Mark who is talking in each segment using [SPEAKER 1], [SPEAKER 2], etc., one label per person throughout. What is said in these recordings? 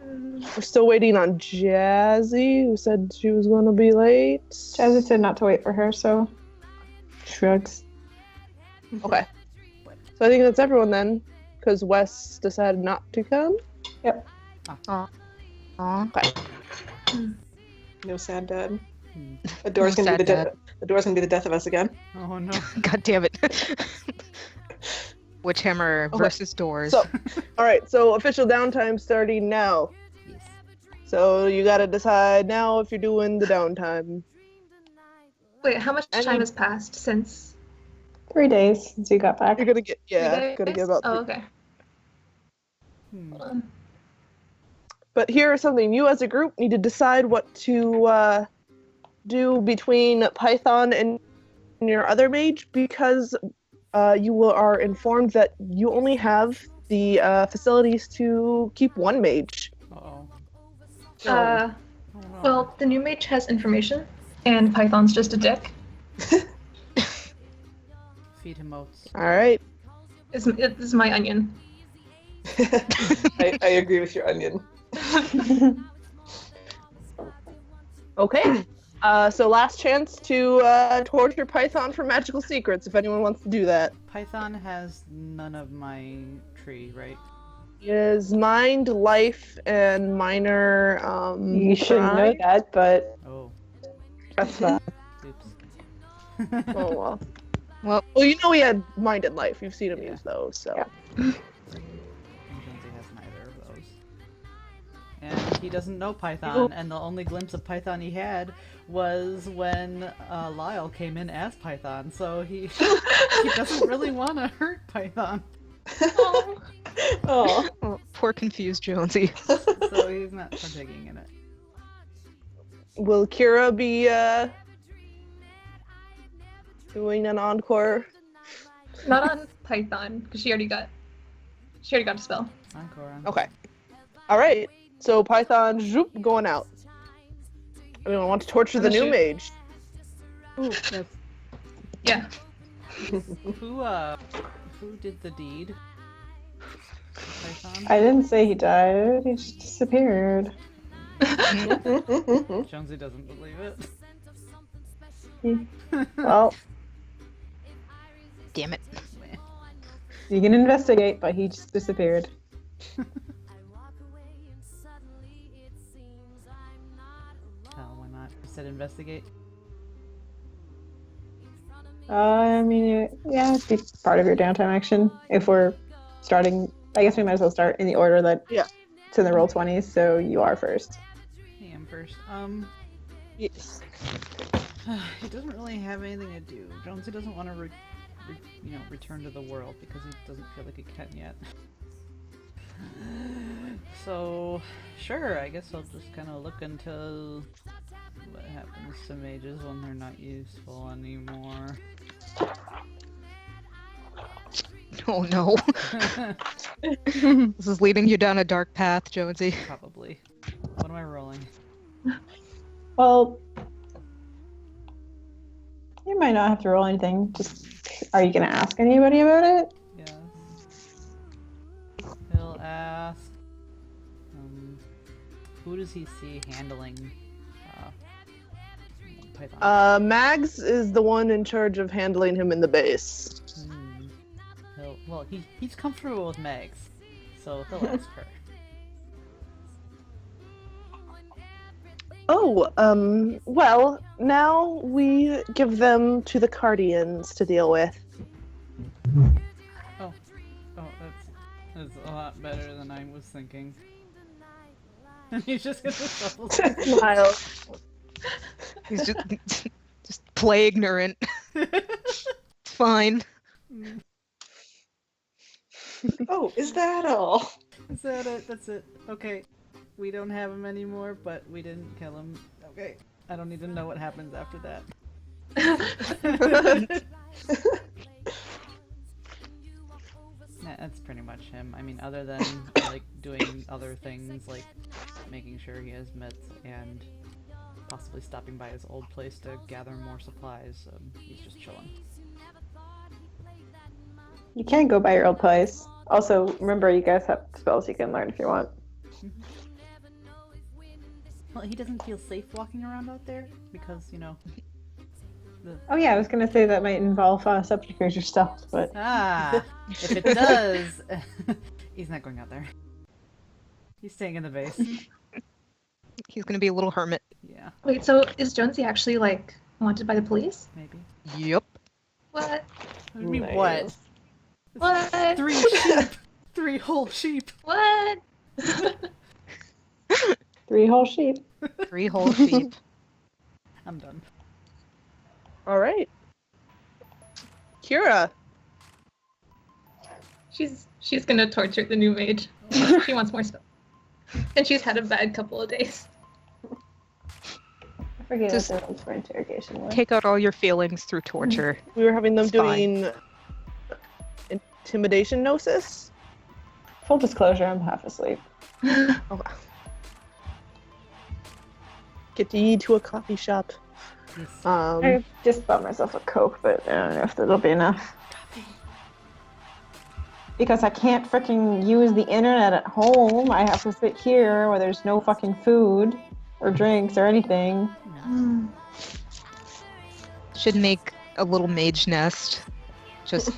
[SPEAKER 1] We're still waiting on Jazzy, who said she was going to be late.
[SPEAKER 2] Jazzy said not to wait for her, so shrugs.
[SPEAKER 1] Okay. So I think that's everyone then, because Wes decided not to come.
[SPEAKER 2] Yep.
[SPEAKER 1] Okay.
[SPEAKER 3] No sad dad. The door's gonna be the death of us again.
[SPEAKER 4] Oh no.
[SPEAKER 5] God damn it. Witchhammer versus doors.
[SPEAKER 1] So, all right. So official downtime starting now.
[SPEAKER 4] Yes.
[SPEAKER 1] So you got to decide now if you're doing the downtime.
[SPEAKER 6] Wait, how much time has passed since?
[SPEAKER 2] 3 days since you got back.
[SPEAKER 1] You're gonna get
[SPEAKER 6] 3 days?
[SPEAKER 1] gonna get about.
[SPEAKER 6] Oh, okay.
[SPEAKER 1] But here is something you as a group need to decide what to do between Python and your other mage, because you are informed that you only have the facilities to keep one mage.
[SPEAKER 4] Uh-oh.
[SPEAKER 6] Well, the new mage has information, and Python's just a dick.
[SPEAKER 4] Feed him oats.
[SPEAKER 1] All right.
[SPEAKER 6] This is my onion.
[SPEAKER 3] I agree with your onion.
[SPEAKER 1] Okay. So last chance to torture Python for magical secrets, if anyone wants to do that.
[SPEAKER 4] Python has none of my tree, right?
[SPEAKER 1] Is mind, life, and minor.
[SPEAKER 2] You should know
[SPEAKER 1] crime.
[SPEAKER 2] that, but
[SPEAKER 4] Oh.
[SPEAKER 2] that's fine.
[SPEAKER 4] Oops.
[SPEAKER 1] Oh well. Well, you know he had mind and life. You've seen him use those, so.
[SPEAKER 2] Yeah.
[SPEAKER 4] And Jonesy has neither of those. And he doesn't know Python, and the only glimpse of Python he had was when Lyle came in as Python, so he doesn't really want to hurt Python.
[SPEAKER 3] Oh.
[SPEAKER 5] Oh, poor confused Jonesy.
[SPEAKER 4] So he's not partaking in it.
[SPEAKER 1] Will Kira be doing an encore?
[SPEAKER 6] Not on Python, because she already got a spell.
[SPEAKER 4] Encore.
[SPEAKER 1] Okay. All right. So Python, zoop, going out. Anyone want to torture the new
[SPEAKER 6] Shoot.
[SPEAKER 1] mage?
[SPEAKER 2] Ooh, that's
[SPEAKER 6] Yeah.
[SPEAKER 4] Who did the deed? Python?
[SPEAKER 2] I didn't say he died. He just disappeared.
[SPEAKER 4] Jonesy doesn't believe it.
[SPEAKER 2] Well,
[SPEAKER 5] Damn it.
[SPEAKER 2] you can investigate, but he just disappeared.
[SPEAKER 4] Oh, why not? You said investigate?
[SPEAKER 2] I mean, yeah, it'd be part of your downtime action. If we're starting, I guess we might as well start in the order that it's in the roll 20s, so you are first.
[SPEAKER 4] I am first.
[SPEAKER 1] Yes.
[SPEAKER 4] He doesn't really have anything to do. Jonesy doesn't want to, return to the world because he doesn't feel like he can yet. So, sure, I guess I'll just kind of look into what happens to mages when they're not useful anymore.
[SPEAKER 5] Oh no. This is leading you down a dark path, Jonesy.
[SPEAKER 4] Probably. What am I rolling?
[SPEAKER 2] Well, you might not have to roll anything. Just, are you going to ask anybody about it?
[SPEAKER 4] Yes. He'll ask. Who does he see handling Python?
[SPEAKER 1] Mags is the one in charge of handling him in the base.
[SPEAKER 4] He's comfortable with Megs, so he'll ask her.
[SPEAKER 1] Oh, well, now we give them to the Cardians to deal with.
[SPEAKER 4] Oh, that's a lot better than I was thinking. And he's just gonna shuffle.
[SPEAKER 1] Smile.
[SPEAKER 5] He's just play ignorant. It's fine.
[SPEAKER 3] Oh, is that all?
[SPEAKER 4] Is that it? That's it. Okay. We don't have him anymore, but we didn't kill him. Okay. I don't need to know what happens after that. That's pretty much him. I mean, other than, like, doing other things, like making sure he has meds and possibly stopping by his old place to gather more supplies, he's just chilling.
[SPEAKER 2] You can't go by your old place. Also, remember, you guys have spells you can learn if you want.
[SPEAKER 4] Well, he doesn't feel safe walking around out there because, you know.
[SPEAKER 2] Oh yeah, I was gonna say that might involve subterfuge stuff, but
[SPEAKER 4] If it does, he's not going out there. He's staying in the base.
[SPEAKER 5] He's gonna be a little hermit.
[SPEAKER 4] Yeah,
[SPEAKER 6] Wait, so is Jonesy actually like wanted by the police?
[SPEAKER 4] maybe.
[SPEAKER 5] Yep.
[SPEAKER 6] What?
[SPEAKER 4] I mean,
[SPEAKER 1] Nice.
[SPEAKER 4] what?
[SPEAKER 6] What?
[SPEAKER 4] 3 sheep! 3 whole sheep!
[SPEAKER 6] What?
[SPEAKER 2] 3 whole sheep.
[SPEAKER 5] 3 whole sheep.
[SPEAKER 4] I'm done.
[SPEAKER 1] All right. Kira.
[SPEAKER 6] She's gonna torture the new mage. She wants more stuff. And she's had a bad couple of days.
[SPEAKER 2] I forget
[SPEAKER 5] Just
[SPEAKER 2] what the rules for interrogation were.
[SPEAKER 5] Take out all your feelings through torture.
[SPEAKER 1] We were having them
[SPEAKER 5] It's fine.
[SPEAKER 1] doing intimidation gnosis.
[SPEAKER 2] Full disclosure, I'm half asleep.
[SPEAKER 5] Oh,
[SPEAKER 1] Get to a coffee shop.
[SPEAKER 4] Yes.
[SPEAKER 2] I just bought myself a Coke, but I don't know if that'll be enough. Because I can't freaking use the internet at home. I have to sit here where there's no fucking food or drinks or anything.
[SPEAKER 5] should make a little mage nest. Just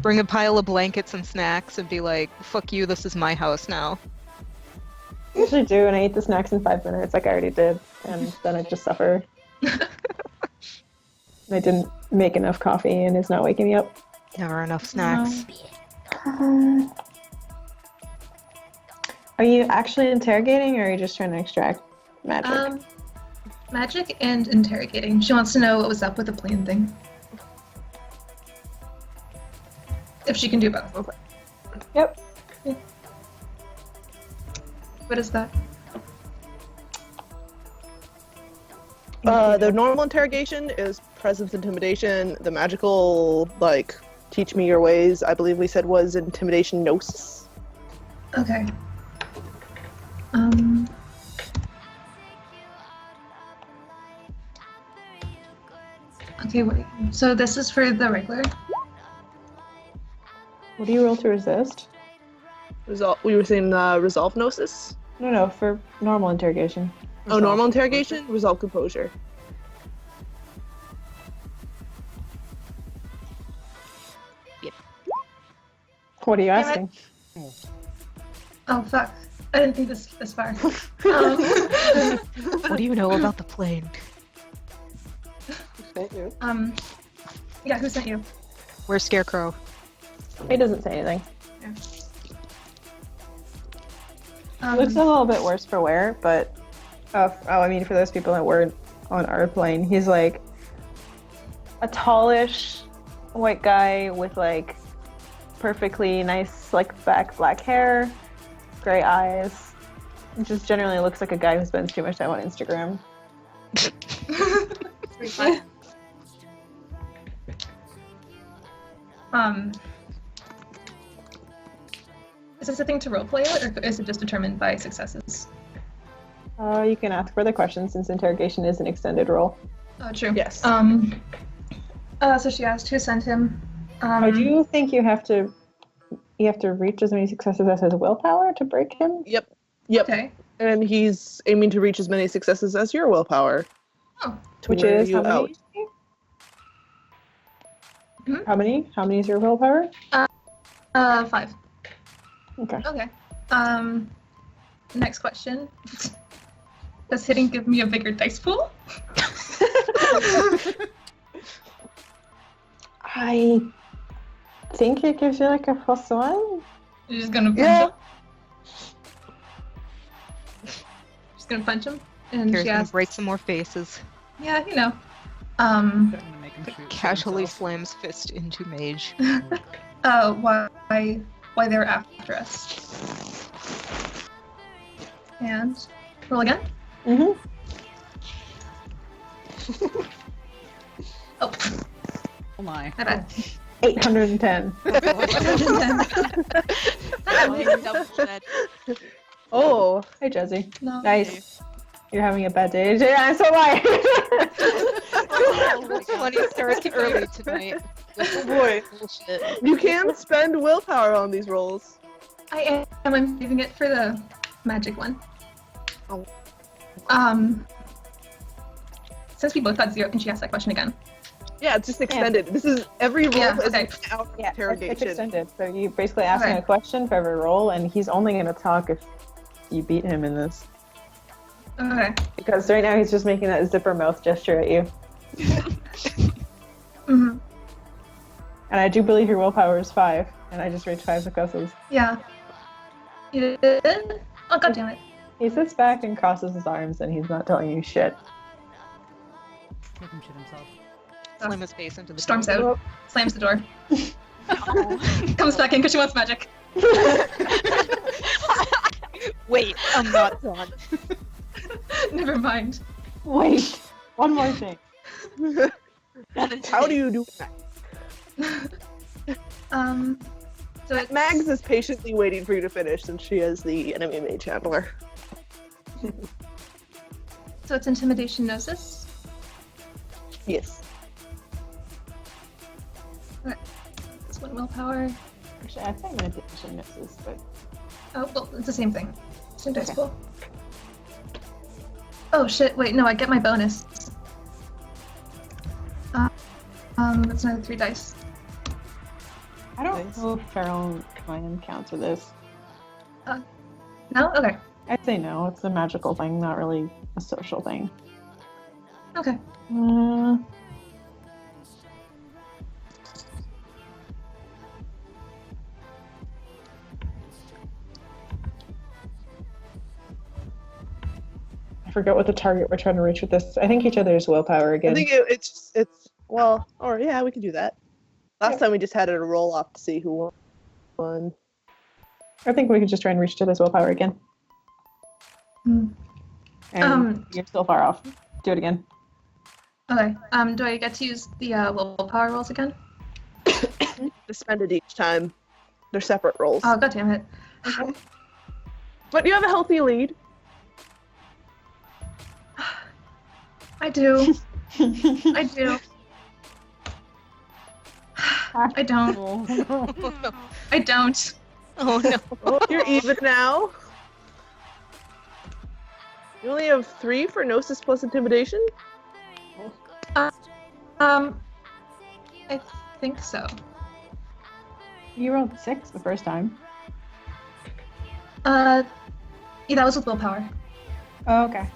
[SPEAKER 5] bring a pile of blankets and snacks and be like, fuck you, this is my house now.
[SPEAKER 2] I usually do, and I eat the snacks in 5 minutes like I already did, and then I just suffer. I didn't make enough coffee and it's not waking me up.
[SPEAKER 5] Never enough snacks.
[SPEAKER 2] Are you actually interrogating, or are you just trying to extract magic?
[SPEAKER 6] Magic and interrogating. She wants to know what was up with the plane thing. If she can do both.
[SPEAKER 2] Yep.
[SPEAKER 6] What is that?
[SPEAKER 1] The normal interrogation is presence intimidation. The magical, like, teach me your ways, I believe we said was intimidation gnosis.
[SPEAKER 6] Okay. Okay, wait. So this is for the regular?
[SPEAKER 2] What do you roll to resist?
[SPEAKER 1] We were saying resolve gnosis.
[SPEAKER 2] No, for normal interrogation.
[SPEAKER 1] Oh, normal interrogation, resolve composure.
[SPEAKER 2] What are you
[SPEAKER 6] Damn it.
[SPEAKER 2] asking?
[SPEAKER 6] Oh, fuck. I didn't think this far.
[SPEAKER 5] What do you know about the plane?
[SPEAKER 3] Thank you.
[SPEAKER 6] Yeah, who sent you?
[SPEAKER 5] Where's Scarecrow?
[SPEAKER 2] He doesn't say anything.
[SPEAKER 6] Um,
[SPEAKER 2] Looks a little bit worse for wear, but I mean, for those people that weren't on our plane, he's like a tallish white guy with like perfectly nice slick back black hair, gray eyes. It just generally looks like a guy who spends too much time on Instagram.
[SPEAKER 6] Is this a thing to roleplay it, or is it just determined by successes?
[SPEAKER 2] You can ask further questions since interrogation is an extended role.
[SPEAKER 6] Oh, true.
[SPEAKER 1] Yes.
[SPEAKER 6] So she asked who sent him.
[SPEAKER 2] I do think you have to reach as many successes as his willpower to break him.
[SPEAKER 1] Yep.
[SPEAKER 6] Okay.
[SPEAKER 1] And he's aiming to reach as many successes as your willpower.
[SPEAKER 6] Oh.
[SPEAKER 1] To
[SPEAKER 2] Which
[SPEAKER 1] wear
[SPEAKER 2] is
[SPEAKER 1] you
[SPEAKER 2] how many? How many? How many is your willpower?
[SPEAKER 6] 5.
[SPEAKER 2] Okay.
[SPEAKER 6] Okay. Next question. Does hitting give me a bigger dice pool?
[SPEAKER 2] I think it gives you like a +1.
[SPEAKER 6] You're just gonna punch
[SPEAKER 1] Yeah.
[SPEAKER 6] him? Just gonna punch him? And
[SPEAKER 5] Here's
[SPEAKER 6] she
[SPEAKER 5] gonna
[SPEAKER 6] asks,
[SPEAKER 5] break some more faces.
[SPEAKER 6] yeah, you know.
[SPEAKER 4] I'm gonna make him shoot
[SPEAKER 5] Casually
[SPEAKER 4] himself.
[SPEAKER 5] slams fist into mage.
[SPEAKER 6] Why they're after us. And roll again.
[SPEAKER 2] Mm-hmm.
[SPEAKER 6] Oh,
[SPEAKER 4] Oh my.
[SPEAKER 6] my bad.
[SPEAKER 2] 810.
[SPEAKER 1] Oh,
[SPEAKER 2] Hey, Jesse.
[SPEAKER 6] No.
[SPEAKER 2] Nice. You're having a bad day. Yeah, I'm so light.
[SPEAKER 5] Funny starts early tonight.
[SPEAKER 1] oh boy.
[SPEAKER 5] Bullshit.
[SPEAKER 1] You can spend willpower on these rolls.
[SPEAKER 6] I I'm leaving it for the magic one.
[SPEAKER 1] Oh.
[SPEAKER 6] Since we both got 0, can she ask that question again?
[SPEAKER 1] Yeah, it's just extended. This is every roll
[SPEAKER 6] Yeah,
[SPEAKER 1] is
[SPEAKER 6] okay.
[SPEAKER 1] an hour of
[SPEAKER 2] Yeah, it's
[SPEAKER 1] interrogation.
[SPEAKER 2] extended. So you basically ask him
[SPEAKER 6] Okay.
[SPEAKER 2] a question for every roll, and he's only going to talk if you beat him in this.
[SPEAKER 6] Okay.
[SPEAKER 2] Because right now he's just making that zipper mouth gesture at you.
[SPEAKER 6] Mm-hmm.
[SPEAKER 2] And I do believe your willpower is 5, and I just raised 5 successes.
[SPEAKER 6] Yeah. You did? Oh, god damn it.
[SPEAKER 2] He sits back and crosses his arms, and he's not telling you shit.
[SPEAKER 4] Make him shit himself.
[SPEAKER 5] Slam his face into the
[SPEAKER 6] Storms
[SPEAKER 5] door.
[SPEAKER 6] out. Slams the door. Comes back in because she wants magic.
[SPEAKER 5] Wait, I'm not done.
[SPEAKER 6] Never mind.
[SPEAKER 2] Wait, one more thing.
[SPEAKER 1] How do you do that?
[SPEAKER 6] So it's
[SPEAKER 1] Mags is patiently waiting for you to finish since she is the enemy mage handler.
[SPEAKER 6] So it's intimidation gnosis.
[SPEAKER 1] Yes.
[SPEAKER 6] It's 1 willpower.
[SPEAKER 2] Actually, I think manipulation misses, but
[SPEAKER 6] Oh, well, it's the same thing. Same dice pool. Oh shit! Wait, no, I get my bonus. That's another 3 dice.
[SPEAKER 2] I don't
[SPEAKER 3] Nice.
[SPEAKER 2] know if feral clan counts for this.
[SPEAKER 6] No? Okay.
[SPEAKER 2] I'd say no. It's a magical thing, not really a social thing.
[SPEAKER 6] Okay.
[SPEAKER 2] I forget what the target we're trying to reach with this. I think each other's willpower
[SPEAKER 1] I
[SPEAKER 2] again.
[SPEAKER 1] think it's well, or yeah, we can do that. Last time we just had it a roll off to see who won.
[SPEAKER 2] I think we could just try and reach each other's willpower again.
[SPEAKER 6] Hmm.
[SPEAKER 2] And you're still far off. Do it again.
[SPEAKER 6] Okay. Do I get to use the willpower rolls again?
[SPEAKER 1] Just spend it each time. They're separate rolls.
[SPEAKER 6] Oh, god damn it.
[SPEAKER 1] But you have a healthy lead.
[SPEAKER 6] I do. I do. I don't.
[SPEAKER 5] Oh no.
[SPEAKER 6] I don't.
[SPEAKER 5] Oh no.
[SPEAKER 1] Oh, you're even now. You only have 3 for Gnosis plus Intimidation?
[SPEAKER 6] I think so.
[SPEAKER 2] You rolled 6 the first time.
[SPEAKER 6] Yeah, that was with willpower.
[SPEAKER 2] Oh, okay.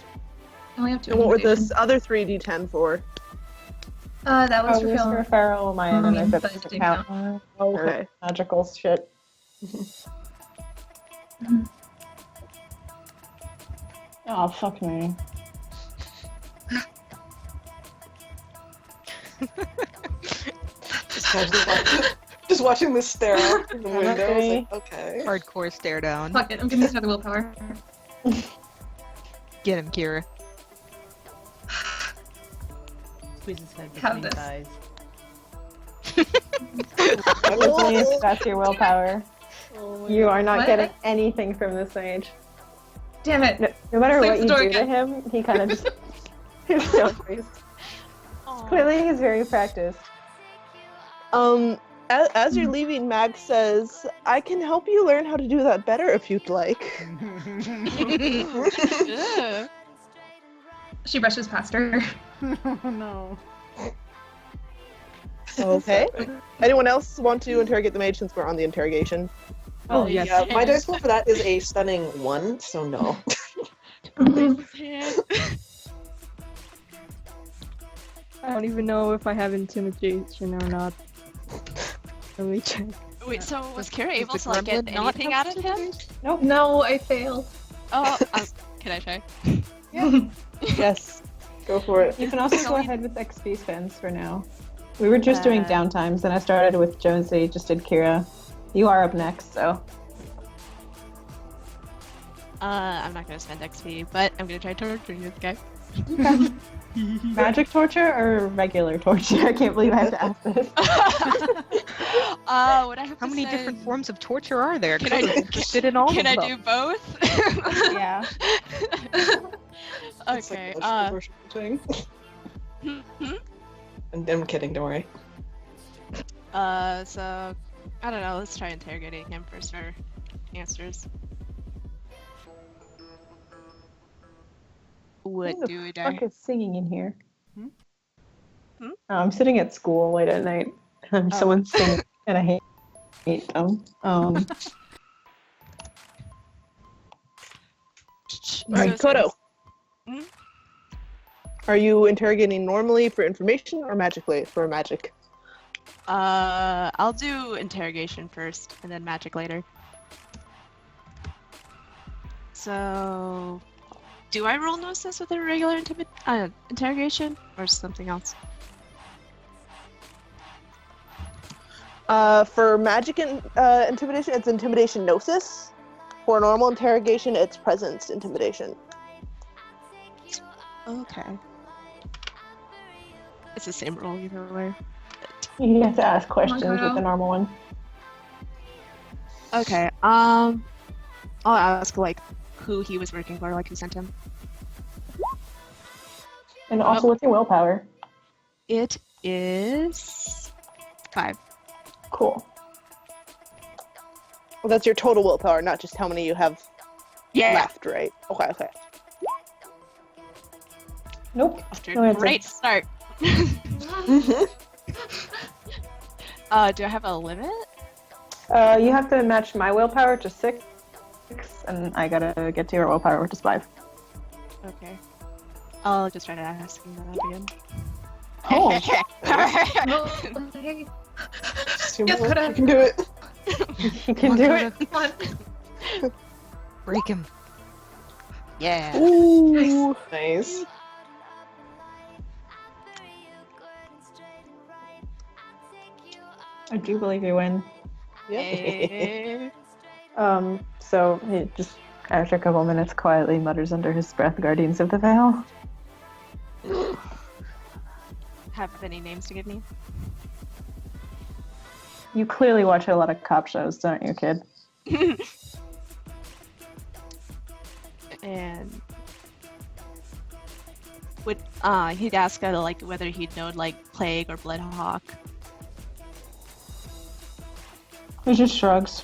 [SPEAKER 6] I only have 2
[SPEAKER 1] And what were
[SPEAKER 6] intimidation.
[SPEAKER 1] this other 3 d10 for?
[SPEAKER 6] That was
[SPEAKER 2] Oh,
[SPEAKER 6] for
[SPEAKER 2] it was
[SPEAKER 6] Phil.
[SPEAKER 2] for feral, mine, and I
[SPEAKER 6] But
[SPEAKER 2] bet
[SPEAKER 6] it
[SPEAKER 2] it
[SPEAKER 6] didn't
[SPEAKER 2] count.
[SPEAKER 1] Okay.
[SPEAKER 2] Magical shit. Oh, fuck me.
[SPEAKER 3] Just watching this stare out from the window. I was
[SPEAKER 2] Okay.
[SPEAKER 3] like, okay.
[SPEAKER 5] Hardcore stare down.
[SPEAKER 6] Fuck it, I'm gonna use another willpower.
[SPEAKER 5] Get him, Kira.
[SPEAKER 4] Squeeze his head
[SPEAKER 6] Have
[SPEAKER 4] between his
[SPEAKER 6] this.
[SPEAKER 4] eyes.
[SPEAKER 2] Please, that's your willpower. You are not
[SPEAKER 6] What?
[SPEAKER 2] getting anything from this mage.
[SPEAKER 6] Damn it.
[SPEAKER 2] No matter
[SPEAKER 6] Close
[SPEAKER 2] what
[SPEAKER 6] the
[SPEAKER 2] you
[SPEAKER 6] door
[SPEAKER 2] do
[SPEAKER 6] again.
[SPEAKER 2] to him, he kind of just he's so freezed. Clearly, he's very practiced.
[SPEAKER 1] As you're leaving, Mag says, I can help you learn how to do that better if you'd like.
[SPEAKER 6] She brushes past her.
[SPEAKER 4] Oh no.
[SPEAKER 1] Okay. Anyone else want to interrogate the mage since we're on the interrogation?
[SPEAKER 5] Oh, yes.
[SPEAKER 3] Yeah, my dice roll for that is a stunning 1, so no.
[SPEAKER 7] I don't even know if I have intimidation or not. Let me check.
[SPEAKER 8] Wait, so was Kira
[SPEAKER 5] Does
[SPEAKER 8] able
[SPEAKER 5] the
[SPEAKER 8] to like get
[SPEAKER 5] gremlin not
[SPEAKER 8] anything
[SPEAKER 5] have
[SPEAKER 8] out of him?
[SPEAKER 6] No, I failed.
[SPEAKER 8] Oh, can I try?
[SPEAKER 1] Yes.
[SPEAKER 3] Go for it.
[SPEAKER 2] You can also go ahead with XP spends for now. We were just doing downtimes, and I started with Jonesy, just did Kira. You are up next, so.
[SPEAKER 8] I'm not gonna spend XP, but I'm gonna try torturing this guy.
[SPEAKER 2] Magic torture or regular torture? I can't believe I have to ask this.
[SPEAKER 8] What I have
[SPEAKER 5] How
[SPEAKER 8] to
[SPEAKER 5] many
[SPEAKER 8] say-
[SPEAKER 5] different forms of torture are there?
[SPEAKER 8] Can I
[SPEAKER 5] Could
[SPEAKER 8] do-
[SPEAKER 5] have interested in all
[SPEAKER 8] Can
[SPEAKER 5] of
[SPEAKER 8] I
[SPEAKER 5] them.
[SPEAKER 8] do both?
[SPEAKER 2] Yeah.
[SPEAKER 3] It's
[SPEAKER 8] Okay.
[SPEAKER 3] like a worship thing.
[SPEAKER 8] Hmm?
[SPEAKER 3] I'm kidding, don't worry.
[SPEAKER 8] So I don't know. Let's try interrogating him first for answers. What
[SPEAKER 2] Who
[SPEAKER 8] do
[SPEAKER 2] the
[SPEAKER 8] we
[SPEAKER 2] fuck
[SPEAKER 8] do?
[SPEAKER 2] is singing in here?
[SPEAKER 4] Hmm?
[SPEAKER 8] Hmm?
[SPEAKER 2] I'm sitting at school late at night. And
[SPEAKER 8] Oh.
[SPEAKER 2] someone's singing, and I hate them.
[SPEAKER 1] Alright, Kodo.
[SPEAKER 8] Hmm?
[SPEAKER 1] Are you interrogating normally for information or magically for magic?
[SPEAKER 8] I'll do interrogation first and then magic later. So, do I roll Gnosis with a regular interrogation or something else?
[SPEAKER 1] For magic intimidation, it's intimidation gnosis. For normal interrogation, it's presence intimidation.
[SPEAKER 8] Okay. It's the same roll either way.
[SPEAKER 2] You have to ask questions
[SPEAKER 6] Kodo.
[SPEAKER 2] with the normal one.
[SPEAKER 8] Okay. I'll ask like who he was working for, like who sent him.
[SPEAKER 2] And also, what's your willpower?
[SPEAKER 8] It is 5.
[SPEAKER 2] Cool.
[SPEAKER 1] Well, that's your total willpower, not just how many you have left, right? Okay, okay.
[SPEAKER 2] Nope.
[SPEAKER 8] After
[SPEAKER 2] No answer.
[SPEAKER 8] great start. Do I have a limit?
[SPEAKER 2] You have to match my willpower to 6, and I gotta get to your willpower, which is 5.
[SPEAKER 8] Okay. I'll just try to ask him that out again.
[SPEAKER 2] Oh.
[SPEAKER 6] No, okay.
[SPEAKER 3] Just 2
[SPEAKER 6] Yes,
[SPEAKER 3] more.
[SPEAKER 6] Kodo.
[SPEAKER 3] You can do it.
[SPEAKER 2] You can do it.
[SPEAKER 6] Come on.
[SPEAKER 5] Break him.
[SPEAKER 8] Yeah.
[SPEAKER 1] Ooh.
[SPEAKER 3] Nice.
[SPEAKER 2] I do believe you win.
[SPEAKER 8] Eh.
[SPEAKER 2] So he just, after a couple minutes, quietly mutters under his breath, Guardians of the Veil.
[SPEAKER 8] Have any names to give me?
[SPEAKER 2] You clearly watch a lot of cop shows, don't you, kid?
[SPEAKER 8] And would he'd ask like whether he'd known like Plague or Bloodhawk.
[SPEAKER 2] He just shrugs.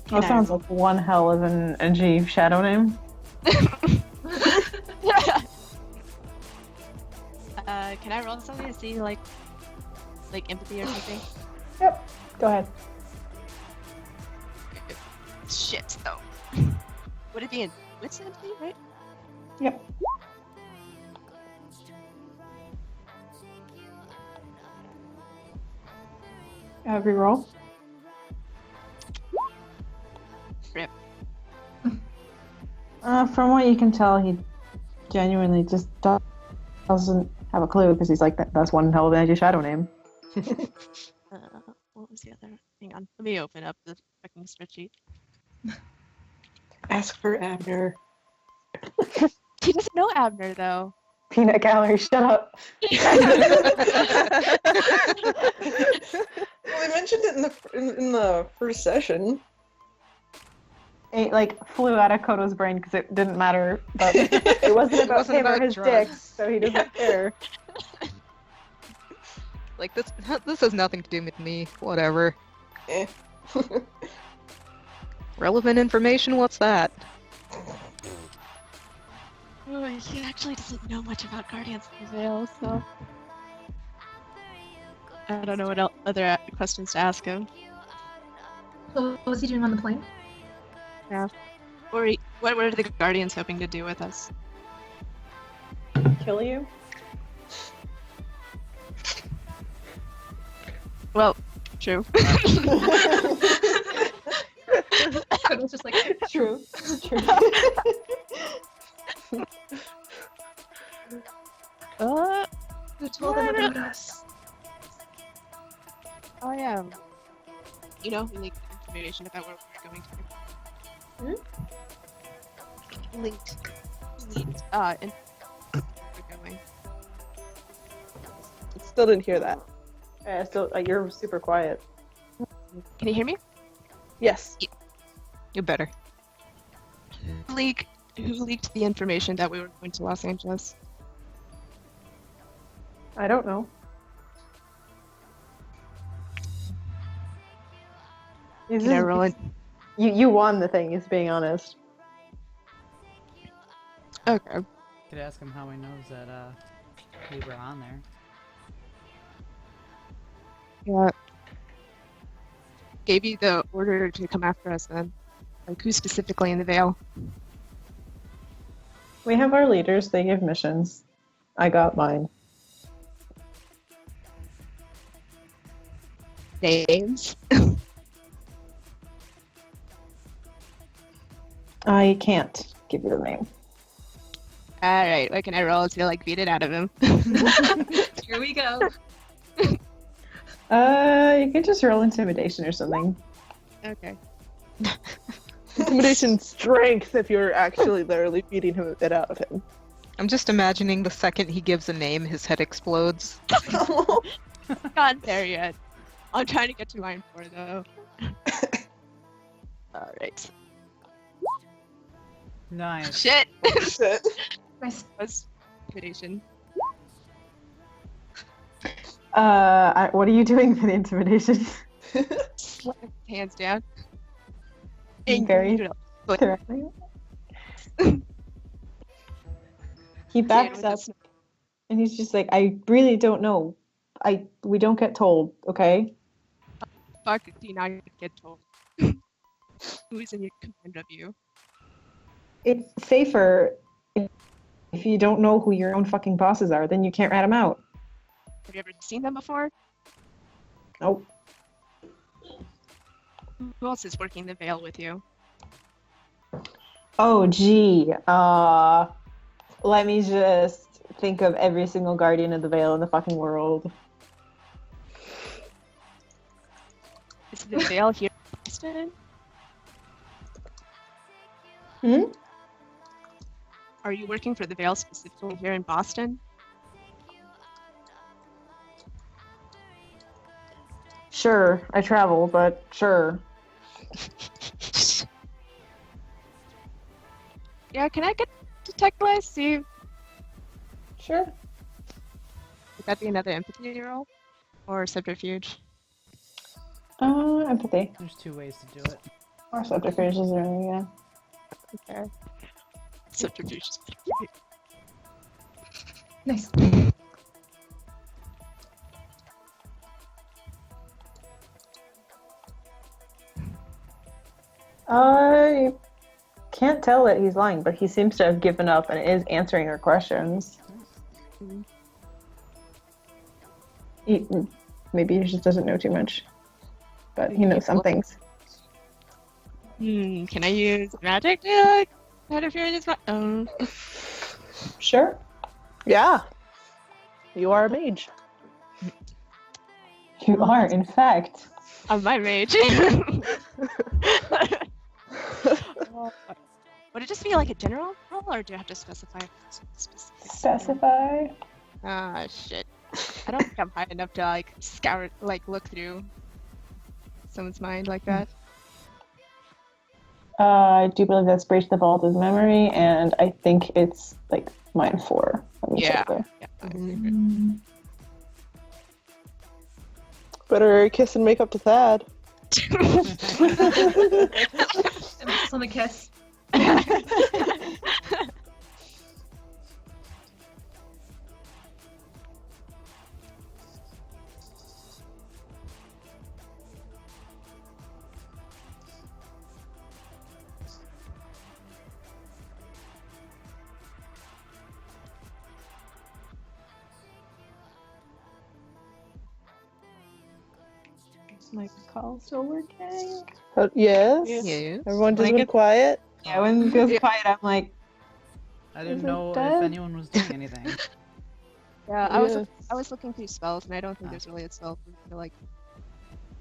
[SPEAKER 8] Can
[SPEAKER 2] That
[SPEAKER 8] I
[SPEAKER 2] sounds
[SPEAKER 8] roll-
[SPEAKER 2] like one hell of an edgy shadow name.
[SPEAKER 8] Can I roll something to see like empathy or something?
[SPEAKER 2] Yep. Go ahead.
[SPEAKER 8] Shit though. Would it be in wits empathy, right?
[SPEAKER 2] Yep. Reroll.
[SPEAKER 8] Rip.
[SPEAKER 2] From what you can tell, he genuinely just doesn't have a clue because he's like, that's one hell of an edgy shadow name.
[SPEAKER 8] What was the other? Hang on. Let me open up the fucking spreadsheet.
[SPEAKER 3] Ask for Abner.
[SPEAKER 8] He doesn't know Abner though.
[SPEAKER 2] Peanut gallery, shut up.
[SPEAKER 3] Well, they mentioned it in the first session.
[SPEAKER 2] It like flew out of Kodo's brain because it didn't matter. But it wasn't about
[SPEAKER 5] wasn't
[SPEAKER 2] him or
[SPEAKER 5] about
[SPEAKER 2] his
[SPEAKER 5] drugs.
[SPEAKER 2] dick, so he doesn't care.
[SPEAKER 5] Like this has nothing to do with me. Whatever.
[SPEAKER 3] Eh.
[SPEAKER 5] Relevant information? What's that?
[SPEAKER 8] Oh, he actually doesn't know much about Guardians of the Veil, so I don't know what other questions to ask him.
[SPEAKER 6] So what was he doing on the plane?
[SPEAKER 8] Or what are the Guardians hoping to do with us?
[SPEAKER 2] Kill you?
[SPEAKER 8] Well, true.
[SPEAKER 6] Kodo was just like,
[SPEAKER 2] True. True.
[SPEAKER 6] who told them about us?
[SPEAKER 8] Oh yeah. You know, we leaked information about where we're going to. Leaked. And we're going.
[SPEAKER 1] Still didn't hear that.
[SPEAKER 2] Yeah, still, you're super quiet.
[SPEAKER 8] Can you hear me?
[SPEAKER 1] Yes.
[SPEAKER 5] You better.
[SPEAKER 8] Who leaked the information that we were going to Los Angeles?
[SPEAKER 2] I don't know.
[SPEAKER 8] Can I roll it?
[SPEAKER 2] You won the thing, he's being honest.
[SPEAKER 8] Okay.
[SPEAKER 4] Could ask him how he knows that we were on there.
[SPEAKER 8] Yeah. Gave you the order to come after us then. Like, who specifically in the Vale?
[SPEAKER 2] We have our leaders, they give missions. I got mine.
[SPEAKER 8] Names?
[SPEAKER 2] I can't give you a name.
[SPEAKER 8] Alright, what can I roll to, like, beat it out of him?
[SPEAKER 6] Here we go.
[SPEAKER 2] You can just roll intimidation or something.
[SPEAKER 8] Okay.
[SPEAKER 1] Intimidation strength if you're actually literally beating it out of him.
[SPEAKER 5] I'm just imagining the second he gives a name, his head explodes.
[SPEAKER 8] Not there yet. I'm trying to get to mine 4 though. Alright.
[SPEAKER 4] Nice.
[SPEAKER 8] Shit!
[SPEAKER 1] Shit.
[SPEAKER 6] Nice.
[SPEAKER 8] Was intimidation.
[SPEAKER 2] What are you doing for the intimidation?
[SPEAKER 8] Slap hands down.
[SPEAKER 2] Very
[SPEAKER 8] But
[SPEAKER 2] threatening. He backs
[SPEAKER 8] with
[SPEAKER 2] up
[SPEAKER 8] this-
[SPEAKER 2] and he's just like, I really don't know. We don't get told, okay?
[SPEAKER 8] fuck do you not get told? Who's in your command of you?
[SPEAKER 2] It's safer if you don't know who your own fucking bosses are, then you can't rat them out.
[SPEAKER 8] Have you ever seen them before?
[SPEAKER 2] Nope.
[SPEAKER 8] Who else is working the Vale with you?
[SPEAKER 2] Oh, gee. Let me just think of every single Guardian of the Vale in the fucking world.
[SPEAKER 8] Is the Vale here in Boston?
[SPEAKER 2] Hmm?
[SPEAKER 8] Are you working for the Vale specifically here in Boston?
[SPEAKER 2] Sure, I travel, but sure.
[SPEAKER 8] Yeah, can I get detect list? See, would
[SPEAKER 2] Sure.
[SPEAKER 8] that be another empathy roll? Or subterfuge?
[SPEAKER 2] Empathy.
[SPEAKER 4] There's 2 ways to do it.
[SPEAKER 2] Or subterfuge is really, yeah.
[SPEAKER 8] Okay. Subterfuge is
[SPEAKER 6] Nice.
[SPEAKER 2] I can't tell that he's lying, but he seems to have given up and is answering her questions.
[SPEAKER 8] Mhm.
[SPEAKER 2] Maybe he just doesn't know too much. But he knows some things.
[SPEAKER 8] Can I use magic to interfere in his
[SPEAKER 2] Sure.
[SPEAKER 1] Yeah. You are a mage.
[SPEAKER 2] You are, in fact.
[SPEAKER 8] I'm my mage. Would it just be like a general roll, or do I have to specify specific?
[SPEAKER 2] Specify.
[SPEAKER 8] Ah, shit. I don't think I'm high enough to like scour, like look through someone's mind like that.
[SPEAKER 2] I do believe that's breach the vault of memory, and I think it's like mine 4. Let me
[SPEAKER 8] Yeah.
[SPEAKER 2] check there.
[SPEAKER 8] Yeah. I figured.
[SPEAKER 1] Better kiss and make up to Thad.
[SPEAKER 6] Emphasis on the kiss.
[SPEAKER 2] Is my call still working?
[SPEAKER 1] Yes.
[SPEAKER 5] Yes.
[SPEAKER 1] Everyone just
[SPEAKER 2] Like
[SPEAKER 1] went
[SPEAKER 2] it-
[SPEAKER 1] quiet.
[SPEAKER 2] Yeah, when it goes quiet, I'm like,
[SPEAKER 4] I didn't
[SPEAKER 2] Is it
[SPEAKER 4] know
[SPEAKER 2] dead?
[SPEAKER 4] if anyone was doing anything.
[SPEAKER 8] Yeah,
[SPEAKER 1] Yeah.
[SPEAKER 8] I was looking through spells, and I don't think there's really a spell for me to like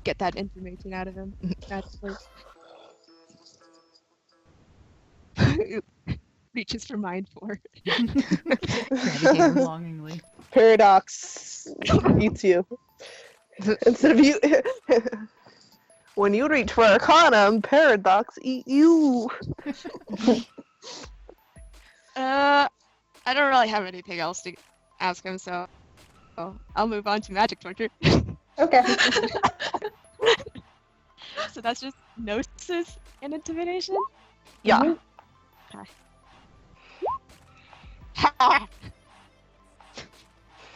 [SPEAKER 8] get that information out of him. Naturally. Reaches for mind 4.
[SPEAKER 4] Longingly.
[SPEAKER 1] Paradox eats you. Instead of you. When you reach for Arcana, Paradox eat you.
[SPEAKER 8] I don't really have anything else to ask him, so I'll move on to magic torture.
[SPEAKER 2] okay.
[SPEAKER 8] So that's just gnosis and intimidation.
[SPEAKER 1] Yeah.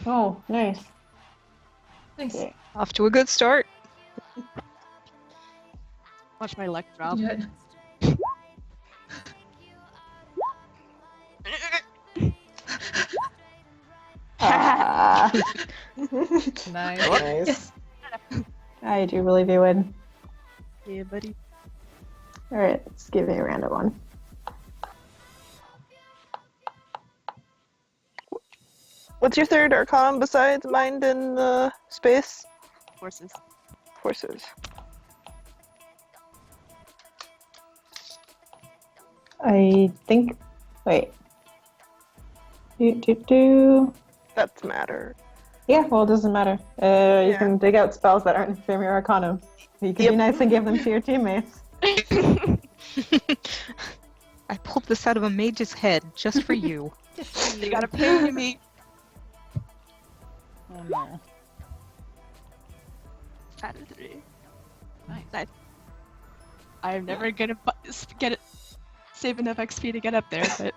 [SPEAKER 2] Oh, nice.
[SPEAKER 6] Nice.
[SPEAKER 2] Okay.
[SPEAKER 5] Off to a good start.
[SPEAKER 8] Watch my luck drop.
[SPEAKER 6] Good.
[SPEAKER 2] Ah,
[SPEAKER 4] Nice.
[SPEAKER 3] Nice.
[SPEAKER 2] I do believe you would.
[SPEAKER 8] Yeah, buddy.
[SPEAKER 2] All right, let's give me a random one.
[SPEAKER 1] What's your third arcana besides mind and space?
[SPEAKER 8] Forces.
[SPEAKER 1] Forces.
[SPEAKER 2] I think. Wait. Do.
[SPEAKER 1] That's matter.
[SPEAKER 2] Yeah, well, it doesn't matter. You
[SPEAKER 1] Yeah.
[SPEAKER 2] can dig out spells that aren't from your arcana. You can
[SPEAKER 1] Yep.
[SPEAKER 2] be nice and give them to your teammates.
[SPEAKER 5] I pulled this out of a mage's head just for you.
[SPEAKER 8] You gotta pay me.
[SPEAKER 4] Oh no.
[SPEAKER 8] Out of 3.
[SPEAKER 4] Nice.
[SPEAKER 8] I'm never gonna get it. Save enough XP to get up there, but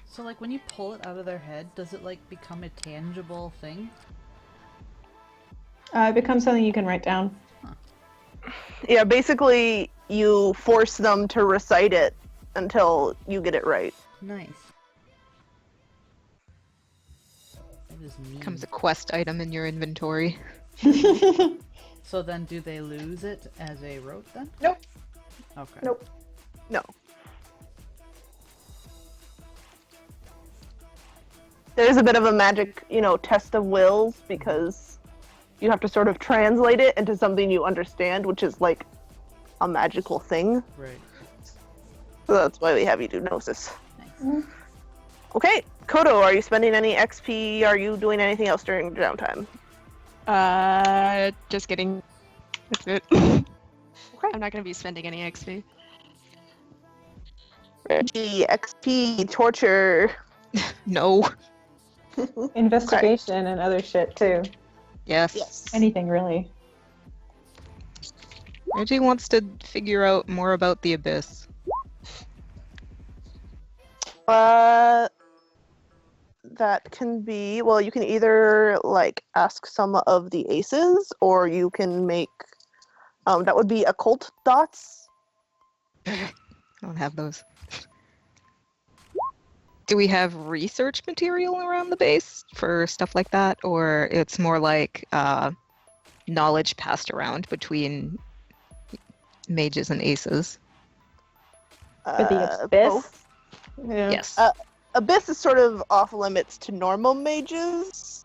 [SPEAKER 4] So like when you pull it out of their head, does it like become a tangible thing?
[SPEAKER 2] It becomes something you can write down.
[SPEAKER 1] Yeah, basically you force them to recite it until you get it right.
[SPEAKER 4] Nice. That is neat.
[SPEAKER 5] Becomes a quest item in your inventory.
[SPEAKER 4] So then do they lose it as a rote then?
[SPEAKER 2] Nope.
[SPEAKER 4] Okay.
[SPEAKER 2] Nope.
[SPEAKER 1] No. There's a bit of a magic, test of wills because you have to sort of translate it into something you understand, which is like a magical thing.
[SPEAKER 4] Right.
[SPEAKER 1] So that's why we have you do Gnosis.
[SPEAKER 4] Nice.
[SPEAKER 1] Okay, Kodo, are you spending any XP? Are you doing anything else during downtime?
[SPEAKER 8] just kidding. That's it. I'm not gonna be spending any XP.
[SPEAKER 1] Reggie, XP, torture.
[SPEAKER 5] No.
[SPEAKER 2] Investigation and other shit too.
[SPEAKER 5] Yes.
[SPEAKER 2] Anything really.
[SPEAKER 5] Reggie wants to figure out more about the abyss.
[SPEAKER 1] That can be, well, you can either like ask some of the aces, or you can make that would be occult dots.
[SPEAKER 5] I don't have those. Do we have research material around the base for stuff like that, or it's more like knowledge passed around between mages and aces?
[SPEAKER 2] For the abyss.
[SPEAKER 1] Both.
[SPEAKER 2] Yeah.
[SPEAKER 5] Yes.
[SPEAKER 1] Abyss is sort of off limits to normal mages.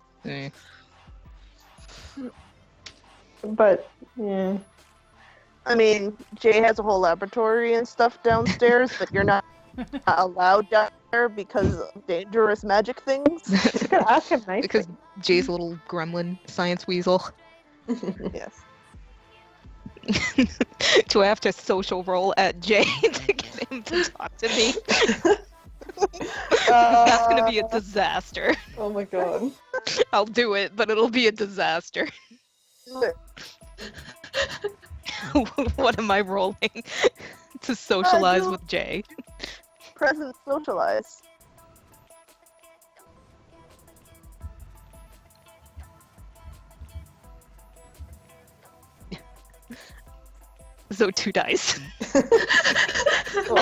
[SPEAKER 2] But yeah.
[SPEAKER 1] I mean, Jay has a whole laboratory and stuff downstairs, but you're not allowed down there because of dangerous magic things.
[SPEAKER 2] You could ask him nicely.
[SPEAKER 5] Because Jay's a little gremlin science weasel.
[SPEAKER 1] Yes.
[SPEAKER 5] Do I have to social roll at Jay to get him to talk to me? That's gonna be a disaster.
[SPEAKER 3] Oh my god.
[SPEAKER 5] I'll do it, but it'll be a disaster. What am I rolling to socialize with Jay?
[SPEAKER 1] Present socialize.
[SPEAKER 5] So 2 dice.
[SPEAKER 1] Cool.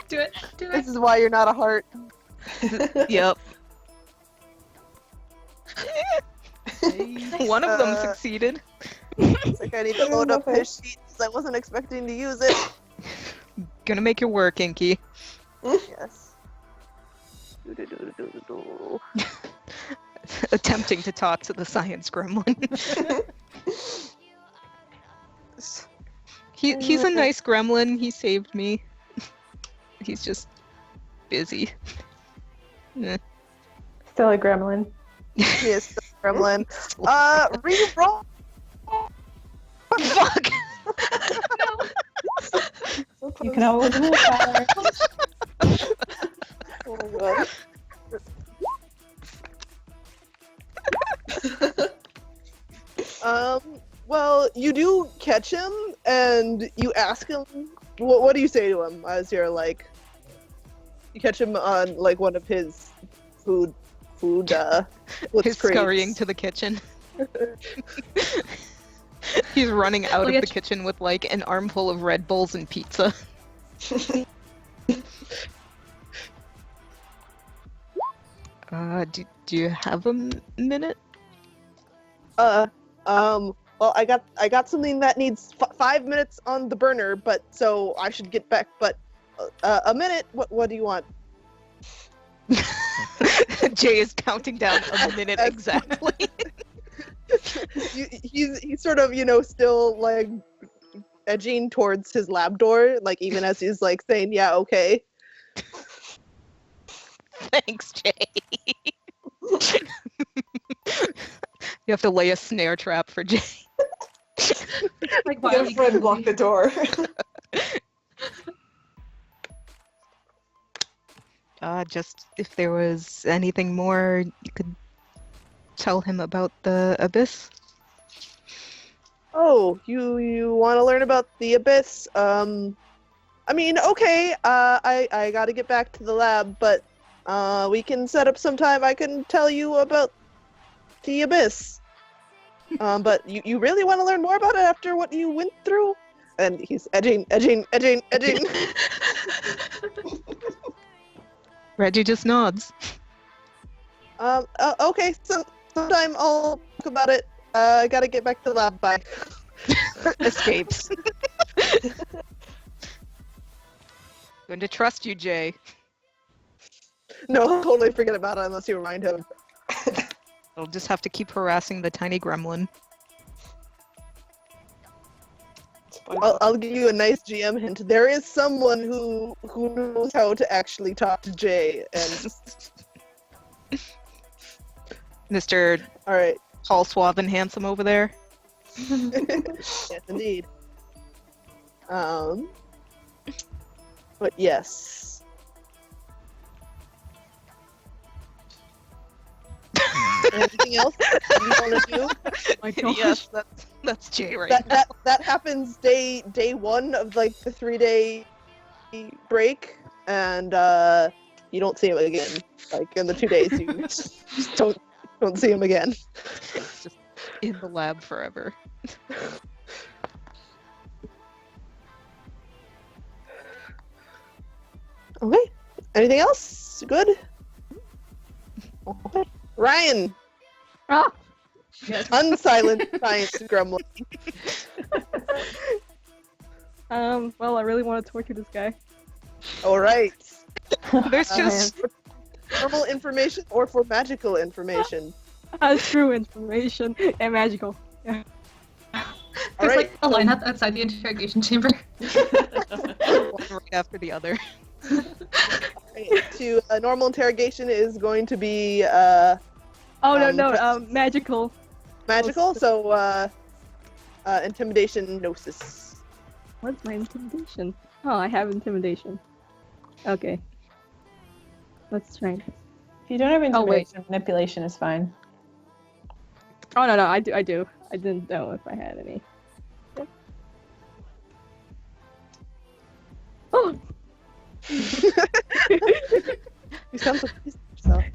[SPEAKER 6] Do it. Do it.
[SPEAKER 1] This is why you're not a heart.
[SPEAKER 5] Yep.
[SPEAKER 4] Hey.
[SPEAKER 5] One of them succeeded.
[SPEAKER 1] It's like I need to load up his sheet because I wasn't expecting to use it.
[SPEAKER 5] Gonna make your work, Inky.
[SPEAKER 1] Yes. Do-do-do-do-do-do.
[SPEAKER 5] Attempting to talk to the science gremlin. He's a nice gremlin. He saved me. He's just busy. Eh.
[SPEAKER 2] Still a gremlin.
[SPEAKER 1] Yes, the gremlin. Reroll.
[SPEAKER 5] Fuck!
[SPEAKER 2] You can always move power.
[SPEAKER 3] Oh my god.
[SPEAKER 1] Well, you do catch him, and you ask him, what do you say to him as you're like, you catch him on like one of his food
[SPEAKER 5] He's scurrying to the kitchen. He's running out of the kitchen with like an armful of Red Bulls and pizza. Do you have a minute?
[SPEAKER 1] Well, I got something that needs 5 minutes on the burner, but so I should get back. But a minute. What do you want?
[SPEAKER 5] Jay is counting down a minute exactly.
[SPEAKER 1] He's sort of, still like edging towards his lab door, like even as he's like saying, "Yeah, okay."
[SPEAKER 5] Thanks, Jay. You have to lay a snare trap for Jay.
[SPEAKER 6] Like,
[SPEAKER 3] Your friend blocked the door.
[SPEAKER 5] Just if there was anything more you could tell him about the Abyss.
[SPEAKER 1] Oh, you want to learn about the Abyss? I mean, okay. I gotta get back to the lab, but we can set up some time. I can tell you about the Abyss. But you really want to learn more about it after what you went through? And he's edging.
[SPEAKER 5] Reggie just nods.
[SPEAKER 1] Okay, so sometime I'll talk about it. I gotta get back to the lab. Bye.
[SPEAKER 5] Escapes. Going to trust you, Jay.
[SPEAKER 1] No, totally forget about it unless you remind him.
[SPEAKER 5] I'll just have to keep harassing the tiny gremlin.
[SPEAKER 1] I'll give you a nice GM hint. There is someone who knows how to actually talk to Jay, and
[SPEAKER 5] Mr.
[SPEAKER 1] all right.
[SPEAKER 5] Tall, suave, and handsome over there.
[SPEAKER 1] Yes, indeed. But yes. Anything else you want to do?
[SPEAKER 7] My gosh.
[SPEAKER 5] Yes, that's Jay right now.
[SPEAKER 1] That happens day one of like the 3-day break, and you don't see him again. Like in the 2 days, you just don't see him again.
[SPEAKER 5] Just in the lab forever.
[SPEAKER 1] Okay. Anything else? Good. Okay. Ryan,
[SPEAKER 7] Ah!
[SPEAKER 1] unsilent science gremlin.
[SPEAKER 7] Well, I really want to torture this guy.
[SPEAKER 1] All right.
[SPEAKER 5] There's just
[SPEAKER 1] Normal information or for magical information.
[SPEAKER 7] True information and magical. Yeah.
[SPEAKER 1] All
[SPEAKER 6] There's
[SPEAKER 1] right.
[SPEAKER 6] like a line outside the interrogation chamber.
[SPEAKER 5] one right after the other.
[SPEAKER 1] To normal interrogation is going to be
[SPEAKER 7] Oh no, magical.
[SPEAKER 1] magical. So intimidation gnosis.
[SPEAKER 7] What's my intimidation? Oh, I have intimidation. Okay. Let's try it.
[SPEAKER 2] If you don't have
[SPEAKER 7] Oh, wait.
[SPEAKER 2] intimidation, manipulation is fine.
[SPEAKER 7] Oh no, I do. I didn't know if I had any. Oh!
[SPEAKER 1] You sound so pleased with yourself.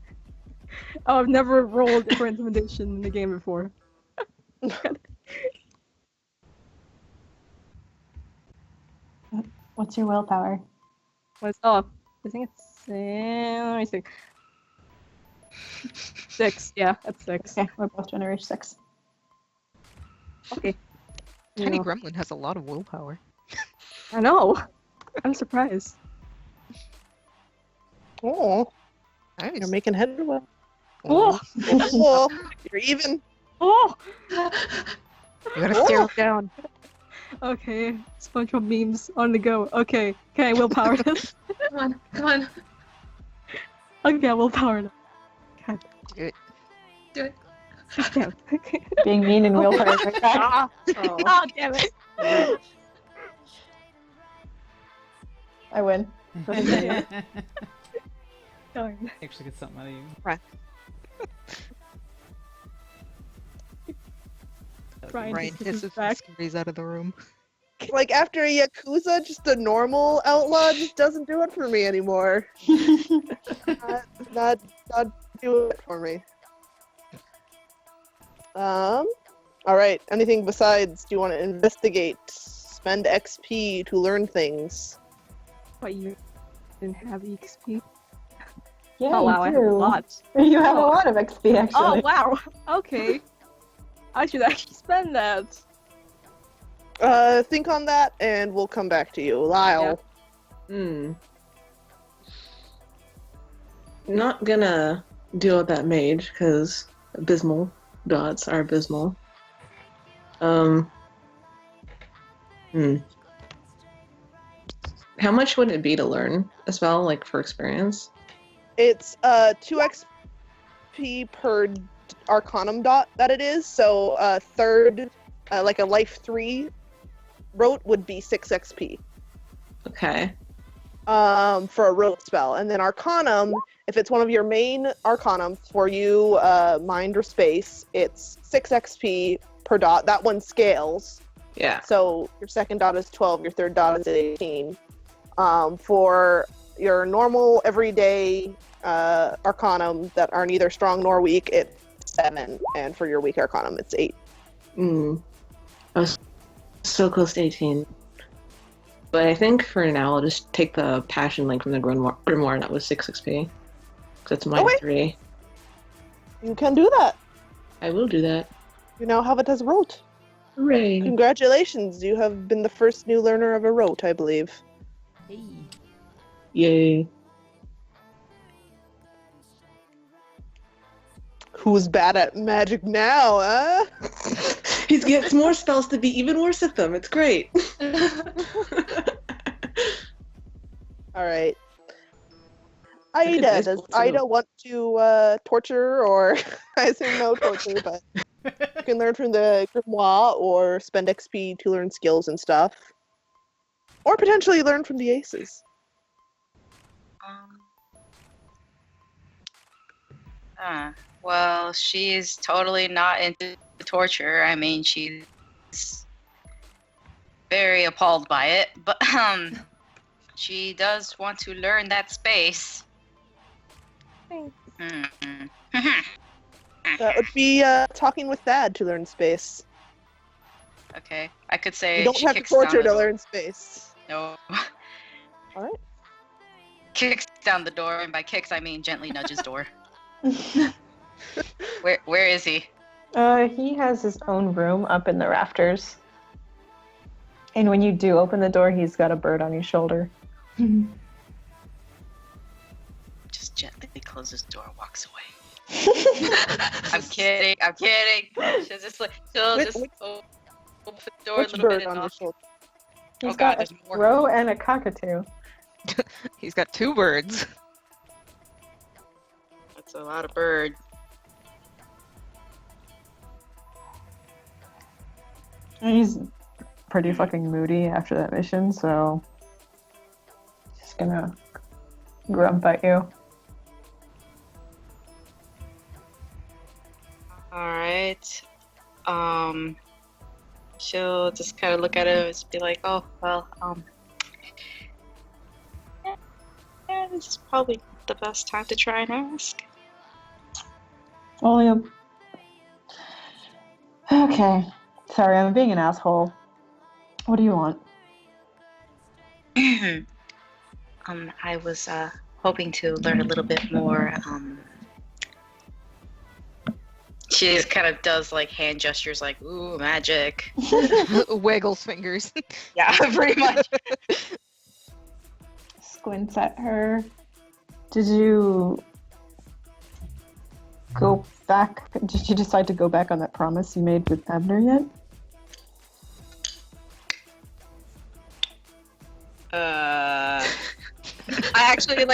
[SPEAKER 7] Oh, I've never rolled for intimidation in the game before.
[SPEAKER 2] What's your willpower?
[SPEAKER 7] I think it's let me see. 6. Yeah, that's 6.
[SPEAKER 2] Okay, we're both trying to reach 6.
[SPEAKER 7] Okay.
[SPEAKER 5] Tiny
[SPEAKER 7] Yeah.
[SPEAKER 5] gremlin has a lot of willpower.
[SPEAKER 7] I know. I'm surprised.
[SPEAKER 1] Oh,
[SPEAKER 5] Nice.
[SPEAKER 1] you're making headway.
[SPEAKER 7] Oh!
[SPEAKER 1] Oh, you're even.
[SPEAKER 7] Oh!
[SPEAKER 5] You gotta stare him down.
[SPEAKER 7] Okay. SpongeBob memes on the go. Okay. Okay, willpower this.
[SPEAKER 6] Come on.
[SPEAKER 7] Okay, I willpower it. God
[SPEAKER 5] Do it.
[SPEAKER 6] Do it.
[SPEAKER 7] damn. Okay.
[SPEAKER 2] Being mean and willpower is like that.
[SPEAKER 7] Oh, damn it.
[SPEAKER 2] I win.
[SPEAKER 7] Darn.
[SPEAKER 4] Actually get something out of you.
[SPEAKER 7] Brian
[SPEAKER 5] Ryan
[SPEAKER 7] just
[SPEAKER 5] hisses
[SPEAKER 7] kisses
[SPEAKER 5] and
[SPEAKER 7] back.
[SPEAKER 5] scurries out of the room.
[SPEAKER 1] like after a Yakuza, just a normal outlaw just doesn't do it for me anymore. not do it for me. Alright, anything besides, do you want to investigate? Spend XP to learn things.
[SPEAKER 7] But you didn't have EXP?
[SPEAKER 2] Yeah,
[SPEAKER 7] Oh wow, I
[SPEAKER 2] you
[SPEAKER 7] have
[SPEAKER 2] do.
[SPEAKER 7] lots.
[SPEAKER 2] You have a
[SPEAKER 7] Oh.
[SPEAKER 2] lot of XP,
[SPEAKER 7] Oh
[SPEAKER 2] actually.
[SPEAKER 7] wow, okay. I should actually spend that.
[SPEAKER 1] Think on that, and we'll come back to you. Lyle.
[SPEAKER 3] Not gonna deal with that mage, because abysmal dots are abysmal. How much would it be to learn a spell, like, for experience?
[SPEAKER 1] It's 2 XP per Arcanum dot that it is, so third, like a life 3 rote would be 6 XP.
[SPEAKER 3] Okay.
[SPEAKER 1] For a rote spell. And then Arcanum, if it's one of your main Arcanum for you, Mind or Space, it's 6 XP per dot. That one scales.
[SPEAKER 3] Yeah.
[SPEAKER 1] So your second dot is 12, your third dot is 18. For your normal, everyday Arcanum that are neither strong nor weak, it's 7. And for your weak Arcanum, it's 8.
[SPEAKER 3] I was so close to 18. But I think for now I'll just take the Passion Link from the Grimoire, and that was 6 XP. Because it's mine 3.
[SPEAKER 1] You can do that.
[SPEAKER 3] I will do that.
[SPEAKER 1] You now have it as rote.
[SPEAKER 3] Hooray!
[SPEAKER 1] Congratulations, you have been the first new learner of a rote, I believe.
[SPEAKER 4] Hey.
[SPEAKER 3] Yay.
[SPEAKER 1] Who's bad at magic now, huh?
[SPEAKER 3] He gets more spells to be even worse at them. It's great.
[SPEAKER 1] Alright. Ida, does Ida want to torture, or I assume no torture, but you can learn from the Grimoire or spend XP to learn skills and stuff. Or potentially learn from the aces.
[SPEAKER 9] Well, she's totally not into torture. I mean, she's very appalled by it, but she does want to learn that space.
[SPEAKER 1] That would be talking with Thad to learn space.
[SPEAKER 9] Okay, I could say
[SPEAKER 1] You don't
[SPEAKER 9] she
[SPEAKER 1] have to
[SPEAKER 9] kicks down
[SPEAKER 1] torture
[SPEAKER 9] the
[SPEAKER 1] to
[SPEAKER 9] door.
[SPEAKER 1] learn space.
[SPEAKER 9] No.
[SPEAKER 1] Alright.
[SPEAKER 9] Kicks down the door, and by kicks I mean gently nudges door. Where is he?
[SPEAKER 2] He has his own room up in the rafters. And when you do open the door, he's got a bird on his shoulder.
[SPEAKER 9] Just gently closes the door and walks away. I'm kidding. She'll just open the door a
[SPEAKER 1] Which
[SPEAKER 9] little
[SPEAKER 1] bird
[SPEAKER 9] bit and
[SPEAKER 1] on your
[SPEAKER 9] knock.
[SPEAKER 1] shoulder?
[SPEAKER 2] He's
[SPEAKER 9] Oh god,
[SPEAKER 2] got
[SPEAKER 9] there's
[SPEAKER 2] a
[SPEAKER 9] more.
[SPEAKER 2] crow and a cockatoo.
[SPEAKER 5] He's got 2 birds.
[SPEAKER 9] That's a lot of bird.
[SPEAKER 2] And he's pretty fucking moody after that mission, so just gonna grump at you.
[SPEAKER 9] Alright. She'll just kind of look at him and just be like, oh, well, yeah, this is probably the best time to try and ask.
[SPEAKER 2] Oh, yeah. Okay. Sorry, I'm being an asshole. What do you want?
[SPEAKER 9] I was, hoping to learn a little bit more, She just kind of does like hand gestures, like "ooh, magic."
[SPEAKER 5] Wiggles fingers.
[SPEAKER 9] Yeah, pretty much.
[SPEAKER 2] Squints at her. Did you go back? Did you decide to go back on that promise you made with Abner yet?
[SPEAKER 9] I actually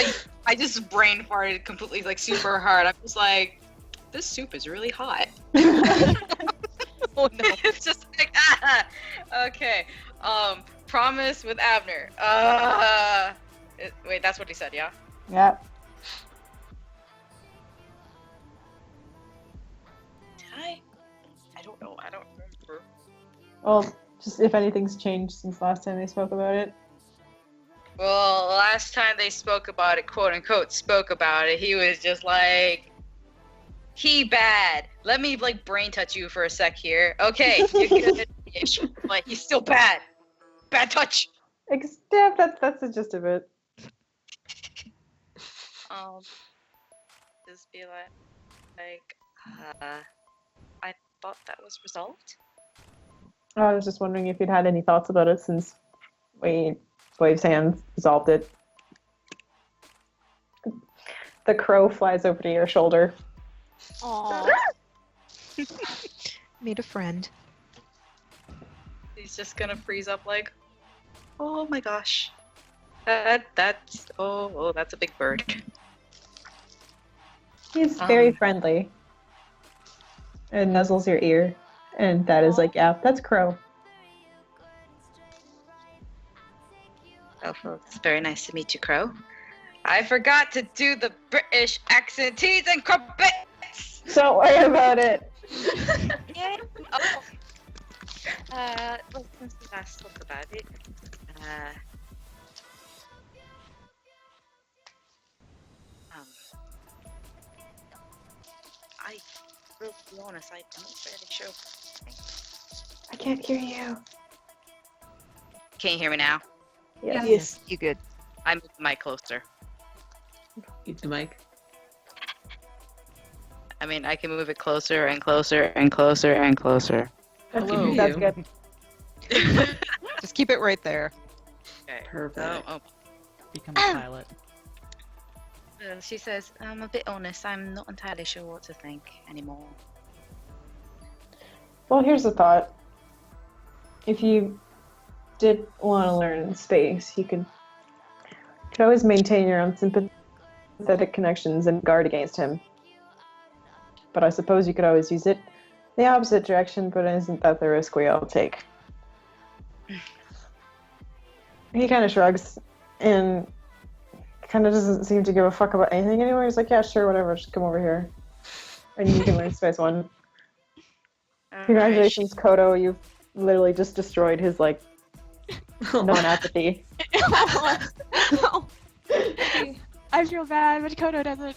[SPEAKER 9] I just brain farted completely, like super hard. I'm just like, this soup is really hot.
[SPEAKER 5] Oh no.
[SPEAKER 9] It's just like, okay. Promise with Abner. Wait, that's what he said, yeah?
[SPEAKER 2] Yeah.
[SPEAKER 9] Did I? I don't know. I don't remember.
[SPEAKER 2] Well, Just if anything's changed since last time they spoke about it.
[SPEAKER 9] Well, last time they spoke about it, quote unquote, spoke about it, he was just like, he bad. Let me like brain touch you for a sec here. Okay, you're good, but he's still bad. Bad touch.
[SPEAKER 2] Yeah, that's the gist of it.
[SPEAKER 9] Just be I thought that was resolved.
[SPEAKER 2] I was just wondering if you'd had any thoughts about it since Wave's hand resolved it. The crow flies over to your shoulder.
[SPEAKER 8] Aww.
[SPEAKER 5] Made a friend.
[SPEAKER 9] He's just gonna freeze up like, oh my gosh. That's a big bird.
[SPEAKER 2] He's very friendly. And nuzzles your ear. And that is like, yeah, that's Crow.
[SPEAKER 9] Oh, well, it's very nice to meet you, Crow. I forgot to do the British accent teas and crumpets!
[SPEAKER 2] Don't worry about it.
[SPEAKER 9] Yeah. Well, since we last spoke about it, I will be honest, I'm not fairly sure.
[SPEAKER 2] I can't hear you.
[SPEAKER 9] Can you hear me now?
[SPEAKER 1] Yes.
[SPEAKER 5] You good?
[SPEAKER 9] I moved the mic closer.
[SPEAKER 3] Eat the mic.
[SPEAKER 9] I mean, I can move it closer and closer and closer and closer.
[SPEAKER 4] Hello.
[SPEAKER 2] That's good.
[SPEAKER 5] Just keep it right there.
[SPEAKER 9] Okay.
[SPEAKER 3] Perfect.
[SPEAKER 4] Become a pilot.
[SPEAKER 9] She says, I'm a bit honest, I'm not entirely sure what to think anymore.
[SPEAKER 2] Well, here's a thought. If you did want to learn space, you could always maintain your own sympathetic connections and guard against him. But I suppose you could always use it the opposite direction, but isn't that the risk we all take? He kind of shrugs and kind of doesn't seem to give a fuck about anything anymore. He's like, yeah, sure, whatever, just come over here. And you can learn Space 1. Congratulations, Kodo, you've literally just destroyed his, like, non-apathy.
[SPEAKER 8] I feel bad, but Kodo doesn't.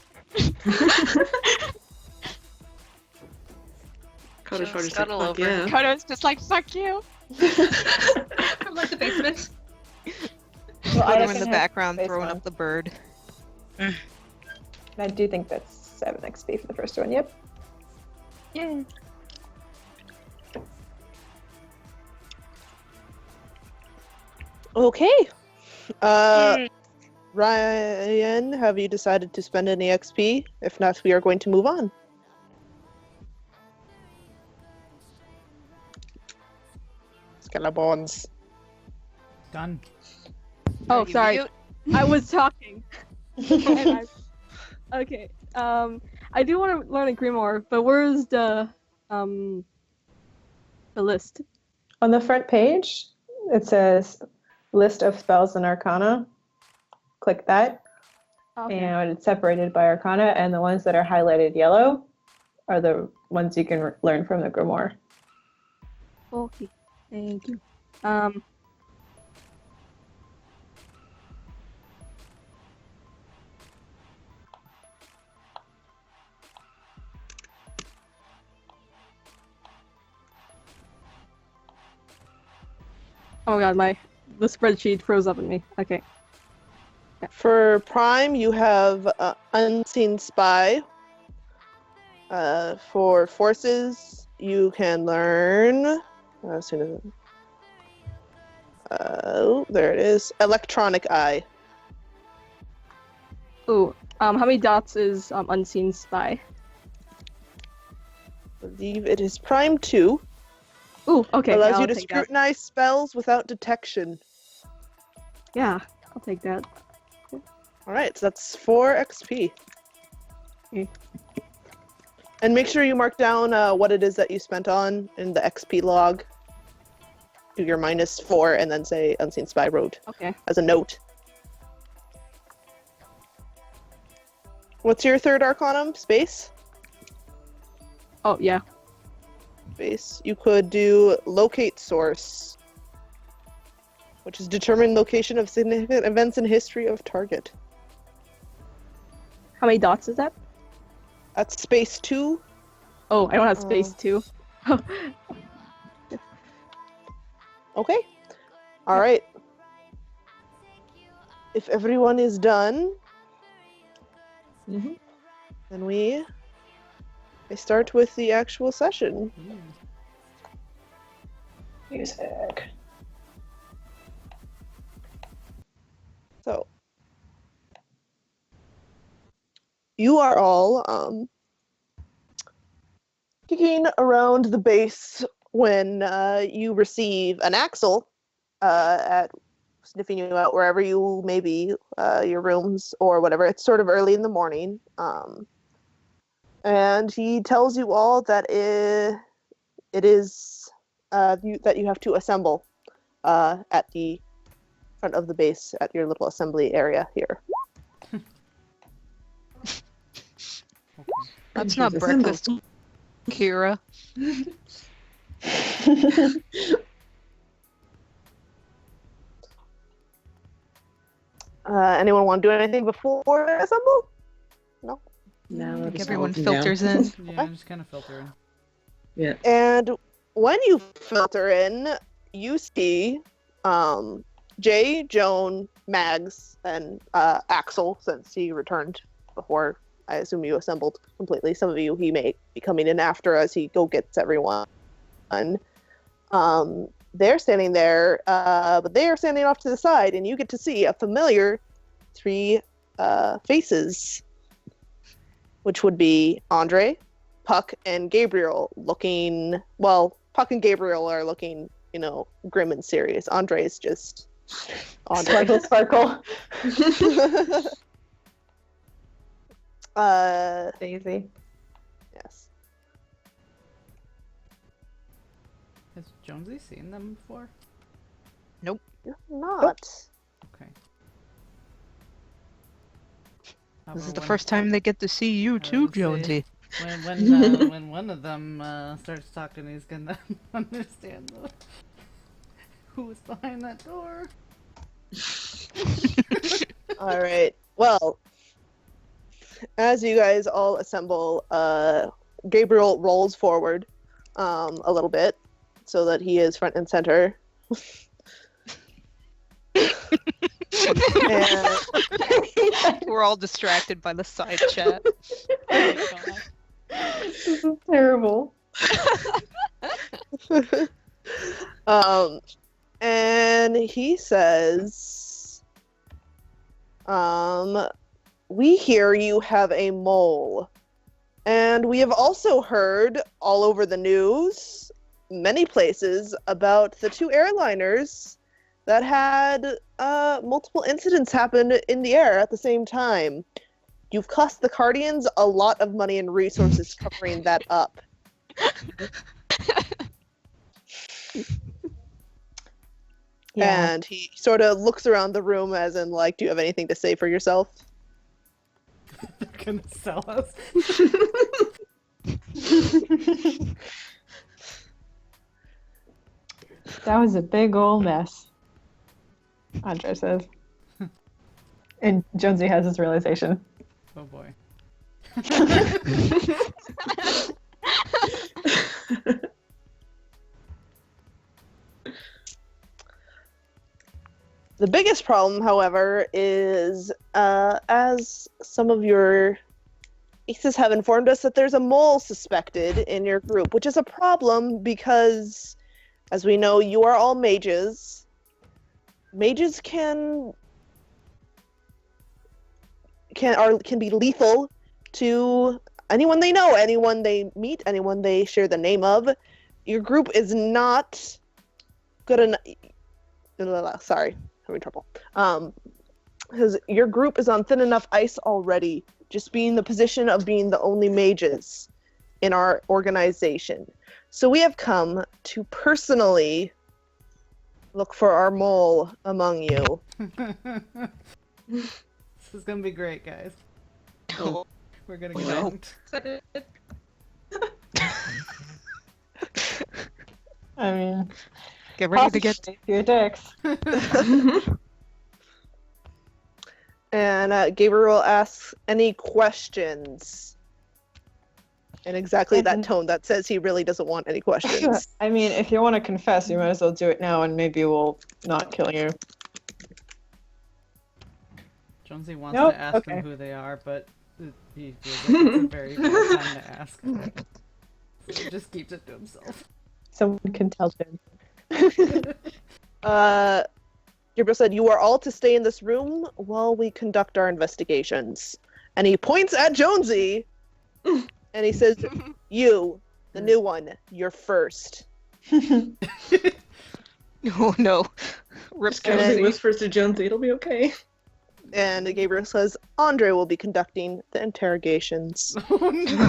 [SPEAKER 3] Kodo's probably just like,
[SPEAKER 9] scuttle
[SPEAKER 3] fuck
[SPEAKER 9] over.
[SPEAKER 3] yeah.
[SPEAKER 8] Kodo's just like, fuck you.
[SPEAKER 6] From like the basement.
[SPEAKER 2] Well, I
[SPEAKER 5] Kodo in
[SPEAKER 2] reckon
[SPEAKER 5] the
[SPEAKER 2] his
[SPEAKER 5] background
[SPEAKER 2] Space
[SPEAKER 5] throwing
[SPEAKER 2] 1.
[SPEAKER 5] up the bird.
[SPEAKER 2] I do think that's 7 XP for the first one, yep.
[SPEAKER 8] Yeah.
[SPEAKER 1] Okay. Ryan, have you decided to spend any XP? If not, we are going to move on. Skeletons.
[SPEAKER 4] Done.
[SPEAKER 7] Oh,
[SPEAKER 9] You
[SPEAKER 7] sorry.
[SPEAKER 9] mute?
[SPEAKER 7] I was talking. Okay. I do want to learn a grimoire, but where's the list?
[SPEAKER 2] On the front page, it says list of spells and arcana. Click that,
[SPEAKER 7] Okay.
[SPEAKER 2] and it's separated by arcana, and the ones that are highlighted yellow are the ones you can learn from the grimoire.
[SPEAKER 7] Okay. Thank you. Oh my god, the spreadsheet froze up in me. Okay.
[SPEAKER 1] For Prime, you have Unseen Spy. For Forces, you can learn. As soon as there it is. Electronic Eye.
[SPEAKER 7] Ooh. How many dots is Unseen Spy?
[SPEAKER 1] I believe it is Prime 2.
[SPEAKER 7] Ooh, okay.
[SPEAKER 1] Allows
[SPEAKER 7] I'll
[SPEAKER 1] you to
[SPEAKER 7] take that.
[SPEAKER 1] scrutinize spells without detection.
[SPEAKER 7] Yeah, I'll take that.
[SPEAKER 1] Alright, so that's 4 XP.
[SPEAKER 7] Okay.
[SPEAKER 1] And make sure you mark down what it is that you spent on in the XP log. Do your -4 and then say Unseen Spy Road
[SPEAKER 7] Okay.
[SPEAKER 1] as a note. What's your third Arcanum? Space?
[SPEAKER 7] Oh, yeah.
[SPEAKER 1] base. You could do locate source, which is determine location of significant events in history of target.
[SPEAKER 7] How many dots is that?
[SPEAKER 1] That's space 2.
[SPEAKER 7] Oh, I don't have space too.
[SPEAKER 1] Okay. All right. If everyone is done, then we start with the actual session.
[SPEAKER 2] Music.
[SPEAKER 1] So, you are all kicking around the base when you receive an Axel at sniffing you out wherever you may be, your rooms or whatever. It's sort of early in the morning. And he tells you all that it is that you have to assemble at the front of the base at your little assembly area here.
[SPEAKER 5] That's not breakfast, Kira.
[SPEAKER 1] Anyone want to do anything before they assemble? No?
[SPEAKER 3] No,
[SPEAKER 5] Like
[SPEAKER 3] just
[SPEAKER 5] everyone
[SPEAKER 3] walking down.
[SPEAKER 5] filters in.
[SPEAKER 4] Yeah, just kind of filter in.
[SPEAKER 3] Yeah.
[SPEAKER 1] And when you filter in, you see Jay, Joan, Mags, and Axel, since he returned before I assume you assembled completely. Some of you he may be coming in after as he go gets everyone. They're standing there, but they are standing off to the side, and you get to see a familiar 3 faces, which would be Andre, Puck, and Gabriel looking, well, Puck and Gabriel are looking, grim and serious. Andre is just Andre.
[SPEAKER 2] Sparkle. Daisy.
[SPEAKER 1] Yes.
[SPEAKER 4] Has Jonesy seen them before?
[SPEAKER 1] You're not.
[SPEAKER 4] Okay.
[SPEAKER 5] This is the first time they get to see you too,
[SPEAKER 4] would say-
[SPEAKER 5] Jonesy.
[SPEAKER 4] When one of them starts talking, he's gonna understand who is behind that door.
[SPEAKER 1] All right. Well, as you guys all assemble, Gabriel rolls forward a little bit so that he is front and center. And
[SPEAKER 5] We're all distracted by the side chat.
[SPEAKER 2] This is terrible.
[SPEAKER 1] And he says, we hear you have a mole. And we have also heard all over the news, many places, about the 2 airliners that had multiple incidents happen in the air at the same time. You've cost the Cardians a lot of money and resources covering that up.
[SPEAKER 2] Yeah.
[SPEAKER 1] And he sort of looks around the room as in, like, do you have anything to say for yourself?
[SPEAKER 4] They're gonna sell us.
[SPEAKER 2] That was a big ol' mess. Andre says. And Jonesy has this realization.
[SPEAKER 4] Oh boy.
[SPEAKER 1] The biggest problem, however, is as some of your aces have informed us that there's a mole suspected in your group, which is a problem because, as we know, you are all mages. Mages can be lethal to anyone they know, anyone they meet, anyone they share the name of. Your group is not good enough. Sorry. Having trouble. Because your group is on thin enough ice already, just being the position of being the only mages in our organization. So we have come to personally look for our mole among you.
[SPEAKER 4] This is gonna be great, guys.
[SPEAKER 5] Oh,
[SPEAKER 4] We're gonna get
[SPEAKER 5] no.
[SPEAKER 4] out.
[SPEAKER 2] I mean,
[SPEAKER 5] Get ready to get.
[SPEAKER 2] possibly your dicks.
[SPEAKER 1] And Gabriel asks, any questions? In exactly that tone that says he really doesn't want any questions.
[SPEAKER 2] I mean, if you want to confess, you might as well do it now, and maybe we'll not kill you.
[SPEAKER 4] Jonesy wants
[SPEAKER 2] Nope,
[SPEAKER 4] to ask
[SPEAKER 2] okay.
[SPEAKER 4] them who they are, but he feels like it's a very bad time to ask. So he just keeps it to himself.
[SPEAKER 2] Someone can tell him.
[SPEAKER 1] Gabriel said, you are all to stay in this room while we conduct our investigations. And he points at Jonesy, and he says, you, the new one, you're first.
[SPEAKER 5] Oh no. Rip
[SPEAKER 3] Just casually
[SPEAKER 5] Jonesy.
[SPEAKER 3] whispers to Jonesy, it'll be okay.
[SPEAKER 1] And Gabriel says, Andre will be conducting the interrogations.
[SPEAKER 4] Oh no!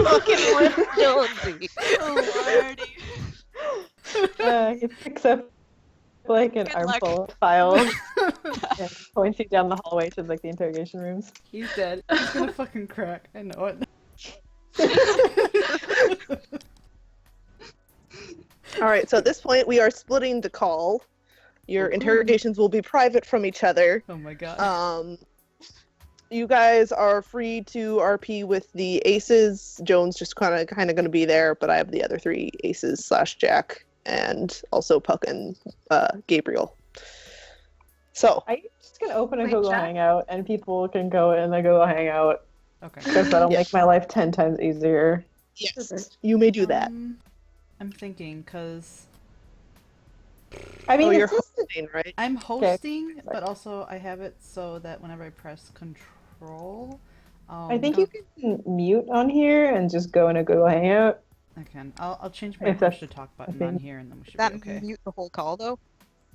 [SPEAKER 5] Fucking Rip Jonesy.
[SPEAKER 8] Oh, Lordy.
[SPEAKER 2] He picks up like an
[SPEAKER 8] Good luck.
[SPEAKER 2] armful of files and points you down the hallway to like the interrogation rooms.
[SPEAKER 4] He's dead. He's gonna fucking crack. I know it.
[SPEAKER 1] All right, so at this point, we are splitting the call. Your interrogations will be private from each other.
[SPEAKER 4] Oh my god.
[SPEAKER 1] You guys are free to RP with the aces. Jones just kind of going to be there, but I have the other 3 aces / Jack, and also Puck and Gabriel. So,
[SPEAKER 2] I'm just gonna open a
[SPEAKER 6] Wait,
[SPEAKER 2] Google
[SPEAKER 6] Jack?
[SPEAKER 2] Hangout, and people can go in the Google Hangout
[SPEAKER 4] Okay.
[SPEAKER 2] because that'll
[SPEAKER 1] Yes.
[SPEAKER 2] make my life 10 times easier.
[SPEAKER 1] yes, you may do that.
[SPEAKER 4] I'm thinking, because
[SPEAKER 2] I mean,
[SPEAKER 1] Oh, you're
[SPEAKER 2] it's just
[SPEAKER 1] hosting, right?
[SPEAKER 4] I'm hosting, but also I have it so that whenever I press control,
[SPEAKER 2] I think you can mute on here and just go in a Google Hangout.
[SPEAKER 4] I can. I'll change my
[SPEAKER 2] If that's
[SPEAKER 4] push to talk button
[SPEAKER 2] thing.
[SPEAKER 4] on here, and then we should
[SPEAKER 5] That
[SPEAKER 4] be okay.
[SPEAKER 5] mute the whole call though.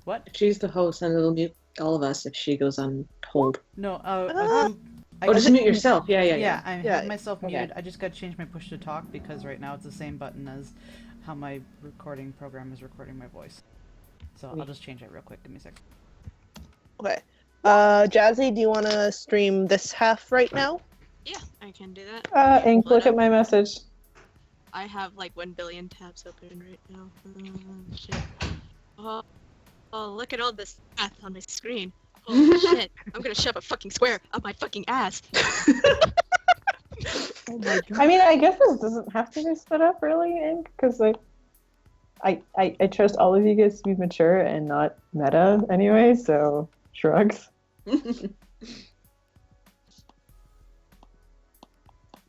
[SPEAKER 4] What?
[SPEAKER 3] She's the host, and it'll mute all of us if she goes on hold.
[SPEAKER 4] No. I
[SPEAKER 3] Oh, just mute yourself. Yeah.
[SPEAKER 4] Yeah, I
[SPEAKER 1] Yeah,
[SPEAKER 4] have myself
[SPEAKER 3] okay.
[SPEAKER 4] muted. I just got to change my push to talk because right now it's the same button as how my recording program is recording my voice. So I'll just change it real quick. Give me a second.
[SPEAKER 1] Okay. Jazzy, do you want to stream this half right now?
[SPEAKER 8] Yeah, I can do that.
[SPEAKER 2] Ink, look at my message.
[SPEAKER 8] I have like 1 billion tabs open right now. Shit. Oh, look at all this math on my screen. Holy shit. I'm gonna shove a fucking square up my fucking ass.
[SPEAKER 5] Oh my god.
[SPEAKER 2] I mean, I guess this doesn't have to be split up really, Ink, because like, I trust all of you guys to be mature and not meta anyway, so shrugs.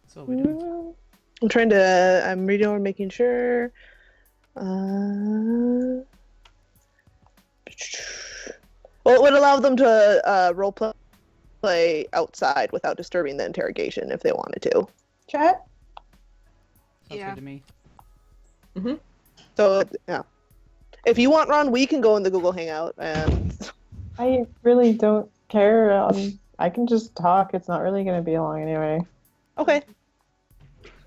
[SPEAKER 4] So we doing.
[SPEAKER 1] I'm reading or making sure. Well, it would allow them to role play outside without disturbing the interrogation if they wanted to.
[SPEAKER 2] Chat?
[SPEAKER 4] Sounds
[SPEAKER 8] Yeah.
[SPEAKER 4] good to me.
[SPEAKER 1] So, yeah. If you want, Ron, we can go in the Google Hangout and
[SPEAKER 2] I really don't care. I can just talk. It's not really going to be long anyway.
[SPEAKER 1] okay.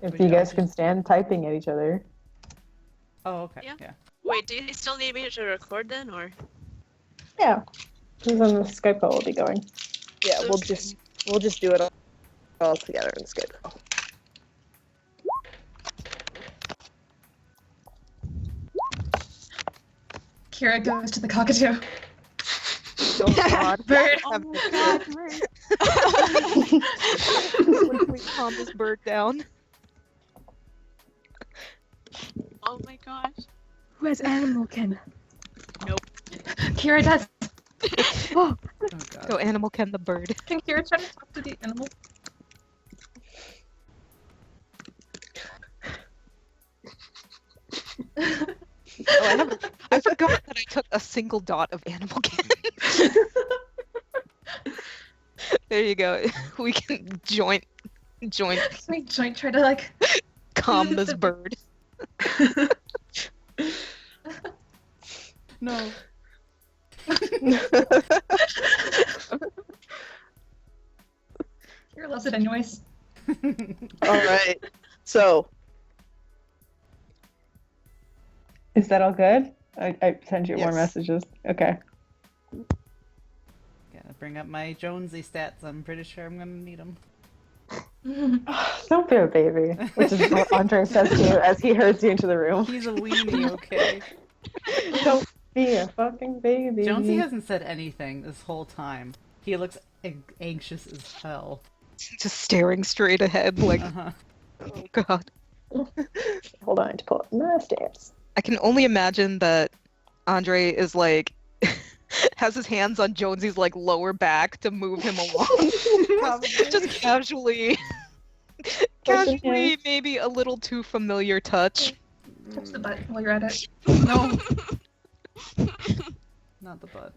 [SPEAKER 2] If
[SPEAKER 4] But
[SPEAKER 2] you
[SPEAKER 4] yeah,
[SPEAKER 2] guys can stand typing at each other.
[SPEAKER 4] Oh, okay.
[SPEAKER 8] Yeah.
[SPEAKER 4] Yeah.
[SPEAKER 8] Wait, do you still need me to record then, or?
[SPEAKER 2] Yeah. Because then the Skype call will be going.
[SPEAKER 1] Yeah, we'll just do it all together in Skype call.
[SPEAKER 6] Kira goes to the cockatoo.
[SPEAKER 5] Oh god.
[SPEAKER 6] Bird.
[SPEAKER 8] Oh my god, right.
[SPEAKER 5] When can we calm this bird down?
[SPEAKER 8] Oh my gosh.
[SPEAKER 7] Who has animal ken?
[SPEAKER 6] Kira does.
[SPEAKER 4] Oh god.
[SPEAKER 5] Go Animal Ken the bird.
[SPEAKER 6] Can Kira try to talk to the animal?
[SPEAKER 5] Oh, I forgot that I took a single dot of Animal Ken. There you go. We can joint
[SPEAKER 6] Wait, joint try to like.
[SPEAKER 5] calm this bird.
[SPEAKER 4] No.
[SPEAKER 6] Kira loves it anyways.
[SPEAKER 1] All right. So,
[SPEAKER 2] Is that all good? I sent you more
[SPEAKER 1] Yes.
[SPEAKER 2] messages. Okay.
[SPEAKER 4] Gotta bring up my Jonesy stats. I'm pretty sure I'm gonna need them.
[SPEAKER 2] Don't be a baby, which is what Andre says to you as he herds you into the room.
[SPEAKER 4] He's a weenie, okay?
[SPEAKER 2] Don't be a fucking baby.
[SPEAKER 4] Jonesy hasn't said anything this whole time. He looks anxious as hell.
[SPEAKER 5] Just staring straight ahead, like,
[SPEAKER 4] Uh-huh.
[SPEAKER 5] oh god.
[SPEAKER 2] Hold on to pull up my stairs.
[SPEAKER 5] I can only imagine that Andre is like has his hands on Jonesy's like lower back to move him along. Just casually. Casually, maybe a little too familiar touch.
[SPEAKER 6] Touch the butt while you're at it.
[SPEAKER 4] No! Not the butt.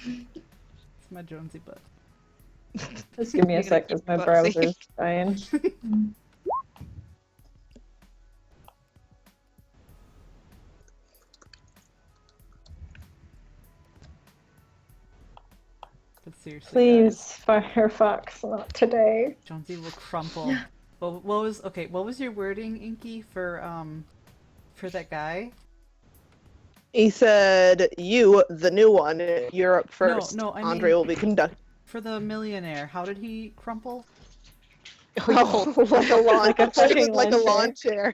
[SPEAKER 4] It's my Jonesy butt.
[SPEAKER 2] Just give me a sec because my browser's dying.
[SPEAKER 4] But seriously,
[SPEAKER 2] Please, Firefox, not today.
[SPEAKER 4] guys, Jonesy will crumple. What was your wording, Inky, for that guy?
[SPEAKER 1] He said, "You, the new one, you're up first.
[SPEAKER 4] No, I
[SPEAKER 1] Andre
[SPEAKER 4] mean-
[SPEAKER 1] will be conducting."
[SPEAKER 4] For the millionaire, how did he crumple?
[SPEAKER 1] Oh, like a lawn,
[SPEAKER 2] fucking
[SPEAKER 1] like a
[SPEAKER 2] lawn
[SPEAKER 1] lawn chair.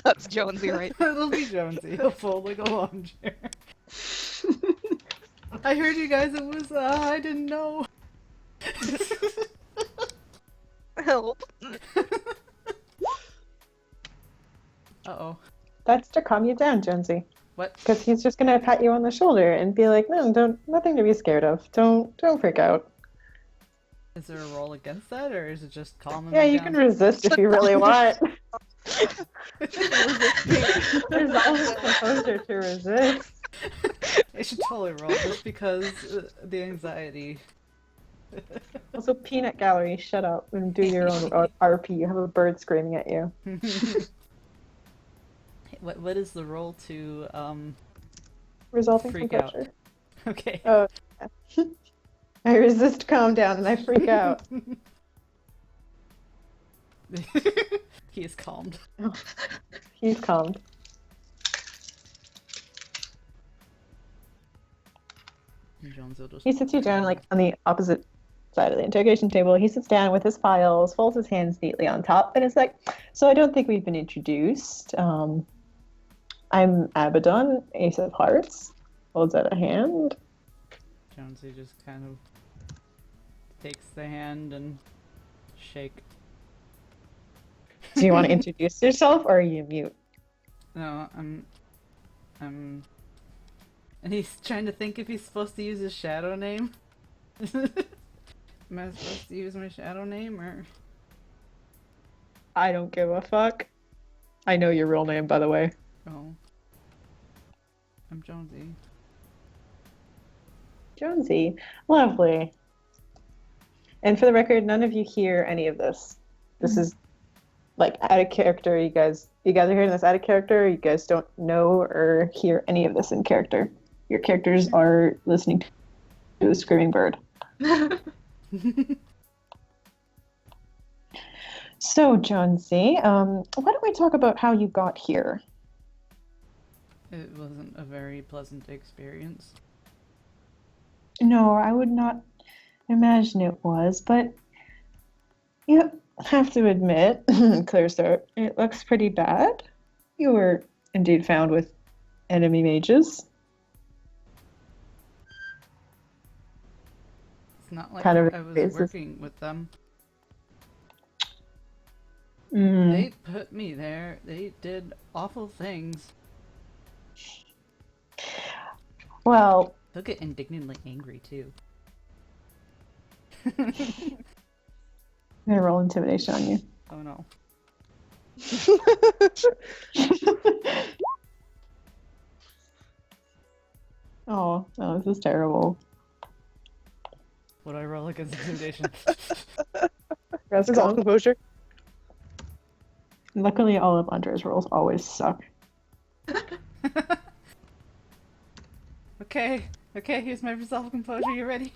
[SPEAKER 5] That's Jonesy, right?
[SPEAKER 4] It'll be Jonesy. He'll fold like a lawn chair. I heard you guys. It was. I didn't know.
[SPEAKER 5] Help.
[SPEAKER 4] Uh-oh.
[SPEAKER 2] That's to calm you down, Jonesy.
[SPEAKER 4] What?
[SPEAKER 2] Because he's just gonna pat you on the shoulder and be like, "No, nothing to be scared of. Don't freak out."
[SPEAKER 4] Is there a roll against that, or is it just calming
[SPEAKER 2] Yeah,
[SPEAKER 4] me
[SPEAKER 2] you
[SPEAKER 4] down?
[SPEAKER 2] can resist if you really want. There's always composure to resist.
[SPEAKER 4] I should totally roll just because the anxiety.
[SPEAKER 2] Also, Peanut Gallery, shut up and do your own RP. You have a bird screaming at you.
[SPEAKER 4] What is the roll to
[SPEAKER 2] Resulting
[SPEAKER 4] Freak out.
[SPEAKER 2] composure.
[SPEAKER 4] Okay.
[SPEAKER 2] Oh, I resist calm down and I freak out.
[SPEAKER 4] He is calmed.
[SPEAKER 2] He's calmed.
[SPEAKER 4] And Jones will just.
[SPEAKER 2] He sits you down like on the opposite side of the interrogation table. He sits down with his files, folds his hands neatly on top, and is like, "So I don't think we've been introduced. I'm Abaddon, Ace of Hearts." Holds out a hand.
[SPEAKER 4] Jonesy just kind of takes the hand and shake.
[SPEAKER 2] Do you want to introduce yourself, or are you mute?
[SPEAKER 4] No, I'm. And he's trying to think if he's supposed to use his shadow name. Am I supposed to use my shadow name, or?
[SPEAKER 2] I don't give a fuck. I know your real name, by the way.
[SPEAKER 4] Oh. I'm Jonesy.
[SPEAKER 2] Jonesy. Lovely. And for the record, none of you hear any of this. This is like out of character. You guys are hearing this out of character. You guys don't know or hear any of this in character. Your characters are listening to a screaming bird. So, Jonesy, why don't we talk about how you got here?
[SPEAKER 4] It wasn't a very pleasant experience.
[SPEAKER 2] No, I would not imagine it was, but you have to admit, Clearstart, it looks pretty bad. You were indeed found with enemy mages.
[SPEAKER 4] It's not like
[SPEAKER 2] Kind of
[SPEAKER 4] I was
[SPEAKER 2] basis.
[SPEAKER 4] working with them.
[SPEAKER 2] Mm.
[SPEAKER 4] They put me there. They did awful things.
[SPEAKER 2] Well,
[SPEAKER 4] They'll get indignantly angry too.
[SPEAKER 2] I'm gonna roll intimidation on you.
[SPEAKER 4] Oh no.
[SPEAKER 2] Oh, this is terrible.
[SPEAKER 4] What do I roll against intimidation?
[SPEAKER 1] Resolve composure.
[SPEAKER 2] Luckily, all of Andre's rolls always suck.
[SPEAKER 4] Okay, here's my resolve composure. You ready?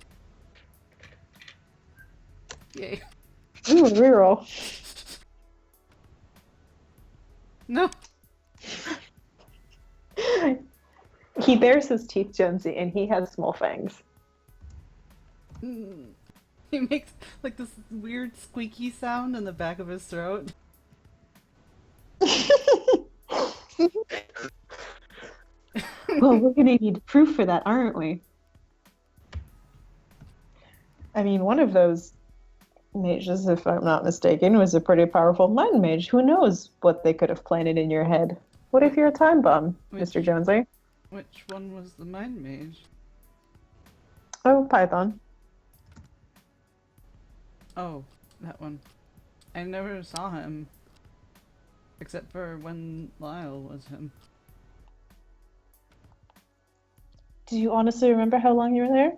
[SPEAKER 4] Yay.
[SPEAKER 2] Ooh, reroll.
[SPEAKER 4] No.
[SPEAKER 2] He bares his teeth, Jonesy, and he has small fangs.
[SPEAKER 4] Mm. He makes like this weird squeaky sound in the back of his throat.
[SPEAKER 2] Well, we're gonna need proof for that, aren't we? I mean, one of those mages, if I'm not mistaken, was a pretty powerful mind mage. Who knows what they could have planted in your head? What if you're a time bomb, Mr. Jonesy?
[SPEAKER 4] Which one was the mind mage?
[SPEAKER 2] Oh, Python.
[SPEAKER 4] Oh, that one. I never saw him. Except for when Lyle was him.
[SPEAKER 2] Do you honestly remember how long you were there?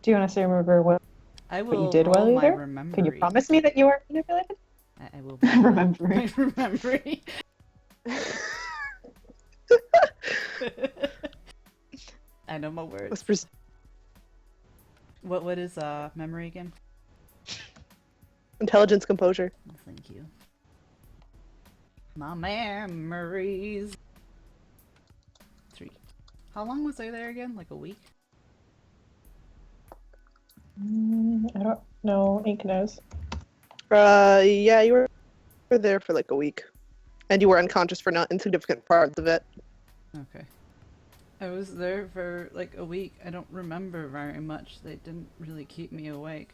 [SPEAKER 2] Do you honestly remember what
[SPEAKER 4] I will
[SPEAKER 2] you did
[SPEAKER 4] roll
[SPEAKER 2] while you were
[SPEAKER 4] my
[SPEAKER 2] there?
[SPEAKER 4] remembering.
[SPEAKER 2] Can you promise me that you weren't manipulated?
[SPEAKER 4] I will
[SPEAKER 2] Remembering.
[SPEAKER 4] remembering. I know my words.
[SPEAKER 1] Whispers.
[SPEAKER 4] What is memory again?
[SPEAKER 1] Intelligence, composure.
[SPEAKER 4] Thank you. My memories. 3. How long was I there again? Like a week?
[SPEAKER 2] I don't know. Ink knows.
[SPEAKER 1] Yeah, you were there for like a week. And you were unconscious for not insignificant parts of it.
[SPEAKER 4] Okay. I was there for like a week. I don't remember very much. They didn't really keep me awake.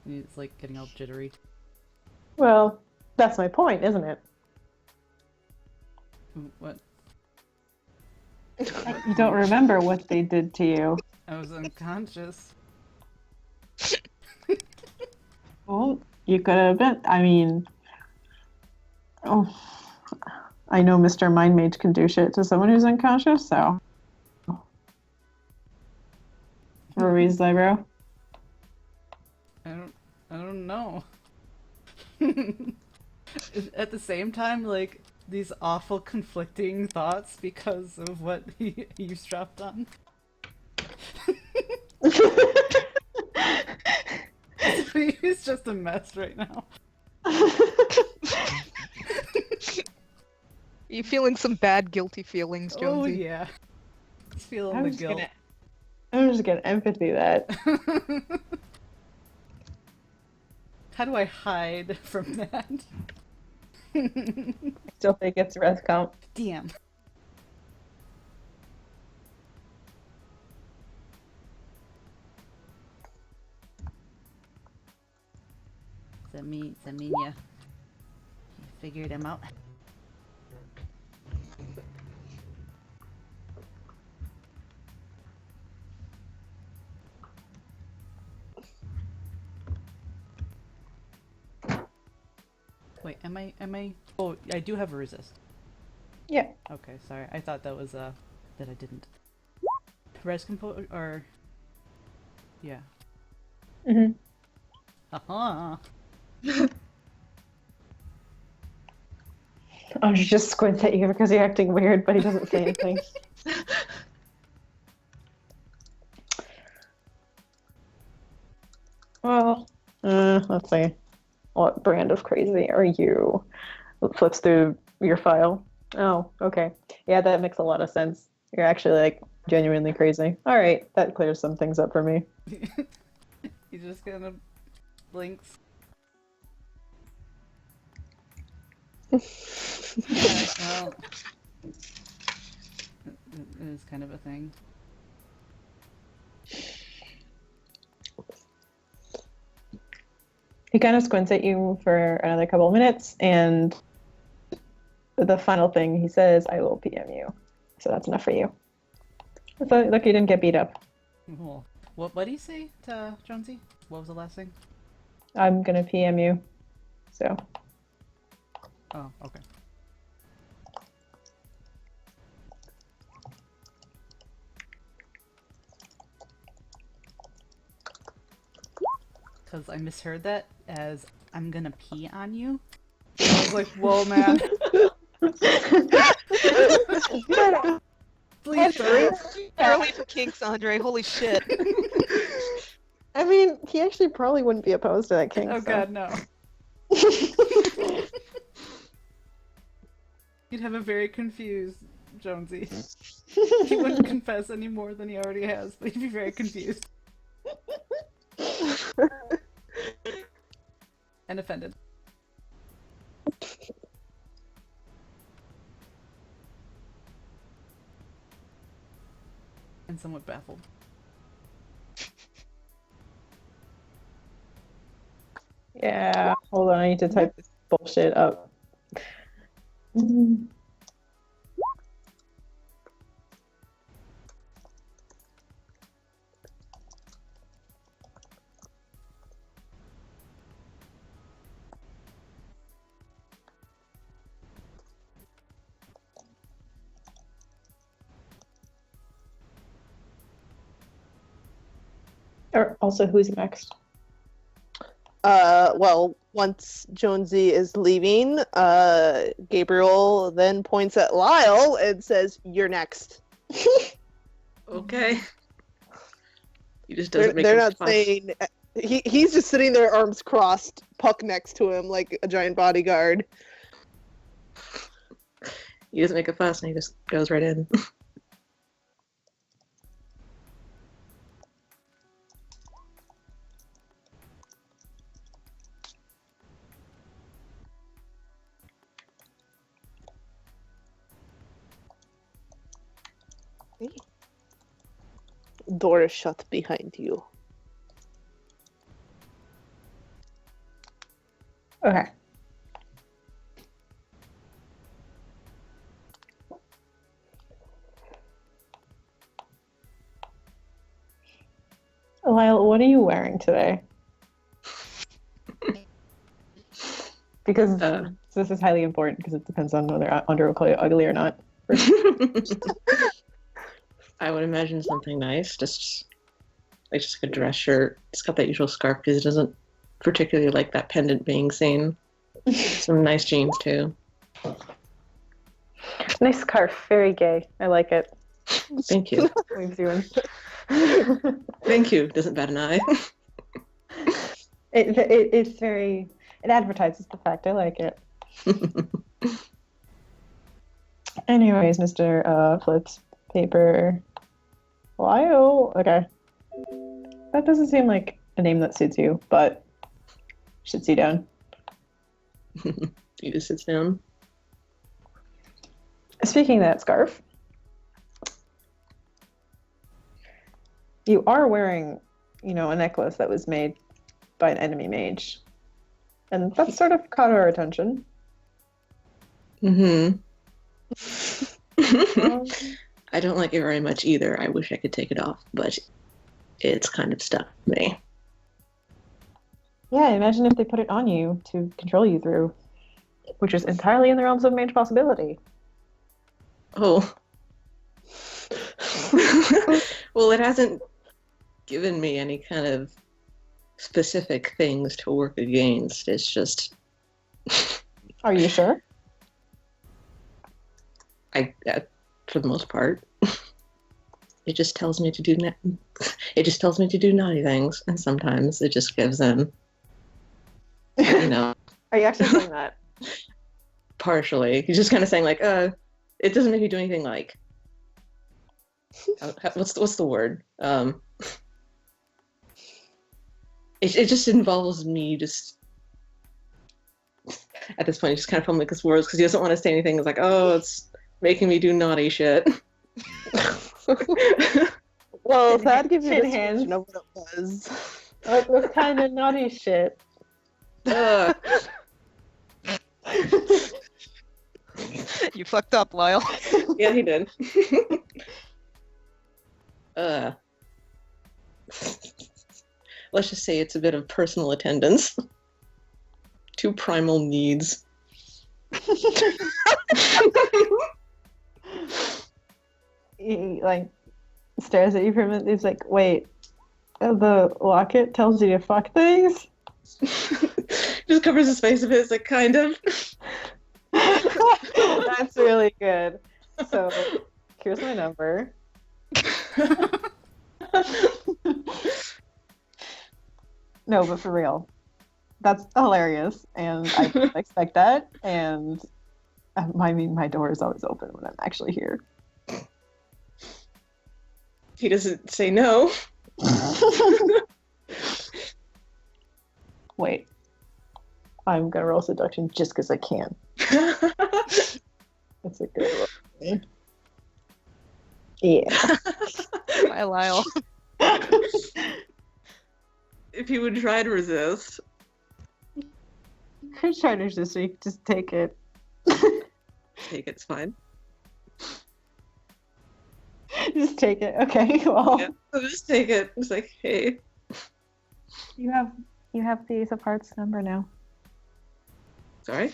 [SPEAKER 4] It's like getting all jittery.
[SPEAKER 2] Well, that's my point, isn't it?
[SPEAKER 4] What?
[SPEAKER 2] You don't remember what they did to you.
[SPEAKER 4] I was unconscious.
[SPEAKER 2] Well, you could have been. I mean, I know Mr. Mind Mage can do shit to someone who's unconscious, so. Ruiz Libro.
[SPEAKER 4] I don't know. At the same time, like, these awful conflicting thoughts because of what he eavesdropped on. He's just a mess right now.
[SPEAKER 5] You feeling some bad, guilty feelings, Jonesy?
[SPEAKER 4] Oh yeah. He's feeling the guilt.
[SPEAKER 2] I'm just gonna empathy that.
[SPEAKER 4] How do I hide from that?
[SPEAKER 2] Still think it's res count.
[SPEAKER 4] Damn. Does that mean you figured him out? Wait, am I? Oh, I do have a resist.
[SPEAKER 2] Yeah.
[SPEAKER 4] Okay, sorry. I thought that was that I didn't. Res compo or yeah.
[SPEAKER 2] Mhm.
[SPEAKER 4] Haha.
[SPEAKER 2] Oh, she just squints at you because you're acting weird, but he doesn't say anything. Well, let's see. What brand of crazy are you? Flips through your file. Oh, okay. Yeah, that makes a lot of sense. You're actually like genuinely crazy. All right, that clears some things up for me.
[SPEAKER 4] He just kind of blinks. Yeah, well, it is kind of a thing.
[SPEAKER 2] He kind of squints at you for another couple of minutes, and the final thing he says, I will PM you. So that's enough for you. So, look, you didn't get beat up.
[SPEAKER 4] Cool. What did he say to Jonesy? What was the last thing?
[SPEAKER 2] I'm gonna PM you. So.
[SPEAKER 4] Oh, okay. Because I misheard that as I'm gonna pee on you. And I was like, whoa, man. Please don't.
[SPEAKER 5] Early for kinks, Andre. Holy shit.
[SPEAKER 2] I mean, he actually probably wouldn't be opposed to that king.
[SPEAKER 4] Oh
[SPEAKER 2] so.
[SPEAKER 4] god, no. You'd have a very confused Jonesy. He wouldn't confess any more than he already has, but he'd be very confused. And offended. And somewhat baffled.
[SPEAKER 2] Yeah, hold on, I need to type this bullshit up. Or also, who's next?
[SPEAKER 1] Well, once Jonesy is leaving, Gabriel then points at Lyle and says, "You're next."
[SPEAKER 3] Okay. He just doesn't make
[SPEAKER 1] They're
[SPEAKER 3] a
[SPEAKER 1] not
[SPEAKER 3] fuss.
[SPEAKER 1] saying. He's just sitting there, arms crossed, Puck next to him like a giant bodyguard.
[SPEAKER 3] He doesn't make a fuss, and he just goes right in.
[SPEAKER 1] Door is shut behind you.
[SPEAKER 2] Okay. Lyle, what are you wearing today? Because this is highly important because it depends on whether Andre will call you ugly or not.
[SPEAKER 3] I would imagine something nice, just like a dress shirt. It's got that usual scarf because it doesn't particularly like that pendant being seen. Some nice jeans too.
[SPEAKER 2] Nice scarf, very gay. I like it.
[SPEAKER 3] Thank you.
[SPEAKER 2] Waves you in.
[SPEAKER 3] Thank you. Doesn't bat an eye.
[SPEAKER 2] It's very. It advertises the fact. I like it. Anyways, Mr. Flips Paper. Lyle. Okay. That doesn't seem like a name that suits you, but should sit down.
[SPEAKER 3] He just sits down.
[SPEAKER 2] Speaking of that scarf, you are wearing, a necklace that was made by an enemy mage. And that sort of caught our attention.
[SPEAKER 3] Mm-hmm. I don't like it very much either. I wish I could take it off, but it's kind of stuck to me.
[SPEAKER 2] Yeah, imagine if they put it on you to control you through, which is entirely in the realms of mage possibility.
[SPEAKER 3] Oh. Well, it hasn't given me any kind of specific things to work against. It's just...
[SPEAKER 2] Are you sure?
[SPEAKER 3] For the most part. It just tells me to do it just tells me to do naughty things, and sometimes it just gives in.
[SPEAKER 2] Are you actually saying that?
[SPEAKER 3] Partially. He's just kind of saying like, it doesn't make you do anything like what's the word? It just involves me just at this point just kind of fumbling his words because he doesn't want to say anything. It's like, oh, it's making me do naughty shit.
[SPEAKER 1] Well, if that gives you
[SPEAKER 2] Shit
[SPEAKER 1] a
[SPEAKER 2] hands.
[SPEAKER 1] description of what it was.
[SPEAKER 2] What kind of naughty shit?
[SPEAKER 5] You fucked up, Lyle.
[SPEAKER 3] Yeah, he did. Let's just say it's a bit of personal attendance. 2 primal needs.
[SPEAKER 2] He stares at you for a minute. He's like, "Wait, the locket tells you to fuck things?"
[SPEAKER 3] Just covers his face a bit. It's like, kind of.
[SPEAKER 2] That's really good. So, here's my number. No, but for real, that's hilarious, and I didn't expect that. And I mean, my door is always open when I'm actually here.
[SPEAKER 3] He doesn't say no.
[SPEAKER 2] Wait. I'm gonna roll seduction just because I can. That's a good roll. Yeah.
[SPEAKER 5] Bye, Lyle.
[SPEAKER 3] If he would try to resist.
[SPEAKER 2] I'm trying to just take it.
[SPEAKER 3] Take it's fine.
[SPEAKER 2] Just take it. Okay. Well,
[SPEAKER 3] Yeah, so just take it. It's like, hey.
[SPEAKER 2] you have the Ace of Hearts number now.
[SPEAKER 3] Sorry?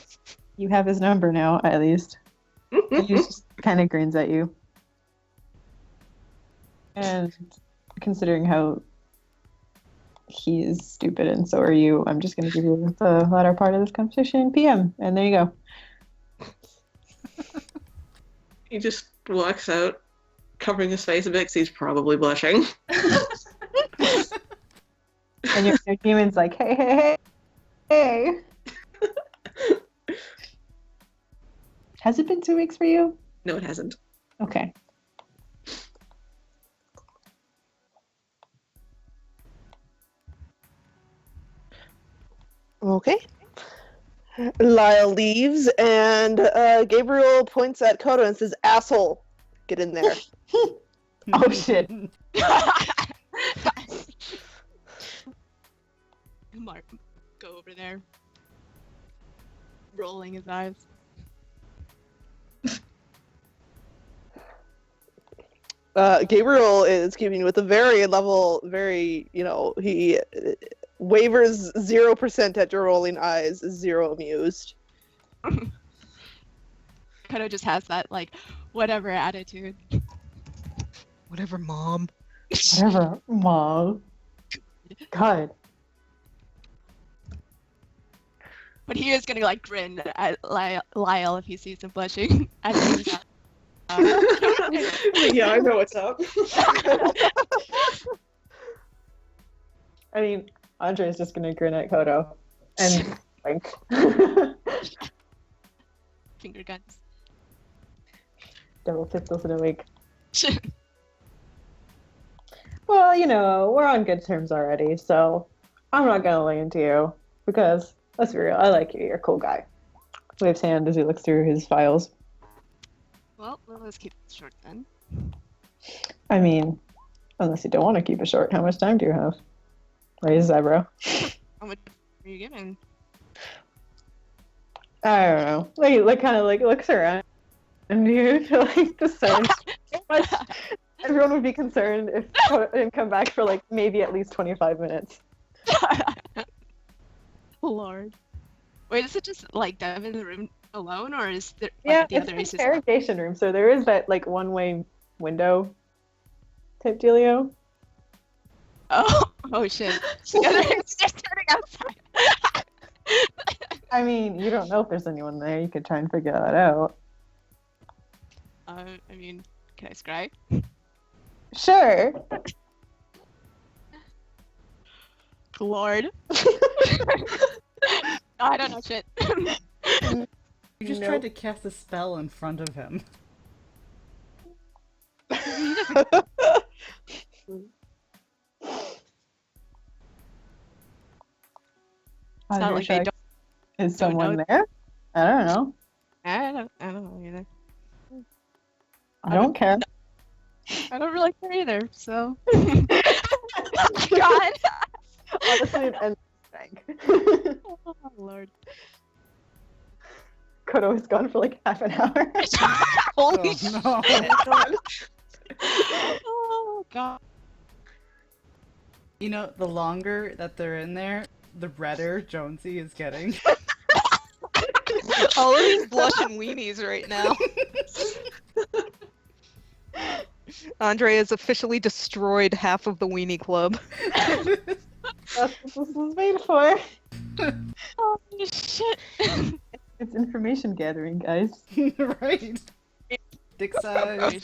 [SPEAKER 2] You have his number now, at least. He just kind of grins at you. And considering how he is stupid and so are you, I'm just going to give you the latter part of this competition PM. And there you go.
[SPEAKER 3] He just walks out, covering his face a bit because he's probably blushing.
[SPEAKER 2] And your demon's like, hey, hey, hey, hey. Has it been 2 weeks for you?
[SPEAKER 3] No, it hasn't.
[SPEAKER 2] Okay.
[SPEAKER 1] Okay. Lyle leaves, and Gabriel points at Kodo and says, "Asshole, get in there."
[SPEAKER 2] Oh, shit.
[SPEAKER 8] Mark, go over there. Rolling his eyes.
[SPEAKER 1] Gabriel is keeping with a very, he wavers 0% at your rolling eyes, is 0 amused.
[SPEAKER 8] Kodo just has that, like, whatever attitude.
[SPEAKER 5] Whatever, Mom.
[SPEAKER 2] Whatever, Mom. God.
[SPEAKER 8] But he is gonna, like, grin at Lyle if he sees him blushing.
[SPEAKER 3] Yeah, I know what's up.
[SPEAKER 2] I mean, Andre's just gonna grin at Kodo and wink.
[SPEAKER 8] Finger guns.
[SPEAKER 2] Double pistols in a wink. Well, we're on good terms already, so I'm not gonna lay into you because, let's be real, I like you. You're a cool guy. Waves hand as he looks through his files.
[SPEAKER 8] Well, let's keep it short then.
[SPEAKER 2] I mean, unless you don't want to keep it short, how much time do you have? Raise his eyebrow.
[SPEAKER 8] How much are you giving?
[SPEAKER 2] I don't know. Like kind of like looks around and you like discerns. Everyone would be concerned if I didn't come back for like maybe at least 25 minutes.
[SPEAKER 8] Lord. Wait, is it just like Dev in the room alone, or is there
[SPEAKER 2] Yeah,
[SPEAKER 8] the
[SPEAKER 2] it's
[SPEAKER 8] other
[SPEAKER 2] an
[SPEAKER 8] aces?
[SPEAKER 2] interrogation room, so there is that like one-way window type dealio.
[SPEAKER 8] Oh shit. Yeah, they're just turning outside.
[SPEAKER 2] I mean, you don't know if there's anyone there. You could try and figure that out.
[SPEAKER 8] I mean, can I scry?
[SPEAKER 2] Sure.
[SPEAKER 8] Lord. I don't know shit.
[SPEAKER 4] You just tried to cast a spell in front of him.
[SPEAKER 8] It's not like they don't.
[SPEAKER 2] Is
[SPEAKER 8] don't
[SPEAKER 2] someone
[SPEAKER 8] know.
[SPEAKER 2] there? I don't know.
[SPEAKER 8] I don't know either.
[SPEAKER 2] I don't care.
[SPEAKER 8] I don't really care either. So. God.
[SPEAKER 2] Honestly, it ends with
[SPEAKER 8] Oh Lord.
[SPEAKER 2] Kodo was gone for like half an hour.
[SPEAKER 5] Holy
[SPEAKER 4] Oh, no.
[SPEAKER 8] Oh God.
[SPEAKER 4] You know, the longer that they're in there, the redder Jonesy is getting.
[SPEAKER 5] All of these blushing weenies right now. Andre has officially destroyed half of the weenie club.
[SPEAKER 2] That's what this was made for.
[SPEAKER 8] Oh shit.
[SPEAKER 2] It's information gathering, guys.
[SPEAKER 4] Right? Dick size.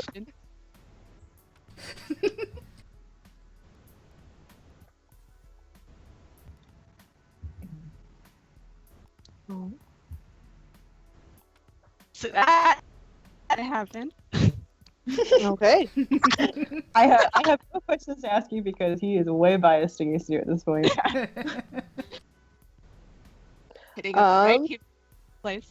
[SPEAKER 8] So that happened.
[SPEAKER 1] Okay.
[SPEAKER 2] I have no questions to ask you because he is way biased against you at this point.
[SPEAKER 8] Hitting up the right
[SPEAKER 1] Um,
[SPEAKER 8] place.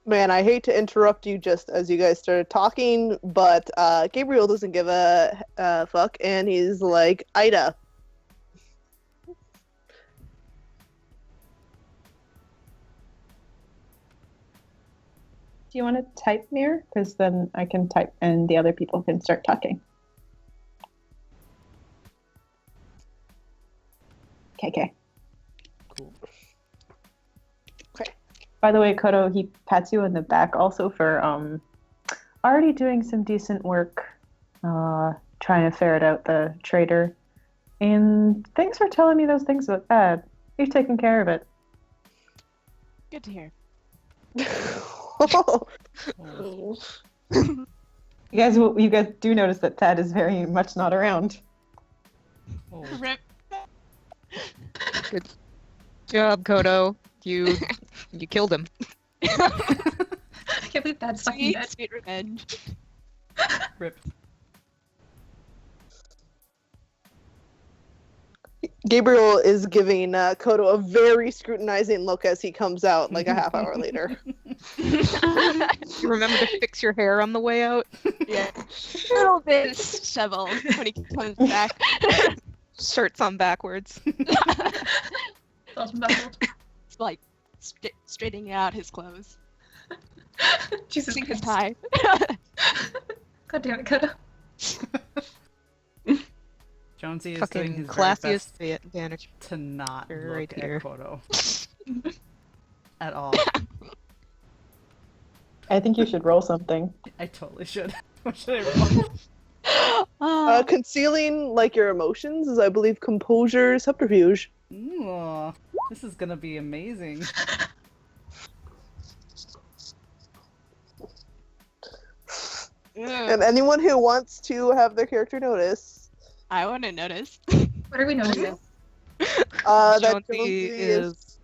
[SPEAKER 1] Man, I hate to interrupt you just as you guys started talking, but Gabriel doesn't give a fuck, and he's like, Ida.
[SPEAKER 2] Do you want to type, Mir? Because then I can type and the other people can start talking. Okay.
[SPEAKER 4] Cool.
[SPEAKER 2] By the way, Kodo, he pats you in the back also for already doing some decent work trying to ferret out the traitor. And thanks for telling me those things about Thad. You've taken care of it.
[SPEAKER 8] Good to hear.
[SPEAKER 3] Oh.
[SPEAKER 2] You guys do notice that Thad is very much not around.
[SPEAKER 4] Oh.
[SPEAKER 8] Rip.
[SPEAKER 5] Good job, Kodo. You killed him.
[SPEAKER 6] I can't believe that's fucking
[SPEAKER 8] Sweet,
[SPEAKER 6] dead.
[SPEAKER 8] sweet revenge.
[SPEAKER 4] Rip.
[SPEAKER 1] Gabriel is giving Kodo a very scrutinizing look as he comes out like a half hour later.
[SPEAKER 5] You remember to fix your hair on the way out?
[SPEAKER 8] Yeah. Little bit disheveled when he comes back.
[SPEAKER 5] Shirts on backwards.
[SPEAKER 6] Awesome battle.
[SPEAKER 8] It's like straightening out his clothes.
[SPEAKER 6] Jesus
[SPEAKER 8] Sync his
[SPEAKER 6] Christ.
[SPEAKER 8] tie.
[SPEAKER 6] God damn it, Kodo.
[SPEAKER 4] Jonesy is doing
[SPEAKER 5] Fucking
[SPEAKER 4] his very
[SPEAKER 5] classiest
[SPEAKER 4] best
[SPEAKER 5] advantage.
[SPEAKER 4] to not
[SPEAKER 5] You're
[SPEAKER 4] look
[SPEAKER 5] right
[SPEAKER 4] at
[SPEAKER 5] here.
[SPEAKER 4] Kodo. At all.
[SPEAKER 2] I think you should roll something.
[SPEAKER 4] I totally should. What should I roll?
[SPEAKER 1] Concealing like your emotions is, I believe, composure subterfuge.
[SPEAKER 4] Ooh, this is gonna be amazing.
[SPEAKER 1] And anyone who wants to have their character notice,
[SPEAKER 8] I want to notice.
[SPEAKER 6] What are we noticing?
[SPEAKER 1] that
[SPEAKER 5] Jonesy
[SPEAKER 1] Jonesy
[SPEAKER 5] is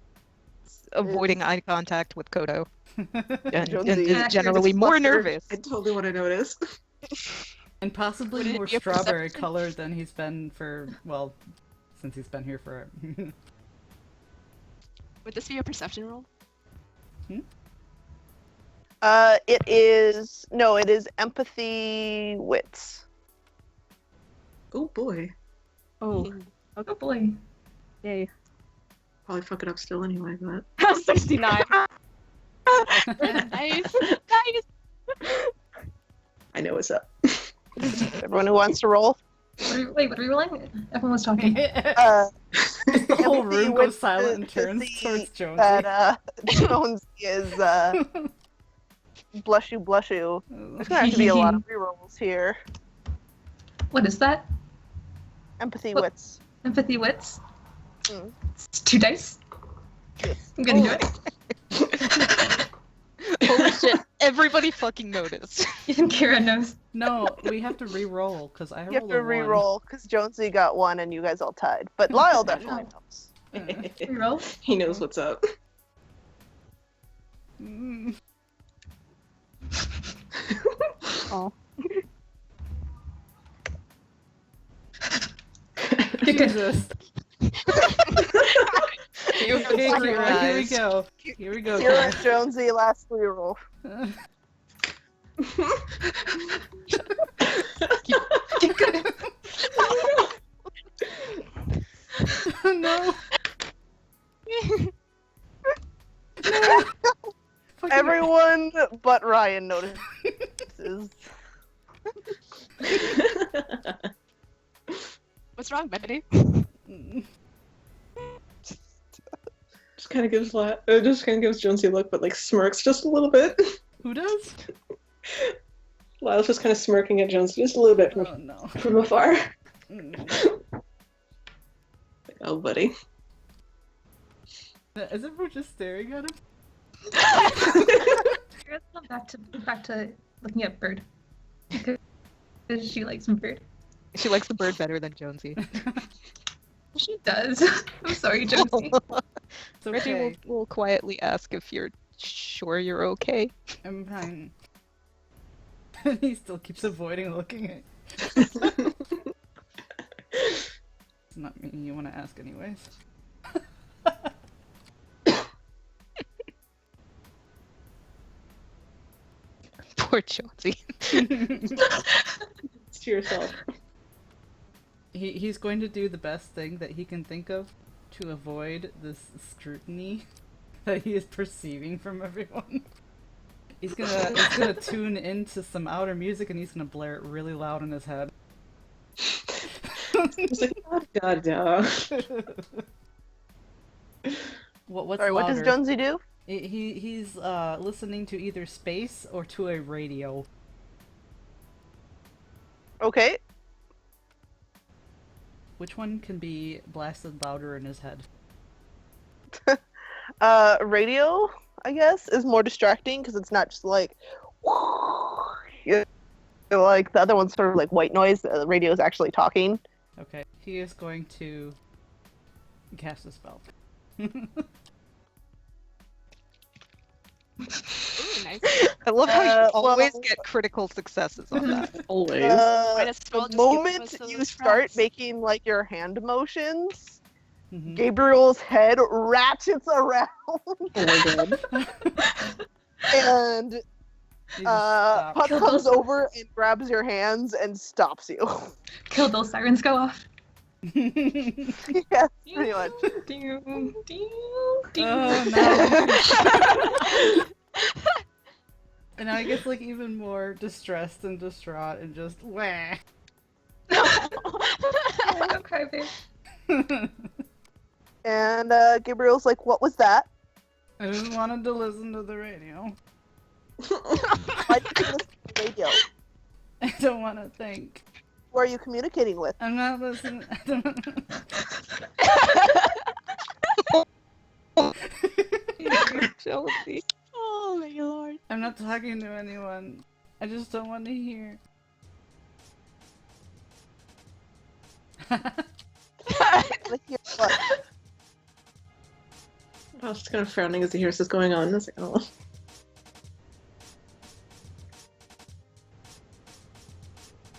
[SPEAKER 5] avoiding eye contact with Kodo. And
[SPEAKER 1] Jonesy
[SPEAKER 5] is
[SPEAKER 1] is
[SPEAKER 5] generally more nervous.
[SPEAKER 3] I totally want to notice.
[SPEAKER 4] And possibly
[SPEAKER 8] Would it
[SPEAKER 4] more
[SPEAKER 8] be a
[SPEAKER 4] strawberry
[SPEAKER 8] perception?
[SPEAKER 4] colored than he's been for, well, since he's been here for.
[SPEAKER 8] Would this be a perception roll?
[SPEAKER 1] it is empathy wits.
[SPEAKER 3] Oh boy.
[SPEAKER 7] Oh,
[SPEAKER 6] Oh boy.
[SPEAKER 7] yay.
[SPEAKER 3] Probably fuck it up still anyway, but.
[SPEAKER 8] 69. Nice. Nice.
[SPEAKER 3] I know what's up.
[SPEAKER 1] Everyone who wants to roll.
[SPEAKER 6] Wait, what are we rolling? Everyone was talking.
[SPEAKER 4] the whole
[SPEAKER 1] empathy
[SPEAKER 4] room
[SPEAKER 1] wits
[SPEAKER 4] goes silent and
[SPEAKER 1] is
[SPEAKER 4] turns
[SPEAKER 1] the-
[SPEAKER 4] towards Jonesy.
[SPEAKER 1] That Jonesy is blush you. There's gonna have to be a lot of rerolls here.
[SPEAKER 6] What is that?
[SPEAKER 1] Empathy
[SPEAKER 6] What?
[SPEAKER 1] wits.
[SPEAKER 6] Empathy wits?
[SPEAKER 1] Mm.
[SPEAKER 6] It's 2 dice?
[SPEAKER 1] Yes.
[SPEAKER 6] I'm gonna do it.
[SPEAKER 5] Holy shit, everybody fucking noticed.
[SPEAKER 6] Even Kira knows.
[SPEAKER 4] No, we have to re-roll because I
[SPEAKER 1] You have
[SPEAKER 4] rolled
[SPEAKER 1] to
[SPEAKER 4] a one.
[SPEAKER 1] re-roll because Jonesy got one and you guys all tied. But Lyle definitely knows.
[SPEAKER 6] Reroll?
[SPEAKER 3] He knows what's up.
[SPEAKER 4] Mm.
[SPEAKER 7] Oh.
[SPEAKER 4] Jesus.
[SPEAKER 5] You
[SPEAKER 4] Okay,
[SPEAKER 5] close your
[SPEAKER 4] Kira, here we
[SPEAKER 5] eyes.
[SPEAKER 4] go. Here we go.
[SPEAKER 1] Kira
[SPEAKER 4] Kira.
[SPEAKER 1] and Jonesy last reroll.
[SPEAKER 4] No. Fucking-
[SPEAKER 1] Everyone but Ryan notices.
[SPEAKER 8] What's wrong, Betty?
[SPEAKER 3] Just kind of gives Jonesy a look, but like smirks just a little bit.
[SPEAKER 4] Who does?
[SPEAKER 3] Lyle's just kind of smirking at Jonesy just a little bit
[SPEAKER 4] Oh no.
[SPEAKER 3] from afar.
[SPEAKER 4] Mm.
[SPEAKER 3] Like, oh, buddy.
[SPEAKER 4] Is everyone just staring at him?
[SPEAKER 6] Kira's gone back to looking at Bird. Because she likes Bird.
[SPEAKER 5] She likes the bird better than Jonesy.
[SPEAKER 6] She does. I'm sorry, Jonesy.
[SPEAKER 4] It's
[SPEAKER 5] Reggie
[SPEAKER 4] okay.
[SPEAKER 5] will quietly ask if you're sure you're okay.
[SPEAKER 4] I'm fine. And he still keeps avoiding looking at. It's not me you want to ask anyways.
[SPEAKER 5] Poor Jonesy.
[SPEAKER 3] It's to yourself.
[SPEAKER 4] He's going to do the best thing that he can think of to avoid this scrutiny that he is perceiving from everyone. He's gonna tune into some outer music and he's gonna blare it really loud in his head.
[SPEAKER 3] It's like, oh god, no.
[SPEAKER 4] What's
[SPEAKER 1] Sorry, what does
[SPEAKER 4] louder?
[SPEAKER 1] Jonesy do?
[SPEAKER 4] He's listening to either space or to a radio.
[SPEAKER 1] Okay.
[SPEAKER 4] Which one can be blasted louder in his head?
[SPEAKER 1] Radio, I guess, is more distracting because it's not just like, like the other one's sort of like white noise. The radio is actually talking.
[SPEAKER 4] Okay, he is going to cast a spell.
[SPEAKER 8] Ooh, nice.
[SPEAKER 5] I love how you always
[SPEAKER 1] well-
[SPEAKER 5] get critical successes on that.
[SPEAKER 3] Always.
[SPEAKER 8] Might as well
[SPEAKER 1] The
[SPEAKER 8] just give
[SPEAKER 1] moment
[SPEAKER 8] us those
[SPEAKER 1] you start
[SPEAKER 8] scraps.
[SPEAKER 1] making like your hand motions,
[SPEAKER 4] Mhm.
[SPEAKER 1] Gabriel's head ratchets around,
[SPEAKER 3] Oh my god.
[SPEAKER 1] and
[SPEAKER 4] You just stop.
[SPEAKER 1] Puck
[SPEAKER 6] Kill
[SPEAKER 1] comes
[SPEAKER 6] those-
[SPEAKER 1] over and grabs your hands and stops you.
[SPEAKER 6] Kill Bill sirens go off.
[SPEAKER 1] Yes, pretty much.
[SPEAKER 4] Oh no. And now he gets like even more distressed and distraught and just wah.
[SPEAKER 6] Don't cry, babe.
[SPEAKER 1] And Gabriel's like, "What was that?
[SPEAKER 4] I just wanted to listen to the radio.
[SPEAKER 1] Why did you listen to the radio?
[SPEAKER 4] I don't want to think.
[SPEAKER 1] Who are you communicating with?"
[SPEAKER 4] I'm not listening. I don't...
[SPEAKER 5] Jonesy.
[SPEAKER 8] Oh my lord.
[SPEAKER 4] I'm not talking to anyone. I just don't want to hear.
[SPEAKER 1] Like, hear what?
[SPEAKER 3] I was just kind of frowning as he hears this going on. I was like, oh.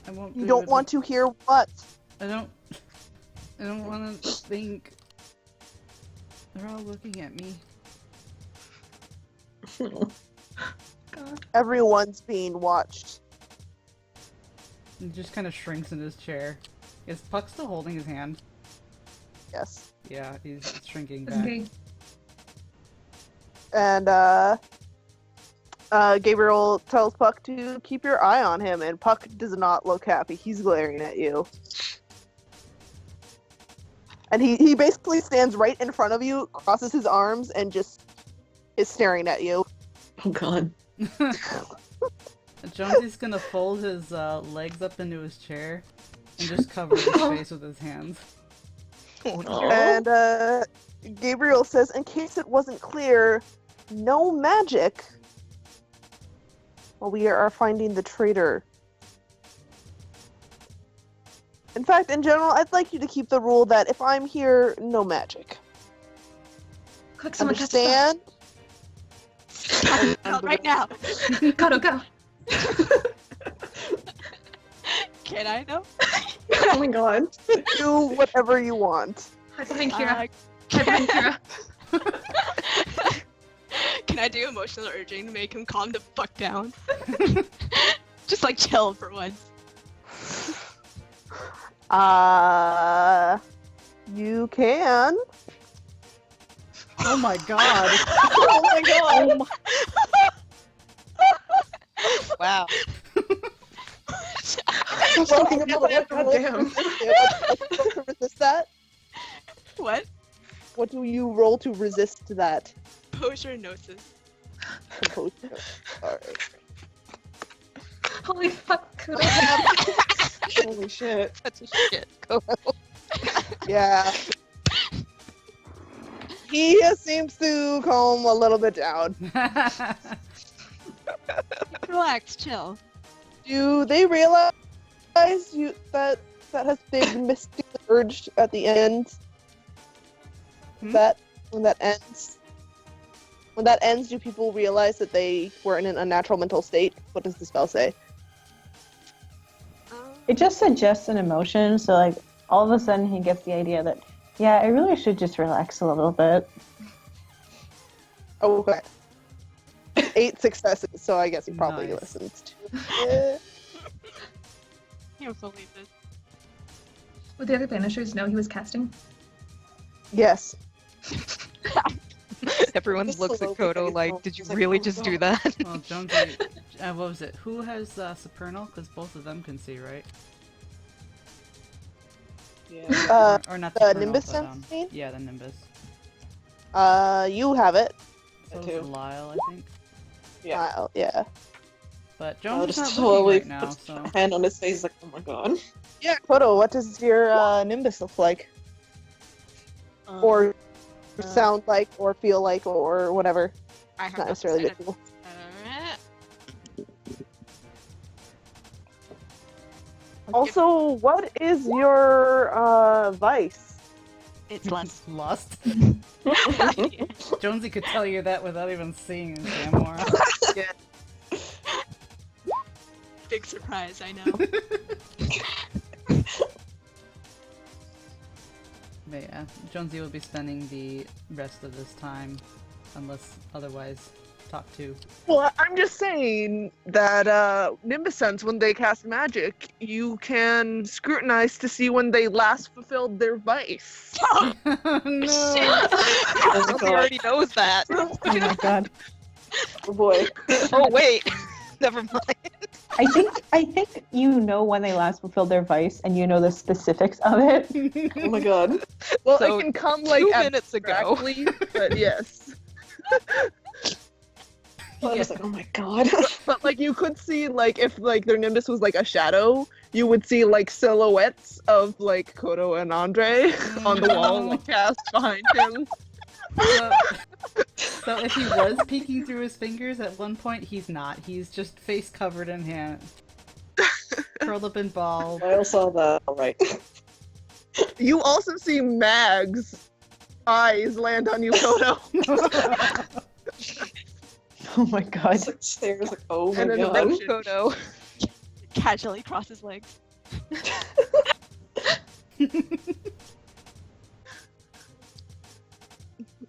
[SPEAKER 4] I won't.
[SPEAKER 1] You
[SPEAKER 4] be
[SPEAKER 1] don't
[SPEAKER 4] with
[SPEAKER 1] want to hear what?
[SPEAKER 4] I don't want to think. They're all looking at me.
[SPEAKER 1] Everyone's being watched.
[SPEAKER 4] He just kind of shrinks in his chair. Is Puck still holding his hand?
[SPEAKER 1] Yes.
[SPEAKER 4] Yeah, he's shrinking back.
[SPEAKER 6] Okay.
[SPEAKER 1] And Gabriel tells Puck to keep your eye on him, and Puck does not look happy. He's glaring at you. And he basically stands right in front of you, crosses his arms, and just is staring at you.
[SPEAKER 3] Oh god.
[SPEAKER 4] Jonesy's gonna fold his legs up into his chair and just cover his face with his hands.
[SPEAKER 5] Oh, no.
[SPEAKER 3] Aw.
[SPEAKER 1] And Gabriel says, in case it wasn't clear, no magic while we are finding the traitor. In fact, in general, I'd like you to keep the rule that if I'm here, no magic.
[SPEAKER 6] Quick, someone cast a spell.
[SPEAKER 1] Understand?
[SPEAKER 8] Out right now.
[SPEAKER 6] Go, go.
[SPEAKER 8] Can I know?
[SPEAKER 3] Oh my god.
[SPEAKER 1] Do whatever you want.
[SPEAKER 6] Hide behind Kira.
[SPEAKER 8] Uh,
[SPEAKER 6] Hide behind Kira.
[SPEAKER 8] Can I do emotional urging to make him calm the fuck down? Just like chill for once.
[SPEAKER 1] You can.
[SPEAKER 4] Oh my god!
[SPEAKER 1] Oh my god!
[SPEAKER 5] Wow.
[SPEAKER 3] Something about that, goddamn.
[SPEAKER 1] To resist that?
[SPEAKER 8] What?
[SPEAKER 1] What do you roll to resist that?
[SPEAKER 8] Composure gnosis.
[SPEAKER 1] Composure. Alright.
[SPEAKER 6] Holy fuck. Kudo.
[SPEAKER 3] Holy shit.
[SPEAKER 5] Such a shit. Go.
[SPEAKER 1] Yeah. He seems to calm a little bit down.
[SPEAKER 8] Relax, chill.
[SPEAKER 1] Do they realize that they missed the urge at the end?
[SPEAKER 4] Hmm?
[SPEAKER 1] That when that ends, do people realize that they were in an unnatural mental state? What does the spell say?
[SPEAKER 2] It just suggests an emotion, so like all of a sudden he gets the idea that, yeah, I really should just relax a little bit.
[SPEAKER 1] Okay. 8 successes, so I guess he probably
[SPEAKER 4] Nice.
[SPEAKER 1] listens to it.
[SPEAKER 8] Can't believe this.
[SPEAKER 6] Would the other banishers know he was casting?
[SPEAKER 1] Yes.
[SPEAKER 5] Everyone
[SPEAKER 3] Just
[SPEAKER 5] looks
[SPEAKER 3] a
[SPEAKER 5] at
[SPEAKER 3] little bit
[SPEAKER 5] Kodo
[SPEAKER 3] like,
[SPEAKER 5] like,
[SPEAKER 3] oh,
[SPEAKER 5] did you
[SPEAKER 3] it's like,
[SPEAKER 5] really
[SPEAKER 3] oh,
[SPEAKER 5] just do
[SPEAKER 3] God.
[SPEAKER 5] that?
[SPEAKER 4] Well, Jonesy, what was it? Who has Supernal? Because both of them can see, right?
[SPEAKER 3] Yeah.
[SPEAKER 4] Or not
[SPEAKER 1] The
[SPEAKER 4] Supernal,
[SPEAKER 1] Nimbus
[SPEAKER 4] but,
[SPEAKER 1] sense, you mean?
[SPEAKER 4] yeah, the Nimbus.
[SPEAKER 1] You have it.
[SPEAKER 4] So
[SPEAKER 3] too.
[SPEAKER 4] does Lyle, I think.
[SPEAKER 3] Yeah.
[SPEAKER 1] Yeah.
[SPEAKER 4] But
[SPEAKER 3] I'll
[SPEAKER 4] Jones is
[SPEAKER 3] just
[SPEAKER 4] not looking
[SPEAKER 3] totally
[SPEAKER 4] right now,
[SPEAKER 3] puts
[SPEAKER 4] so...
[SPEAKER 3] a hand on his face like, oh my god.
[SPEAKER 1] Yeah, Kodo, what does your Nimbus look like? Or sound like, or feel like, or whatever?
[SPEAKER 8] I heard
[SPEAKER 1] Not necessarily
[SPEAKER 8] that.
[SPEAKER 1] visual.
[SPEAKER 8] Alright.
[SPEAKER 1] Also, what is your vice?
[SPEAKER 8] It's less.
[SPEAKER 4] Lost. Jonesy could tell you that without even seeing Jamor.
[SPEAKER 8] Big surprise, I know.
[SPEAKER 4] But yeah, Jonesy will be spending the rest of this time, unless otherwise talked to.
[SPEAKER 1] Well, I'm just saying that Nimbus Sense, when they cast magic, you can scrutinize to see when they last fulfilled their vice.
[SPEAKER 4] No!
[SPEAKER 5] He already knows that.
[SPEAKER 2] Oh my god.
[SPEAKER 3] Oh boy.
[SPEAKER 5] Oh wait, never mind.
[SPEAKER 2] I think you know when they last fulfilled their vice, and you know the specifics of it.
[SPEAKER 3] Oh my god.
[SPEAKER 1] Well,
[SPEAKER 5] So,
[SPEAKER 1] it can come like
[SPEAKER 5] 2 minutes ago.
[SPEAKER 1] abstractly, but yes.
[SPEAKER 3] I was like, oh my god.
[SPEAKER 1] But like you could see like if like their Nimbus was like a shadow, you would see like silhouettes of like Kodo and Andre on the wall like cast behind him.
[SPEAKER 4] So if he was peeking through his fingers at one point, he's not. He's just face covered in hand. Curled up in ball.
[SPEAKER 3] I saw that. Alright.
[SPEAKER 1] You also see Mag's eyes land on you, Kodo.
[SPEAKER 2] Oh my god.
[SPEAKER 3] It's like stares like, oh my
[SPEAKER 1] And then the
[SPEAKER 3] god.
[SPEAKER 1] motion.
[SPEAKER 5] Kodo.
[SPEAKER 8] Casually crosses legs.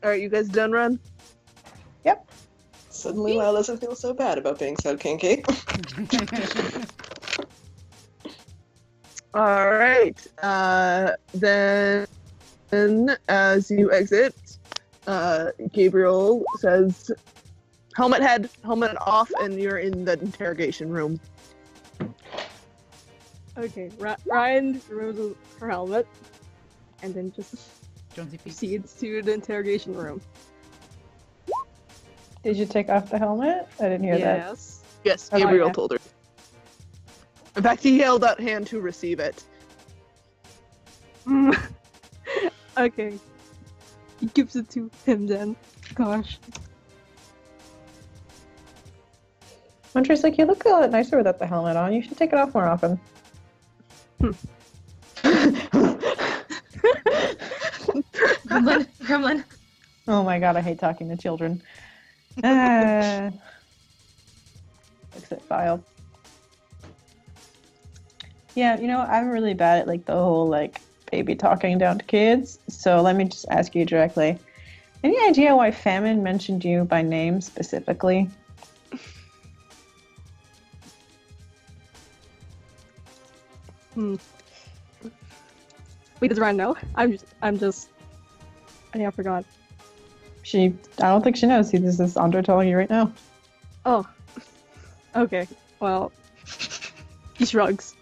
[SPEAKER 1] Alright, you guys done run?
[SPEAKER 3] Suddenly Lyle doesn't feel so bad about being so kinky.
[SPEAKER 1] Alright. Then as you exit, Gabriel says helmet off, and you're in the interrogation room.
[SPEAKER 7] Okay, Ryan removes her helmet and then just
[SPEAKER 4] Jonesy peeks.
[SPEAKER 7] proceeds to the interrogation room.
[SPEAKER 2] Did you take off the helmet? I didn't hear that.
[SPEAKER 7] Yes.
[SPEAKER 1] Yes,
[SPEAKER 2] Oh,
[SPEAKER 1] Gabriel
[SPEAKER 7] yeah.
[SPEAKER 1] told her. In fact, he held out hand to receive it.
[SPEAKER 7] Okay. He gives it to him then. Gosh.
[SPEAKER 2] Hunter's like, you look a lot nicer without the helmet on. You should take it off more often.
[SPEAKER 6] Gremlin.
[SPEAKER 2] Oh my god, I hate talking to children. Exit file. Yeah, you know, I'm really bad at like the whole like baby talking down to kids. So let me just ask you directly. Any idea why Famine mentioned you by name specifically?
[SPEAKER 7] Wait, does Ryan know? I forgot.
[SPEAKER 2] I don't think she knows. This is Andre telling you right now.
[SPEAKER 7] Oh. Okay. Well, he shrugs.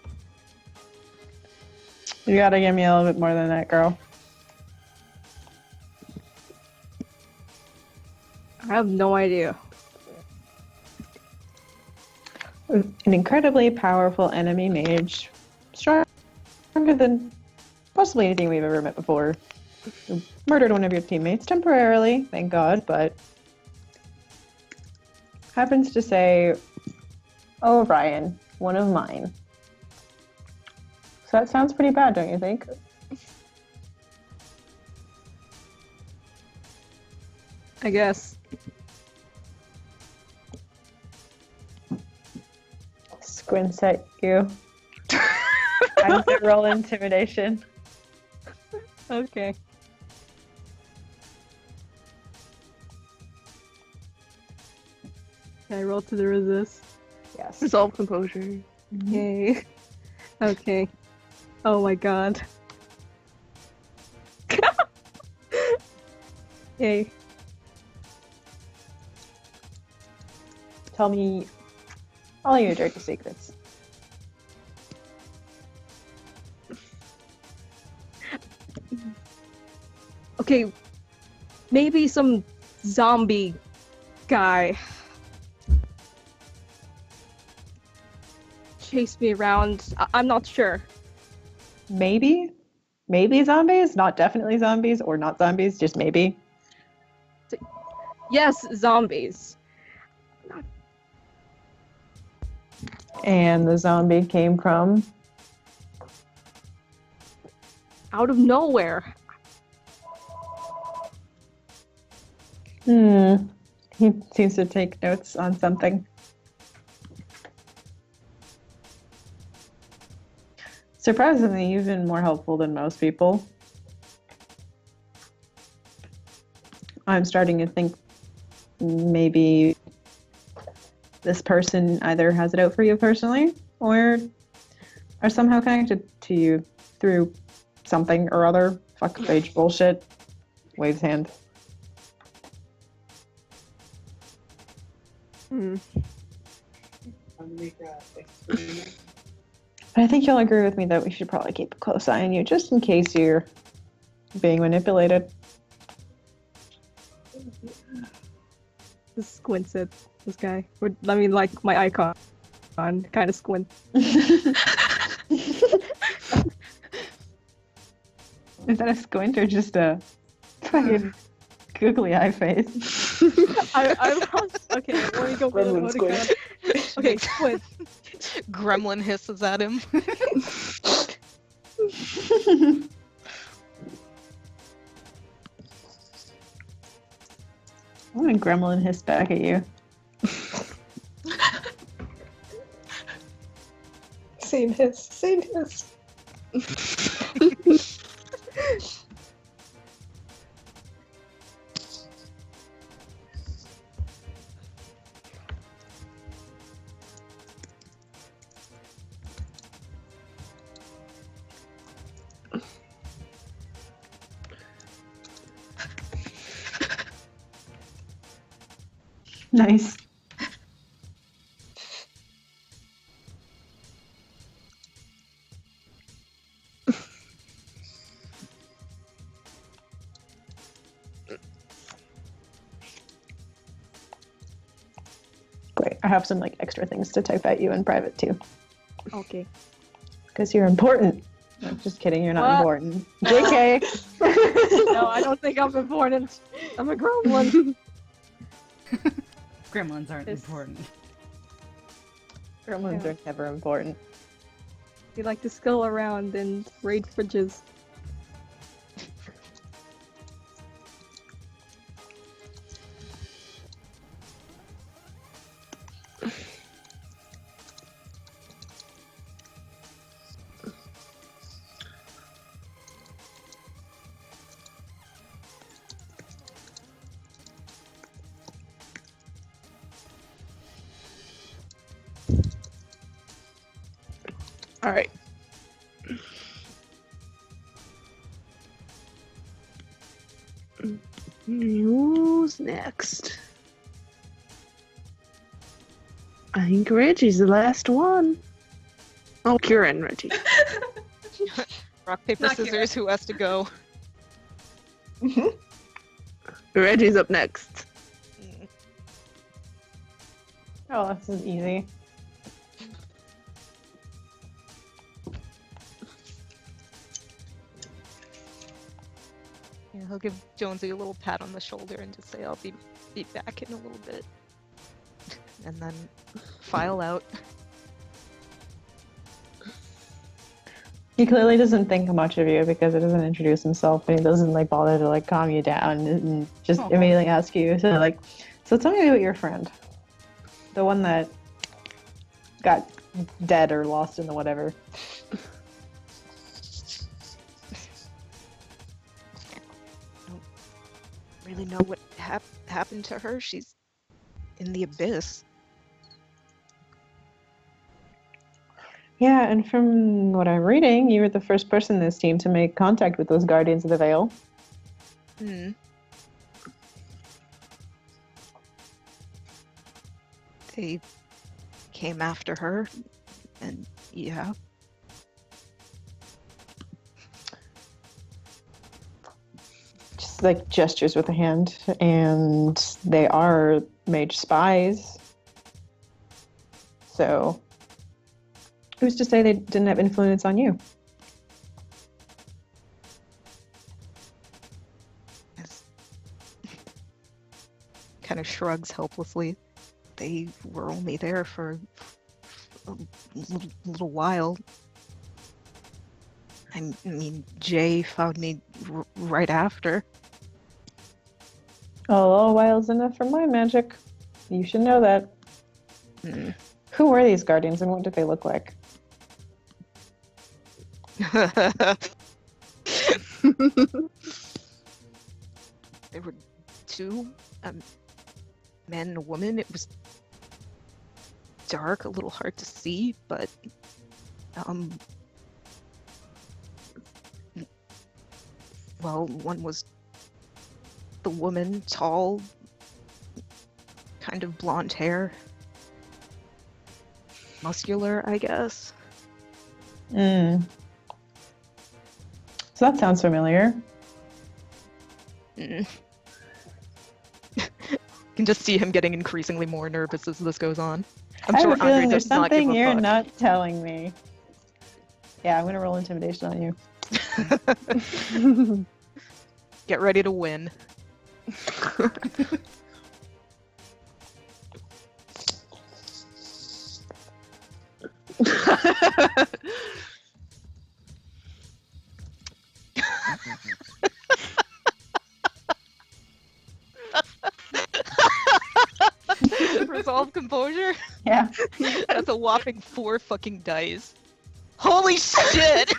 [SPEAKER 2] You gotta give me a little bit more than that, girl.
[SPEAKER 7] I have no idea.
[SPEAKER 2] An incredibly powerful enemy mage. Stronger than possibly anything we've ever met before. Who murdered one of your teammates temporarily, thank God, but happens to say, "Oh, Ryan, one of mine." So that sounds pretty bad, don't you think?
[SPEAKER 7] I guess.
[SPEAKER 2] Squints at you. I'm gonna roll intimidation.
[SPEAKER 7] Okay. Can I roll to the resist?
[SPEAKER 2] Yes.
[SPEAKER 1] Resolve composure.
[SPEAKER 7] Yay. Okay. Oh my god. Yay.
[SPEAKER 2] Tell me all your dirty secrets.
[SPEAKER 7] Okay. Maybe some zombie guy chased me around. I'm not sure.
[SPEAKER 2] Maybe? Maybe zombies? Not definitely zombies, or not zombies, just maybe.
[SPEAKER 7] Yes, zombies.
[SPEAKER 2] And the zombie came from?
[SPEAKER 7] Out of nowhere.
[SPEAKER 2] He seems to take notes on something. Surprisingly, you've been more helpful than most people. I'm starting to think maybe this person either has it out for you personally or are somehow connected to you through something or other. Fuck rage bullshit. Waves hand.
[SPEAKER 7] Hmm.
[SPEAKER 2] But I think you'll agree with me that we should probably keep a close eye on you just in case you're being manipulated.
[SPEAKER 7] This squints at this guy. Or, I mean, like my icon. Kind of squint.
[SPEAKER 2] Is that a squint or just a fucking googly eye face?
[SPEAKER 7] I lost. Okay, let me go.
[SPEAKER 1] Gremlin squint.
[SPEAKER 7] Okay, squint.
[SPEAKER 5] Gremlin hisses at him.
[SPEAKER 2] I'm gonna gremlin hiss back at you.
[SPEAKER 1] Same hiss. Same hiss.
[SPEAKER 2] Nice. Great. I have some like extra things to type at you in private too,
[SPEAKER 7] Okay.
[SPEAKER 2] because you're important. No, just kidding. You're not
[SPEAKER 7] What?
[SPEAKER 2] important. JK.
[SPEAKER 7] No, I don't think I'm important. I'm a gremlin.
[SPEAKER 4] Gremlins aren't
[SPEAKER 7] This-
[SPEAKER 4] important.
[SPEAKER 2] Gremlins
[SPEAKER 7] Yeah.
[SPEAKER 2] are never important.
[SPEAKER 7] You like to skull around and raid fridges.
[SPEAKER 1] All right. Who's next? I think Reggie's the last one. Oh, Kieran, Reggie.
[SPEAKER 5] Rock, paper,
[SPEAKER 6] Not
[SPEAKER 5] scissors, who has to go?
[SPEAKER 1] Reggie's up next.
[SPEAKER 2] Oh, this is easy.
[SPEAKER 5] Yeah, he'll give Jonesy a little pat on the shoulder and just say, I'll be back in a little bit. And then file out.
[SPEAKER 2] He clearly doesn't think much of you because he doesn't introduce himself and he doesn't like bother to like calm you down and just
[SPEAKER 4] Oh.
[SPEAKER 2] immediately ask you to like, so tell me about your friend. The one that got dead or lost in the whatever.
[SPEAKER 5] really know what happened to her. She's in the abyss.
[SPEAKER 2] Yeah, and from what I'm reading, you were the first person in this team to make contact with those Guardians of the Veil.
[SPEAKER 5] Hmm. They came after her, and yeah.
[SPEAKER 2] Just like gestures with a hand, and they are mage spies. So, who's to say they didn't have influence on you?
[SPEAKER 5] Kind of shrugs helplessly. They were only there for a little while. I mean, Jay found me right after.
[SPEAKER 2] Oh, a little while's enough for my magic. You should know that.
[SPEAKER 5] Hmm.
[SPEAKER 2] Who were these guardians and what did they look like?
[SPEAKER 5] There were two, a man and a woman. It was dark, a little hard to see, but well, one was the woman, tall, kind of blonde hair, muscular, I guess.
[SPEAKER 2] So that sounds familiar.
[SPEAKER 5] Mm. Can just see him getting increasingly more nervous as this goes on. I'm
[SPEAKER 2] I
[SPEAKER 5] sure
[SPEAKER 2] have a feeling
[SPEAKER 5] Andre
[SPEAKER 2] there's
[SPEAKER 5] does not give
[SPEAKER 2] something
[SPEAKER 5] a
[SPEAKER 2] you're
[SPEAKER 5] fuck.
[SPEAKER 2] not telling me. Yeah, I'm gonna roll intimidation on you.
[SPEAKER 5] Get ready to win. Resolve composure?
[SPEAKER 2] Yeah.
[SPEAKER 5] That's a whopping 4 fucking dice. Holy shit!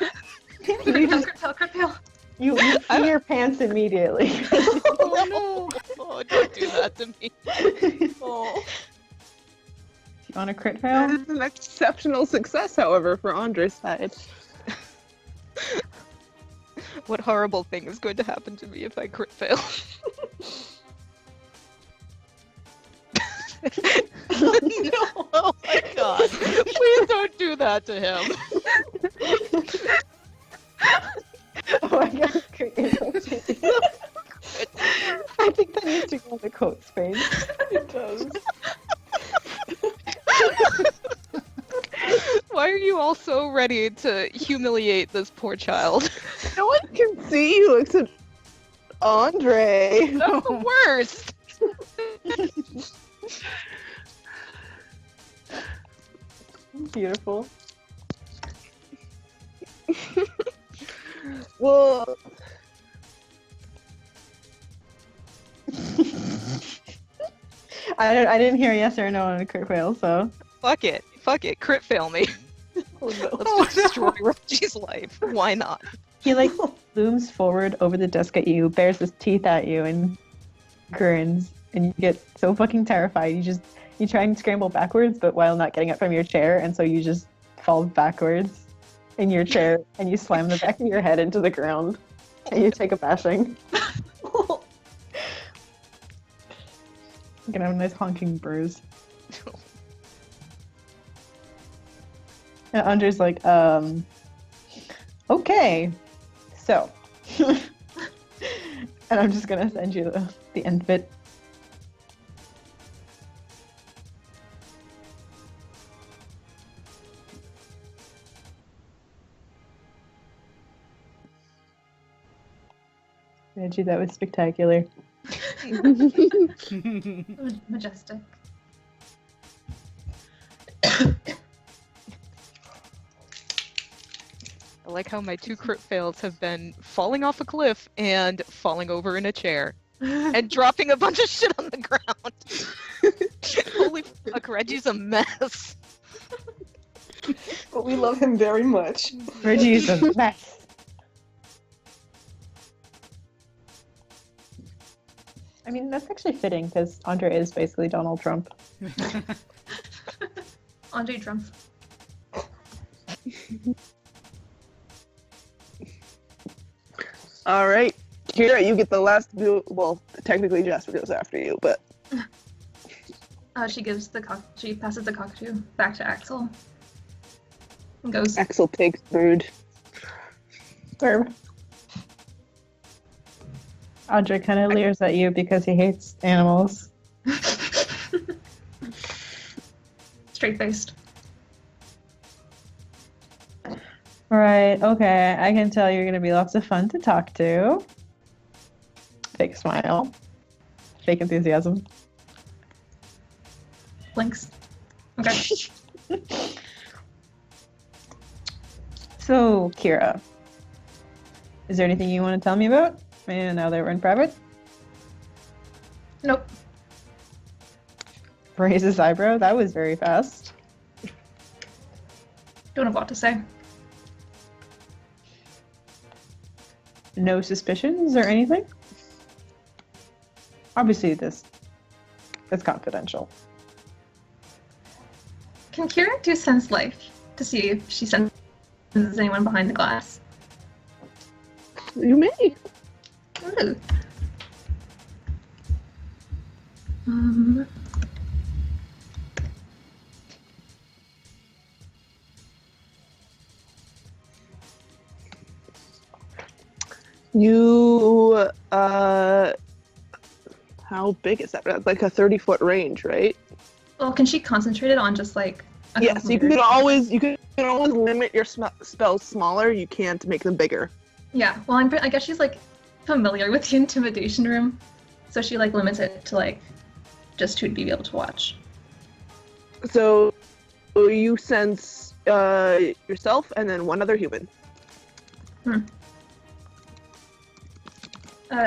[SPEAKER 2] You pee your pants immediately.
[SPEAKER 5] Oh no! Oh, don't do that to me. Oh.
[SPEAKER 2] You want a crit fail?
[SPEAKER 1] That is an exceptional success, however, for Andre's side.
[SPEAKER 5] What horrible thing is going to happen to me if I crit fail? No! Oh my god! Please don't do that to him!
[SPEAKER 2] Oh my god, crit I think that needs to go on the quote page. It does.
[SPEAKER 5] Why are you all so ready to humiliate this poor child?
[SPEAKER 1] No one can see you except Andre.
[SPEAKER 5] That's the worst!
[SPEAKER 2] Beautiful.
[SPEAKER 1] Well,
[SPEAKER 2] I didn't hear yes or no on a crit fail, so.
[SPEAKER 5] Fuck it. Fuck it. Crit fail me. Let's just destroy Reggie's life. Why not?
[SPEAKER 2] He like looms forward over the desk at you, bares his teeth at you, and grins. And you get so fucking terrified. You try and scramble backwards, but while not getting up from your chair, and so you just fall backwards in your chair, and you slam the back of your head into the ground, and you take a bashing. You're gonna have a nice honking bruise. And Andre's like, okay, so. And I'm just gonna send you the end bit. Reggie, that was spectacular.
[SPEAKER 6] Majestic.
[SPEAKER 5] I like how my 2 crit fails have been falling off a cliff and falling over in a chair. And dropping a bunch of shit on the ground. Holy fuck, Reggie's a mess.
[SPEAKER 3] But we love him very much.
[SPEAKER 2] Reggie's a mess. that's actually fitting because Andre is basically Donald Trump.
[SPEAKER 6] Andre Trump.
[SPEAKER 1] All right, Kira, you get the last. Well, technically Jasper goes after you, but
[SPEAKER 6] She passes the cockatoo back to Axel. And goes.
[SPEAKER 1] Axel takes brood.
[SPEAKER 2] Verb. Andre kind of leers at you because he hates animals.
[SPEAKER 6] Straight faced.
[SPEAKER 2] Right, okay. I can tell you're gonna be lots of fun to talk to. Fake smile. Fake enthusiasm.
[SPEAKER 6] Blinks. Okay.
[SPEAKER 2] So, Kira, is there anything you want to tell me about? And now that we're in private?
[SPEAKER 6] Nope.
[SPEAKER 2] Raise his eyebrow. That was very fast.
[SPEAKER 6] Don't have a lot to say.
[SPEAKER 2] No suspicions or anything? Obviously, this is confidential.
[SPEAKER 6] Can Kira do sense life to see if she senses anyone behind the glass?
[SPEAKER 1] You may.
[SPEAKER 6] Ooh.
[SPEAKER 1] You how big is that? That's like a 30-foot range, right?
[SPEAKER 6] Well, can she concentrate it on just like? A
[SPEAKER 1] Yes,
[SPEAKER 6] couple
[SPEAKER 1] you
[SPEAKER 6] meters?
[SPEAKER 1] can always limit your spells smaller. You can't make them bigger.
[SPEAKER 6] Yeah. Well, I guess she's like familiar with the intimidation room, so she like limits it to like just who'd be able to watch.
[SPEAKER 1] So you sense yourself and then one other human.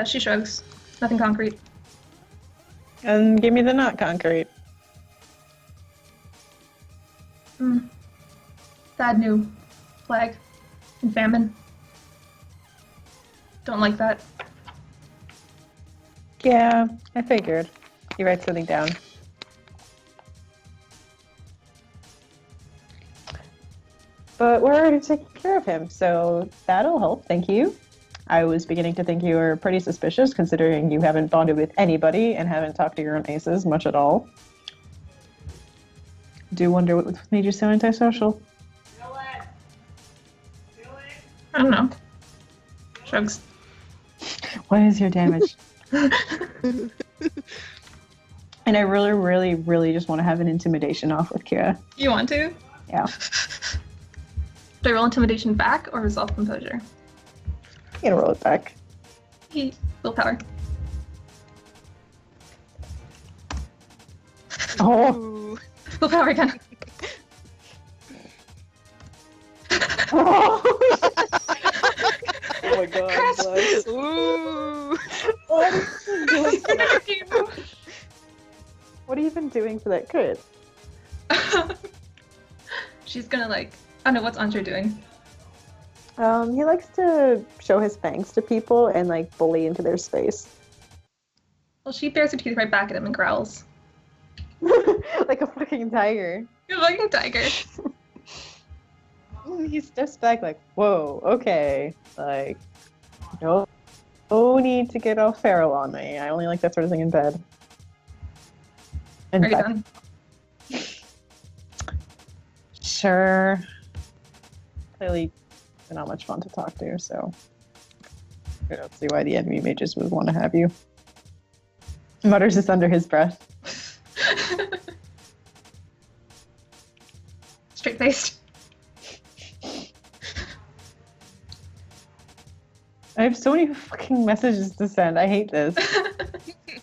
[SPEAKER 6] She shrugs. Nothing concrete.
[SPEAKER 2] And give me the not concrete.
[SPEAKER 6] Bad new flag and famine. Don't like that.
[SPEAKER 2] Yeah, I figured. You write something down. But we're already taking care of him, so that'll help. Thank you. I was beginning to think you were pretty suspicious, considering you haven't bonded with anybody and haven't talked to your own aces much at all. Do wonder what made you so antisocial.
[SPEAKER 6] I don't know. Shrugs.
[SPEAKER 2] What is your damage? And I really, really, really just want to have an intimidation off with Kira.
[SPEAKER 6] You want to?
[SPEAKER 2] Yeah.
[SPEAKER 6] Do I roll intimidation back or resolve composure?
[SPEAKER 2] You gotta roll it back.
[SPEAKER 6] Willpower.
[SPEAKER 2] Oh.
[SPEAKER 6] Willpower again.
[SPEAKER 2] Oh,
[SPEAKER 1] Oh my god, bless.
[SPEAKER 5] Ooh.
[SPEAKER 2] what have you been doing for that crit?
[SPEAKER 6] She's gonna like. I don't know, what's Andre doing?
[SPEAKER 2] He likes to show his fangs to people and like bully into their space.
[SPEAKER 6] Well, she bares her teeth right back at him and growls.
[SPEAKER 2] Like a fucking tiger.
[SPEAKER 6] You're like a tiger.
[SPEAKER 2] He steps back like, whoa, okay. Like, no need to get all feral on me. I only like that sort of thing in bed. And
[SPEAKER 6] Are you
[SPEAKER 2] back-
[SPEAKER 6] done?
[SPEAKER 2] Sure. Clearly, they're not much fun to talk to, so I don't see why the enemy mages would want to have you. Mutters this under his breath.
[SPEAKER 6] Straight faced.
[SPEAKER 2] I have so many fucking messages to send. I hate this.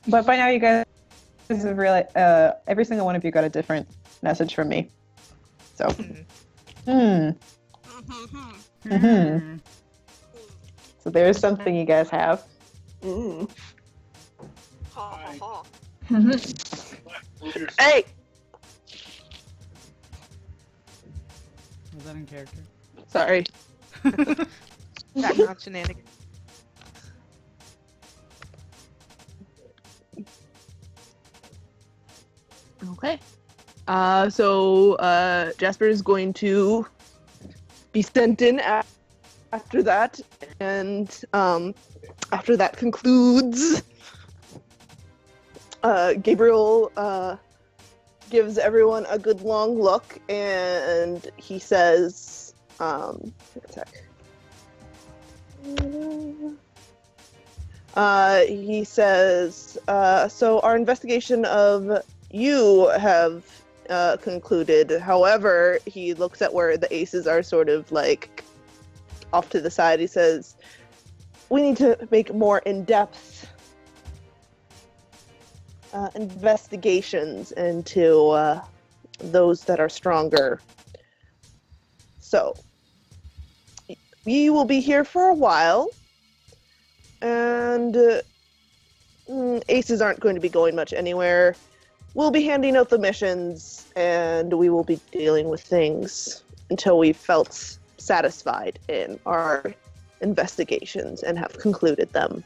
[SPEAKER 2] But by now, you guys have realized every single one of you got a different message from me. So, So there's something you guys have.
[SPEAKER 1] Mm.
[SPEAKER 8] Ha ha ha.
[SPEAKER 1] Hey!
[SPEAKER 4] Was that in character?
[SPEAKER 1] Sorry.
[SPEAKER 5] Background shenanigans.
[SPEAKER 1] Okay. So Jasper is going to be sent in after that, and after that concludes, Gabriel gives everyone a good long look, and he says, a sec. He says, so our investigation of you have concluded. However, he looks at where the aces are sort of like off to the side. He says, we need to make more in-depth investigations into those that are stronger. So, we will be here for a while, and aces aren't going to be going much anywhere. We'll be handing out the missions, and we will be dealing with things until we felt satisfied in our investigations and have concluded them.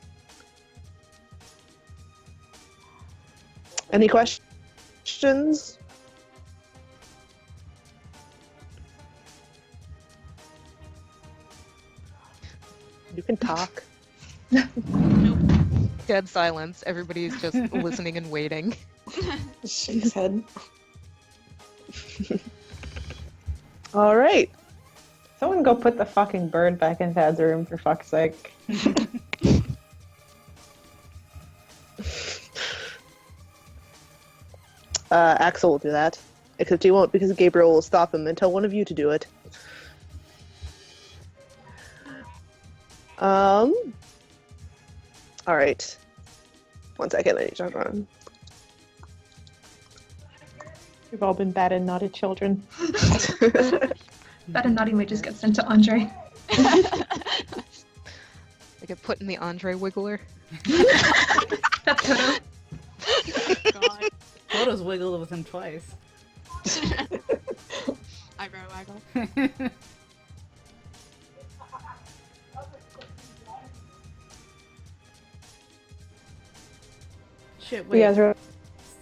[SPEAKER 1] Any questions? You can talk.
[SPEAKER 5] Dead silence. Everybody's just listening and waiting.
[SPEAKER 3] Shake his head.
[SPEAKER 1] All right.
[SPEAKER 2] Someone go put the fucking bird back in Thad's room, for fuck's sake.
[SPEAKER 1] Axel will do that. Except he won't, because Gabriel will stop him and tell one of you to do it. Alright. 1 second, I need to run.
[SPEAKER 2] We've all been bad and naughty children.
[SPEAKER 6] Bad and naughty mages get sent to Andre.
[SPEAKER 5] I get put in the Andre Wiggler.
[SPEAKER 6] That's Toto.
[SPEAKER 8] God.
[SPEAKER 4] Photos wiggled with him twice.
[SPEAKER 8] Eyebrow waggle.
[SPEAKER 4] Shit,
[SPEAKER 2] You
[SPEAKER 4] wait.
[SPEAKER 2] guys are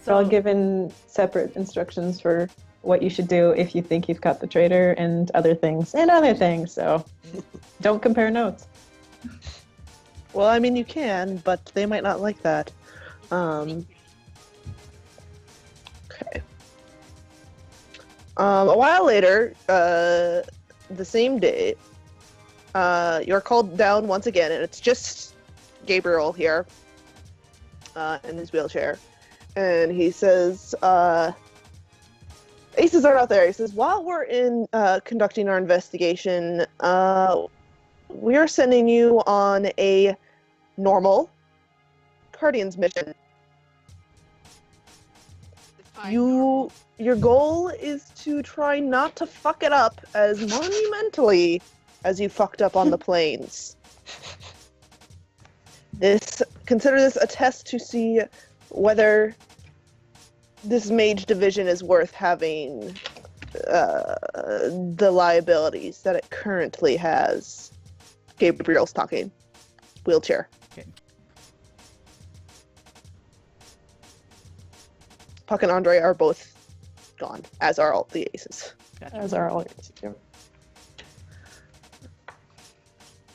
[SPEAKER 4] So,
[SPEAKER 2] all given separate instructions for what you should do if you think you've caught the traitor and other things, so don't compare notes.
[SPEAKER 1] Well, I mean, you can, but they might not like that. Okay. A while later, the same day, you're called down once again, and it's just Gabriel here in his wheelchair. And he says, aces are not there. He says, while we're in conducting our investigation, we are sending you on a normal Guardians mission. Your goal is to try not to fuck it up as monumentally as you fucked up on the plains. Consider this a test to see whether this mage division is worth having the liabilities that it currently has. Gabriel's talking. Wheelchair.
[SPEAKER 4] Okay.
[SPEAKER 1] Puck and Andre are both gone, as are all the aces.
[SPEAKER 4] Gotcha.
[SPEAKER 2] As are all.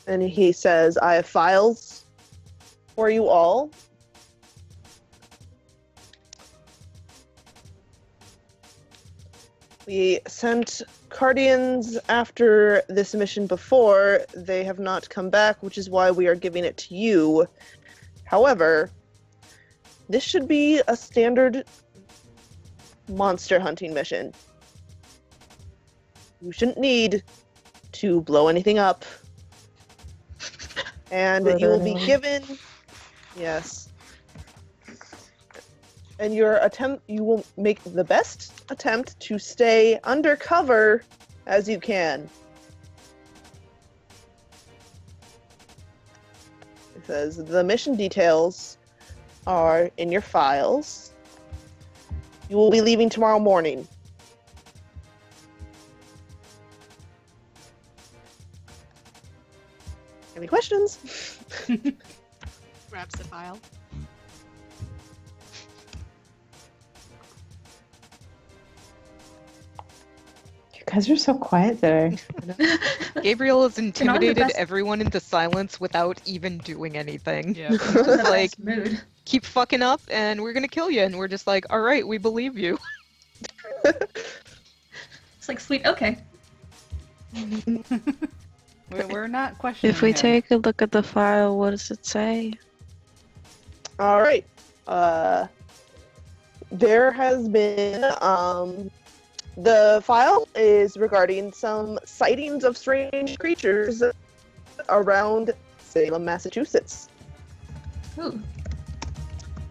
[SPEAKER 1] And he says, I have files for you all. We sent Guardians after this mission before. They have not come back, which is why we are giving it to you. However, this should be a standard monster hunting mission. You shouldn't need to blow anything up. And you will be given... Yes. And you will make the best attempt to stay undercover as you can. It says the mission details are in your files. You will be leaving tomorrow morning. Any questions?
[SPEAKER 8] Grabs the file.
[SPEAKER 2] guys are so quiet today.
[SPEAKER 5] Gabriel has
[SPEAKER 6] You're not in the
[SPEAKER 5] intimidated
[SPEAKER 6] best-
[SPEAKER 5] everyone into silence without even doing anything.
[SPEAKER 4] Yeah.
[SPEAKER 6] Not in the
[SPEAKER 5] Like-
[SPEAKER 6] best mood.
[SPEAKER 5] Keep fucking up and we're gonna kill you. And we're just like, all right, we believe you.
[SPEAKER 6] It's like, sweet, okay.
[SPEAKER 4] We're not questioning
[SPEAKER 10] If we
[SPEAKER 4] him.
[SPEAKER 10] take a look at the file, what does it say?
[SPEAKER 1] All right. There has been the file is regarding some sightings of strange creatures around Salem, Massachusetts.
[SPEAKER 6] Ooh.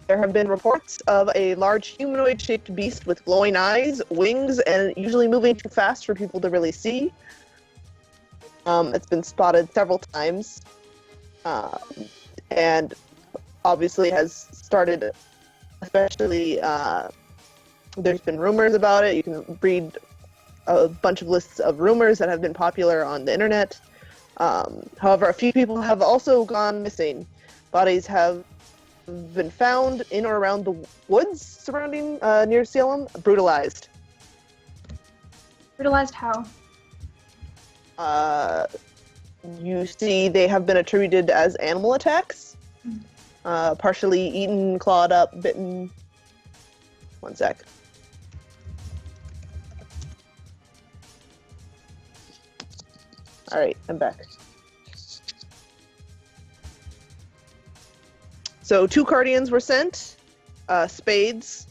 [SPEAKER 1] There have been reports of a large humanoid-shaped beast with glowing eyes, wings, and usually moving too fast for people to really see. It's been spotted several times, and obviously has started, especially, there's been rumors about it. You can read a bunch of lists of rumors that have been popular on the internet. However, a few people have also gone missing. Bodies have been found in or around the woods surrounding near Salem, brutalized.
[SPEAKER 6] Brutalized how?
[SPEAKER 1] You see they have been attributed as animal attacks. Partially eaten, clawed up, bitten. One sec. Alright, I'm back. So 2 Guardians were sent, Spades,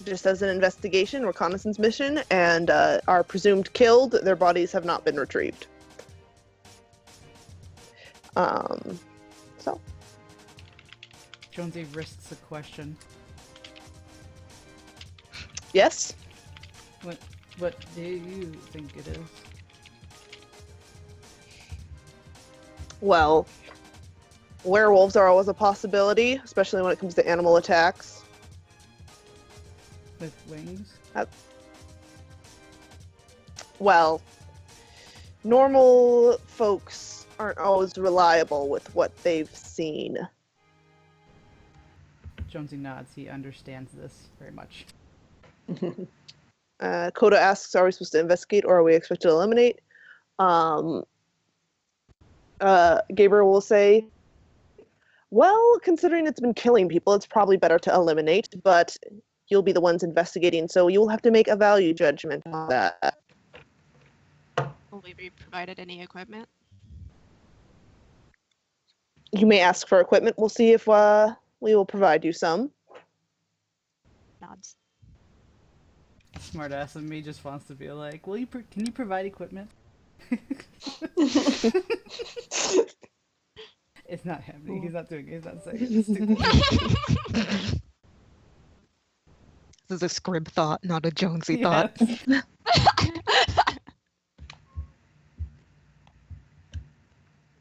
[SPEAKER 1] just as an investigation, reconnaissance mission, and are presumed killed. Their bodies have not been retrieved. So.
[SPEAKER 4] Jonesy risks a question.
[SPEAKER 1] Yes?
[SPEAKER 4] What do you think it is?
[SPEAKER 1] Well, werewolves are always a possibility, especially when it comes to animal attacks.
[SPEAKER 4] With wings?
[SPEAKER 1] Well, normal folks aren't always reliable with what they've seen.
[SPEAKER 4] Jonesy nods. He understands this very much.
[SPEAKER 1] Coda asks, are we supposed to investigate or are we expected to eliminate? Gabriel will say, well, considering it's been killing people, it's probably better to eliminate, but you'll be the ones investigating, so you'll have to make a value judgment on that.
[SPEAKER 8] Will we be provided any equipment?
[SPEAKER 1] You may ask for equipment. We'll see if we will provide you some.
[SPEAKER 8] Nods.
[SPEAKER 4] Smartass of me just wants to be like, can you provide equipment? It's not happening. He's not doing it. He's not saying it. It's stupid.
[SPEAKER 5] This is a Scrib thought, not a Jonesy
[SPEAKER 4] Yes.
[SPEAKER 5] thought.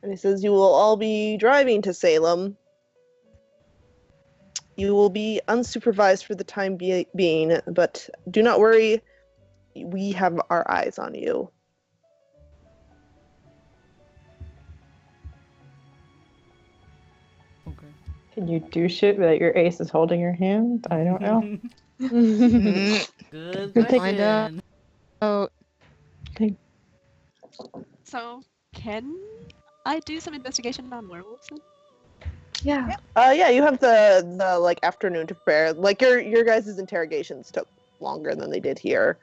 [SPEAKER 1] And he says, you will all be driving to Salem. You will be unsupervised for the time being, but do not worry. We have our eyes on you.
[SPEAKER 4] Okay.
[SPEAKER 2] Can you do shit that your ace is holding your hand? I don't know.
[SPEAKER 4] Good
[SPEAKER 2] We'll take-
[SPEAKER 5] Find out.
[SPEAKER 4] question.
[SPEAKER 5] Oh,
[SPEAKER 8] So, can I do some investigation on werewolves then?
[SPEAKER 6] Yeah.
[SPEAKER 1] Yeah, you have the like afternoon to prepare. Like your guys' interrogations took longer than they did here.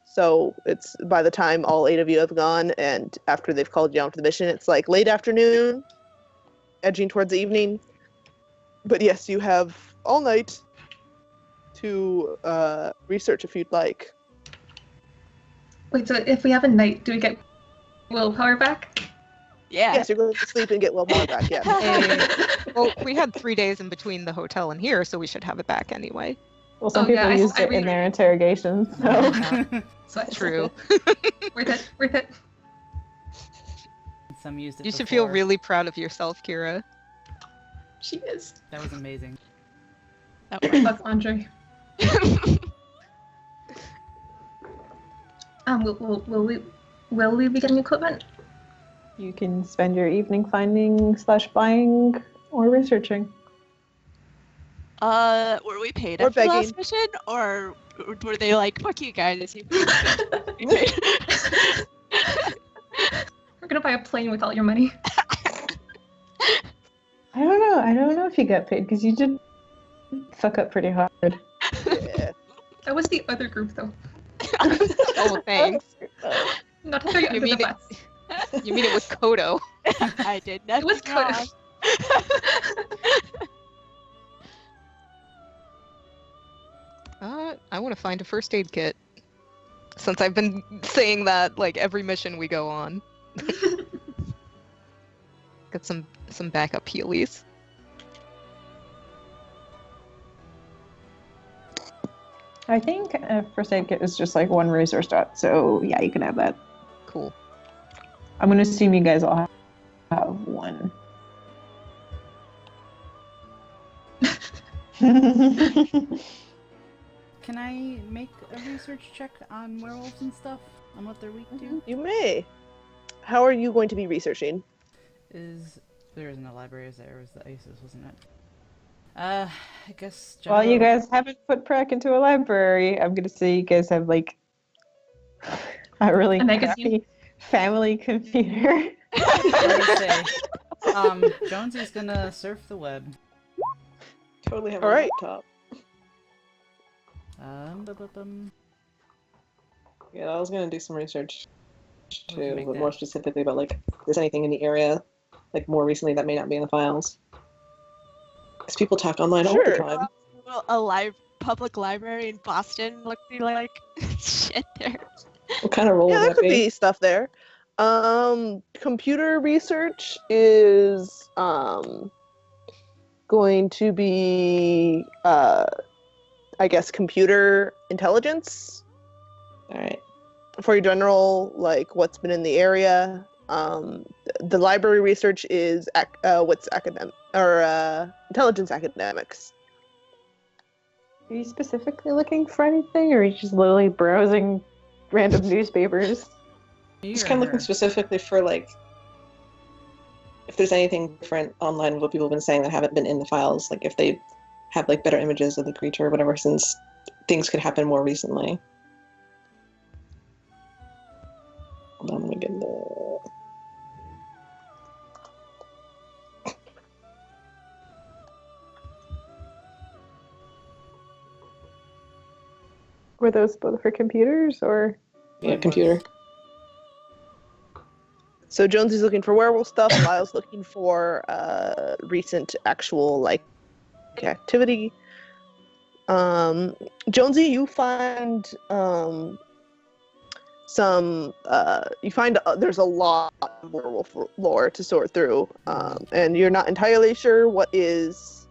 [SPEAKER 1] So it's by the time all 8 of you have gone and after they've called you out for the mission, it's like late afternoon, edging towards the evening. But yes, you have all night to research if you'd like.
[SPEAKER 6] Wait, so if we have a night, do we get willpower back?
[SPEAKER 8] Yeah.
[SPEAKER 1] Yes, you're going to sleep and get willpower back, yeah.
[SPEAKER 5] well, we had 3 days in between the hotel and here, so we should have it back anyway.
[SPEAKER 2] Well, some
[SPEAKER 6] Oh, yeah,
[SPEAKER 2] people
[SPEAKER 6] I-
[SPEAKER 2] used
[SPEAKER 6] I
[SPEAKER 2] it in
[SPEAKER 6] read-
[SPEAKER 2] their interrogations. So.
[SPEAKER 6] So I-
[SPEAKER 5] True.
[SPEAKER 6] Worth it. Worth it.
[SPEAKER 4] Some used it
[SPEAKER 5] You should feel
[SPEAKER 4] before.
[SPEAKER 5] really proud of yourself, Kira.
[SPEAKER 6] She is.
[SPEAKER 4] That was amazing.
[SPEAKER 8] That works.
[SPEAKER 6] Fuck Andre. Will we be getting equipment?
[SPEAKER 2] You can spend your evening finding / buying or researching.
[SPEAKER 8] Were we paid
[SPEAKER 1] Or
[SPEAKER 8] after the last
[SPEAKER 1] begging.
[SPEAKER 8] mission, or were they like, "Fuck you guys"?
[SPEAKER 6] We're gonna buy a plane with all your money.
[SPEAKER 2] I don't know. I don't know if you got paid because you did fuck up pretty hard.
[SPEAKER 1] Yeah.
[SPEAKER 6] That was the other group, though.
[SPEAKER 5] Oh, thanks.
[SPEAKER 6] Not to throw you under the
[SPEAKER 5] mean it-
[SPEAKER 6] bus.
[SPEAKER 5] You mean it was Kodo?
[SPEAKER 8] I did not.
[SPEAKER 6] It was Kodo.
[SPEAKER 5] I want to find a first aid kit. Since I've been saying that like every mission we go on. Get some backup healies.
[SPEAKER 2] I think a first aid kit is just like one resource dot, so yeah, you can have that.
[SPEAKER 5] Cool.
[SPEAKER 2] I'm gonna assume you guys all have one.
[SPEAKER 4] Can I make a research check on werewolves and stuff? On what they're weak to?
[SPEAKER 1] You may. How are you going to be researching?
[SPEAKER 4] There isn't a library, is there? It was the Aces, wasn't it? I guess.
[SPEAKER 2] Well, you
[SPEAKER 4] general-
[SPEAKER 2] guys haven't put Prac into a library. I'm gonna say you guys have like a really
[SPEAKER 6] A magazine?
[SPEAKER 2] crappy family computer.
[SPEAKER 4] I would say, Jonesy's gonna surf the web.
[SPEAKER 3] Totally have
[SPEAKER 1] All
[SPEAKER 3] a
[SPEAKER 1] right.
[SPEAKER 3] laptop. Yeah, I was gonna do some research
[SPEAKER 4] What would you
[SPEAKER 3] too,
[SPEAKER 4] make
[SPEAKER 3] but
[SPEAKER 4] that?
[SPEAKER 3] more specifically about like if there's anything in the area, like more recently that may not be in the files. Because people talk online all the
[SPEAKER 1] Sure.
[SPEAKER 3] time.
[SPEAKER 8] Well, a public library in Boston look be like shit there.
[SPEAKER 3] What kind of role
[SPEAKER 1] Yeah,
[SPEAKER 3] would
[SPEAKER 1] there
[SPEAKER 3] that
[SPEAKER 1] could
[SPEAKER 3] be?
[SPEAKER 1] be stuff there. Computer research is going to be I guess computer intelligence
[SPEAKER 3] All right.
[SPEAKER 1] for your general like what's been in the area. The library research is what's academic or intelligence academics.
[SPEAKER 2] Are you specifically looking for anything, or are you just literally browsing random newspapers?
[SPEAKER 3] Just kind of looking specifically for like if there's anything different online with what people have been saying that haven't been in the files, like if they have like better images of the creature or whatever, since things could happen more recently. Hold on, let me get the.
[SPEAKER 2] Were those both for computers, or?
[SPEAKER 3] Yeah, computer.
[SPEAKER 1] So Jonesy's looking for werewolf stuff. Lyle's looking for recent actual like activity. Jonesy, you find some. You find there's a lot of werewolf lore to sort through, and you're not entirely sure what is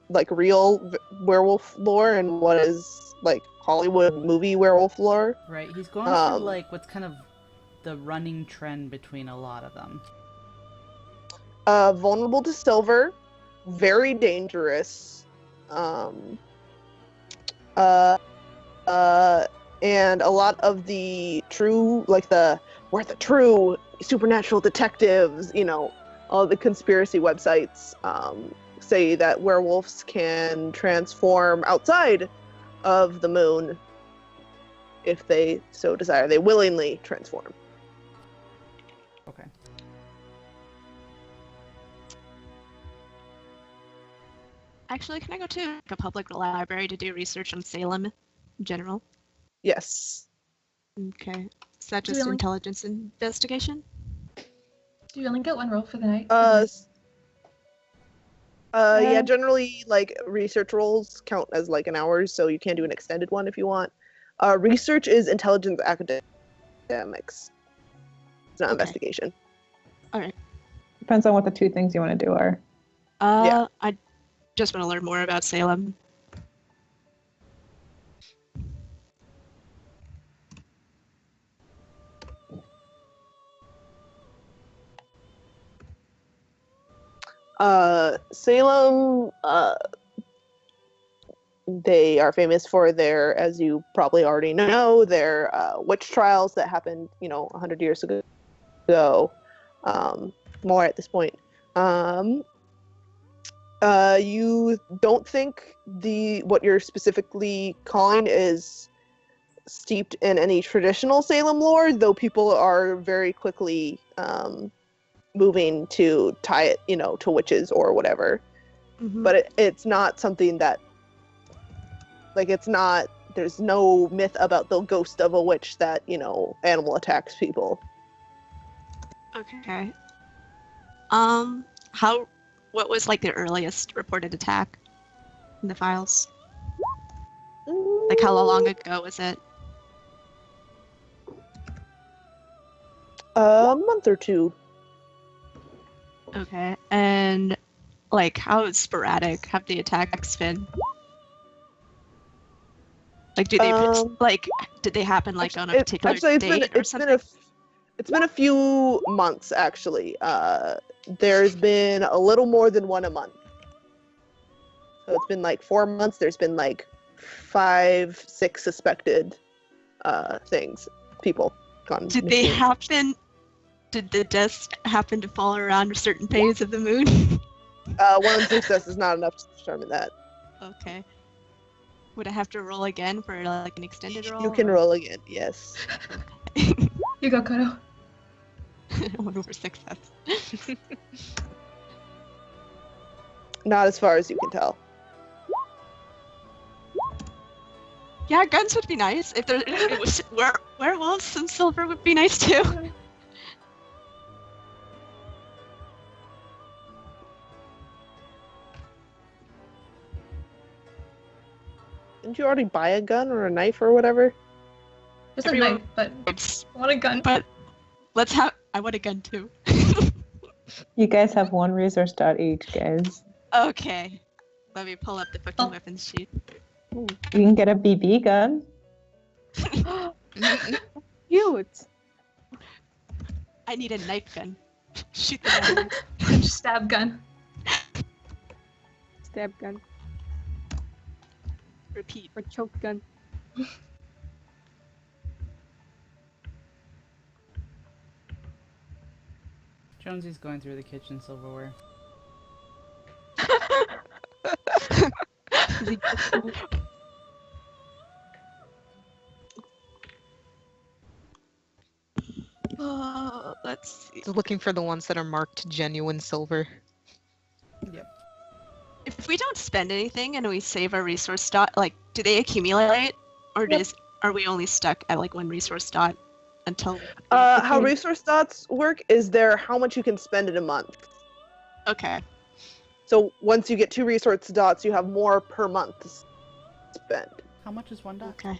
[SPEAKER 1] like real werewolf lore and what is like Hollywood movie werewolf lore.
[SPEAKER 4] Right, he's going through like what's kind of the running trend between a lot of them.
[SPEAKER 1] Vulnerable to silver, very dangerous, and a lot of the true, like the true supernatural detectives, you know, all the conspiracy websites say that werewolves can transform outside of the moon if they so desire. They willingly transform.
[SPEAKER 4] Okay.
[SPEAKER 8] Actually, can I go to a public library to do research on Salem in general?
[SPEAKER 1] Yes.
[SPEAKER 8] Okay. Is that
[SPEAKER 6] Do
[SPEAKER 8] just
[SPEAKER 6] we only-
[SPEAKER 8] intelligence investigation?
[SPEAKER 6] Do you only get one roll for the night?
[SPEAKER 1] Yeah, generally, like, research roles count as, like, an hour, so you can do an extended one if you want. Research is intelligence academics. It's not investigation.
[SPEAKER 2] Depends on what the two things you want to do are.
[SPEAKER 1] Yeah.
[SPEAKER 8] I just want to learn more about Salem.
[SPEAKER 1] Salem, they are famous for their, as you probably already know, their witch trials that happened, 100 years ago. More at this point. You don't think what you're specifically calling is steeped in any traditional Salem lore, though people are very quickly moving to tie it, to witches or whatever.
[SPEAKER 8] Mhm.
[SPEAKER 1] But it's not something that, there's no myth about the ghost of a witch that, animal attacks people.
[SPEAKER 8] Okay. What was like the earliest reported attack in the files? Like how long ago was it?
[SPEAKER 1] A month or two.
[SPEAKER 8] Okay. And like how sporadic have the attacks been? Like do they did they happen like on a particular date or something?
[SPEAKER 1] It's been a few months actually. There's been a little more than one a month. So it's been like 4 months. There's been like 5, 6 suspected people gone.
[SPEAKER 8] Did the deaths happen to fall around a certain phase of the moon?
[SPEAKER 1] One success is not enough to determine that.
[SPEAKER 8] Okay. Would I have to roll again for like an extended roll?
[SPEAKER 1] You can roll again, yes.
[SPEAKER 6] You go, Kodo.
[SPEAKER 8] 1 over success.
[SPEAKER 1] Not as far as you can tell.
[SPEAKER 8] Yeah, guns would be nice. If it was werewolves, some silver would be nice too.
[SPEAKER 1] Didn't you already buy a gun or a knife or whatever?
[SPEAKER 6] Just a knife, but I want a gun.
[SPEAKER 8] But I want a gun too.
[SPEAKER 2] You guys have 1 resource dot each, guys.
[SPEAKER 8] Okay. Let me pull up the fucking weapons sheet.
[SPEAKER 2] You can get a BB gun.
[SPEAKER 7] Cute.
[SPEAKER 8] I need a knife gun. Shoot the gun.
[SPEAKER 6] Stab gun.
[SPEAKER 7] Stab gun.
[SPEAKER 8] Repeat.
[SPEAKER 7] Or choke gun.
[SPEAKER 4] Jonesy's going through the kitchen silverware.
[SPEAKER 8] Let's see.
[SPEAKER 5] Looking for the ones that are marked genuine silver.
[SPEAKER 4] Yep.
[SPEAKER 8] If we don't spend anything and we save our resource dot, like, do they accumulate, or are we only stuck at like 1 resource dot until?
[SPEAKER 1] How resource dots work is how much you can spend in a month.
[SPEAKER 8] Okay.
[SPEAKER 1] So once you get 2 resource dots, you have more per month to spend.
[SPEAKER 4] How much is 1 dot?
[SPEAKER 8] Okay.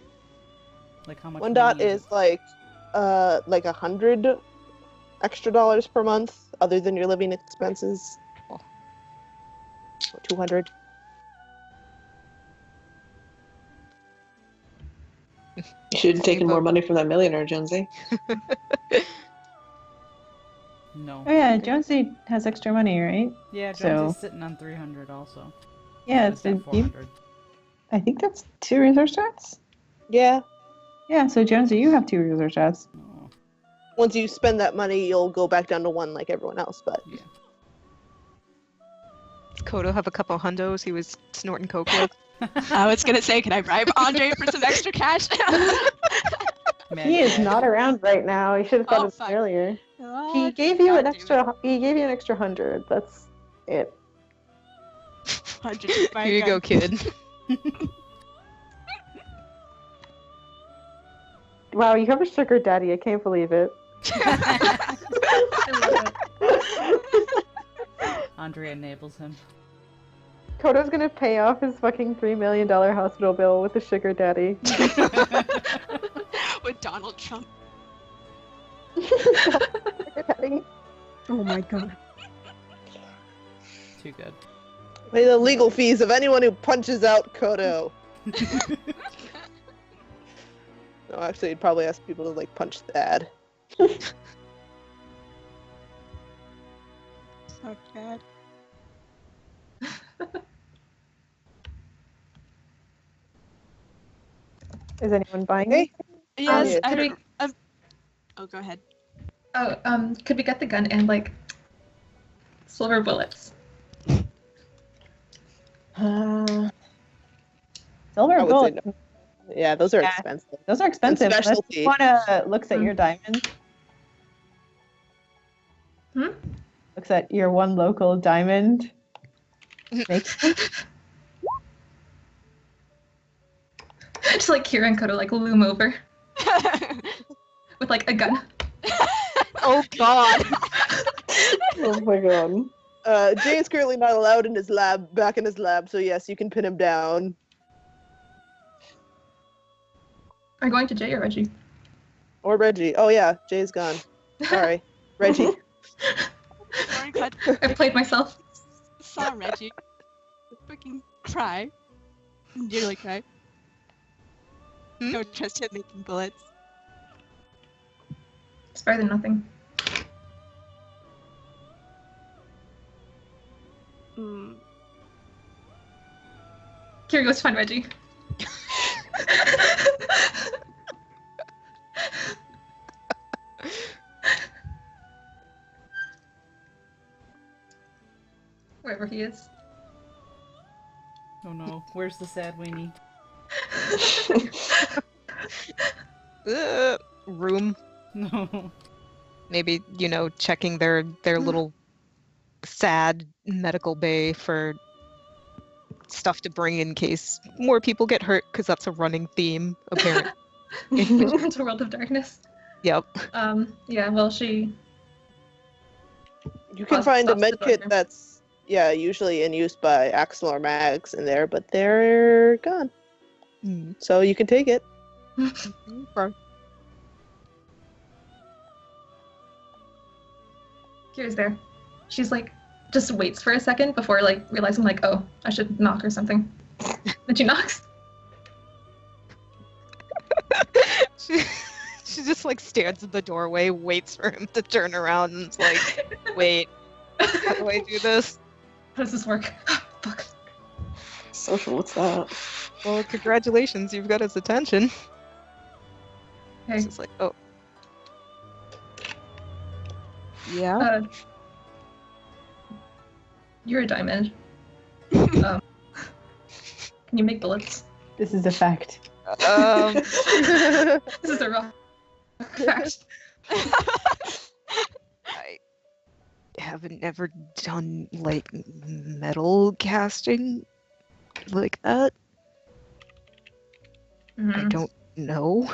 [SPEAKER 4] Like how much?
[SPEAKER 1] 1 dot
[SPEAKER 4] money
[SPEAKER 1] is like $100 extra dollars per month, other than your living expenses. 200.
[SPEAKER 3] You should have taken more money from that millionaire, Jonesy.
[SPEAKER 4] No.
[SPEAKER 2] Oh yeah, Jonesy has extra money, right?
[SPEAKER 4] Yeah, Jonesy's
[SPEAKER 2] So-
[SPEAKER 4] sitting on 300 also.
[SPEAKER 2] Yeah,
[SPEAKER 4] Jonesy's got
[SPEAKER 2] it's
[SPEAKER 4] 400.
[SPEAKER 2] I think that's 2 resource dots.
[SPEAKER 1] Yeah.
[SPEAKER 2] Yeah, so Jonesy, you have 2 resource dots.
[SPEAKER 4] Oh,
[SPEAKER 1] Once you spend that money, you'll go back down to 1 like everyone else, but
[SPEAKER 4] yeah.
[SPEAKER 5] Does Kodo have a couple hundos he was snorting coke with?
[SPEAKER 8] I was gonna say, can I bribe Andre for some extra cash?
[SPEAKER 4] Man,
[SPEAKER 2] He is
[SPEAKER 4] yeah.
[SPEAKER 2] not around right now. He should have got
[SPEAKER 8] Oh,
[SPEAKER 2] us
[SPEAKER 8] fuck.
[SPEAKER 2] earlier.
[SPEAKER 8] Oh,
[SPEAKER 2] He gave you an
[SPEAKER 8] God damn
[SPEAKER 2] extra. He gave you an extra 100. That's it.
[SPEAKER 8] it. 100 is my
[SPEAKER 5] Here you go,
[SPEAKER 8] gun.
[SPEAKER 5] kid.
[SPEAKER 2] Wow, you have a sugar daddy. I can't believe it.
[SPEAKER 6] I love it.
[SPEAKER 4] Andre enables him.
[SPEAKER 2] Kodo's gonna pay off his fucking $3 million hospital bill with a sugar daddy.
[SPEAKER 8] With Donald Trump.
[SPEAKER 2] Sugar daddy.
[SPEAKER 7] Oh my god.
[SPEAKER 4] Too good.
[SPEAKER 1] pay the legal fees of anyone who punches out Kodo. No, actually, you'd probably ask people to like punch the dad.
[SPEAKER 8] So bad.
[SPEAKER 2] Is anyone buying
[SPEAKER 1] Hey.
[SPEAKER 2] it?
[SPEAKER 8] Yes,
[SPEAKER 1] yeah.
[SPEAKER 6] Could we?
[SPEAKER 8] Oh, go ahead.
[SPEAKER 6] Could we get the gun and like silver bullets?
[SPEAKER 2] Silver
[SPEAKER 1] I
[SPEAKER 2] and
[SPEAKER 1] would say
[SPEAKER 2] gold.
[SPEAKER 1] no. Yeah, those are
[SPEAKER 2] Yeah.
[SPEAKER 1] expensive.
[SPEAKER 2] Those are expensive. Unless
[SPEAKER 1] specialty.
[SPEAKER 2] you want to looks at your diamond.
[SPEAKER 6] Hmm?
[SPEAKER 2] Looks at your one local diamond. Makes
[SPEAKER 6] Just like Kira and Kodo like loom over with like a gun.
[SPEAKER 5] Oh God.
[SPEAKER 2] Oh my god.
[SPEAKER 1] Jay is currently not allowed in his lab, back in his lab, so yes, you can pin him down.
[SPEAKER 6] Are you going to Jay or Reggie?
[SPEAKER 1] Or Reggie. Oh yeah, Jay's gone. Sorry. Reggie.
[SPEAKER 8] Sorry, God.
[SPEAKER 6] I played myself.
[SPEAKER 8] Saw Reggie freaking cry. Nearly cry. No trust him making bullets.
[SPEAKER 6] It's better than nothing. Kira goes to find Reggie. Wherever he is.
[SPEAKER 4] Oh no, where's the sad weenie?
[SPEAKER 5] Room.
[SPEAKER 4] No.
[SPEAKER 5] Maybe, checking their little sad medical bay for stuff to bring in case more people get hurt, because that's a running theme, apparently.
[SPEAKER 6] Into World of Darkness.
[SPEAKER 5] Yep.
[SPEAKER 6] Yeah, well, she...
[SPEAKER 1] You can
[SPEAKER 6] Pause,
[SPEAKER 1] find a
[SPEAKER 6] stops the
[SPEAKER 1] med kit
[SPEAKER 6] door.
[SPEAKER 1] that's usually in use by Axel or Mags in there, but they're gone.
[SPEAKER 5] Mm.
[SPEAKER 1] So you can take it.
[SPEAKER 5] Okay.
[SPEAKER 6] Kira's there. She's like, just waits for a second before like realizing like, oh, I should knock or something. Then she knocks.
[SPEAKER 5] She just like stands in the doorway, waits for him to turn around, and is like, wait, how do I do this?
[SPEAKER 6] How does this work? Fuck.
[SPEAKER 2] Social, what's that?
[SPEAKER 5] Well, congratulations, you've got his attention.
[SPEAKER 6] Hey,
[SPEAKER 5] It's just like, oh. Yeah?
[SPEAKER 6] you're a diamond. Can you make bullets?
[SPEAKER 2] This is a fact.
[SPEAKER 6] This is a rock fact.
[SPEAKER 5] I haven't ever done like metal casting like that. I
[SPEAKER 6] Mhm.
[SPEAKER 5] don't know.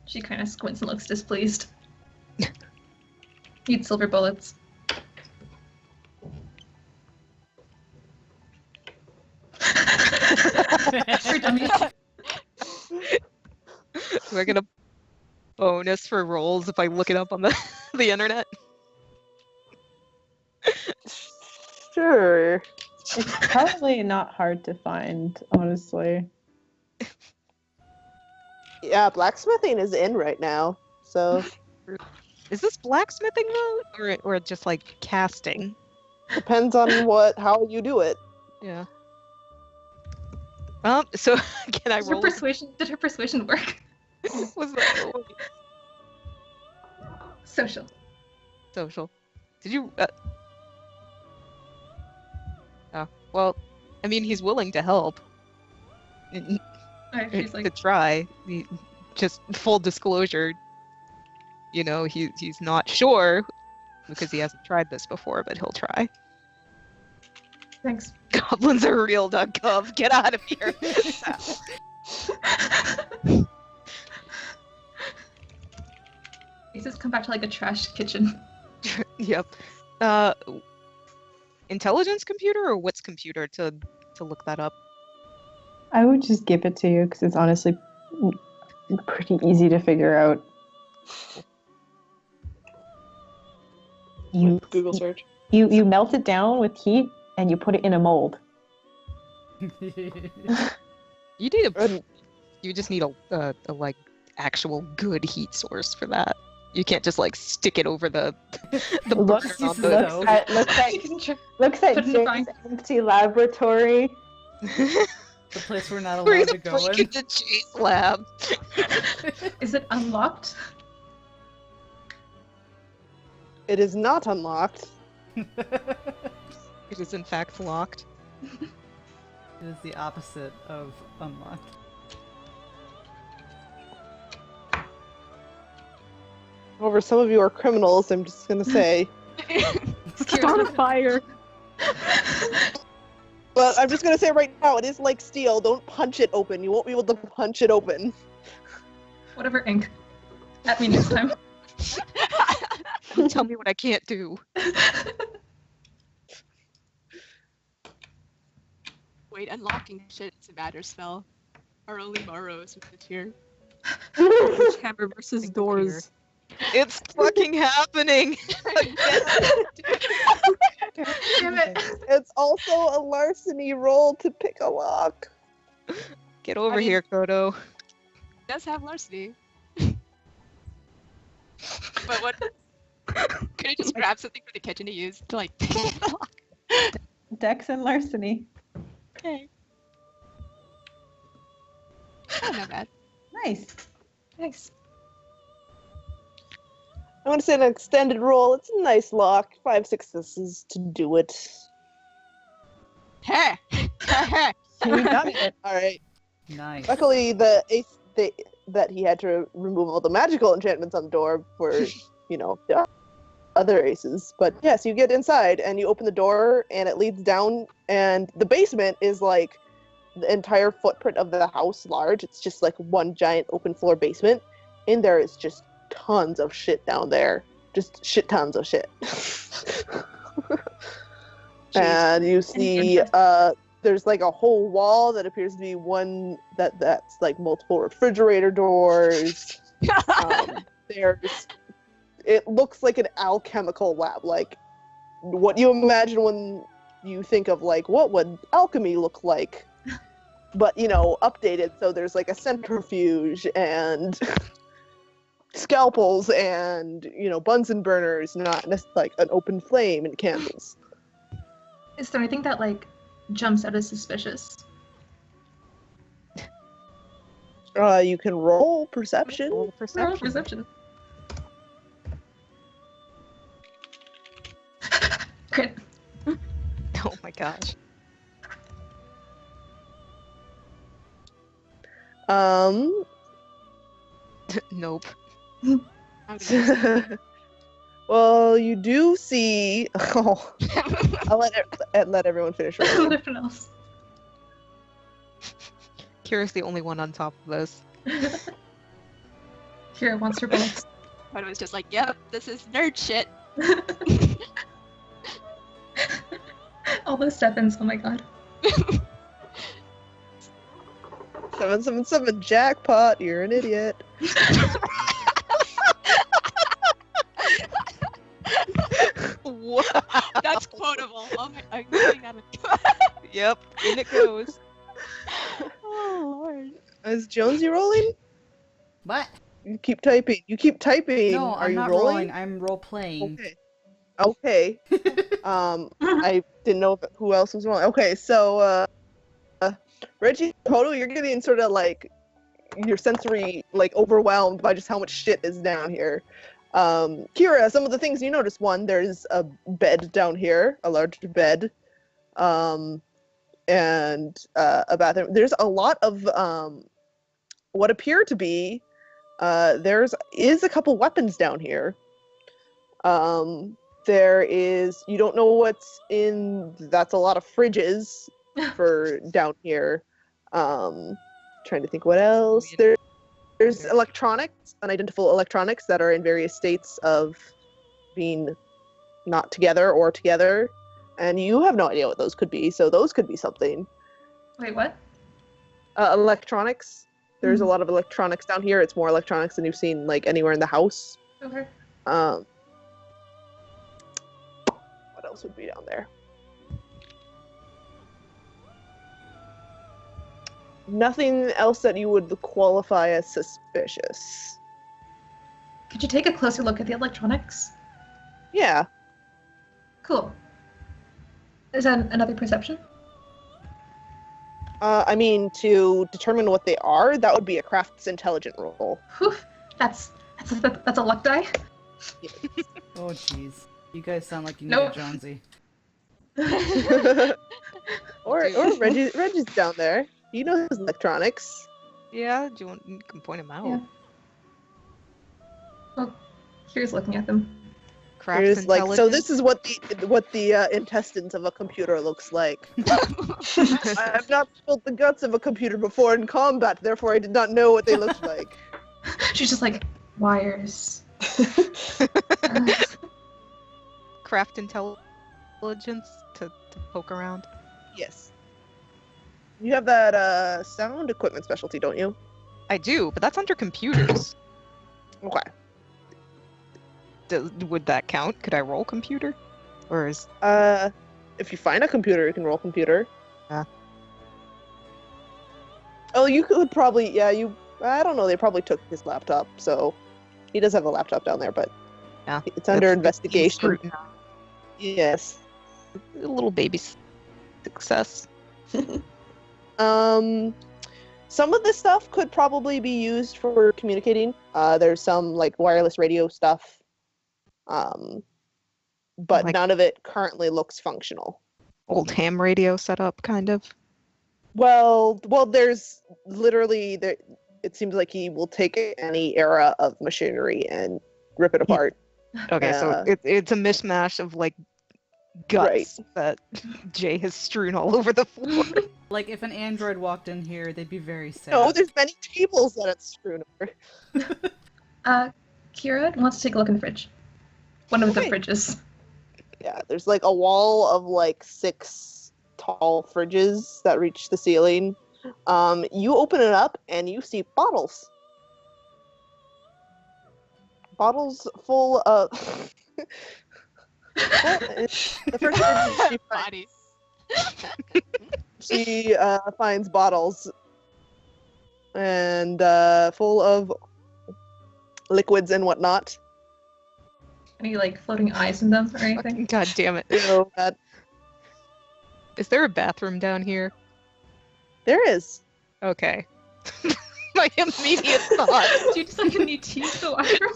[SPEAKER 6] She kind of squints and looks displeased. Need silver bullets. For dummies.
[SPEAKER 5] Do I get a bonus for rolls if I look it up on the the internet?
[SPEAKER 1] Sure.
[SPEAKER 2] It's probably not hard to find, honestly.
[SPEAKER 1] Yeah, blacksmithing is in right now. So
[SPEAKER 5] Is this blacksmithing though, or just like casting?
[SPEAKER 1] depends on how you do it.
[SPEAKER 5] Yeah. So can I
[SPEAKER 6] Did her
[SPEAKER 5] roll?
[SPEAKER 6] persuasion? Did her persuasion work?
[SPEAKER 5] Was that
[SPEAKER 6] Social.
[SPEAKER 5] social? Did you? Oh well, I mean he's willing to help.
[SPEAKER 6] Alright, she's
[SPEAKER 5] To
[SPEAKER 6] like,
[SPEAKER 5] try. Just full disclosure, he's not sure because he hasn't tried this before, but he'll try.
[SPEAKER 6] thanks.
[SPEAKER 5] Goblins are real, Gov. Get out of here.
[SPEAKER 6] He says come back to like a trash kitchen.
[SPEAKER 5] Yep. Intelligence computer or wits computer to look that up?
[SPEAKER 2] I would just give it to you because it's honestly pretty easy to figure out. You
[SPEAKER 1] Google search.
[SPEAKER 2] you melt it down with heat and you put it in a mold.
[SPEAKER 5] You need you just need a like actual good heat source for that. You can't just like stick it over the
[SPEAKER 2] Looks
[SPEAKER 5] burner on the-
[SPEAKER 2] looks at
[SPEAKER 6] Put it in the frying
[SPEAKER 2] Jake's empty laboratory.
[SPEAKER 4] The place we're not
[SPEAKER 5] We're
[SPEAKER 4] allowed
[SPEAKER 5] gonna
[SPEAKER 4] to go
[SPEAKER 5] break
[SPEAKER 4] in.
[SPEAKER 5] into Jay's lab.
[SPEAKER 6] Is it unlocked?
[SPEAKER 1] It is not unlocked.
[SPEAKER 5] It is in fact locked.
[SPEAKER 4] It is the opposite of unlocked.
[SPEAKER 1] However, some of you are criminals, I'm just gonna say.
[SPEAKER 7] Start a fire.
[SPEAKER 1] But I'm just gonna say right now, it is like steel. Don't punch it open. You won't be able to punch it open.
[SPEAKER 6] Whatever, ink. At me next time.
[SPEAKER 5] Don't tell me what I can't do.
[SPEAKER 8] Wait, unlocking shit's a matter spell. Or only Morrow's with it here.
[SPEAKER 7] Hammer versus doors.
[SPEAKER 5] It's fucking happening!
[SPEAKER 6] Damn it.
[SPEAKER 1] It's also a larceny roll to pick a lock.
[SPEAKER 5] Get over
[SPEAKER 8] I mean-
[SPEAKER 5] here, Kodo.
[SPEAKER 8] It does have larceny. But what? Could I just grab something from the kitchen to use to like pick the lock?
[SPEAKER 2] Dex and larceny.
[SPEAKER 8] Okay. Oh, not bad.
[SPEAKER 2] Nice.
[SPEAKER 8] Nice.
[SPEAKER 1] I'm gonna say an extended roll. It's a nice lock. 5 successes to do it.
[SPEAKER 8] Hey!
[SPEAKER 2] You got it.
[SPEAKER 1] All right.
[SPEAKER 4] Nice.
[SPEAKER 1] Luckily, that he had to remove all the magical enchantments on the door for, the other aces. But yes, you get inside and you open the door and it leads down, and the basement is like the entire footprint of the house large. It's just like one giant open floor basement. In there is just tons of shit down there. Just shit tons of shit. And you see there's like a whole wall that appears to be one that's like multiple refrigerator doors. It looks like an alchemical lab, like what you imagine when you think of like what would alchemy look like, but updated. So there's like a centrifuge and scalpels and Bunsen burners, not like an open flame and candles.
[SPEAKER 6] Is there anything that like jumps out as suspicious?
[SPEAKER 1] You can roll perception.
[SPEAKER 7] Roll perception.
[SPEAKER 6] Perception. Crit.
[SPEAKER 5] Oh my gosh. Nope.
[SPEAKER 1] Well, you do see. Oh, I'll let everyone finish rolling.
[SPEAKER 6] Everyone else.
[SPEAKER 5] Kira's the only one on top of this.
[SPEAKER 6] Kira wants her bullets.
[SPEAKER 8] But it was just like, yep, this is nerd shit.
[SPEAKER 6] All those sevens, oh my god.
[SPEAKER 1] 777 jackpot. You're an idiot.
[SPEAKER 5] Wow.
[SPEAKER 8] That's quotable. Oh my, I'm putting that in.
[SPEAKER 5] Yep, in it goes.
[SPEAKER 8] Oh lord.
[SPEAKER 1] Is Jonesy rolling?
[SPEAKER 4] What?
[SPEAKER 1] You keep typing.
[SPEAKER 4] No,
[SPEAKER 1] Are
[SPEAKER 4] I'm
[SPEAKER 1] you
[SPEAKER 4] not
[SPEAKER 1] rolling?
[SPEAKER 4] I'm role playing.
[SPEAKER 1] Okay. I didn't know who else was rolling. Okay, so Reggie, Kodo, you're getting sort of like your sensory like overwhelmed by just how much shit is down here. Kira, some of the things you notice: one, there's a bed down here, a large bed, and a bathroom. There's a lot of what appear to be there is a couple weapons down here. There is, you don't know what's in, that's a lot of fridges for down here. Trying to think what else. There's electronics, unidentifiable electronics that are in various states of being not together or together. And you have no idea what those could be, so those could be something.
[SPEAKER 6] Wait, what?
[SPEAKER 1] Electronics. There's a lot of electronics down here. It's more electronics than you've seen like anywhere in the house.
[SPEAKER 6] Okay.
[SPEAKER 1] What else would be down there? Nothing else that you would qualify as suspicious.
[SPEAKER 6] Could you take a closer look at the electronics?
[SPEAKER 1] Yeah.
[SPEAKER 6] Cool. Is that another perception?
[SPEAKER 1] I mean, to determine what they are, that would be a craft's intelligent roll.
[SPEAKER 6] Whew. That's a luck die.
[SPEAKER 4] Oh jeez. You guys sound like you need
[SPEAKER 6] Nope.
[SPEAKER 4] a Jonesy.
[SPEAKER 1] or Reggie's down there. He knows electronics.
[SPEAKER 5] Yeah, do you can point him out.
[SPEAKER 6] Yeah. Well, here's looking at them.
[SPEAKER 5] Craft
[SPEAKER 1] Here's like, so
[SPEAKER 5] intelligence.
[SPEAKER 1] this is what the intestines of a computer looks like. I have not felt the guts of a computer before in combat, therefore I did not know what they looked like.
[SPEAKER 6] She's just like, wires.
[SPEAKER 5] Craft intelligence to poke around.
[SPEAKER 1] Yes. You have that sound equipment specialty, don't you?
[SPEAKER 5] I do, but that's under computers.
[SPEAKER 1] Okay.
[SPEAKER 5] Would that count? Could I roll computer? Or is
[SPEAKER 1] If you find a computer, you can roll computer.
[SPEAKER 5] Yeah.
[SPEAKER 1] Oh, you could probably, I don't know, they probably took his laptop, so he does have a laptop down there, but
[SPEAKER 5] yeah,
[SPEAKER 1] it's under
[SPEAKER 5] being
[SPEAKER 1] investigation.
[SPEAKER 5] scrutinized.
[SPEAKER 1] Yes.
[SPEAKER 5] A little baby success.
[SPEAKER 1] Some of this stuff could probably be used for communicating. There's some like wireless radio stuff, but
[SPEAKER 5] Like-
[SPEAKER 1] none of it currently looks functional.
[SPEAKER 5] Old ham radio setup, kind of.
[SPEAKER 1] Well, there's literally there. It seems like he will take any era of machinery and rip it apart.
[SPEAKER 5] Okay, so it's a mishmash of like guts that Jay has strewn all over the floor.
[SPEAKER 4] Like, if an android walked in here, they'd be very sad.
[SPEAKER 1] No, there's many tables that it's strewn over.
[SPEAKER 6] Kira wants to take a look in the fridge. One of the
[SPEAKER 1] Okay.
[SPEAKER 6] fridges.
[SPEAKER 1] Yeah, there's like a wall of like 6 tall fridges that reach the ceiling. You open it up and you see bottles. Bottles full of. The first fridge she finds bottles and full of liquids and whatnot.
[SPEAKER 6] Any like floating eyes in them or anything?
[SPEAKER 5] God damn it.
[SPEAKER 1] So that
[SPEAKER 5] Is there a bathroom down here?
[SPEAKER 1] there is.
[SPEAKER 5] Okay. My immediate thought.
[SPEAKER 6] Do you just like need to use the washroom?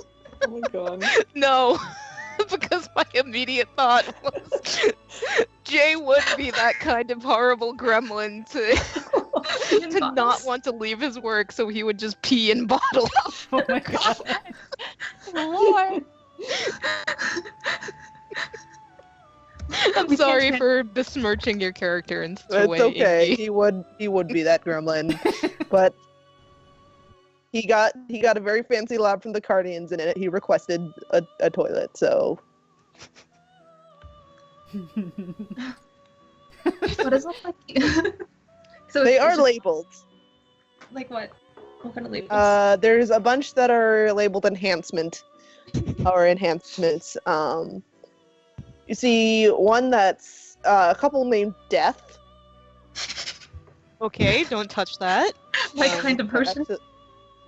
[SPEAKER 2] Oh my god.
[SPEAKER 5] No. Because my immediate thought was Jay would be that kind of horrible gremlin to not want to leave his work, so he would just pee in bottles.
[SPEAKER 4] Oh my god.
[SPEAKER 6] Lord.
[SPEAKER 5] I'm
[SPEAKER 6] We can't
[SPEAKER 5] sorry
[SPEAKER 6] tra-
[SPEAKER 5] for besmirching your character in such a way.
[SPEAKER 1] It's okay.
[SPEAKER 5] Iggy.
[SPEAKER 1] He would be that gremlin, but he got a very fancy lab from the Cardians, and in it he requested a toilet. So
[SPEAKER 6] What does it look like? So
[SPEAKER 1] they
[SPEAKER 6] it's
[SPEAKER 1] are
[SPEAKER 6] just-
[SPEAKER 1] labeled.
[SPEAKER 6] Like what? What kind of labels?
[SPEAKER 1] There's a bunch that are labeled enhancement or enhancements. You see one that's a couple named Death.
[SPEAKER 5] Okay, don't touch that.
[SPEAKER 6] What kind of potion?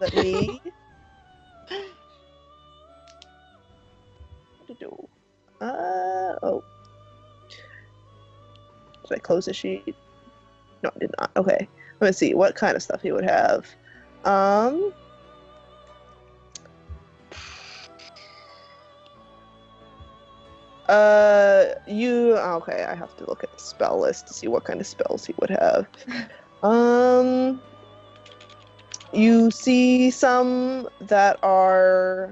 [SPEAKER 1] Let me. What to do? Oh. Did I close the sheet? No, I did not. Okay. Let's see what kind of stuff he would have. Okay, I have to look at the spell list to see what kind of spells he would have. You see some that are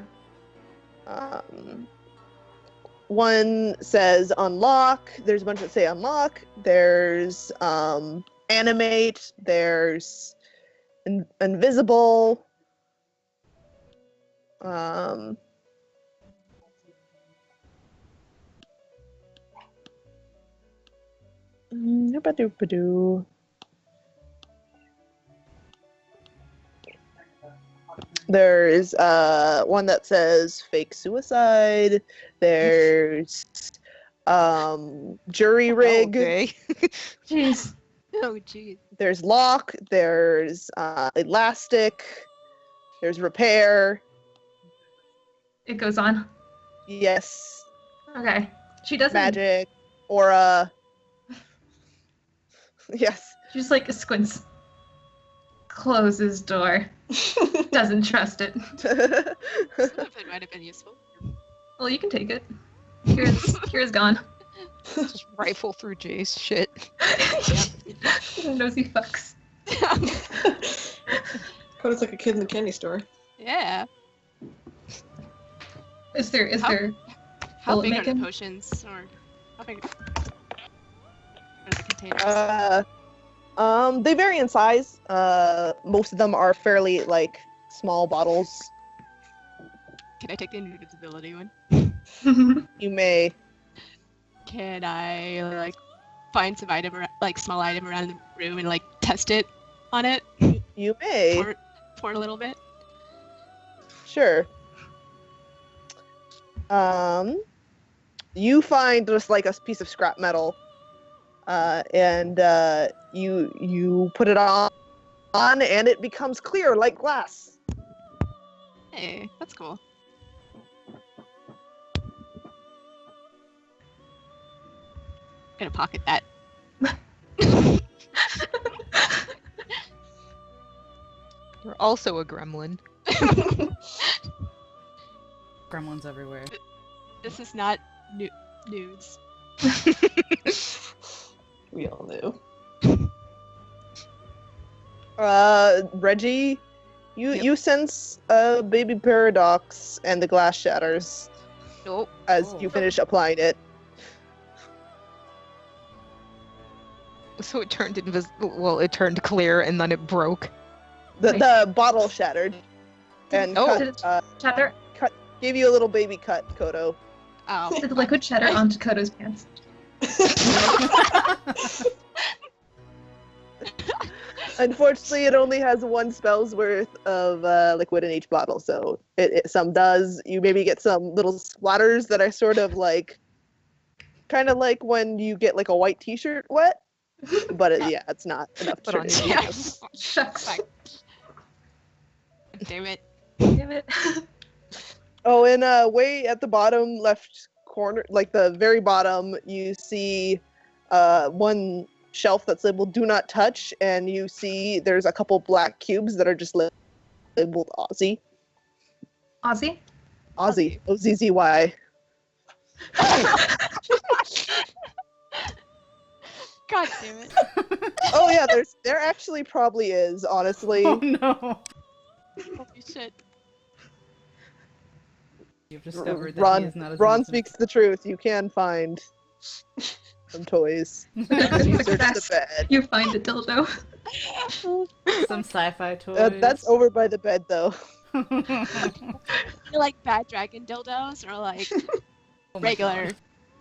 [SPEAKER 1] one says unlock, there's a bunch that say unlock, there's animate, there's invisible, there's one that says fake suicide, there's jury rig,
[SPEAKER 5] Okay.
[SPEAKER 6] Jeez.
[SPEAKER 5] Oh, jeez.
[SPEAKER 1] there's lock, there's elastic, there's repair.
[SPEAKER 6] It goes on.
[SPEAKER 1] Yes,
[SPEAKER 6] Okay. She doesn't.
[SPEAKER 1] magic, aura. Yes.
[SPEAKER 6] She just like squints. Closes door. Doesn't trust it.
[SPEAKER 8] Some of it might have been useful.
[SPEAKER 6] Well, you can take it. Kira's gone.
[SPEAKER 5] Just rifle through Jay's shit.
[SPEAKER 6] Nosy fucks.
[SPEAKER 3] Coda's like a kid in the candy store.
[SPEAKER 8] Yeah.
[SPEAKER 6] Is there
[SPEAKER 8] How
[SPEAKER 6] bullet
[SPEAKER 8] big are
[SPEAKER 6] making?
[SPEAKER 8] the potions? Or how big are the containers?
[SPEAKER 1] They vary in size. Most of them are fairly like small bottles.
[SPEAKER 8] Can I take the invisibility one?
[SPEAKER 1] You may.
[SPEAKER 8] Can I like find some item like small item around the room and like test it on it?
[SPEAKER 1] You may.
[SPEAKER 8] Pour a little bit.
[SPEAKER 1] Sure. You find just like a piece of scrap metal, and you put it on, and it becomes clear like glass.
[SPEAKER 8] Hey, that's cool. Gonna pocket that.
[SPEAKER 5] You're also a gremlin.
[SPEAKER 4] Gremlins everywhere.
[SPEAKER 8] This is not nudes.
[SPEAKER 3] We all knew.
[SPEAKER 1] Reggie, you sense a baby paradox, and the glass shatters
[SPEAKER 5] Nope.
[SPEAKER 1] as you finish applying it.
[SPEAKER 5] So it turned well, it turned clear and then it broke.
[SPEAKER 1] The bottle shattered, and
[SPEAKER 6] Did it shatter?
[SPEAKER 1] gave you a little baby cut, Kodo.
[SPEAKER 8] Oh.
[SPEAKER 6] Did the liquid shatter onto Kodo's pants?
[SPEAKER 1] Unfortunately, it only has one spell's worth of liquid in each bottle, so some does. You maybe get some little splatters that are sort of like, kind of like when you get like a white T-shirt wet, but it's not enough to
[SPEAKER 5] Put on
[SPEAKER 1] turn
[SPEAKER 5] your
[SPEAKER 1] it.
[SPEAKER 8] Yes.
[SPEAKER 6] Shucks.
[SPEAKER 8] Damn it.
[SPEAKER 6] Damn it.
[SPEAKER 1] Oh, and way at the bottom left corner, like the very bottom, you see one shelf that's labeled "Do Not Touch," and you see there's a couple black cubes that are just labeled Aussie.
[SPEAKER 6] Ozzy?
[SPEAKER 1] Aussie. O-Z-Z-Y.
[SPEAKER 8] God damn it.
[SPEAKER 1] Oh yeah, there actually probably is, honestly.
[SPEAKER 4] Oh no.
[SPEAKER 8] Holy shit.
[SPEAKER 4] You've discovered that
[SPEAKER 1] Ron,
[SPEAKER 4] he is not as
[SPEAKER 1] Ron
[SPEAKER 4] innocent.
[SPEAKER 1] speaks the truth. You can find some toys. You search the bed.
[SPEAKER 6] You find a dildo.
[SPEAKER 4] Some sci-fi toys.
[SPEAKER 1] That's over by the bed, though.
[SPEAKER 8] You're like bad dragon dildos or like
[SPEAKER 4] Oh my
[SPEAKER 8] regular.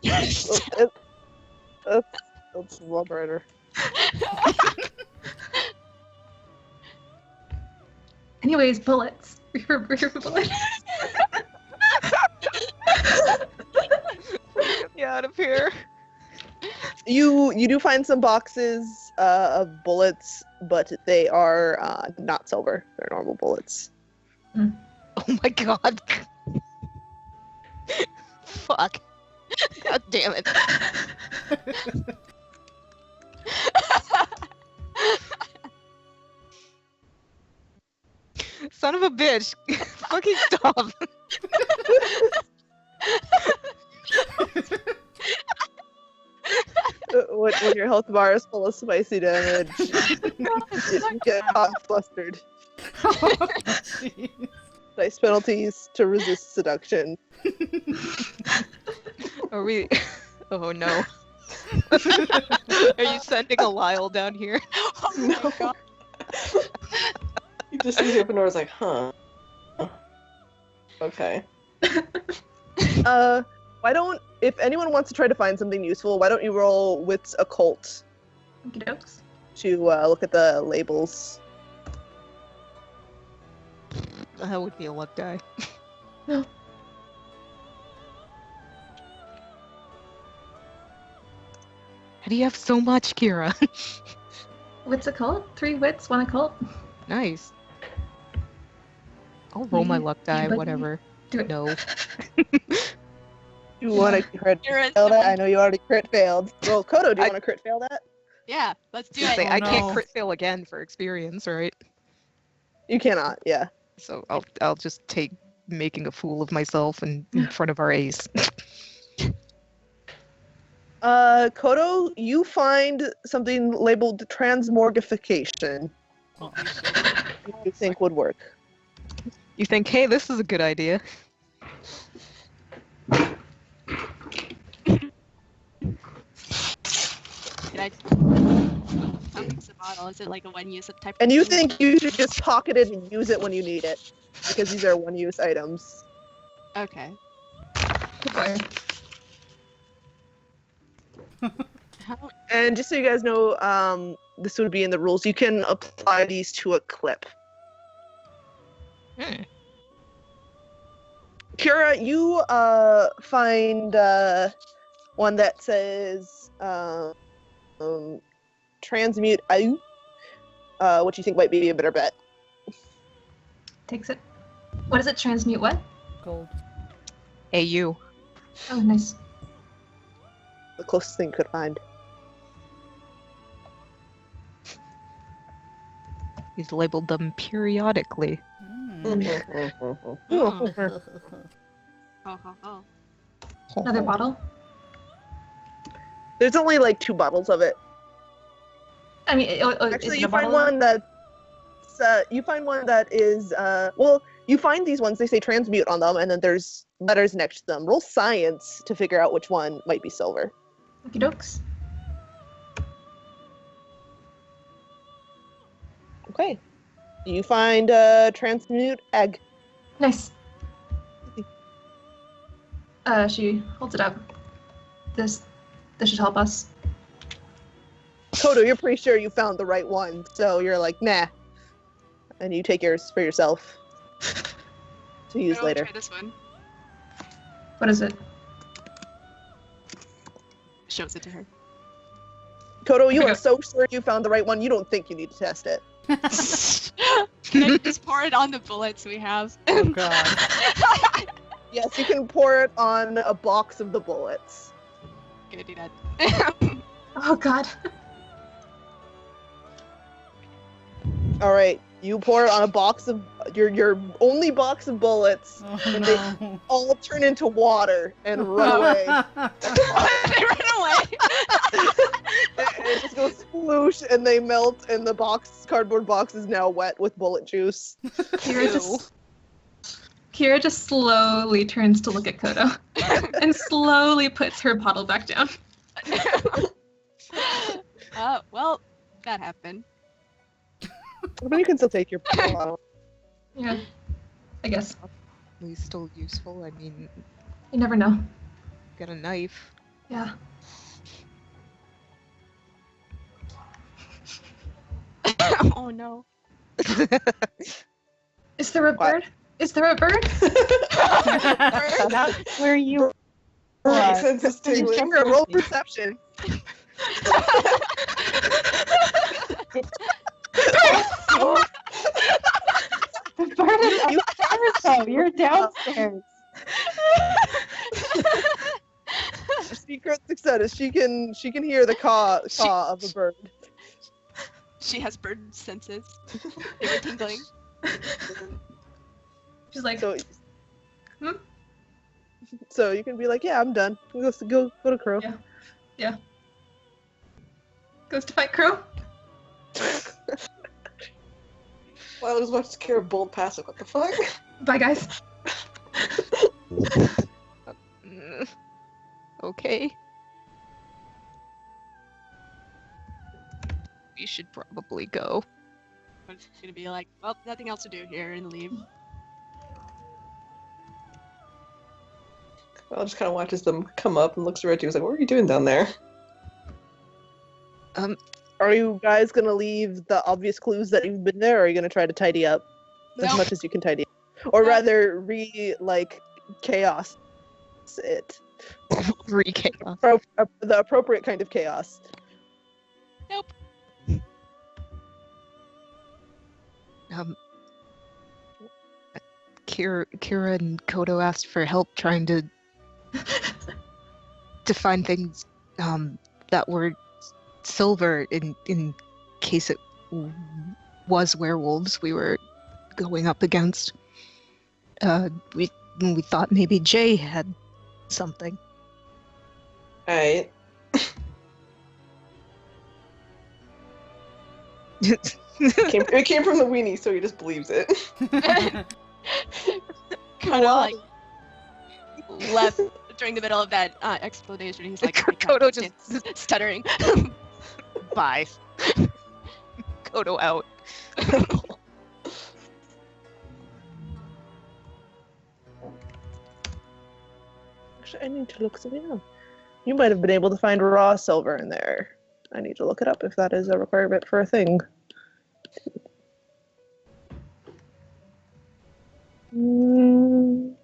[SPEAKER 1] That's well brighter.
[SPEAKER 6] Anyways, bullets. Bullets.
[SPEAKER 5] Get me out of here.
[SPEAKER 1] You do find some boxes of bullets, but they are not silver. They're normal bullets.
[SPEAKER 5] Oh my god. Fuck. God damn it. Son of a bitch. Fucking stop.
[SPEAKER 1] When your health bar is full of spicy damage, you get hot and flustered.
[SPEAKER 4] Oh, jeez.
[SPEAKER 1] Dice penalties to resist seduction.
[SPEAKER 5] Are we... Oh no. Are you sending a Lyle down here?
[SPEAKER 8] Oh my god.
[SPEAKER 3] You just see the open door is like, huh. Okay.
[SPEAKER 1] Why don't, if anyone wants to try to find something useful, why don't you roll Wits Occult
[SPEAKER 6] Okey-dokes.
[SPEAKER 1] to look at the labels?
[SPEAKER 5] That would be a luck die.
[SPEAKER 6] No.
[SPEAKER 5] How do you have so much, Kira?
[SPEAKER 6] Wits occult? 3 wits, 1 occult.
[SPEAKER 5] Nice. I'll roll my luck die,
[SPEAKER 6] but-
[SPEAKER 5] whatever.
[SPEAKER 6] Do it.
[SPEAKER 5] No.
[SPEAKER 1] You want to crit
[SPEAKER 8] You're in
[SPEAKER 1] fail that?
[SPEAKER 8] someone-
[SPEAKER 1] I know you already crit failed. Well, Kodo, do you
[SPEAKER 5] I-
[SPEAKER 1] want to crit fail that?
[SPEAKER 8] Yeah, let's do
[SPEAKER 5] Say,
[SPEAKER 8] it.
[SPEAKER 5] I
[SPEAKER 4] no.
[SPEAKER 5] can't crit fail again for experience, right?
[SPEAKER 1] You cannot, yeah.
[SPEAKER 5] So I'll just take making a fool of myself in front of our ace.
[SPEAKER 1] Kodo, you find something labeled transmorgification.
[SPEAKER 4] Oh,
[SPEAKER 1] You think would work?
[SPEAKER 5] You think, hey, this is a good idea.
[SPEAKER 8] Can I? How big's the bottle? Is it like a one-use type?
[SPEAKER 1] And
[SPEAKER 8] of
[SPEAKER 1] you
[SPEAKER 8] thing?
[SPEAKER 1] think you should just pocket it and use it when you need it, because these are one-use items.
[SPEAKER 8] Okay.
[SPEAKER 2] Good boy.
[SPEAKER 8] How?
[SPEAKER 1] And just so you guys know, this would be in the rules. You can apply these to a clip.
[SPEAKER 5] Hmm.
[SPEAKER 1] Kira, you find one that says transmute AU, which you think might be a better bet.
[SPEAKER 6] Takes it. What does it transmute? What?
[SPEAKER 4] gold.
[SPEAKER 5] AU.
[SPEAKER 6] Oh, nice.
[SPEAKER 1] The closest thing you could find.
[SPEAKER 5] He's labeled them periodically.
[SPEAKER 4] Mm.
[SPEAKER 8] Oh, oh.
[SPEAKER 6] Another bottle.
[SPEAKER 1] There's only like 2 bottles of it.
[SPEAKER 6] I mean, is
[SPEAKER 1] Actually,
[SPEAKER 6] it
[SPEAKER 1] you
[SPEAKER 6] a
[SPEAKER 1] find
[SPEAKER 6] bottle?
[SPEAKER 1] one that is well, you find these ones, they say transmute on them, and then there's letters next to them. Roll science to figure out which one might be silver.
[SPEAKER 6] Okie dokes.
[SPEAKER 1] Okay. You find transmute egg.
[SPEAKER 6] Nice. She holds it up. This should help us.
[SPEAKER 1] Kodo, you're pretty sure you found the right one, so you're like, nah. And you take yours for yourself to use
[SPEAKER 8] I'll
[SPEAKER 1] later.
[SPEAKER 8] Try this one.
[SPEAKER 6] What is it?
[SPEAKER 8] Shows it to her.
[SPEAKER 1] Kodo, you
[SPEAKER 6] Okay.
[SPEAKER 1] are so sure you found the right one, you don't think you need to test it.
[SPEAKER 8] Can I just pour it on the bullets we have?
[SPEAKER 4] Oh god.
[SPEAKER 1] Yes, you can pour it on a box of the bullets.
[SPEAKER 8] Gonna do that.
[SPEAKER 6] Oh God.
[SPEAKER 1] All right, you pour it on a box of your only box of bullets,
[SPEAKER 4] Oh
[SPEAKER 1] and they
[SPEAKER 4] no.
[SPEAKER 1] all turn into water and run away.
[SPEAKER 8] They ran away.
[SPEAKER 1] It just goes sploosh, and they melt, and the cardboard box is now wet with bullet juice.
[SPEAKER 6] Kira just slowly turns to look at Kodo and slowly puts her bottle back down.
[SPEAKER 8] Well, that happened.
[SPEAKER 1] But you can still take your bottle.
[SPEAKER 6] Yeah, I guess.
[SPEAKER 5] He's still useful. I mean,
[SPEAKER 6] You never know.
[SPEAKER 5] got a knife.
[SPEAKER 6] Yeah.
[SPEAKER 8] Oh no.
[SPEAKER 6] Is there a
[SPEAKER 1] What?
[SPEAKER 6] bird? Is there a bird?
[SPEAKER 7] That's where you
[SPEAKER 1] Kira, roll perception.
[SPEAKER 7] The bird is upstairs, though. You're downstairs.
[SPEAKER 1] Secret success. She can hear the caw of a bird.
[SPEAKER 8] She has bird senses. They were tingling.
[SPEAKER 6] She's like,
[SPEAKER 1] So,
[SPEAKER 6] Hmm?
[SPEAKER 1] so you can be like, yeah, I'm done. Go to Crow.
[SPEAKER 6] Yeah. Goes to fight Crow.
[SPEAKER 3] Well, I was watching Kira bolt past it. What the fuck?
[SPEAKER 6] Bye, guys.
[SPEAKER 5] Mm, okay. We should probably go.
[SPEAKER 8] I'm just gonna be like, well, nothing else to do here, and leave.
[SPEAKER 3] Well, just kind of watches them come up and looks around you. He's like, "What are you doing down there?"
[SPEAKER 1] Are you guys gonna leave the obvious clues that you've been there, or are you gonna try to tidy up as
[SPEAKER 8] No.
[SPEAKER 1] much as you can tidy up? Or
[SPEAKER 8] No.
[SPEAKER 1] rather, chaos it.
[SPEAKER 5] Re-chaos.
[SPEAKER 1] The appropriate kind of chaos.
[SPEAKER 8] Nope.
[SPEAKER 5] Kira and Kodo asked for help trying to find things that were silver in case it was werewolves we were going up against. We thought maybe Jay had something.
[SPEAKER 3] Alright.
[SPEAKER 1] It came from the weenie, so he just believes it.
[SPEAKER 8] Kind of like left during the middle of that explanation. He's like,
[SPEAKER 5] Kodo just
[SPEAKER 8] stuttering.
[SPEAKER 5] bye. Kodo out.
[SPEAKER 1] Actually, I need to look something up. You might have been able to find raw silver in there. I need to look it up if that is a requirement for a thing. Mm.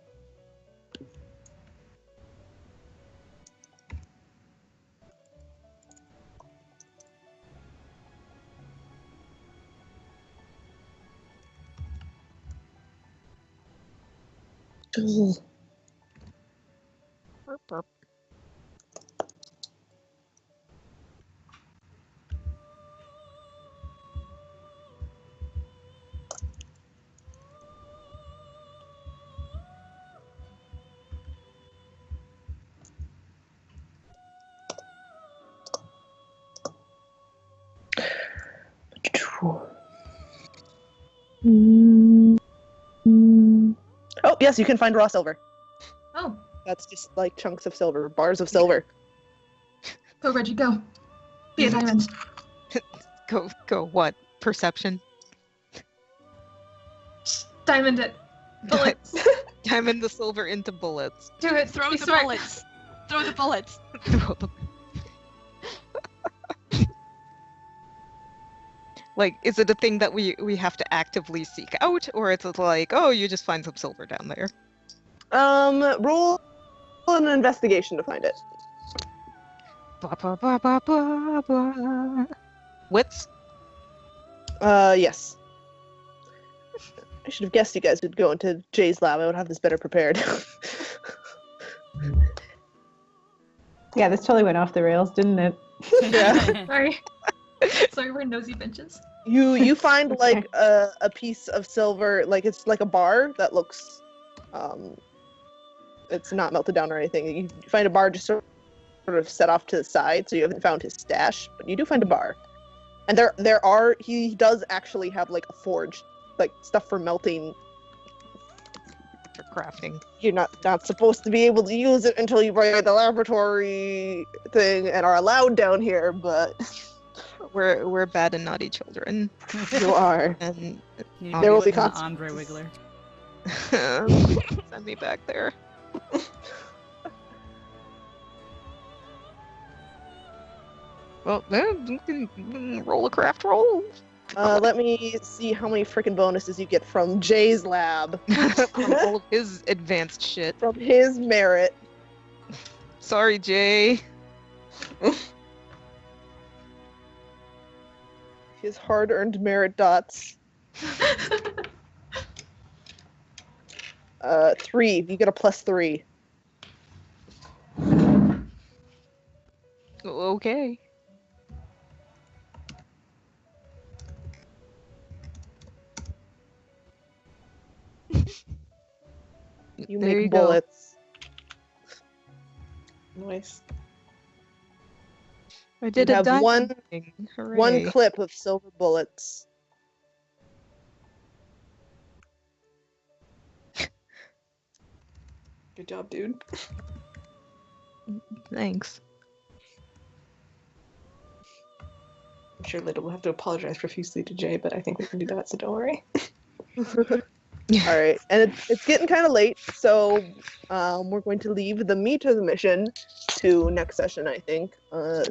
[SPEAKER 1] Ugh.
[SPEAKER 5] Burp, burp.
[SPEAKER 1] Oh, yes, you can find raw silver.
[SPEAKER 6] Oh,
[SPEAKER 1] That's just like chunks of silver, bars of silver.
[SPEAKER 6] go Reggie, go. Be a diamond.
[SPEAKER 5] Go what? Perception?
[SPEAKER 6] Just diamond it. Bullets.
[SPEAKER 5] Diamond the silver into bullets.
[SPEAKER 6] Do it.
[SPEAKER 8] Throw
[SPEAKER 6] Be
[SPEAKER 8] the
[SPEAKER 6] smart.
[SPEAKER 8] bullets. Throw the bullets.
[SPEAKER 5] Throw them. Like, is it a thing that we have to actively seek out, or it's like, oh, you just find some silver down there?
[SPEAKER 1] Roll an investigation to find it.
[SPEAKER 5] Blah, blah, blah, blah, blah, blah. Wits?
[SPEAKER 1] Yes. I should have guessed you guys would go into Jay's lab. I would have this better prepared.
[SPEAKER 2] Yeah, this totally went off the rails, didn't it?
[SPEAKER 1] Yeah.
[SPEAKER 6] Sorry. Sorry, we're nosy bitches.
[SPEAKER 1] You find like a piece of silver, like it's like a bar that looks, it's not melted down or anything. You find a bar just sort of set off to the side, so you haven't found his stash, but you do find a bar. And he does actually have like a forge, like stuff for melting.
[SPEAKER 5] For crafting.
[SPEAKER 1] You're not supposed to be able to use it until you buy the laboratory thing and are allowed down here, but
[SPEAKER 5] We're bad and naughty children.
[SPEAKER 1] you are.
[SPEAKER 5] And
[SPEAKER 4] You
[SPEAKER 1] There will be
[SPEAKER 4] listen to
[SPEAKER 1] consequences.
[SPEAKER 4] Andre Wiggler.
[SPEAKER 5] send me back there. Well, then you can roll a craft roll.
[SPEAKER 1] Let me see how many freaking bonuses you get from Jay's lab.
[SPEAKER 5] From all of his advanced shit.
[SPEAKER 1] From his merit.
[SPEAKER 5] Sorry, Jay.
[SPEAKER 1] His hard-earned merit dots. 3. You get a +3.
[SPEAKER 5] Okay.
[SPEAKER 1] You
[SPEAKER 5] There
[SPEAKER 1] make
[SPEAKER 5] you go.
[SPEAKER 1] bullets. Nice.
[SPEAKER 5] I did
[SPEAKER 1] You
[SPEAKER 5] a
[SPEAKER 1] have
[SPEAKER 5] diamond
[SPEAKER 1] one-
[SPEAKER 5] thing.
[SPEAKER 1] One
[SPEAKER 5] Hooray.
[SPEAKER 1] clip of silver bullets. Good job, dude.
[SPEAKER 5] Thanks.
[SPEAKER 11] I'm sure Lydia will have to apologize profusely to Jay, but I think we can do that, so don't worry.
[SPEAKER 1] All right, and it's getting kind of late, so we're going to leave the meat of the mission to next session, I think.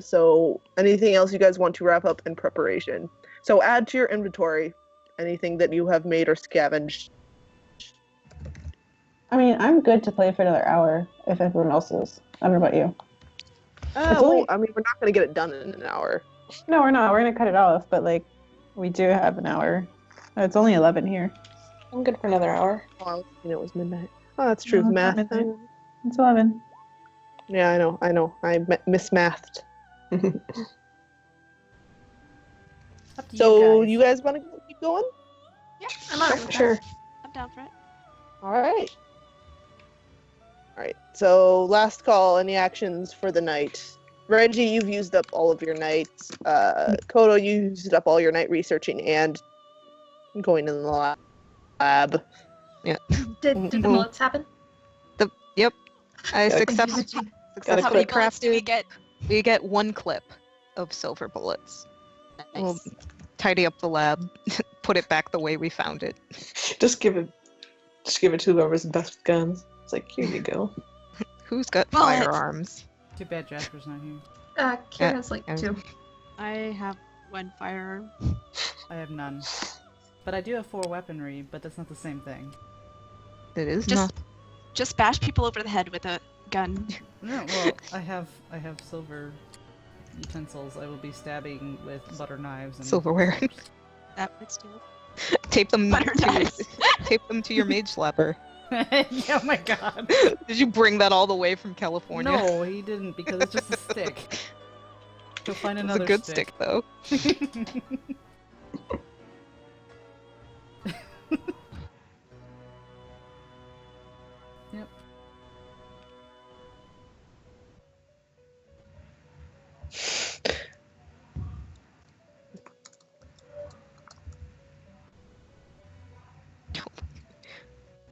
[SPEAKER 1] So anything else you guys want to wrap up in preparation? So add to your inventory anything that you have made or scavenged.
[SPEAKER 2] I mean, I'm good to play for another hour if everyone else is. I don't know about you.
[SPEAKER 1] Well, I mean, we're not going to get it done in an hour.
[SPEAKER 2] No, we're not. We're gonna cut it off, but like, we do have an hour. It's only 11 here.
[SPEAKER 11] I'm good for another hour.
[SPEAKER 1] Oh, it was midnight. Oh, that's true.
[SPEAKER 2] No, it's
[SPEAKER 1] Math.
[SPEAKER 2] not midnight. It's 11.
[SPEAKER 1] Yeah, I know. I mismathed.
[SPEAKER 4] Up to
[SPEAKER 1] So
[SPEAKER 4] you
[SPEAKER 1] you guys want to keep going?
[SPEAKER 6] Yeah, I'm alright with
[SPEAKER 11] Sure.
[SPEAKER 6] that.
[SPEAKER 8] I'm down for it.
[SPEAKER 1] All right. All right. So last call. Any actions for the night? Reggie, you've used up all of your nights. Kodo, you used up all your night researching and going in the lab.
[SPEAKER 5] Yeah.
[SPEAKER 6] Did the bullets happen?
[SPEAKER 5] Yep. I
[SPEAKER 11] Gotta-
[SPEAKER 5] successfully
[SPEAKER 11] Gotta
[SPEAKER 8] How many
[SPEAKER 11] click.
[SPEAKER 8] bullets do we get?
[SPEAKER 5] We get 1 clip of silver bullets. We'll
[SPEAKER 8] Nice.
[SPEAKER 5] tidy up the lab, put it back the way we found it.
[SPEAKER 11] Just give it to whoever's best with guns. It's like, here you go.
[SPEAKER 5] Who's got
[SPEAKER 8] Bullets.
[SPEAKER 5] firearms?
[SPEAKER 4] Too bad Jasper's not here.
[SPEAKER 6] Kira has like
[SPEAKER 5] Yeah.
[SPEAKER 6] 2.
[SPEAKER 8] I have 1 firearm.
[SPEAKER 4] I have none. But I do have 4 weaponry, but that's not the same thing.
[SPEAKER 5] It is
[SPEAKER 8] Just-
[SPEAKER 5] not.
[SPEAKER 8] Just bash people over the head with a gun.
[SPEAKER 4] No, well, I have silver utensils. I will be stabbing with butter knives and
[SPEAKER 5] Silverware.
[SPEAKER 8] That works too.
[SPEAKER 5] Tape them
[SPEAKER 8] Butter knives.
[SPEAKER 5] tape them to your mage slapper.
[SPEAKER 4] Oh my god.
[SPEAKER 5] Did you bring that all the way from California?
[SPEAKER 4] No, he didn't because it's just a stick. Go find
[SPEAKER 5] It's
[SPEAKER 4] another
[SPEAKER 5] a good stick though.
[SPEAKER 4] Yep.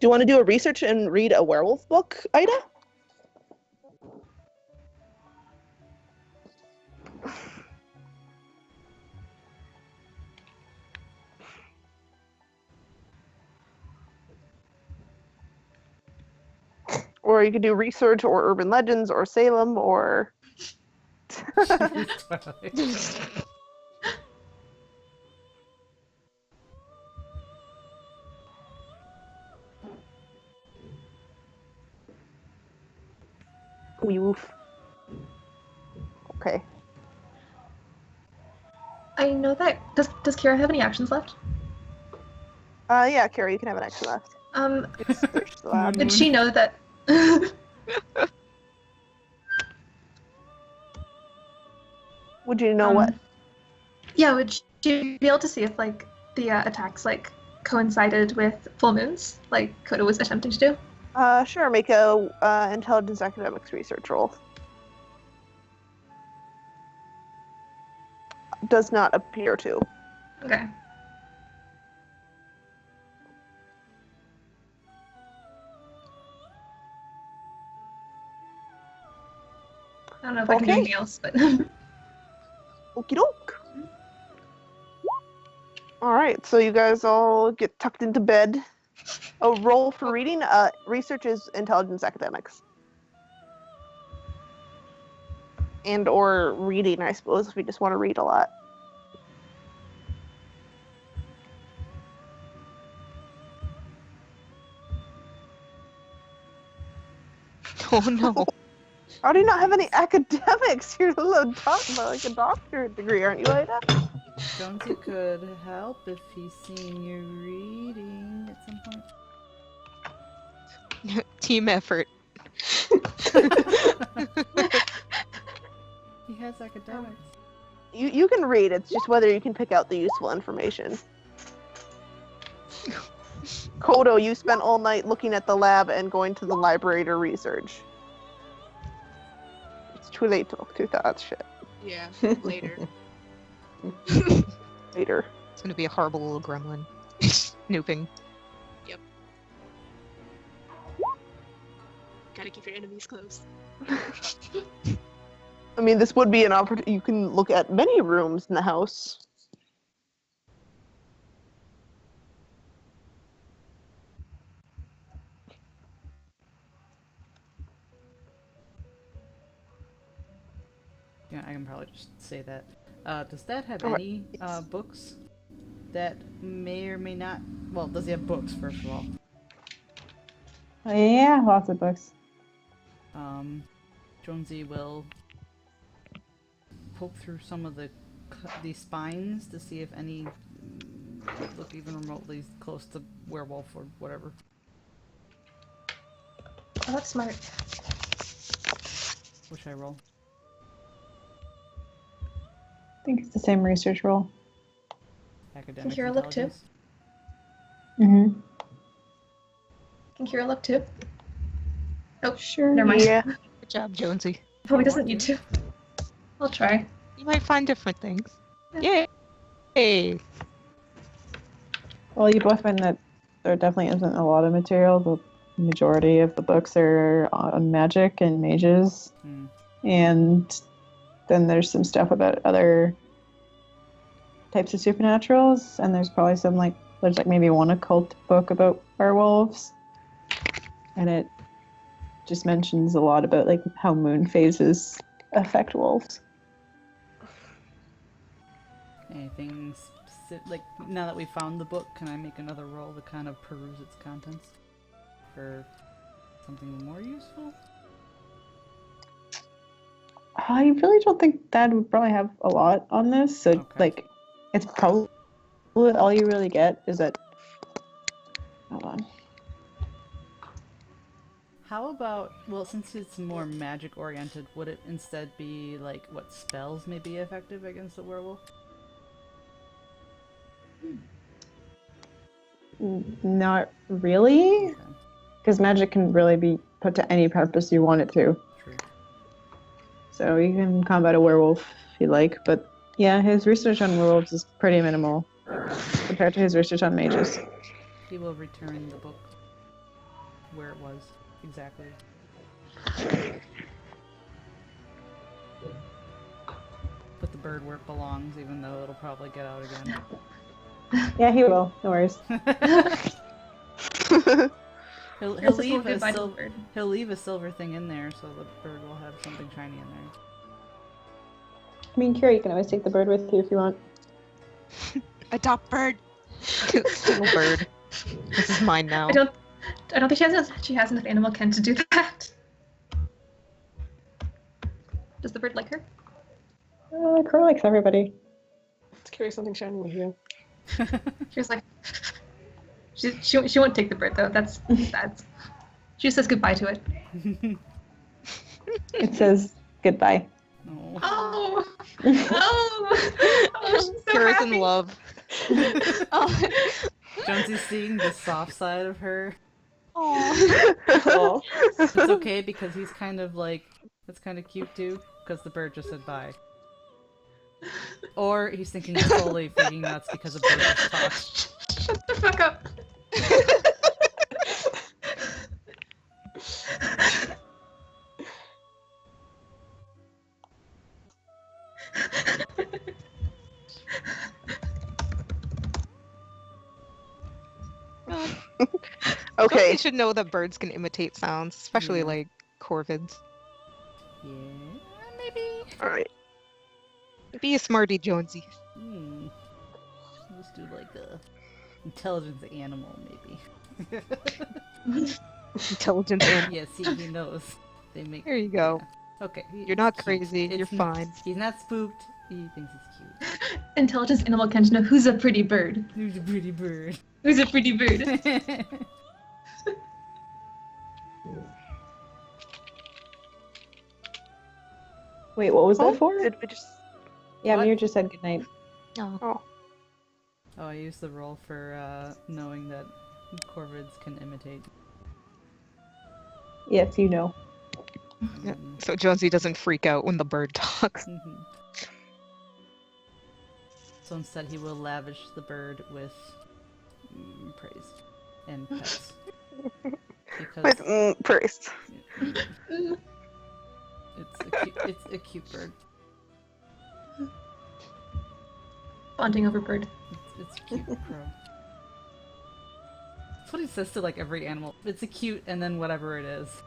[SPEAKER 1] Do you want to do a research and read a werewolf book, Ida? Or you could do research or urban legends or Salem or Woof. Okay.
[SPEAKER 6] I know that. Does Kira have any actions left?
[SPEAKER 1] Yeah, Carrie, you can have an action left. Search the lab.
[SPEAKER 6] Did she know that?
[SPEAKER 1] Would you know what?
[SPEAKER 6] Yeah, would she be able to see if like the attacks like coincided with full moons, like Koda was attempting to do?
[SPEAKER 1] Sure, make a intelligence academics research roll. Does not appear to.
[SPEAKER 6] Okay. I don't know if I can do
[SPEAKER 1] Okay.
[SPEAKER 6] anything else, but
[SPEAKER 1] Okie doke. Alright, so you guys all get tucked into bed. A roll for reading. Research is intelligence academics. And or reading, I suppose, if we just want to read a lot.
[SPEAKER 5] Oh no.
[SPEAKER 1] How do you not have any academics? You're like a doctorate degree, aren't you, Ida?
[SPEAKER 4] Jonesy could help if he's seen you reading at some point.
[SPEAKER 5] Team effort.
[SPEAKER 4] He has academics.
[SPEAKER 1] You can read, it's just whether you can pick out the useful information. Kodo, you spent all night looking at the lab and going to the library to research. It's too late to look through that shit.
[SPEAKER 8] Yeah, later.
[SPEAKER 1] Later.
[SPEAKER 5] It's gonna be a horrible little gremlin. Snooping.
[SPEAKER 8] Gotta keep your enemies close.
[SPEAKER 1] I mean, this would be an opportunity. You can look at many rooms in the house.
[SPEAKER 4] Yeah, I can probably just say that. Does that have
[SPEAKER 1] Alright,
[SPEAKER 4] any
[SPEAKER 1] yes.
[SPEAKER 4] books that may or may not? Well, does he have books first of all?
[SPEAKER 2] Yeah, lots of books.
[SPEAKER 4] Jonesy will poke through some of the spines to see if any look even remotely close to werewolf or whatever.
[SPEAKER 6] oh, that's smart.
[SPEAKER 4] Which I roll.
[SPEAKER 2] I think it's the same research roll.
[SPEAKER 4] Academic
[SPEAKER 6] Kira look too?
[SPEAKER 4] intelligence.
[SPEAKER 2] Mm-hmm.
[SPEAKER 6] Can Kira look too? Oh,
[SPEAKER 2] Sure.
[SPEAKER 6] never mind.
[SPEAKER 1] Yeah.
[SPEAKER 5] Good job, Jonesy.
[SPEAKER 6] Probably doesn't need to. I'll try.
[SPEAKER 5] You might find different things. Yay! Hey.
[SPEAKER 2] Well, you both find that there definitely isn't a lot of material. The majority of the books are on magic and mages.
[SPEAKER 4] Hmm.
[SPEAKER 2] And then there's some stuff about other types of supernaturals. And there's probably some, there's maybe one occult book about werewolves. And it just mentions a lot about, how moon phases affect wolves.
[SPEAKER 4] Anything specific? Now that we found the book, can I make another roll to kind of peruse its contents for something more useful?
[SPEAKER 2] I really don't think Dad would probably have a lot on this. So,
[SPEAKER 4] Okay.
[SPEAKER 2] it's probably all you really get is that. Hold on.
[SPEAKER 4] How about, well, since it's more magic oriented, would it instead be what spells may be effective against a werewolf?
[SPEAKER 2] Not really, because magic can really be put to any purpose you want it to.
[SPEAKER 4] True.
[SPEAKER 2] So you can combat a werewolf if you like, but yeah, his research on werewolves is pretty minimal compared to his research on mages.
[SPEAKER 4] He will return the book where it was exactly. Put the bird where it belongs, even though it'll probably get out again.
[SPEAKER 2] Yeah, he will. No worries.
[SPEAKER 4] He'll
[SPEAKER 6] Here's this
[SPEAKER 4] leave
[SPEAKER 6] little
[SPEAKER 4] a
[SPEAKER 6] goodbye to the
[SPEAKER 4] silver.
[SPEAKER 6] bird.
[SPEAKER 4] He'll leave a silver thing in there, so the bird will have something shiny in there.
[SPEAKER 2] I mean, Kira, you can always take the bird with you if you want.
[SPEAKER 5] Adopt bird. Single bird. This is mine now.
[SPEAKER 6] I don't think she has enough animal kin to do that. Does the bird like her?
[SPEAKER 2] Kira likes everybody.
[SPEAKER 11] Let's carry something shiny with you.
[SPEAKER 6] She was like, she won't take the bird though. That's bad. She says goodbye to it.
[SPEAKER 2] It says goodbye.
[SPEAKER 6] Oh, oh, she's so
[SPEAKER 5] Kira's
[SPEAKER 6] happy.
[SPEAKER 5] in love.
[SPEAKER 4] Jonesy's seeing the soft side of her.
[SPEAKER 11] Oh.
[SPEAKER 4] It's okay because he's kind of that's kind of cute too, because the bird just said bye. Or he's thinking solely freaking nuts because a bird just talked.
[SPEAKER 6] Shut the fuck up.
[SPEAKER 1] Okay.
[SPEAKER 5] You should know that birds can imitate sounds, especially
[SPEAKER 4] Yeah.
[SPEAKER 5] corvids.
[SPEAKER 4] Yeah, maybe.
[SPEAKER 1] All right.
[SPEAKER 5] Be a smarty, Jonesy.
[SPEAKER 4] Let's do a intelligence animal, maybe.
[SPEAKER 5] Intelligent animal.
[SPEAKER 4] Yeah, see, he knows. They make.
[SPEAKER 5] There you go.
[SPEAKER 4] Yeah. Okay.
[SPEAKER 5] You're not
[SPEAKER 4] cute.
[SPEAKER 5] crazy. You're
[SPEAKER 4] It's
[SPEAKER 5] fine.
[SPEAKER 4] He's not spooked. He thinks it's cute.
[SPEAKER 6] Intelligence animal can to know who's a pretty bird.
[SPEAKER 4] Who's a pretty bird?
[SPEAKER 6] Who's a pretty bird?
[SPEAKER 2] Wait, what was that for?
[SPEAKER 1] Did we just?
[SPEAKER 2] Yeah,
[SPEAKER 4] What?
[SPEAKER 2] Mir just said goodnight.
[SPEAKER 1] Oh.
[SPEAKER 4] Oh, I used the roll for knowing that corvids can imitate.
[SPEAKER 2] Yes, you know.
[SPEAKER 5] Yeah. So Jonesy doesn't freak out when the bird talks.
[SPEAKER 4] Mhm. So instead, he will lavish the bird with praise and pets. Because
[SPEAKER 1] With praise.
[SPEAKER 4] it's a cute bird.
[SPEAKER 6] Bonding over bird.
[SPEAKER 4] It's a cute crow. That's what he says to every animal. It's a cute, and then whatever it is.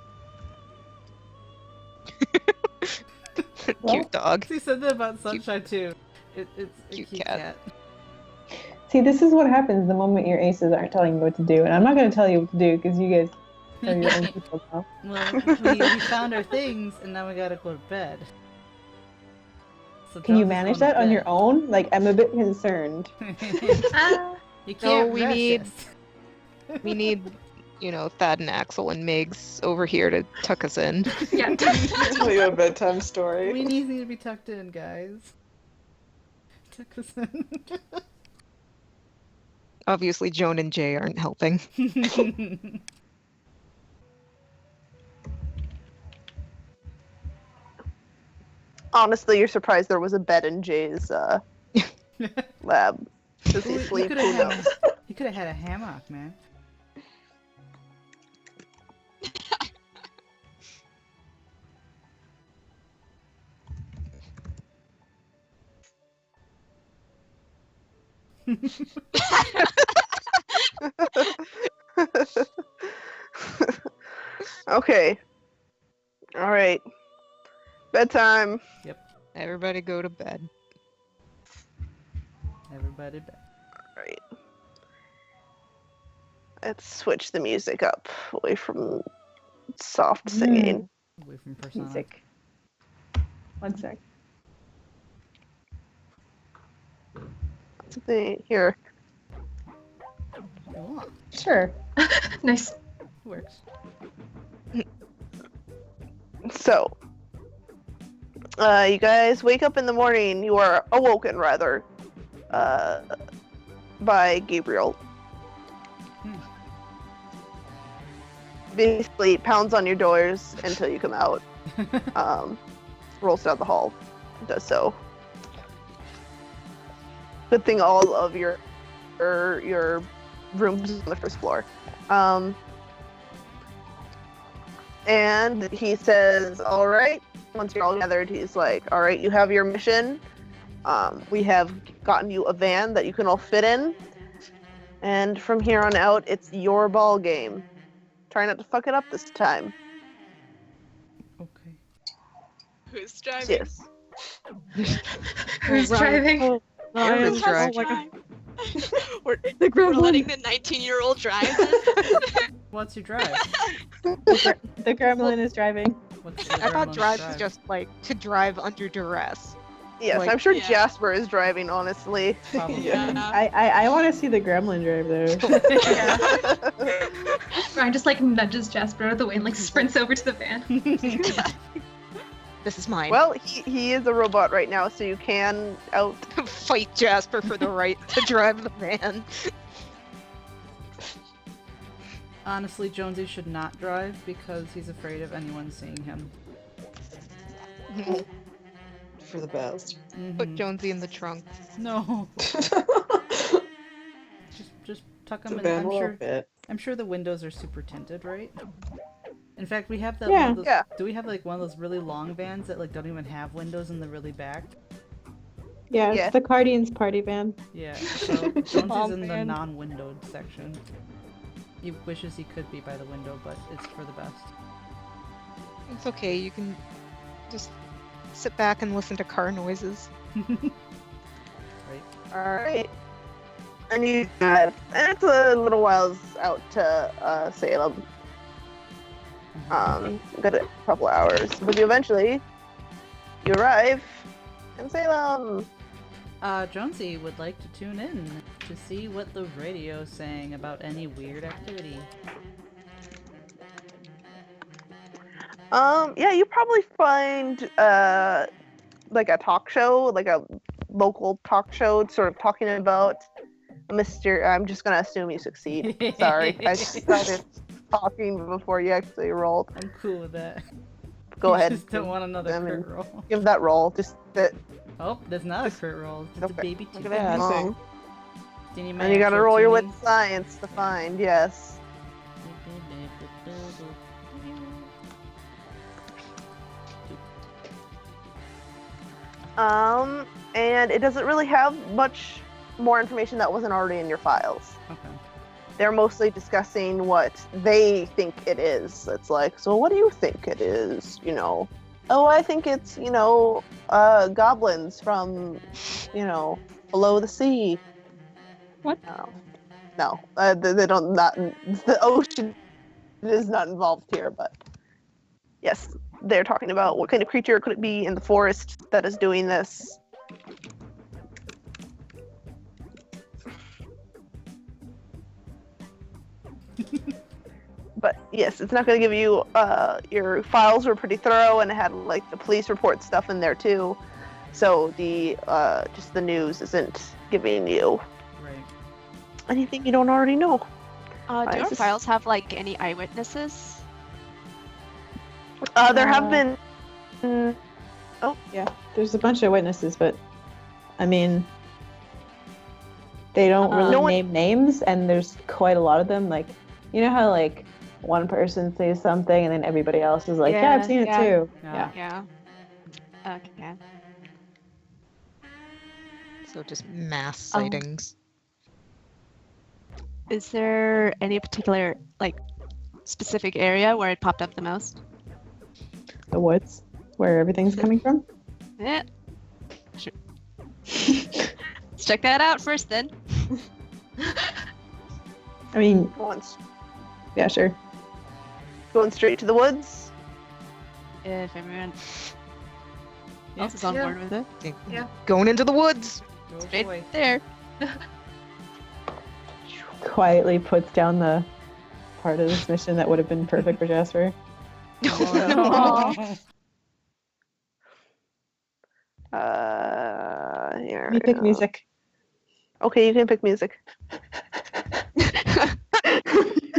[SPEAKER 5] Cute dog.
[SPEAKER 4] He said that about Sunshine too. It's a
[SPEAKER 5] Cute
[SPEAKER 4] cute
[SPEAKER 5] cat.
[SPEAKER 4] cat.
[SPEAKER 2] See, this is what happens the moment your aces aren't telling you what to do. And I'm not going to tell you what to do because you guys are your own people now.
[SPEAKER 4] Well, we found our things, and now we gotta go to bed. So
[SPEAKER 2] Can you
[SPEAKER 4] Jones is
[SPEAKER 2] manage
[SPEAKER 4] going
[SPEAKER 2] that
[SPEAKER 4] to
[SPEAKER 2] on your
[SPEAKER 4] bed.
[SPEAKER 2] own? I'm a bit concerned.
[SPEAKER 6] Ah,
[SPEAKER 4] You can't
[SPEAKER 5] we
[SPEAKER 4] rush
[SPEAKER 5] need-
[SPEAKER 4] it.
[SPEAKER 5] We need, Thad and Axel and Migs over here to tuck us in.
[SPEAKER 6] yeah.
[SPEAKER 11] Tell you a bedtime story.
[SPEAKER 4] We need to be tucked in, guys. Tuck us in.
[SPEAKER 5] Obviously, Joan and Jay aren't helping.
[SPEAKER 1] Honestly, you're surprised there was a bed in Jay's lab. Does he
[SPEAKER 4] You
[SPEAKER 1] sleep?
[SPEAKER 4] could
[SPEAKER 1] Who
[SPEAKER 4] have
[SPEAKER 1] knows?
[SPEAKER 4] had a hammock, man.
[SPEAKER 1] Okay. All right. Bedtime.
[SPEAKER 5] Everybody go to bed.
[SPEAKER 4] Everybody back.
[SPEAKER 1] All right. Let's switch the music up away from soft singing.
[SPEAKER 4] Away from Persona.
[SPEAKER 2] Music. One sec.
[SPEAKER 1] Here.
[SPEAKER 4] Oh,
[SPEAKER 2] Sure.
[SPEAKER 6] Nice.
[SPEAKER 4] works.
[SPEAKER 1] So, you guys wake up in the morning. You are awoken, rather, by Gabriel. Basically, pounds on your doors until you come out. Rolls down the hall. Does so. Good thing all of your rooms on the first floor. And he says, all right, once you're all gathered, he's like, all right, you have your mission. We have gotten you a van that you can all fit in. And from here on out, it's your ball game. Try not to fuck it up this time.
[SPEAKER 4] Okay.
[SPEAKER 8] Who's driving?
[SPEAKER 1] Yes.
[SPEAKER 6] Who's driving?
[SPEAKER 5] Who's driving?
[SPEAKER 8] we're
[SPEAKER 7] The
[SPEAKER 8] we're
[SPEAKER 7] gremlin.
[SPEAKER 8] letting the 19-year-old drive.
[SPEAKER 4] What's your drive?
[SPEAKER 2] The gremlin is driving.
[SPEAKER 4] What's the
[SPEAKER 5] I thought
[SPEAKER 4] gremlin's
[SPEAKER 5] drive was just like to drive under duress.
[SPEAKER 1] Yes,
[SPEAKER 5] Like-
[SPEAKER 1] I'm sure
[SPEAKER 8] Yeah.
[SPEAKER 1] Jasper is driving, honestly.
[SPEAKER 4] Probably.
[SPEAKER 8] Yeah.
[SPEAKER 2] I want to see the gremlin drive there.
[SPEAKER 6] Ryan just like nudges Jasper out of the way and like sprints over to the van.
[SPEAKER 5] This is mine.
[SPEAKER 1] Well, he is a robot right now, so you can
[SPEAKER 5] Fight Jasper for the right to drive the van.
[SPEAKER 4] Honestly, Jonesy should not drive because he's afraid of anyone seeing him.
[SPEAKER 11] For the best.
[SPEAKER 5] Put
[SPEAKER 4] Mhm.
[SPEAKER 5] Jonesy in the trunk.
[SPEAKER 4] No. Just tuck him
[SPEAKER 11] The
[SPEAKER 4] in.
[SPEAKER 11] van will fit.
[SPEAKER 4] I'm sure the windows are super tinted, right? In fact, we have that.
[SPEAKER 2] Yeah.
[SPEAKER 4] One of those,
[SPEAKER 1] Yeah.
[SPEAKER 4] Do we have like one of those really long vans that like don't even have windows in the really back?
[SPEAKER 2] Yeah,
[SPEAKER 1] Yeah.
[SPEAKER 2] it's the Guardians party van.
[SPEAKER 4] Yeah. So Jonesy's
[SPEAKER 5] Oh,
[SPEAKER 4] in the
[SPEAKER 5] man.
[SPEAKER 4] non-windowed section. He wishes he could be by the window, but it's for the best.
[SPEAKER 5] It's okay, you can just sit back and listen to car noises.
[SPEAKER 4] Right.
[SPEAKER 1] Alright. And you and it's a little while out to Salem. Got a couple hours. But you arrive in Salem.
[SPEAKER 4] Jonesy would like to tune in to see what the radio's saying about any weird activity.
[SPEAKER 1] Yeah, you probably find like a talk show, like a local talk show, sort of talking about a mystery. I'm just gonna assume you succeed. Sorry, I started talking before you actually rolled.
[SPEAKER 4] I'm cool with that.
[SPEAKER 1] Go
[SPEAKER 4] I
[SPEAKER 1] ahead.
[SPEAKER 4] just don't want another
[SPEAKER 1] I mean,
[SPEAKER 4] crit roll.
[SPEAKER 1] Give that roll. Just that.
[SPEAKER 4] Oh, that's not a crit roll. It's just a
[SPEAKER 1] Okay.
[SPEAKER 4] baby
[SPEAKER 11] Look
[SPEAKER 4] two.
[SPEAKER 11] at that.
[SPEAKER 1] Oh.
[SPEAKER 4] Didn't
[SPEAKER 1] And you gotta roll your wit
[SPEAKER 4] tuning.
[SPEAKER 1] science to find. Yes. And it doesn't really have much more information that wasn't already in your files.
[SPEAKER 4] Okay.
[SPEAKER 1] They're mostly discussing what they think it is. It's like, so what do you think it is? You know, oh, I think it's, you know, goblins from, you know, below the sea.
[SPEAKER 7] What?
[SPEAKER 1] No, they don't. Not the ocean is not involved here, but yes, they're talking about what kind of creature could it be in the forest that is doing this. But yes, it's not going to give you. Your files were pretty thorough, and it had like the police report stuff in there too. So the just the news isn't giving you
[SPEAKER 4] Right.
[SPEAKER 1] anything you don't already know.
[SPEAKER 8] Do
[SPEAKER 1] Why
[SPEAKER 8] our
[SPEAKER 1] is this-
[SPEAKER 8] files have like any eyewitnesses?
[SPEAKER 1] There have been
[SPEAKER 2] Yeah, there's a bunch of witnesses, but I mean, they don't really
[SPEAKER 1] No one-
[SPEAKER 2] name names, and there's quite a lot of them. Like, you know how like one person says something, and then everybody else is like, "Yeah, I've seen it too."
[SPEAKER 4] Yeah.
[SPEAKER 2] Yeah.
[SPEAKER 8] Yeah. Okay.
[SPEAKER 5] So just mass
[SPEAKER 8] Oh.
[SPEAKER 5] sightings.
[SPEAKER 8] Is there any particular like specific area where it popped up the most?
[SPEAKER 2] The woods, where everything's coming from.
[SPEAKER 8] Yeah. Sure. Let's check that out first then.
[SPEAKER 2] I mean,
[SPEAKER 1] Once
[SPEAKER 2] yeah, sure.
[SPEAKER 1] going straight to the woods.
[SPEAKER 8] If everyone
[SPEAKER 4] Yeah.
[SPEAKER 8] else is on
[SPEAKER 6] Yeah.
[SPEAKER 8] board with it.
[SPEAKER 6] Yeah.
[SPEAKER 5] Going into the woods.
[SPEAKER 4] Go
[SPEAKER 8] Straight
[SPEAKER 4] away.
[SPEAKER 8] there.
[SPEAKER 2] Quietly puts down the part of this mission that would have been perfect for Jasper.
[SPEAKER 1] Here.
[SPEAKER 2] You pick music.
[SPEAKER 1] Okay, you can pick music.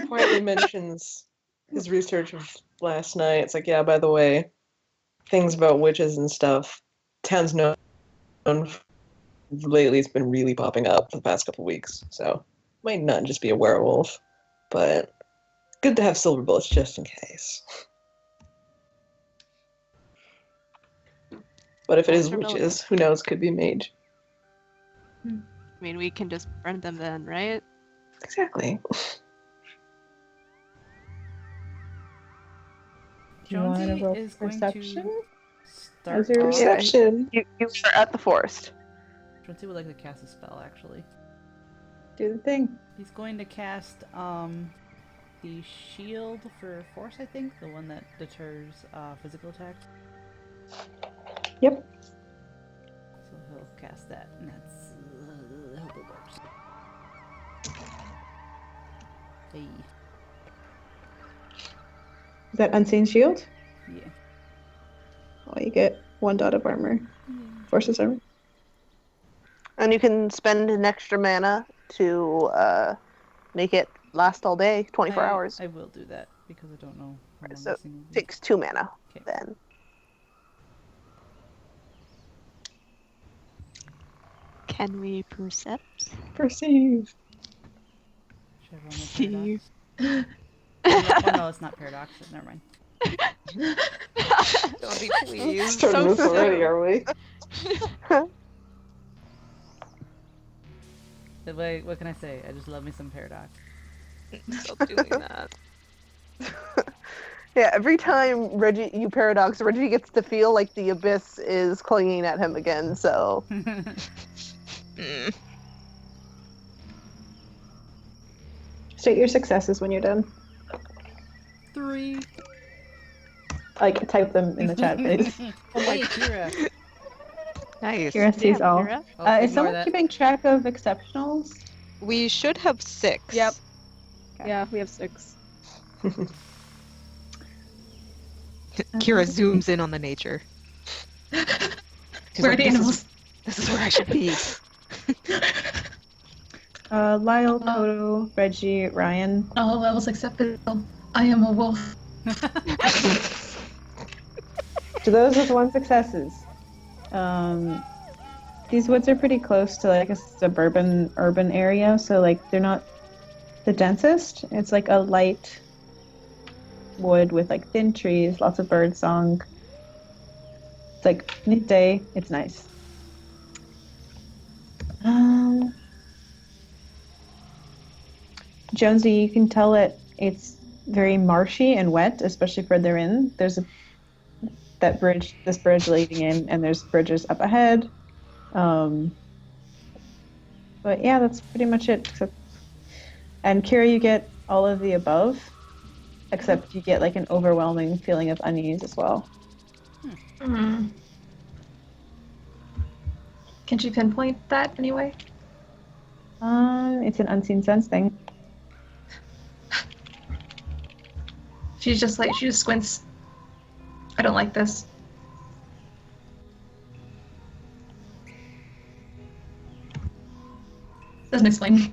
[SPEAKER 11] Quietly mentions his research of last night. It's like, yeah, by the way, things about witches and stuff. Town's known lately. It's been really popping up the past couple weeks. So might not just be a werewolf, but good to have silver bullets just in case. But if it is
[SPEAKER 8] Silver
[SPEAKER 11] witches,
[SPEAKER 8] bullets.
[SPEAKER 11] who knows? Could be a mage.
[SPEAKER 8] I mean, we can just burn them then, right?
[SPEAKER 11] Exactly.
[SPEAKER 2] Do you want to
[SPEAKER 4] Jonesy
[SPEAKER 2] roll
[SPEAKER 4] is going
[SPEAKER 2] perception?
[SPEAKER 4] to start
[SPEAKER 2] As your
[SPEAKER 4] off.
[SPEAKER 11] Perception.
[SPEAKER 1] You are at the forest.
[SPEAKER 4] Jonesy would like to cast a spell, actually.
[SPEAKER 2] Do the thing.
[SPEAKER 4] He's going to cast the shield for force, I think, the one that deters physical attacks.
[SPEAKER 2] Yep.
[SPEAKER 4] So he'll cast that, and that's hope it works. Hey,
[SPEAKER 2] Is that unseen shield?
[SPEAKER 4] yeah.
[SPEAKER 2] Oh, you get 1 dot of armor. Forces armor.
[SPEAKER 1] And you can spend an extra mana to make it last all day, 24 hours.
[SPEAKER 4] I will do that because I don't know how long
[SPEAKER 1] So
[SPEAKER 4] this thing will be.
[SPEAKER 1] takes 2 mana
[SPEAKER 4] Okay.
[SPEAKER 1] then.
[SPEAKER 8] Can we percept?
[SPEAKER 2] Perceive.
[SPEAKER 4] Should I roll my
[SPEAKER 8] See.
[SPEAKER 4] paradox? Oh, no, it's not paradox. Never mind.
[SPEAKER 5] Jonesy, please.
[SPEAKER 11] Starting this already, are we?
[SPEAKER 4] Wait, what can I say? I just love me some paradox.
[SPEAKER 5] Stop doing that.
[SPEAKER 1] Yeah, every time Reggie you paradox, Reggie gets to feel like the abyss is clinging at him again. So
[SPEAKER 5] Mm.
[SPEAKER 2] State your successes when you're done.
[SPEAKER 4] 3.
[SPEAKER 2] Like, type them in the chat, please.
[SPEAKER 4] Oh my, Kira.
[SPEAKER 5] Nice.
[SPEAKER 2] Kira sees all.
[SPEAKER 8] Kira?
[SPEAKER 4] Oh,
[SPEAKER 2] Is
[SPEAKER 4] ignore
[SPEAKER 2] someone
[SPEAKER 4] that.
[SPEAKER 2] keeping track of exceptionals?
[SPEAKER 5] We should have 6.
[SPEAKER 7] Yep.
[SPEAKER 2] Okay.
[SPEAKER 7] Yeah, we have 6.
[SPEAKER 5] Kira zooms in on the nature. She's
[SPEAKER 6] Where are
[SPEAKER 5] like,
[SPEAKER 6] the animals?
[SPEAKER 5] This is where I should be.
[SPEAKER 2] Lyle, Kodo, Reggie, Ryan.
[SPEAKER 6] All levels acceptable. I am a wolf.
[SPEAKER 2] So those are the 1 successes. These woods are pretty close to like a suburban urban area, so like they're not the densest. It's like a light wood with like thin trees, lots of bird song. It's like midday. It's nice. Jonesy, you can tell that it's very marshy and wet, especially further in. There's this bridge leading in, and there's bridges up ahead. But yeah, that's pretty much it. And Kira, you get all of the above, except you get like an overwhelming feeling of unease as well.
[SPEAKER 6] Hmm. Can she pinpoint that anyway?
[SPEAKER 2] It's an unseen sense thing.
[SPEAKER 6] She just squints. I don't like this. Doesn't explain.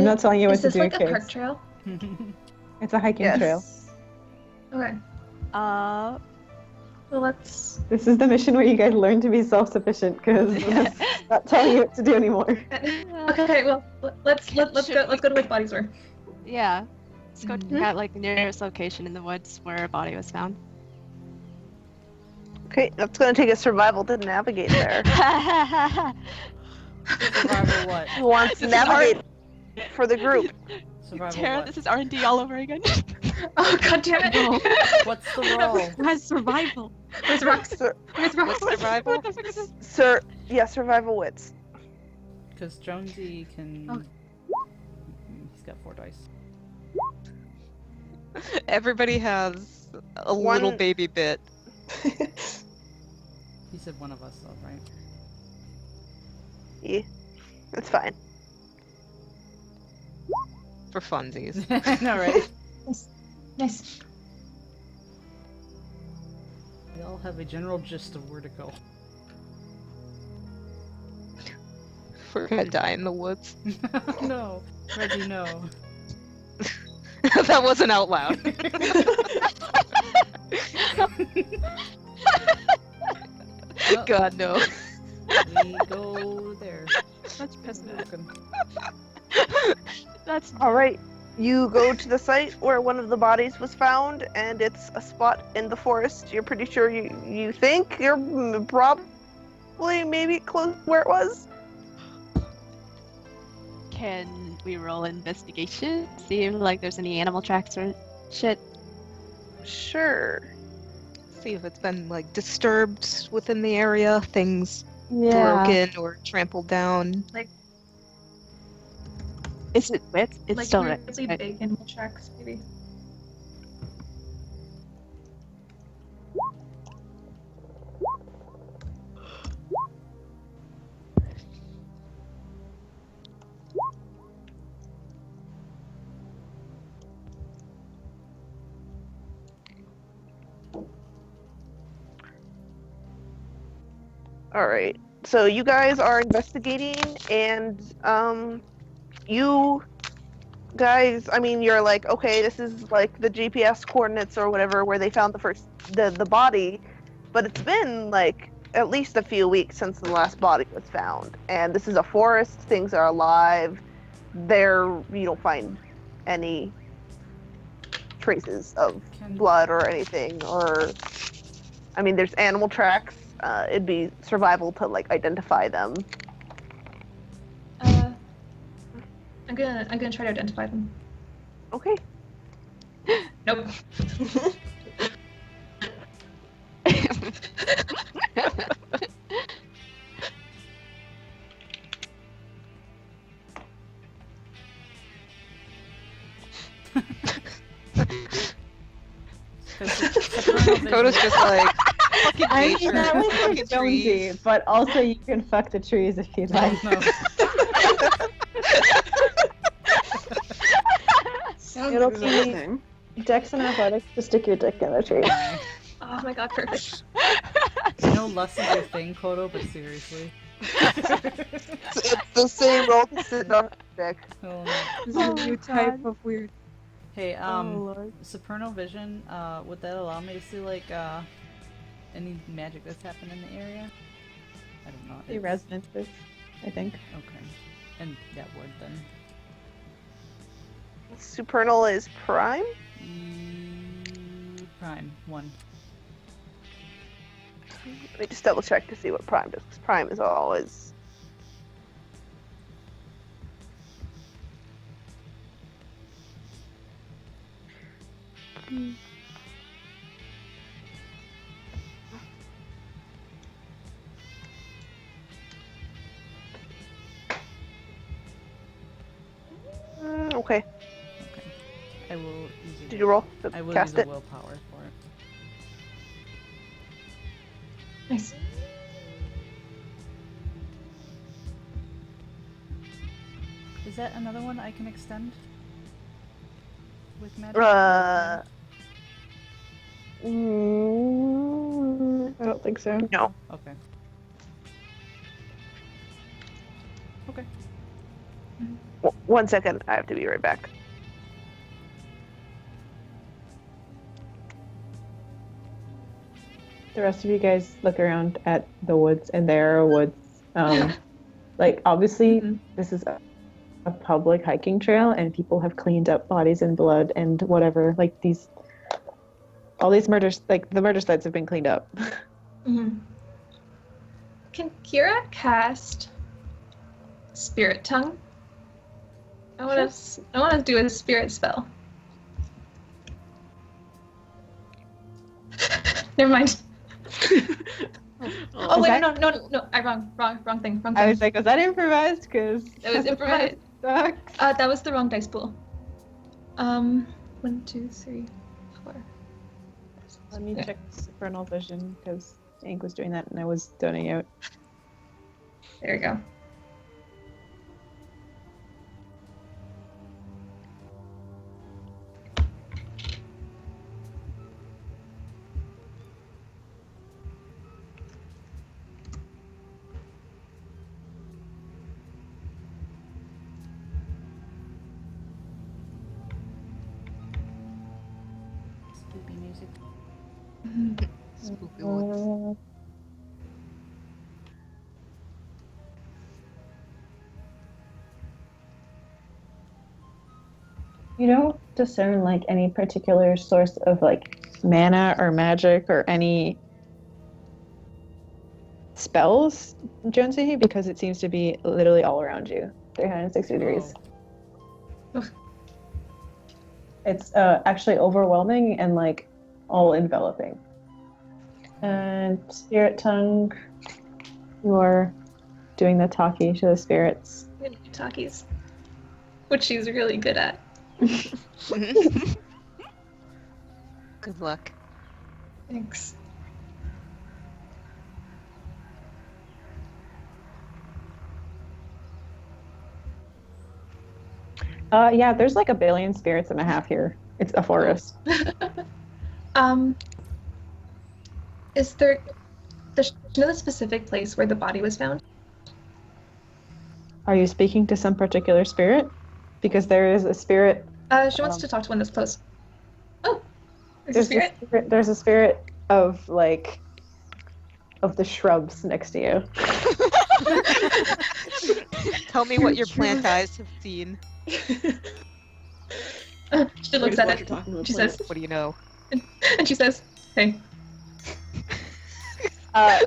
[SPEAKER 2] not telling you what
[SPEAKER 6] Is
[SPEAKER 2] to
[SPEAKER 6] this
[SPEAKER 2] do,
[SPEAKER 6] like a
[SPEAKER 2] kids.
[SPEAKER 6] park trail?
[SPEAKER 2] It's a hiking
[SPEAKER 1] Yes.
[SPEAKER 2] trail.
[SPEAKER 6] Okay.
[SPEAKER 7] Uh,
[SPEAKER 6] Well, let's.
[SPEAKER 2] This is the mission where you guys learn to be self-sufficient, because I'm not telling you what to do anymore.
[SPEAKER 6] Okay. Well, let's go. Let's go to where the bodies were.
[SPEAKER 8] Yeah. Let's go check out like the nearest location in the woods where a body was found.
[SPEAKER 1] Okay, that's gonna take a survival to navigate there.
[SPEAKER 4] Survival what?
[SPEAKER 1] Who wants to
[SPEAKER 8] This is
[SPEAKER 1] navigate for the group?
[SPEAKER 4] Survival
[SPEAKER 8] Tara,
[SPEAKER 4] what?
[SPEAKER 8] this is R&D all over again.
[SPEAKER 6] Oh God damn it!
[SPEAKER 7] No.
[SPEAKER 4] What's the roll?
[SPEAKER 7] Who has survival?
[SPEAKER 6] Where's Rox? Where's Rox?
[SPEAKER 5] survival?
[SPEAKER 6] What the fuck is this?
[SPEAKER 1] Survival wits.
[SPEAKER 4] Because Jonesy can.
[SPEAKER 6] Oh.
[SPEAKER 4] He's got 4 dice.
[SPEAKER 5] Everybody has a
[SPEAKER 1] One-
[SPEAKER 5] little baby bit.
[SPEAKER 4] He said one of us, though, right?
[SPEAKER 1] Yeah, that's fine.
[SPEAKER 5] For funsies.
[SPEAKER 4] I know, right?
[SPEAKER 6] Nice.
[SPEAKER 4] We all have a general gist of where to go.
[SPEAKER 5] We're gonna die in the woods.
[SPEAKER 4] No, Reggie, no.
[SPEAKER 5] That wasn't out loud.
[SPEAKER 4] Well,
[SPEAKER 5] God, no.
[SPEAKER 4] we go there.
[SPEAKER 7] That's pessimistic.
[SPEAKER 8] That's
[SPEAKER 1] All right, you go to the site where one of the bodies was found, and it's a spot in the forest. You're pretty sure you think you're probably maybe close where it was.
[SPEAKER 8] Can we roll investigation? See if like there's any animal tracks or shit.
[SPEAKER 1] Sure.
[SPEAKER 5] See if it's been like disturbed within the area, things broken or trampled down.
[SPEAKER 8] Is it wit? It's
[SPEAKER 6] Like
[SPEAKER 8] still
[SPEAKER 6] really
[SPEAKER 8] right.
[SPEAKER 6] big animal tracks, maybe.
[SPEAKER 1] All right. So you guys are investigating, and you guys, I mean, you're like, okay, this is like the GPS coordinates or whatever where they found the body, but it's been like at least a few weeks since the last body was found, and this is a forest. Things are alive. You don't find any traces of blood or anything, or I mean, there's animal tracks. It'd be survival to like identify them.
[SPEAKER 6] I'm gonna try to identify them.
[SPEAKER 1] Okay.
[SPEAKER 6] Nope.
[SPEAKER 5] Coda's just like, fucking
[SPEAKER 2] I mean,
[SPEAKER 5] nature,
[SPEAKER 2] that was
[SPEAKER 5] fucking
[SPEAKER 2] like Jonesy, but also you can fuck the trees if you like.
[SPEAKER 4] No.
[SPEAKER 11] Sounds
[SPEAKER 2] It'll
[SPEAKER 11] exhausting.
[SPEAKER 2] Dex and athletics to stick your dick in a tree.
[SPEAKER 6] Oh my God, perfect.
[SPEAKER 4] I know less is your thing, Kodo, but seriously.
[SPEAKER 1] It's the same roll to sit on deck.
[SPEAKER 4] Oh, no.
[SPEAKER 7] This is a new type of weird.
[SPEAKER 4] Hey,
[SPEAKER 7] Lord.
[SPEAKER 4] Supernal Vision, would that allow me to see, like, any magic that's happened in the area? I don't know.
[SPEAKER 2] The
[SPEAKER 4] It's-
[SPEAKER 2] resonances, I think.
[SPEAKER 4] Okay. And that would then.
[SPEAKER 1] Supernal is prime.
[SPEAKER 4] Prime 1.
[SPEAKER 1] Let me just double check to see what prime does. 'Cause prime is always. Okay.
[SPEAKER 4] Okay. I will use it.
[SPEAKER 1] Did you roll?
[SPEAKER 4] I will
[SPEAKER 1] Cast
[SPEAKER 4] use a
[SPEAKER 1] it.
[SPEAKER 4] willpower for it.
[SPEAKER 6] Nice.
[SPEAKER 4] Is that another one I can extend? With magic?
[SPEAKER 2] I don't think so.
[SPEAKER 1] No.
[SPEAKER 4] Okay. Okay.
[SPEAKER 1] 1 second, I have to be right back.
[SPEAKER 2] The rest of you guys look around at the woods, and there are woods. Like, obviously, this is a public hiking trail, and people have cleaned up bodies and blood and whatever. Like, all these murders, like, the murder sites have been cleaned up.
[SPEAKER 6] Mm-hmm. Can Kira cast Spirit Tongue? I want to do a spirit spell. Never mind. Oh wait, no! I wrong thing.
[SPEAKER 2] I was like, was that improvised? Because
[SPEAKER 6] it was improvised. That was the wrong dice pool. 1, 2, 3, 4.
[SPEAKER 2] Let me check Supernal Vision, because Ink was doing that and I was zoning out.
[SPEAKER 6] There we go.
[SPEAKER 4] Spooky music.
[SPEAKER 5] Spooky woods.
[SPEAKER 2] You don't discern like any particular source of like mana or magic or any spells, Jonesy, because it seems to be literally all around you, 360 degrees. It's actually overwhelming and like all enveloping. And Spirit Tongue, you're doing the talkie to the spirits.
[SPEAKER 6] I'm gonna do talkies, which she's really good at.
[SPEAKER 5] Good luck.
[SPEAKER 6] Thanks.
[SPEAKER 2] Yeah, there's like 1 billion spirits and a half here. It's a forest.
[SPEAKER 6] Is there? Does she know the specific place where the body was found?
[SPEAKER 2] Are you speaking to some particular spirit? Because there is a spirit.
[SPEAKER 6] She wants to talk to one that's close. Oh, there's a spirit.
[SPEAKER 2] There's a spirit of like of the shrubs next to you.
[SPEAKER 5] Tell me what your plant eyes have seen.
[SPEAKER 6] She looks at it. She says,
[SPEAKER 5] "What do you know?"
[SPEAKER 6] And she says, "Hey."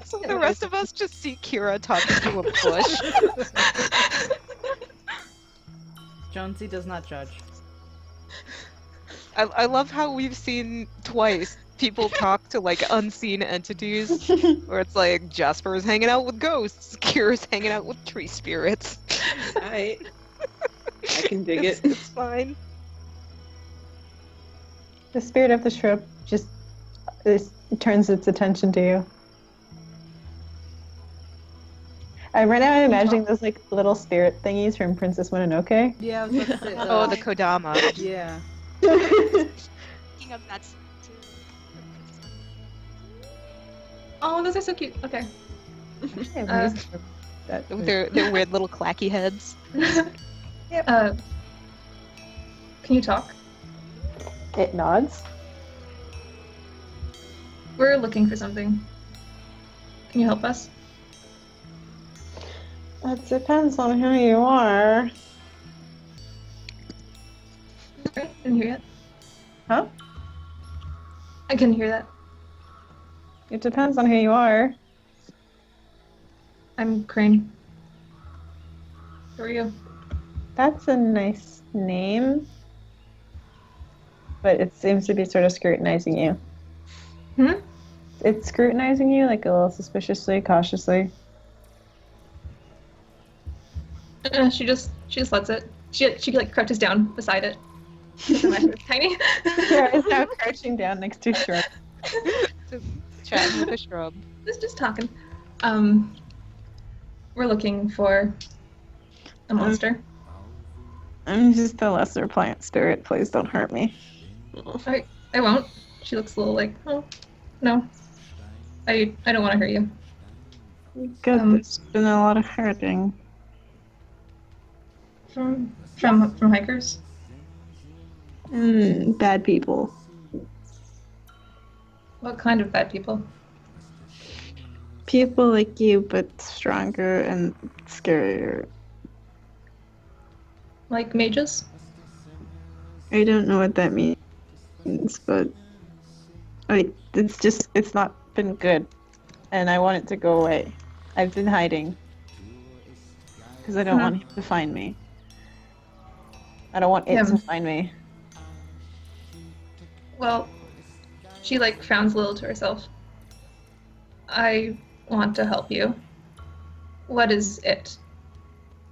[SPEAKER 5] So the rest of us just see Kira talking to a bush.
[SPEAKER 4] Jonesy does not judge.
[SPEAKER 5] I love how we've seen twice people talk to like unseen entities, where it's like Jasper's hanging out with ghosts, Kira's hanging out with tree spirits.
[SPEAKER 11] I can dig it.
[SPEAKER 5] It's fine.
[SPEAKER 2] The spirit of the shrub just turns its attention to you. Right now I'm imagining those like little spirit thingies from Princess Mononoke.
[SPEAKER 4] Yeah, I was about to say,
[SPEAKER 5] Oh, the Kodama.
[SPEAKER 4] Yeah.
[SPEAKER 8] Speaking of that,
[SPEAKER 6] Oh, those are so cute. Okay.
[SPEAKER 5] With their weird little clacky heads.
[SPEAKER 6] Can you talk?
[SPEAKER 2] It nods.
[SPEAKER 6] We're looking for something. Can you help us?
[SPEAKER 2] It depends on who you are.
[SPEAKER 6] I didn't hear that.
[SPEAKER 2] Huh?
[SPEAKER 6] I couldn't hear that.
[SPEAKER 2] It depends on who you are.
[SPEAKER 6] I'm Crane. Who are you?
[SPEAKER 2] That's a nice name. But it seems to be sort of scrutinizing you.
[SPEAKER 6] Hmm?
[SPEAKER 2] It's scrutinizing you, like a little suspiciously, cautiously.
[SPEAKER 6] She just lets it. She like crouches down beside it. Tiny.
[SPEAKER 2] Kira is now crouching down next to a shrub.
[SPEAKER 5] Just chatting with a shrub.
[SPEAKER 6] Just talking. We're looking for a monster.
[SPEAKER 2] I'm just a lesser plant spirit. Please don't hurt me.
[SPEAKER 6] I won't. She looks a little like, oh, no. I don't want to hurt you.
[SPEAKER 2] Good. There's been a lot of hurting.
[SPEAKER 6] from hikers?
[SPEAKER 2] Bad people.
[SPEAKER 6] What kind of bad people?
[SPEAKER 2] People like you, but stronger and scarier.
[SPEAKER 6] Like mages?
[SPEAKER 2] I don't know what that means, but it's not been good, and I want it to go away. I've been hiding because I don't want him to find me. I don't want it to find me.
[SPEAKER 6] Well, she like frowns a little to herself. I want to help you. What is it?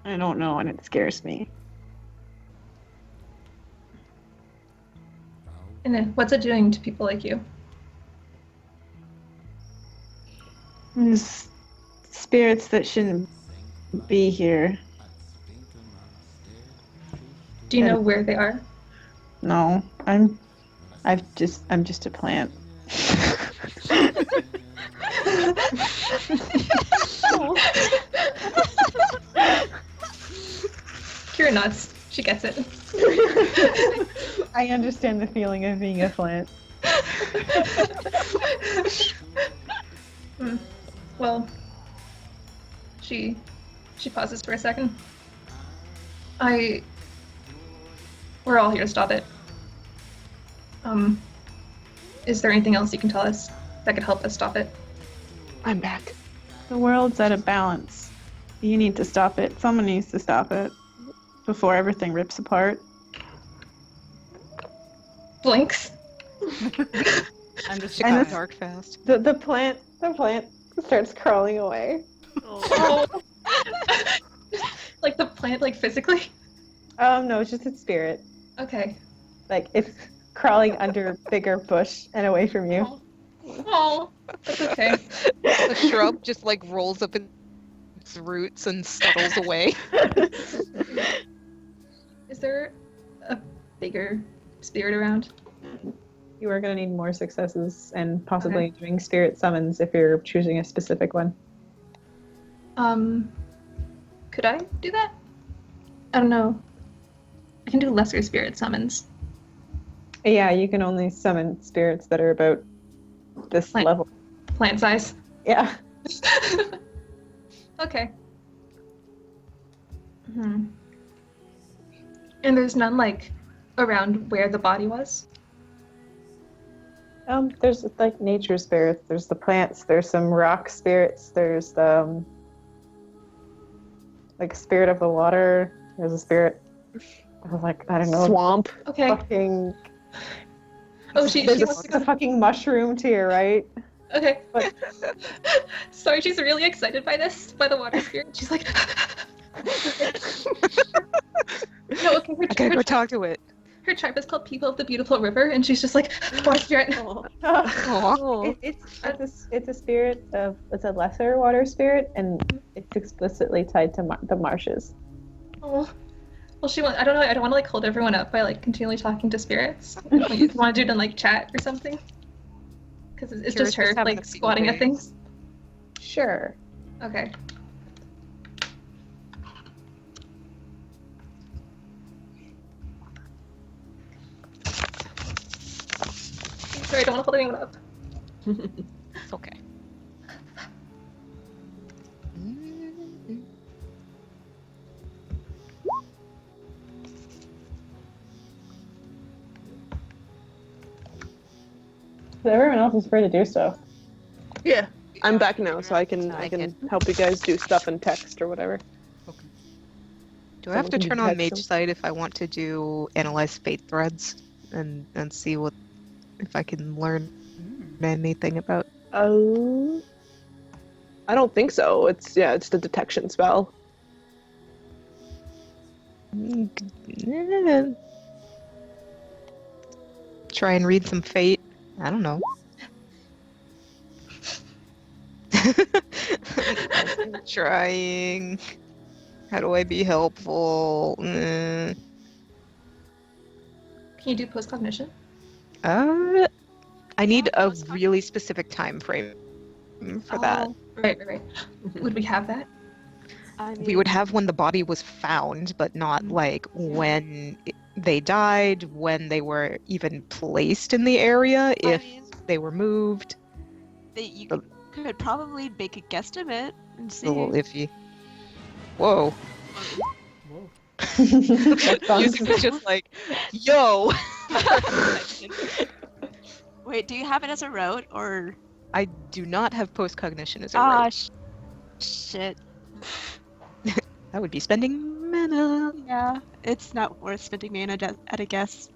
[SPEAKER 2] I don't know, and it scares me.
[SPEAKER 6] And then what's it doing to people like you?
[SPEAKER 2] There's spirits that shouldn't be here.
[SPEAKER 6] Do you know where they are?
[SPEAKER 2] No, I'm just a plant.
[SPEAKER 6] Kira nods. She gets it.
[SPEAKER 2] I understand the feeling of being a plant.
[SPEAKER 6] Well, she pauses for a second. We're all here to stop it. Is there anything else you can tell us that could help us stop it?
[SPEAKER 1] I'm back.
[SPEAKER 2] The world's out of balance. You need to stop it. Someone needs to stop it before everything rips apart.
[SPEAKER 6] Blinks.
[SPEAKER 5] I'm just
[SPEAKER 2] And
[SPEAKER 5] going dark fast.
[SPEAKER 2] The plant starts crawling away.
[SPEAKER 6] Oh. Like the plant, like physically?
[SPEAKER 2] No, it's just its spirit.
[SPEAKER 6] Okay.
[SPEAKER 2] Like it's crawling under a bigger bush and away from you.
[SPEAKER 6] Oh, that's okay.
[SPEAKER 5] The shrub just like rolls up its roots and scuttles away.
[SPEAKER 6] Is there a bigger spirit around?
[SPEAKER 2] You are going to need more successes and possibly doing spirit summons if you're choosing a specific one.
[SPEAKER 6] Could I do that? I don't know. I can do lesser spirit summons.
[SPEAKER 2] Yeah, you can only summon spirits that are about this level.
[SPEAKER 6] Plant size?
[SPEAKER 2] Yeah.
[SPEAKER 6] Okay. And there's none, like, around where the body was?
[SPEAKER 2] There's like nature spirits. There's the plants. There's some rock spirits. There's the like spirit of the water. There's a spirit of like I don't know
[SPEAKER 1] swamp.
[SPEAKER 6] Okay.
[SPEAKER 2] Fucking.
[SPEAKER 6] Oh, she
[SPEAKER 2] There's
[SPEAKER 6] wants to
[SPEAKER 2] a fucking mushroom to your right.
[SPEAKER 6] Okay.
[SPEAKER 2] But...
[SPEAKER 6] Sorry, she's really excited by the water spirit. She's like. No, okay.
[SPEAKER 5] I gotta go talk to it.
[SPEAKER 6] Her tribe is called People of the Beautiful River, and she's just like, water spirit.
[SPEAKER 2] It's a spirit of it's a lesser water spirit, and it's explicitly tied to the marshes.
[SPEAKER 6] Oh, well, I don't know. I don't want to like hold everyone up by like continually talking to spirits. You want to do it in like chat or something? Because it's just her like squatting at things.
[SPEAKER 2] Sure.
[SPEAKER 6] Okay. Sorry, I don't want to hold anyone up.
[SPEAKER 5] It's okay.
[SPEAKER 2] So everyone else is free to do stuff.
[SPEAKER 1] Yeah, I'm back now, so I can help you guys do stuff in text or whatever.
[SPEAKER 5] Do I have to
[SPEAKER 1] Someone can
[SPEAKER 5] turn on
[SPEAKER 1] text
[SPEAKER 5] Mage
[SPEAKER 1] them.
[SPEAKER 5] Sight if I want to do analyze fate threads and see what if I can learn anything about?
[SPEAKER 1] Oh, I don't think so. It's the detection spell.
[SPEAKER 5] Try and read some fate. I don't know. I'm trying. How do I be helpful?
[SPEAKER 6] Can you do post-cognition?
[SPEAKER 5] I need a really specific time frame for that.
[SPEAKER 6] Right. Would we have that?
[SPEAKER 5] We would have when the body was found, but not like when they died, when they were even placed in the area, if they were moved.
[SPEAKER 8] You could probably make a guesstimate and see.
[SPEAKER 5] A little iffy. Whoa. Music is just like, yo!
[SPEAKER 8] Wait, do you have it as a rote, or...?
[SPEAKER 5] I do not have post-cognition as a rote.
[SPEAKER 8] Shit.
[SPEAKER 5] That would be spending mana.
[SPEAKER 8] Yeah, it's not worth spending mana at a guess.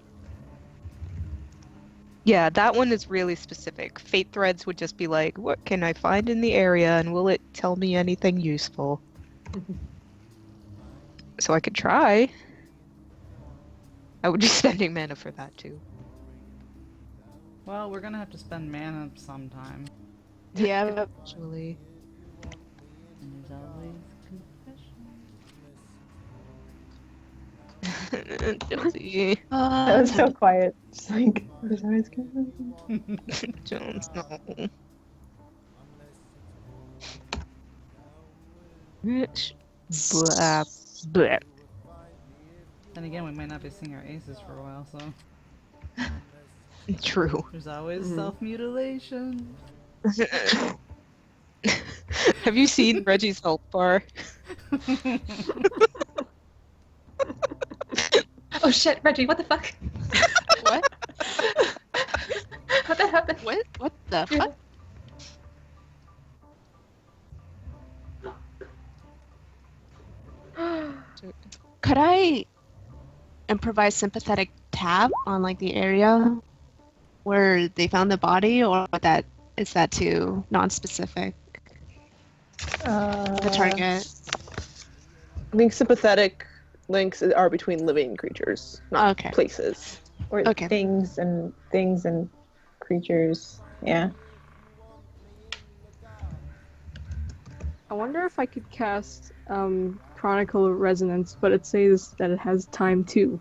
[SPEAKER 5] Yeah, that one is really specific. Fate threads would just be like, what can I find in the area, and will it tell me anything useful? So I could try. I would be spending mana for that too.
[SPEAKER 4] Well, we're gonna have to spend mana sometime.
[SPEAKER 5] Yeah, actually.
[SPEAKER 4] And there's always
[SPEAKER 5] Jonesy.
[SPEAKER 2] That was so quiet. Just like, there's always confession.
[SPEAKER 5] Jones, no. Blah, blah.
[SPEAKER 4] And again, we might not be seeing our aces for a while, so...
[SPEAKER 5] True.
[SPEAKER 4] There's always self-mutilation.
[SPEAKER 5] Have you seen Reggie's health bar?
[SPEAKER 6] Oh shit, Reggie, what the fuck?
[SPEAKER 8] What?
[SPEAKER 6] What the happened?
[SPEAKER 8] What the fuck? Could I improvise sympathetic tab on like the area where they found the body, or is that too non-specific? The target.
[SPEAKER 1] I think sympathetic links are between living creatures, not places.
[SPEAKER 2] Or things and creatures. Yeah.
[SPEAKER 7] I wonder if I could cast Chronicle Resonance, but it says that it has time too.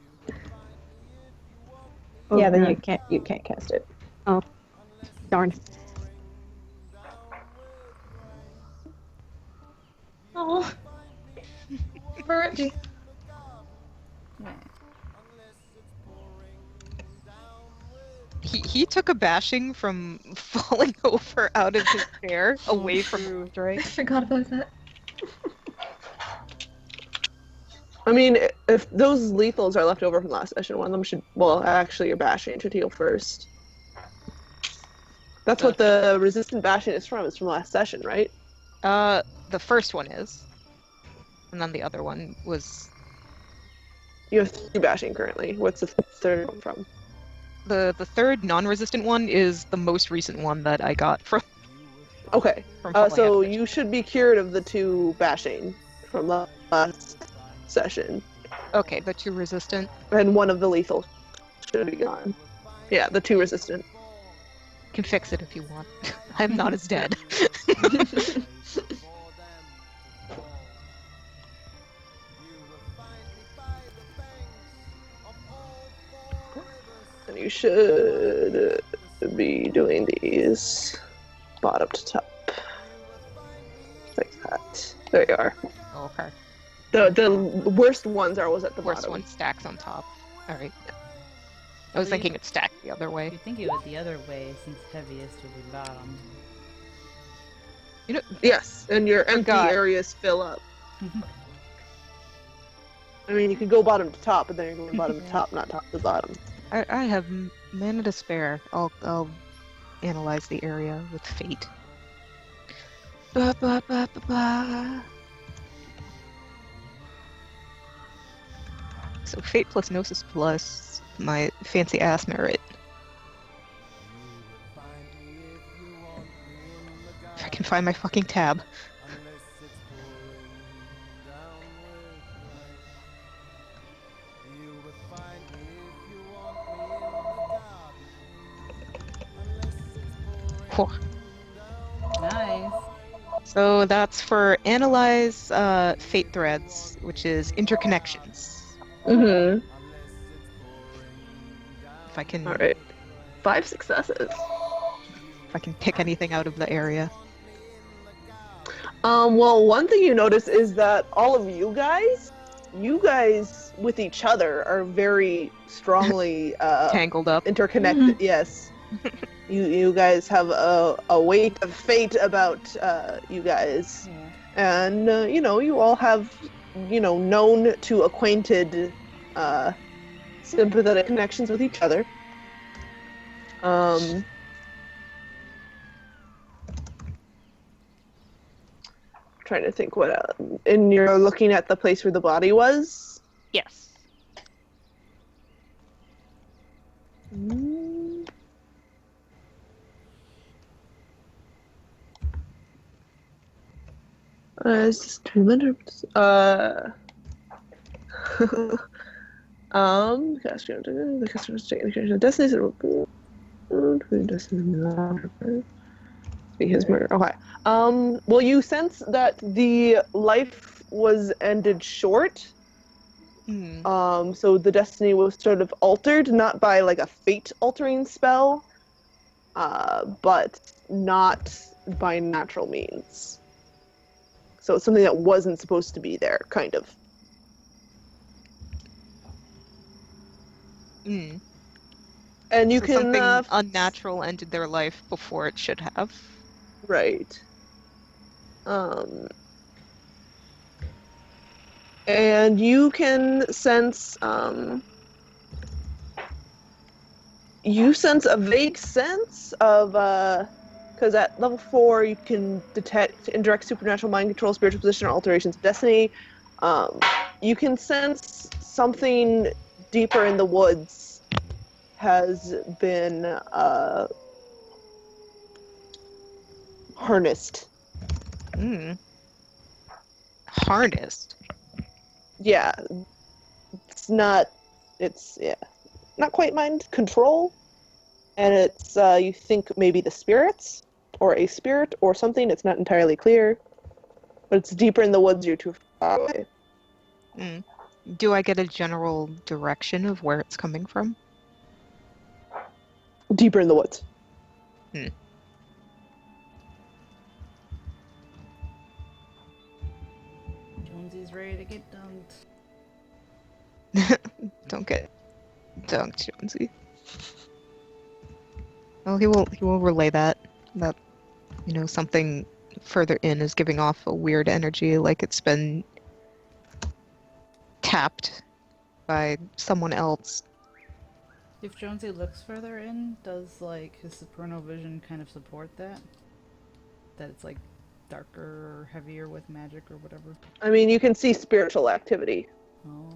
[SPEAKER 7] Oh,
[SPEAKER 2] yeah, then
[SPEAKER 7] crap.
[SPEAKER 2] you can't cast it.
[SPEAKER 7] Oh, darn.
[SPEAKER 6] Oh. Reggie.
[SPEAKER 5] He took a bashing from falling over out of his chair, away from Drake.
[SPEAKER 6] I forgot about that.
[SPEAKER 1] I mean, if those lethals are left over from last session, one of them should... Well, actually, your bashing should heal first. That's what the resistant bashing is from. It's from last session, right?
[SPEAKER 5] The first one is. And then the other one was...
[SPEAKER 1] You have 3 bashing currently. What's the third one from?
[SPEAKER 5] The third non-resistant one is the most recent one that I got from...
[SPEAKER 1] Okay.
[SPEAKER 5] From falling out
[SPEAKER 1] So
[SPEAKER 5] of it.
[SPEAKER 1] you should be cured of the 2 bashing from last session.
[SPEAKER 5] Okay, the 2 resistant.
[SPEAKER 1] And one of the lethal should be gone. Yeah, the 2 resistant.
[SPEAKER 5] Can fix it if you want. I'm not as dead.
[SPEAKER 1] And you should be doing these bottom to top. Like that. There you are.
[SPEAKER 5] Okay.
[SPEAKER 1] The worst ones are always at the
[SPEAKER 5] Worst
[SPEAKER 1] bottom.
[SPEAKER 5] one stacks on top. Alright. I was thinking it stacked the other way.
[SPEAKER 4] You think it was the other way, since heaviest would be bottom.
[SPEAKER 5] You know,
[SPEAKER 1] Yes, and your empty
[SPEAKER 5] Forgot.
[SPEAKER 1] areas fill up. I mean, you could go bottom to top, but then you're going bottom to top, not top to bottom.
[SPEAKER 5] I have mana to spare. I'll analyze the area with fate. Ba, ba, ba, ba, ba. So fate plus gnosis plus my fancy ass merit. If I can find my fucking tab. Whew.
[SPEAKER 4] Nice.
[SPEAKER 5] So that's for analyze fate threads, which is interconnections.
[SPEAKER 1] Mm-hmm.
[SPEAKER 5] If I can,
[SPEAKER 1] Alright. 5 successes.
[SPEAKER 5] if I can pick anything out of the area.
[SPEAKER 1] Well, one thing you notice is that all of you guys with each other are very strongly
[SPEAKER 5] Tangled up.
[SPEAKER 1] interconnected. Yes. You guys have a weight of fate about you guys.
[SPEAKER 4] Yeah.
[SPEAKER 1] And, you all have, known to acquainted sympathetic connections with each other. Trying to think what and you're looking at the place where the body was?
[SPEAKER 5] Yes.
[SPEAKER 1] Is this tremendous? The customer's taking the destiny. Be his murder. Okay. Well, you sense that the life was ended short. So the destiny was sort of altered, not by like a fate-altering spell, but not by natural means. So it's something that wasn't supposed to be there, kind of. And you
[SPEAKER 5] So
[SPEAKER 1] can
[SPEAKER 5] something unnatural ended their life before it should have.
[SPEAKER 1] Right. And you can sense you sense a vague sense of because at level 4 you can detect indirect supernatural mind control, spiritual position, or alterations of destiny. You can sense something deeper in the woods has been harnessed.
[SPEAKER 5] Harnessed?
[SPEAKER 1] Yeah. Not quite mind control. And it's, you think maybe the spirits, or a spirit, or something. It's not entirely clear. But it's deeper in the woods, you're too far away.
[SPEAKER 5] Do I get a general direction of where it's coming from?
[SPEAKER 1] Deeper in the woods.
[SPEAKER 4] Jonesy's ready to get dunked.
[SPEAKER 5] Don't get dunked, Jonesy. Well, he will relay that something further in is giving off a weird energy, like it's been tapped by someone else.
[SPEAKER 4] If Jonesy looks further in, does like his supernal vision kind of support that? That it's like darker or heavier with magic or whatever?
[SPEAKER 1] I mean, you can see spiritual activity.
[SPEAKER 4] Oh.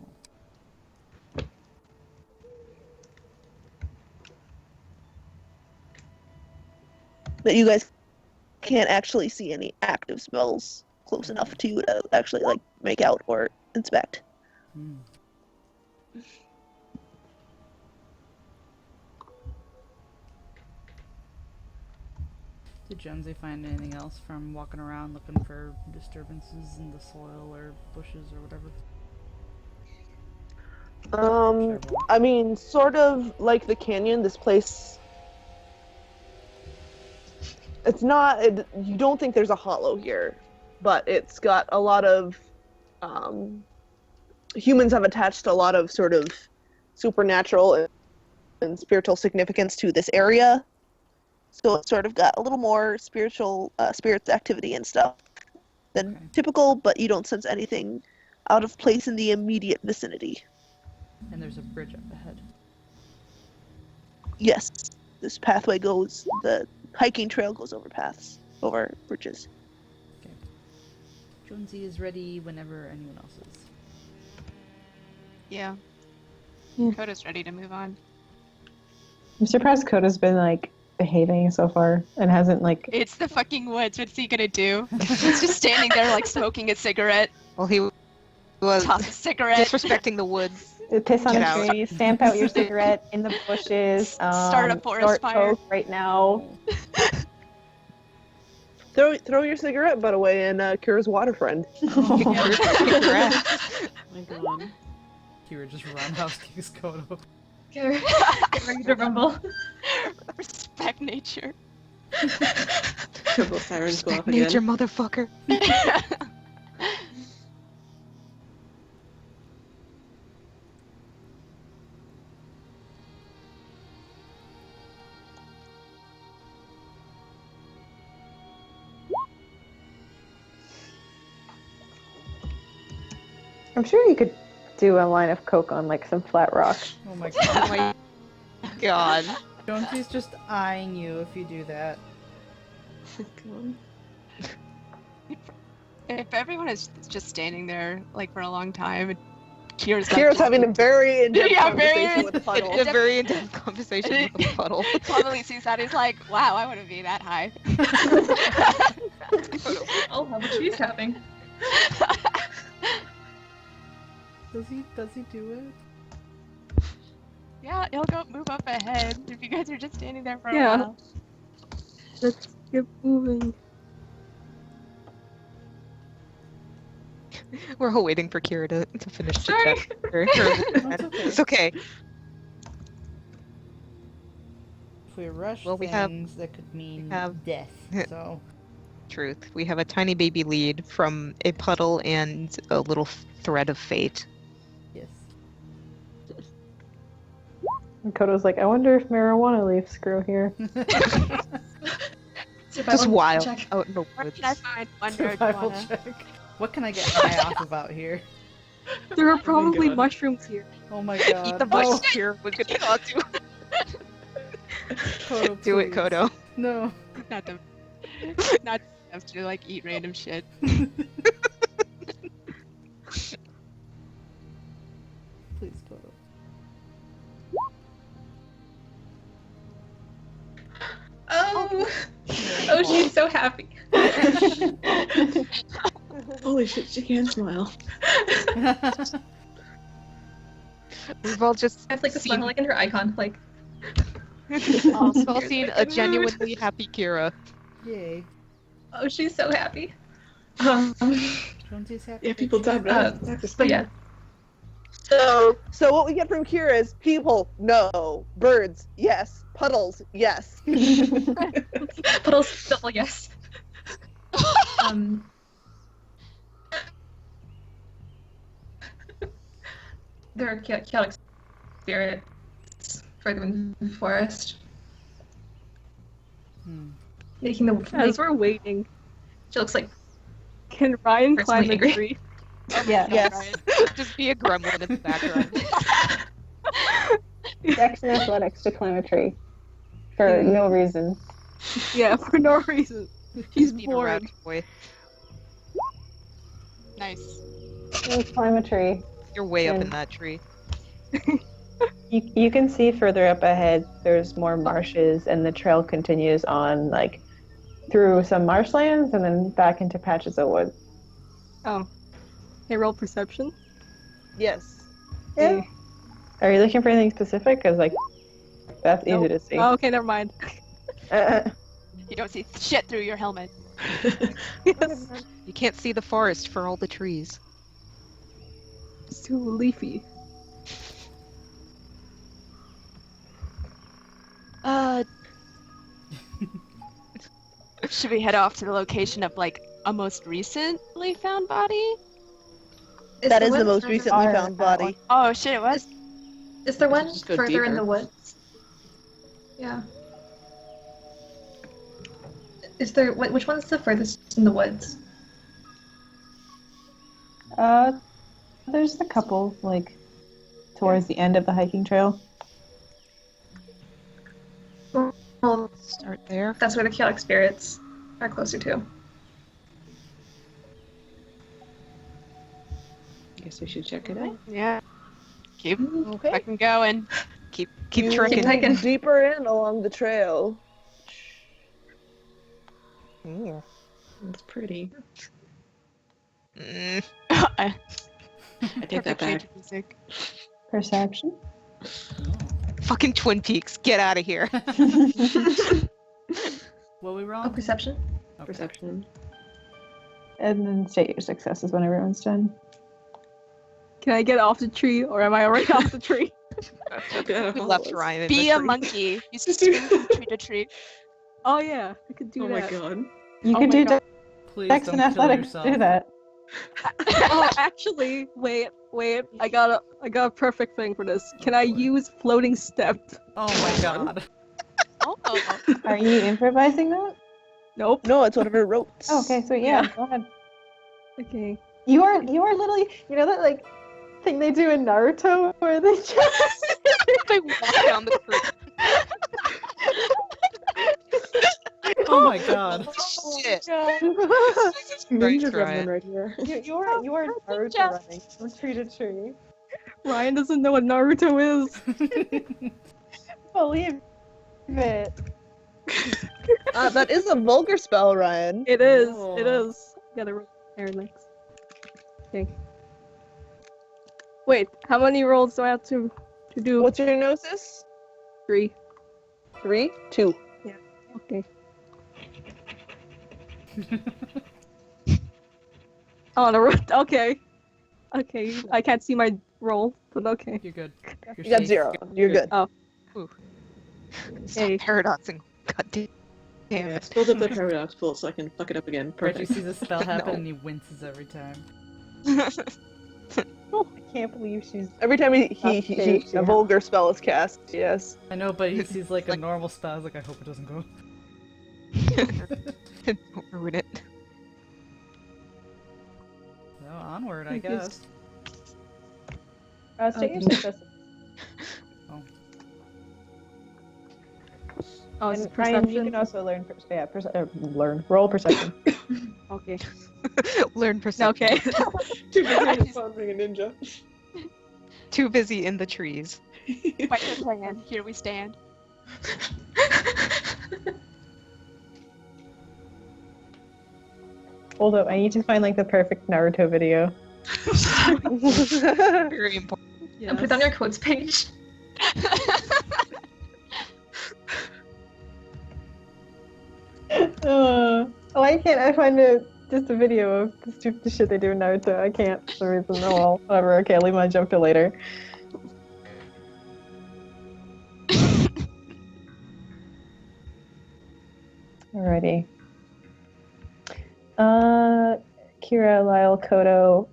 [SPEAKER 1] That you guys can't actually see any active spells close enough to you to actually like make out or inspect.
[SPEAKER 4] Did Jonesy find anything else from walking around looking for disturbances in the soil or bushes or whatever?
[SPEAKER 1] I mean, sort of like the canyon, this place... It's not... you don't think there's a hollow here, but it's got a lot of... humans have attached a lot of sort of supernatural and spiritual significance to this area. So it's sort of got a little more spiritual spirits activity and stuff than typical, but you don't sense anything out of place in the immediate vicinity.
[SPEAKER 4] And there's a bridge up ahead.
[SPEAKER 1] Yes, this pathway goes, the hiking trail goes over bridges.
[SPEAKER 4] Okay. Jonesy is ready whenever anyone else is.
[SPEAKER 12] Yeah. Coda's ready to move on.
[SPEAKER 2] I'm surprised Coda's been like behaving so far and hasn't like.
[SPEAKER 12] It's the fucking woods. What's he gonna do? He's just standing there like smoking a cigarette.
[SPEAKER 5] Well, he was
[SPEAKER 12] toss a cigarette.
[SPEAKER 5] disrespecting the woods.
[SPEAKER 2] Piss on
[SPEAKER 5] Get
[SPEAKER 2] a
[SPEAKER 5] out.
[SPEAKER 2] tree, stamp out your cigarette in the bushes.
[SPEAKER 12] Start a forest fire
[SPEAKER 2] coke right now.
[SPEAKER 1] Throw your cigarette butt away in Kira's water friend.
[SPEAKER 4] Oh my god. Kira just roundhouse kicks Kodo.
[SPEAKER 6] Get ready to rumble.
[SPEAKER 12] Respect nature.
[SPEAKER 3] Couple sirens go off
[SPEAKER 5] Respect nature,
[SPEAKER 3] again.
[SPEAKER 5] motherfucker.
[SPEAKER 2] I'm sure you could do a line of coke on like some flat rock.
[SPEAKER 4] Oh my
[SPEAKER 5] Oh
[SPEAKER 4] god.
[SPEAKER 5] my god.
[SPEAKER 4] Jonesy's just eyeing you if you do that.
[SPEAKER 12] If everyone is just standing there like for a long time, and Kira's
[SPEAKER 1] having a very in-depth
[SPEAKER 12] Yeah,
[SPEAKER 1] conversation
[SPEAKER 12] very-
[SPEAKER 1] with Puddle.
[SPEAKER 5] A very in-depth conversation with a puddle.
[SPEAKER 12] Probably sees that. He's like, wow, I want to be that high.
[SPEAKER 6] Oh, how much she's having.
[SPEAKER 4] Does he do it?
[SPEAKER 12] Yeah, he'll go move up ahead if you guys are just standing there for a
[SPEAKER 7] Yeah.
[SPEAKER 12] while.
[SPEAKER 7] Let's get moving.
[SPEAKER 5] We're all waiting for Kira to finish the
[SPEAKER 6] Sorry.
[SPEAKER 5] check.
[SPEAKER 4] That's okay.
[SPEAKER 5] It's okay.
[SPEAKER 4] If we rush
[SPEAKER 5] Well, we have-
[SPEAKER 4] things, that could mean
[SPEAKER 5] have-
[SPEAKER 4] death. So
[SPEAKER 5] Truth. We have a tiny baby lead from a puddle and a little thread of fate.
[SPEAKER 4] yes.
[SPEAKER 2] And Kodo's like, I wonder if marijuana leaves grow here.
[SPEAKER 5] Just wild.
[SPEAKER 6] check.
[SPEAKER 5] Oh no.
[SPEAKER 12] Where
[SPEAKER 5] it's-
[SPEAKER 12] can I find wonder
[SPEAKER 4] Survival
[SPEAKER 12] iguana?
[SPEAKER 4] check. What can I get high off about here?
[SPEAKER 7] There are probably
[SPEAKER 11] God.
[SPEAKER 7] mushrooms here.
[SPEAKER 4] Oh my god.
[SPEAKER 5] Eat the
[SPEAKER 4] No.
[SPEAKER 5] bush here. We're gonna not do.
[SPEAKER 4] Kodo,
[SPEAKER 5] Do it,
[SPEAKER 4] please.
[SPEAKER 5] Kodo.
[SPEAKER 4] No.
[SPEAKER 12] Not to have to like eat random shit.
[SPEAKER 4] Please, Kodo.
[SPEAKER 6] Oh, oh, she's so happy.
[SPEAKER 3] Holy shit, she can smile.
[SPEAKER 5] We've all just
[SPEAKER 6] I have like the
[SPEAKER 5] seen,
[SPEAKER 6] smile like in her icon, like.
[SPEAKER 5] we've all seen a genuinely happy Kira.
[SPEAKER 4] Yay.
[SPEAKER 6] Oh, she's so happy.
[SPEAKER 4] Jonesy's happy.
[SPEAKER 3] Yeah, people talk about
[SPEAKER 6] But yeah.
[SPEAKER 1] So what we get from Kira is people, no. Birds, yes. Puddles, yes.
[SPEAKER 6] Puddles, double yes. There are chaotic spirits further in the forest, making the.
[SPEAKER 7] As we're waiting,
[SPEAKER 6] She looks like
[SPEAKER 7] can Ryan
[SPEAKER 6] Personally
[SPEAKER 7] climb
[SPEAKER 6] angry.
[SPEAKER 7] a tree?
[SPEAKER 2] Yeah.
[SPEAKER 1] Yes.
[SPEAKER 5] Just be a gremlin in the background.
[SPEAKER 2] Dex and athletics to climb a tree. For no reason.
[SPEAKER 7] Yeah, for no reason. He's
[SPEAKER 5] Being a
[SPEAKER 7] bored.
[SPEAKER 5] rowdy boy.
[SPEAKER 12] Nice.
[SPEAKER 2] Let's climb a tree.
[SPEAKER 5] You're way up in
[SPEAKER 2] And-
[SPEAKER 5] that tree.
[SPEAKER 2] You can see further up ahead, there's more marshes, and the trail continues on, like, through some marshlands and then back into patches of wood.
[SPEAKER 7] Oh. Hey, roll perception.
[SPEAKER 1] Yes.
[SPEAKER 2] Yeah. Are you looking for anything specific? Because, like, that's easy
[SPEAKER 7] Nope.
[SPEAKER 2] to see.
[SPEAKER 7] Oh, okay, never mind.
[SPEAKER 12] You don't see shit through your helmet.
[SPEAKER 7] Yes.
[SPEAKER 5] You can't see the forest for all the trees.
[SPEAKER 7] It's too leafy.
[SPEAKER 12] Should we head off to the location of like a most recently found body?
[SPEAKER 1] That is the
[SPEAKER 6] one
[SPEAKER 1] most
[SPEAKER 6] further-
[SPEAKER 1] recently found body.
[SPEAKER 12] Oh shit, it was.
[SPEAKER 6] Is there one
[SPEAKER 3] Just go
[SPEAKER 6] further in
[SPEAKER 3] deeper.
[SPEAKER 6] the woods? Yeah. Is there which one's the furthest in the woods?
[SPEAKER 2] There's a couple, like, towards the end of the hiking trail.
[SPEAKER 6] Well,
[SPEAKER 5] Start there.
[SPEAKER 6] that's where the chaotic spirits are closer to.
[SPEAKER 3] Guess we should check it out.
[SPEAKER 12] Yeah. Keep
[SPEAKER 1] Okay.
[SPEAKER 12] fucking going.
[SPEAKER 5] Keep
[SPEAKER 1] You
[SPEAKER 5] trekking.
[SPEAKER 6] hiking.
[SPEAKER 1] deeper in along the trail.
[SPEAKER 5] Ooh.
[SPEAKER 3] It's pretty.
[SPEAKER 5] Mm.
[SPEAKER 12] I
[SPEAKER 3] I take that back.
[SPEAKER 12] Music.
[SPEAKER 2] Perception?
[SPEAKER 5] Fucking Twin Peaks, get out of here.
[SPEAKER 4] What we
[SPEAKER 6] Oh,
[SPEAKER 4] wrong?
[SPEAKER 6] perception.
[SPEAKER 4] Okay.
[SPEAKER 3] Perception.
[SPEAKER 2] And then state your successes when everyone's done.
[SPEAKER 7] Can I get off the tree, or am I already off the tree?
[SPEAKER 5] We left Ryan in
[SPEAKER 12] Be
[SPEAKER 5] the
[SPEAKER 12] a
[SPEAKER 5] tree.
[SPEAKER 12] monkey. You swing from tree to tree.
[SPEAKER 7] Oh yeah, I could do
[SPEAKER 11] Oh
[SPEAKER 7] that.
[SPEAKER 11] my god.
[SPEAKER 2] You
[SPEAKER 7] Oh
[SPEAKER 2] could
[SPEAKER 7] my
[SPEAKER 2] do
[SPEAKER 7] God.
[SPEAKER 4] Please
[SPEAKER 2] Dex
[SPEAKER 4] don't
[SPEAKER 2] and
[SPEAKER 4] kill
[SPEAKER 2] athletics.
[SPEAKER 4] yourself.
[SPEAKER 2] Do that.
[SPEAKER 7] Oh, actually, wait. I got a perfect thing for this. Can I use floating step?
[SPEAKER 4] Oh my god.
[SPEAKER 8] Oh.
[SPEAKER 2] Are you improvising that?
[SPEAKER 7] Nope.
[SPEAKER 1] No, it's one of her ropes.
[SPEAKER 2] Oh, okay, so
[SPEAKER 7] Yeah.
[SPEAKER 2] go ahead.
[SPEAKER 7] Okay.
[SPEAKER 2] You are literally, you know that like thing they do in Naruto where they just
[SPEAKER 5] They walk down the street.
[SPEAKER 4] Oh my god.
[SPEAKER 5] Shit.
[SPEAKER 11] Ninja
[SPEAKER 5] Ryan.
[SPEAKER 11] gremlin right here.
[SPEAKER 2] You are Naruto running from tree to tree.
[SPEAKER 7] Ryan doesn't know what Naruto is.
[SPEAKER 2] Believe it.
[SPEAKER 1] That is a vulgar spell, Ryan.
[SPEAKER 7] It is.
[SPEAKER 4] Oh.
[SPEAKER 7] It is. Gotta roll air next. Okay. Wait, how many rolls do I have to do?
[SPEAKER 1] What's your gnosis?
[SPEAKER 7] 3.
[SPEAKER 1] 3, 2.
[SPEAKER 7] Okay. Oh, the roll. Okay. Okay. I can't see my roll, but okay.
[SPEAKER 4] You're good. You're
[SPEAKER 1] You got
[SPEAKER 4] safe.
[SPEAKER 1] 0. You're good.
[SPEAKER 5] Stop
[SPEAKER 7] Hey.
[SPEAKER 5] paradoxing. God damn
[SPEAKER 11] Yeah,
[SPEAKER 5] it.
[SPEAKER 11] filled up the paradox pool so I can fuck it up again.
[SPEAKER 4] Reggie
[SPEAKER 11] Perfect.
[SPEAKER 4] sees a spell happen
[SPEAKER 5] No.
[SPEAKER 4] and he winces every time.
[SPEAKER 2] I can't believe she's.
[SPEAKER 1] Every time
[SPEAKER 2] Okay,
[SPEAKER 1] a vulgar spell is cast, yes.
[SPEAKER 4] I know, but he sees like a normal spell. I was like, I hope it doesn't go.
[SPEAKER 5] Don't ruin it.
[SPEAKER 4] So onward, I guess.
[SPEAKER 2] State your
[SPEAKER 7] Okay.
[SPEAKER 2] successes.
[SPEAKER 7] Oh, it's
[SPEAKER 2] And Ryan, you
[SPEAKER 7] perception.
[SPEAKER 2] can also roll perception.
[SPEAKER 7] Okay.
[SPEAKER 5] Learn perception.
[SPEAKER 7] Okay.
[SPEAKER 11] Too busy on your phone being a ninja.
[SPEAKER 5] Too busy in the trees.
[SPEAKER 12] Fight the plan. Here we stand.
[SPEAKER 2] Hold up, I need to find like the perfect Naruto video.
[SPEAKER 5] Very important.
[SPEAKER 6] And put it on your quotes page.
[SPEAKER 2] Why can't I find just a video of the stupid shit they do in Naruto? I can't for some reason. Oh well, whatever. Okay, I'll leave my joke till later. Alrighty. Kira, Lyle, Kodo,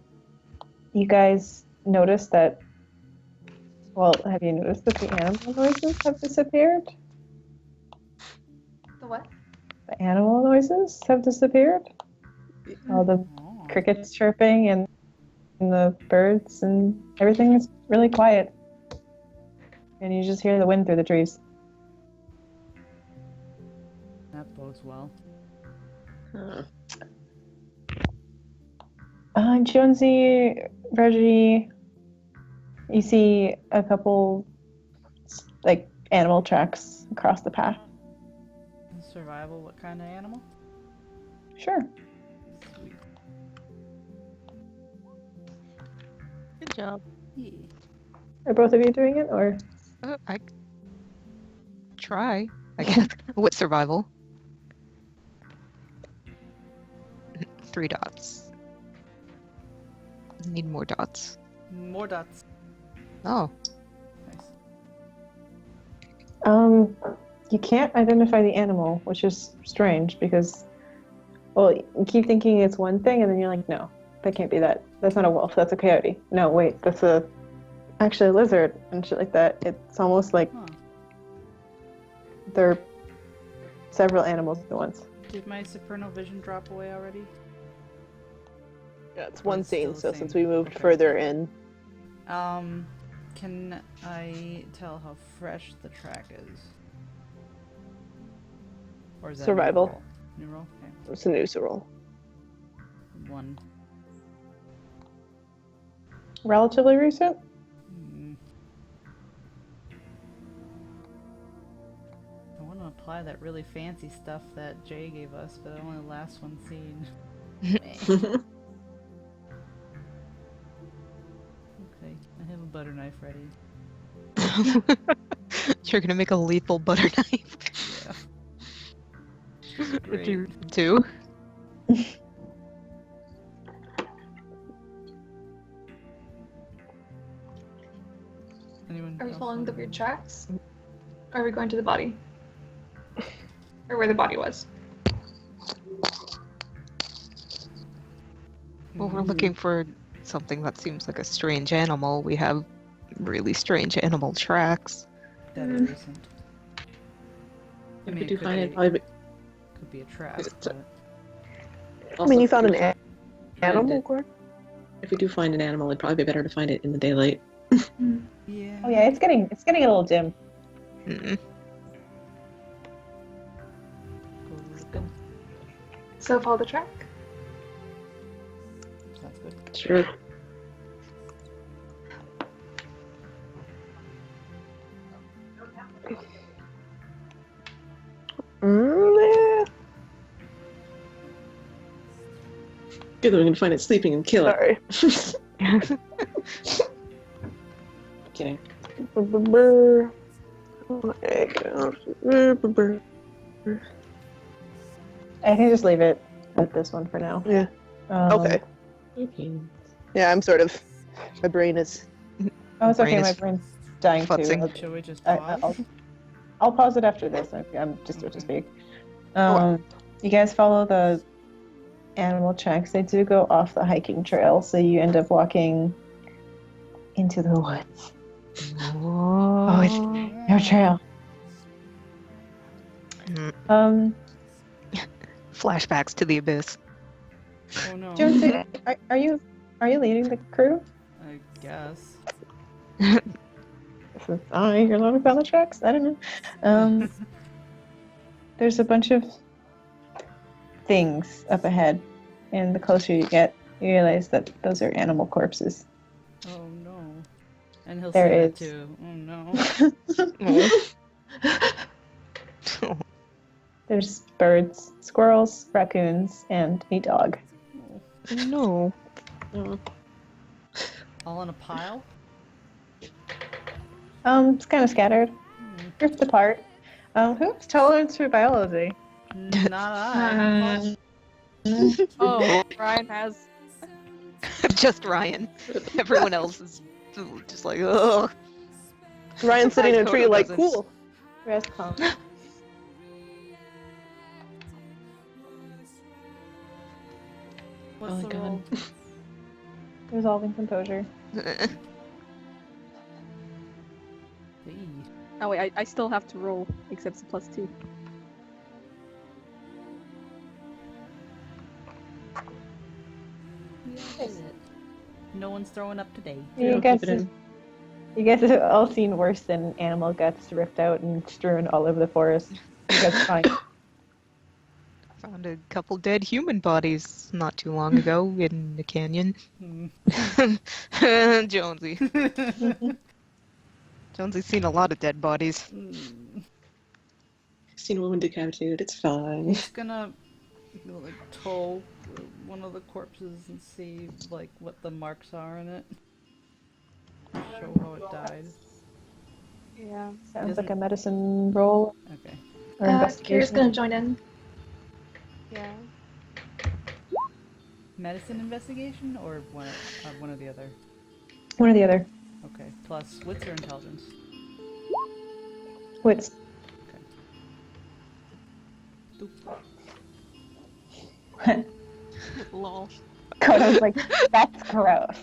[SPEAKER 2] you guys noticed that. Well, have you noticed that the animal noises have disappeared?
[SPEAKER 6] The what?
[SPEAKER 2] The animal noises have disappeared. All the
[SPEAKER 4] Oh.
[SPEAKER 2] crickets chirping and the birds and everything is really quiet. And you just hear the wind through the trees.
[SPEAKER 4] That bodes well.
[SPEAKER 2] Jonesy, Reggie, you see a couple like animal tracks across the path.
[SPEAKER 4] Survival, what kind of animal?
[SPEAKER 2] Sure.
[SPEAKER 4] Sweet.
[SPEAKER 5] Good job.
[SPEAKER 4] Yeah.
[SPEAKER 2] Are both of you doing it, or?
[SPEAKER 5] I try, I guess. What survival? 3 dots. Need more dots.
[SPEAKER 4] More dots.
[SPEAKER 5] Oh.
[SPEAKER 4] Nice.
[SPEAKER 2] You can't identify the animal, which is strange because, well, you keep thinking it's one thing, and then you're like, no, that can't be that. That's not a wolf. That's a coyote. No, wait, that's actually a lizard and shit like that. It's almost like
[SPEAKER 4] Huh.
[SPEAKER 2] there are several animals at once.
[SPEAKER 4] Did my supernal vision drop away already?
[SPEAKER 1] Yeah, it's one
[SPEAKER 4] It's still
[SPEAKER 1] scene,
[SPEAKER 4] the
[SPEAKER 1] so
[SPEAKER 4] same.
[SPEAKER 1] since we moved
[SPEAKER 4] Okay.
[SPEAKER 1] further in.
[SPEAKER 4] Can I tell how fresh the track is? Or is that
[SPEAKER 1] Survival.
[SPEAKER 4] New roll? Okay.
[SPEAKER 1] It's a news roll.
[SPEAKER 4] 1.
[SPEAKER 2] Relatively recent?
[SPEAKER 4] Hmm. I want to apply that really fancy stuff that Jay gave us, but only lasts one scene. Okay, I have a butter knife ready.
[SPEAKER 5] You're gonna make a lethal butter knife.
[SPEAKER 4] Yeah.
[SPEAKER 5] Would you
[SPEAKER 4] Great.
[SPEAKER 5] do?
[SPEAKER 4] Anyone
[SPEAKER 6] Are we
[SPEAKER 4] else
[SPEAKER 6] following the
[SPEAKER 4] wanna-
[SPEAKER 6] weird tracks? Or are we going to the body? or where the body was.
[SPEAKER 5] Well, we're looking for something that seems like a strange animal. We have really strange animal tracks.
[SPEAKER 4] That isn't. I
[SPEAKER 3] If
[SPEAKER 4] mean,
[SPEAKER 3] we do
[SPEAKER 4] could
[SPEAKER 3] find
[SPEAKER 4] be-
[SPEAKER 3] it, probably
[SPEAKER 4] Could be a trap,
[SPEAKER 3] Is it-
[SPEAKER 4] but
[SPEAKER 1] I mean, you found an
[SPEAKER 3] find
[SPEAKER 1] animal
[SPEAKER 3] it-
[SPEAKER 1] corpse?
[SPEAKER 3] If we do find an animal, it'd probably be better to find it in the daylight.
[SPEAKER 4] yeah.
[SPEAKER 2] Oh yeah, it's getting a little dim.
[SPEAKER 5] Mm-mm.
[SPEAKER 4] Go looking.
[SPEAKER 6] So follow the track.
[SPEAKER 4] Sounds good.
[SPEAKER 3] Sure.
[SPEAKER 1] Yeah.
[SPEAKER 3] Good that we can find it sleeping and kill it.
[SPEAKER 1] Sorry.
[SPEAKER 3] Kidding.
[SPEAKER 2] I can just leave it at this one for now.
[SPEAKER 1] Yeah. Okay. Yeah, I'm sort of. My brain is.
[SPEAKER 2] Oh, it's okay.
[SPEAKER 5] Brain
[SPEAKER 2] My
[SPEAKER 5] is
[SPEAKER 2] brain's dying
[SPEAKER 5] futzing.
[SPEAKER 2] too.
[SPEAKER 4] Should we just
[SPEAKER 2] I,
[SPEAKER 4] pause?
[SPEAKER 2] I'll pause it after this. I'm just so to speak.
[SPEAKER 1] Okay.
[SPEAKER 2] You guys follow the animal tracks. They do go off the hiking trail, so you end up walking into the woods. Oh, it's no trail.
[SPEAKER 5] Mm. Flashbacks to the abyss.
[SPEAKER 4] Oh no.
[SPEAKER 2] Jonesy, are you leading the crew?
[SPEAKER 4] I guess.
[SPEAKER 2] You're loading on the tracks. I don't know. There's a bunch of things up ahead, and the closer you get, you realize that those are animal corpses.
[SPEAKER 4] Oh no. And he'll
[SPEAKER 2] There
[SPEAKER 4] see
[SPEAKER 2] is.
[SPEAKER 4] that too. Oh no.
[SPEAKER 2] There's birds, squirrels, raccoons, and a dog.
[SPEAKER 5] No.
[SPEAKER 4] All in a pile?
[SPEAKER 2] It's kind of scattered, drift apart. Who's tolerance for biology?
[SPEAKER 4] Not I.
[SPEAKER 7] Oh, Ryan has.
[SPEAKER 5] Just Ryan. Everyone else is just like, ugh.
[SPEAKER 1] Ryan sitting in a tree
[SPEAKER 5] Kodo
[SPEAKER 1] like,
[SPEAKER 5] doesn't.
[SPEAKER 1] cool.
[SPEAKER 2] Rest calm.
[SPEAKER 4] What's
[SPEAKER 3] Oh my
[SPEAKER 4] the
[SPEAKER 3] God.
[SPEAKER 4] roll?
[SPEAKER 2] Resolving composure.
[SPEAKER 4] Hey.
[SPEAKER 7] Oh wait, I still have to roll, except it's +2.
[SPEAKER 4] No one's throwing up today.
[SPEAKER 2] You guys have all seen worse than animal guts ripped out and strewn all over the forest. You guys are fine.
[SPEAKER 5] Found a couple dead human bodies not too long ago in the canyon. Jonesy. Jonesy's seen a lot of dead bodies.
[SPEAKER 3] Seen a woman decapitated. It's fine.
[SPEAKER 4] He's gonna like tow one of the corpses and see like what the marks are in it. Show how it died.
[SPEAKER 7] Yeah.
[SPEAKER 2] Sounds like a medicine roll
[SPEAKER 4] Okay.
[SPEAKER 2] or
[SPEAKER 6] Kira's
[SPEAKER 2] investigation.
[SPEAKER 6] gonna join in.
[SPEAKER 7] Yeah.
[SPEAKER 4] Medicine investigation or one or the other?
[SPEAKER 2] One or the other.
[SPEAKER 4] Okay. Plus, what's your intelligence?
[SPEAKER 2] Wits.
[SPEAKER 12] Lol.
[SPEAKER 2] Kodo's like, that's gross.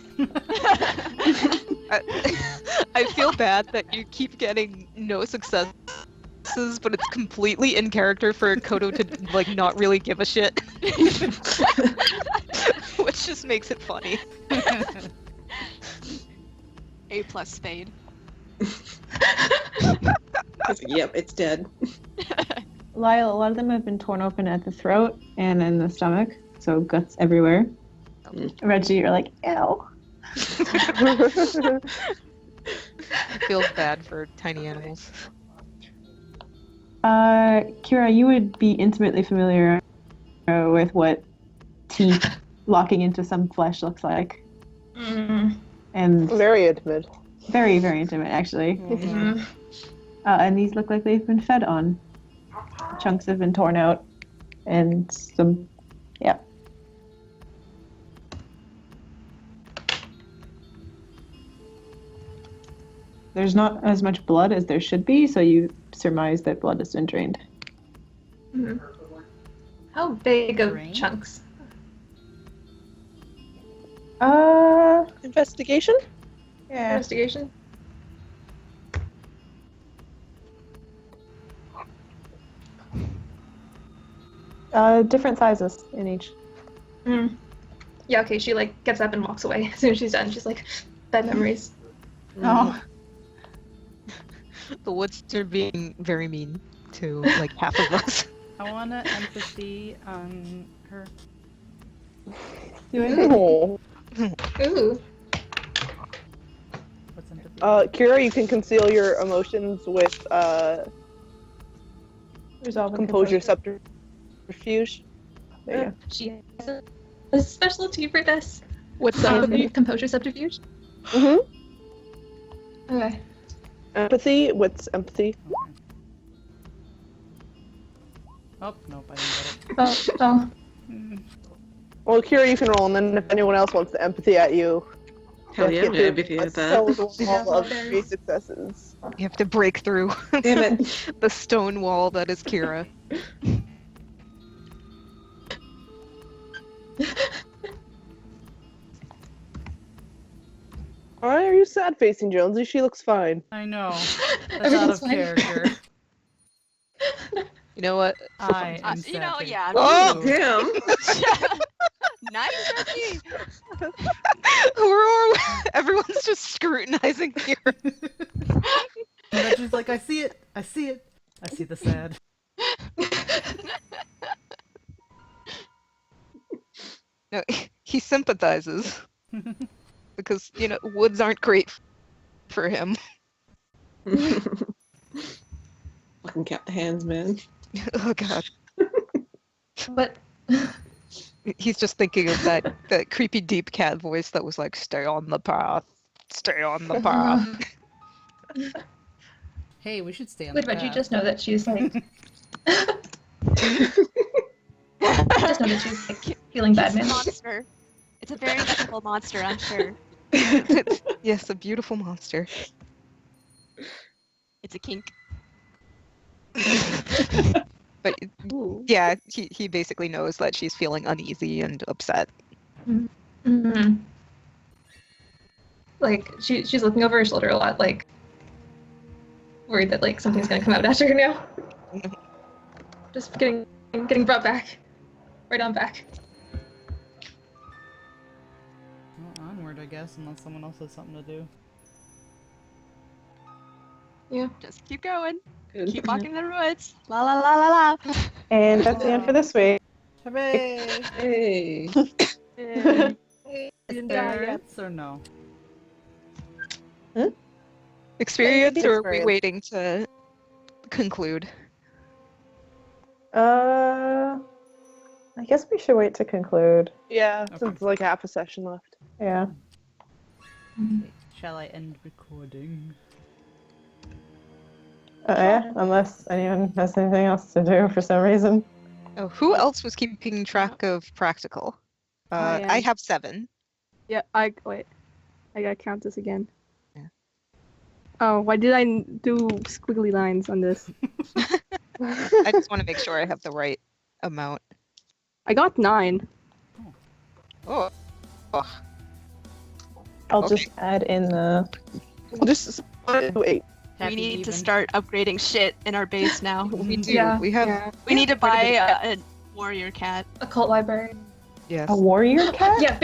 [SPEAKER 5] I feel bad that you keep getting no successes, but it's completely in character for Kodo to like not really give a shit. Which just makes it funny.
[SPEAKER 12] A+ spade.
[SPEAKER 3] It's like, yep, it's dead.
[SPEAKER 2] Lyle, a lot of them have been torn open at the throat and in the stomach, so guts everywhere. Reggie, you're like, ew.
[SPEAKER 5] I feel bad for tiny animals.
[SPEAKER 2] Kira, you would be intimately familiar with what teeth locking into some flesh looks like. And
[SPEAKER 1] Very intimate.
[SPEAKER 2] very, very intimate, actually. And these look like they've been fed on. Chunks have been torn out, and some, yeah. There's not as much blood as there should be, so you surmise that blood has been drained.
[SPEAKER 6] How big of
[SPEAKER 4] Terrain?
[SPEAKER 6] chunks?
[SPEAKER 1] Investigation?
[SPEAKER 2] Yeah.
[SPEAKER 6] Investigation?
[SPEAKER 2] Different sizes in each.
[SPEAKER 6] Mm. Yeah, okay, she like gets up and walks away as soon as she's done. She's like, bad memories.
[SPEAKER 2] Oh.
[SPEAKER 5] The woods are being very mean to like half of us.
[SPEAKER 4] I want to empathy on her.
[SPEAKER 1] Oh.
[SPEAKER 6] Ooh.
[SPEAKER 4] What's empathy?
[SPEAKER 1] Kira, you can conceal your emotions with
[SPEAKER 2] Resolve and
[SPEAKER 1] composure subterfuge.
[SPEAKER 2] There you go.
[SPEAKER 6] She has a specialty for this.
[SPEAKER 7] What's that?
[SPEAKER 6] Composure subterfuge?
[SPEAKER 1] Mm-hmm.
[SPEAKER 6] Okay.
[SPEAKER 1] Empathy. What's empathy?
[SPEAKER 4] Okay. Oh, nope, I didn't get it.
[SPEAKER 6] Oh.
[SPEAKER 1] Well, Kira, you can roll, and then if anyone else wants the empathy at you,
[SPEAKER 3] Hell
[SPEAKER 1] you
[SPEAKER 3] yeah,
[SPEAKER 1] have
[SPEAKER 3] I'm
[SPEAKER 1] to
[SPEAKER 3] empathy
[SPEAKER 1] do a
[SPEAKER 3] at that.
[SPEAKER 1] stone wall of 3 successes.
[SPEAKER 5] You have to break through
[SPEAKER 3] Damn it.
[SPEAKER 5] the stone wall that is Kira.
[SPEAKER 1] Why are you sad facing Jonesy? She looks fine.
[SPEAKER 4] I know. That's out
[SPEAKER 6] Everything's
[SPEAKER 4] of
[SPEAKER 6] fine.
[SPEAKER 4] character.
[SPEAKER 5] You know what?
[SPEAKER 4] I am
[SPEAKER 12] You know,
[SPEAKER 4] sad
[SPEAKER 12] yeah.
[SPEAKER 3] Oh, damn.
[SPEAKER 12] Nice, Ricky.
[SPEAKER 5] Everyone's just scrutinizing Kira.
[SPEAKER 4] And then she's like, I see it. I see it. I see the sad.
[SPEAKER 5] No, he sympathizes because you know woods aren't great for him.
[SPEAKER 3] Fucking cat hands, man.
[SPEAKER 5] Oh god,
[SPEAKER 6] But
[SPEAKER 5] he's just thinking of that creepy deep cat voice that was like, "Stay on the path, stay on the path."
[SPEAKER 4] Hey, we should stay on
[SPEAKER 6] wait,
[SPEAKER 4] the
[SPEAKER 6] but you
[SPEAKER 4] path.
[SPEAKER 6] just know that she's like. Just know that she's like feeling bad,
[SPEAKER 12] It's a
[SPEAKER 6] man.
[SPEAKER 12] monster. It's a very lovable monster, I'm sure.
[SPEAKER 5] Yes, a beautiful monster.
[SPEAKER 12] It's a kink.
[SPEAKER 5] But yeah, he basically knows that she's feeling uneasy and upset.
[SPEAKER 6] Mm-hmm. Like she's looking over her shoulder a lot, like worried that like something's gonna come out after her now. Just getting brought back, right on back.
[SPEAKER 4] Well, onward, I guess, unless someone else has something to do.
[SPEAKER 12] Yeah. Just keep going.
[SPEAKER 3] Good.
[SPEAKER 12] Keep walking the woods. La la la la la.
[SPEAKER 2] And that's the end for this week.
[SPEAKER 4] Hooray!
[SPEAKER 3] Hey.
[SPEAKER 4] Experience or no?
[SPEAKER 5] Experience, or are we
[SPEAKER 2] Experience.
[SPEAKER 5] waiting to conclude?
[SPEAKER 2] I guess we should wait to conclude.
[SPEAKER 1] Yeah,
[SPEAKER 4] Okay.
[SPEAKER 1] since like half a session left.
[SPEAKER 2] Yeah.
[SPEAKER 4] Shall I end recording?
[SPEAKER 2] Yeah, unless anyone has anything else to do for some reason.
[SPEAKER 5] Oh, who else was keeping track of practical?
[SPEAKER 7] I
[SPEAKER 5] I
[SPEAKER 7] am.
[SPEAKER 5] have 7.
[SPEAKER 7] Yeah, wait. I gotta count this again.
[SPEAKER 5] Yeah.
[SPEAKER 7] Oh, why did I do squiggly lines on this?
[SPEAKER 5] I just want to make sure I have the right amount.
[SPEAKER 7] I got 9.
[SPEAKER 5] Oh,
[SPEAKER 2] I'll
[SPEAKER 5] Okay.
[SPEAKER 2] just add in the.
[SPEAKER 1] We'll just split it to 8.
[SPEAKER 12] We
[SPEAKER 4] Happy
[SPEAKER 12] need to
[SPEAKER 4] even.
[SPEAKER 12] start upgrading shit in our base now.
[SPEAKER 5] we do.
[SPEAKER 6] Yeah.
[SPEAKER 5] We have.
[SPEAKER 7] Yeah.
[SPEAKER 12] We need to
[SPEAKER 5] quite a
[SPEAKER 12] buy
[SPEAKER 5] bit.
[SPEAKER 12] a warrior cat.
[SPEAKER 6] A cult library.
[SPEAKER 5] Yes.
[SPEAKER 2] A warrior cat?
[SPEAKER 6] Yeah,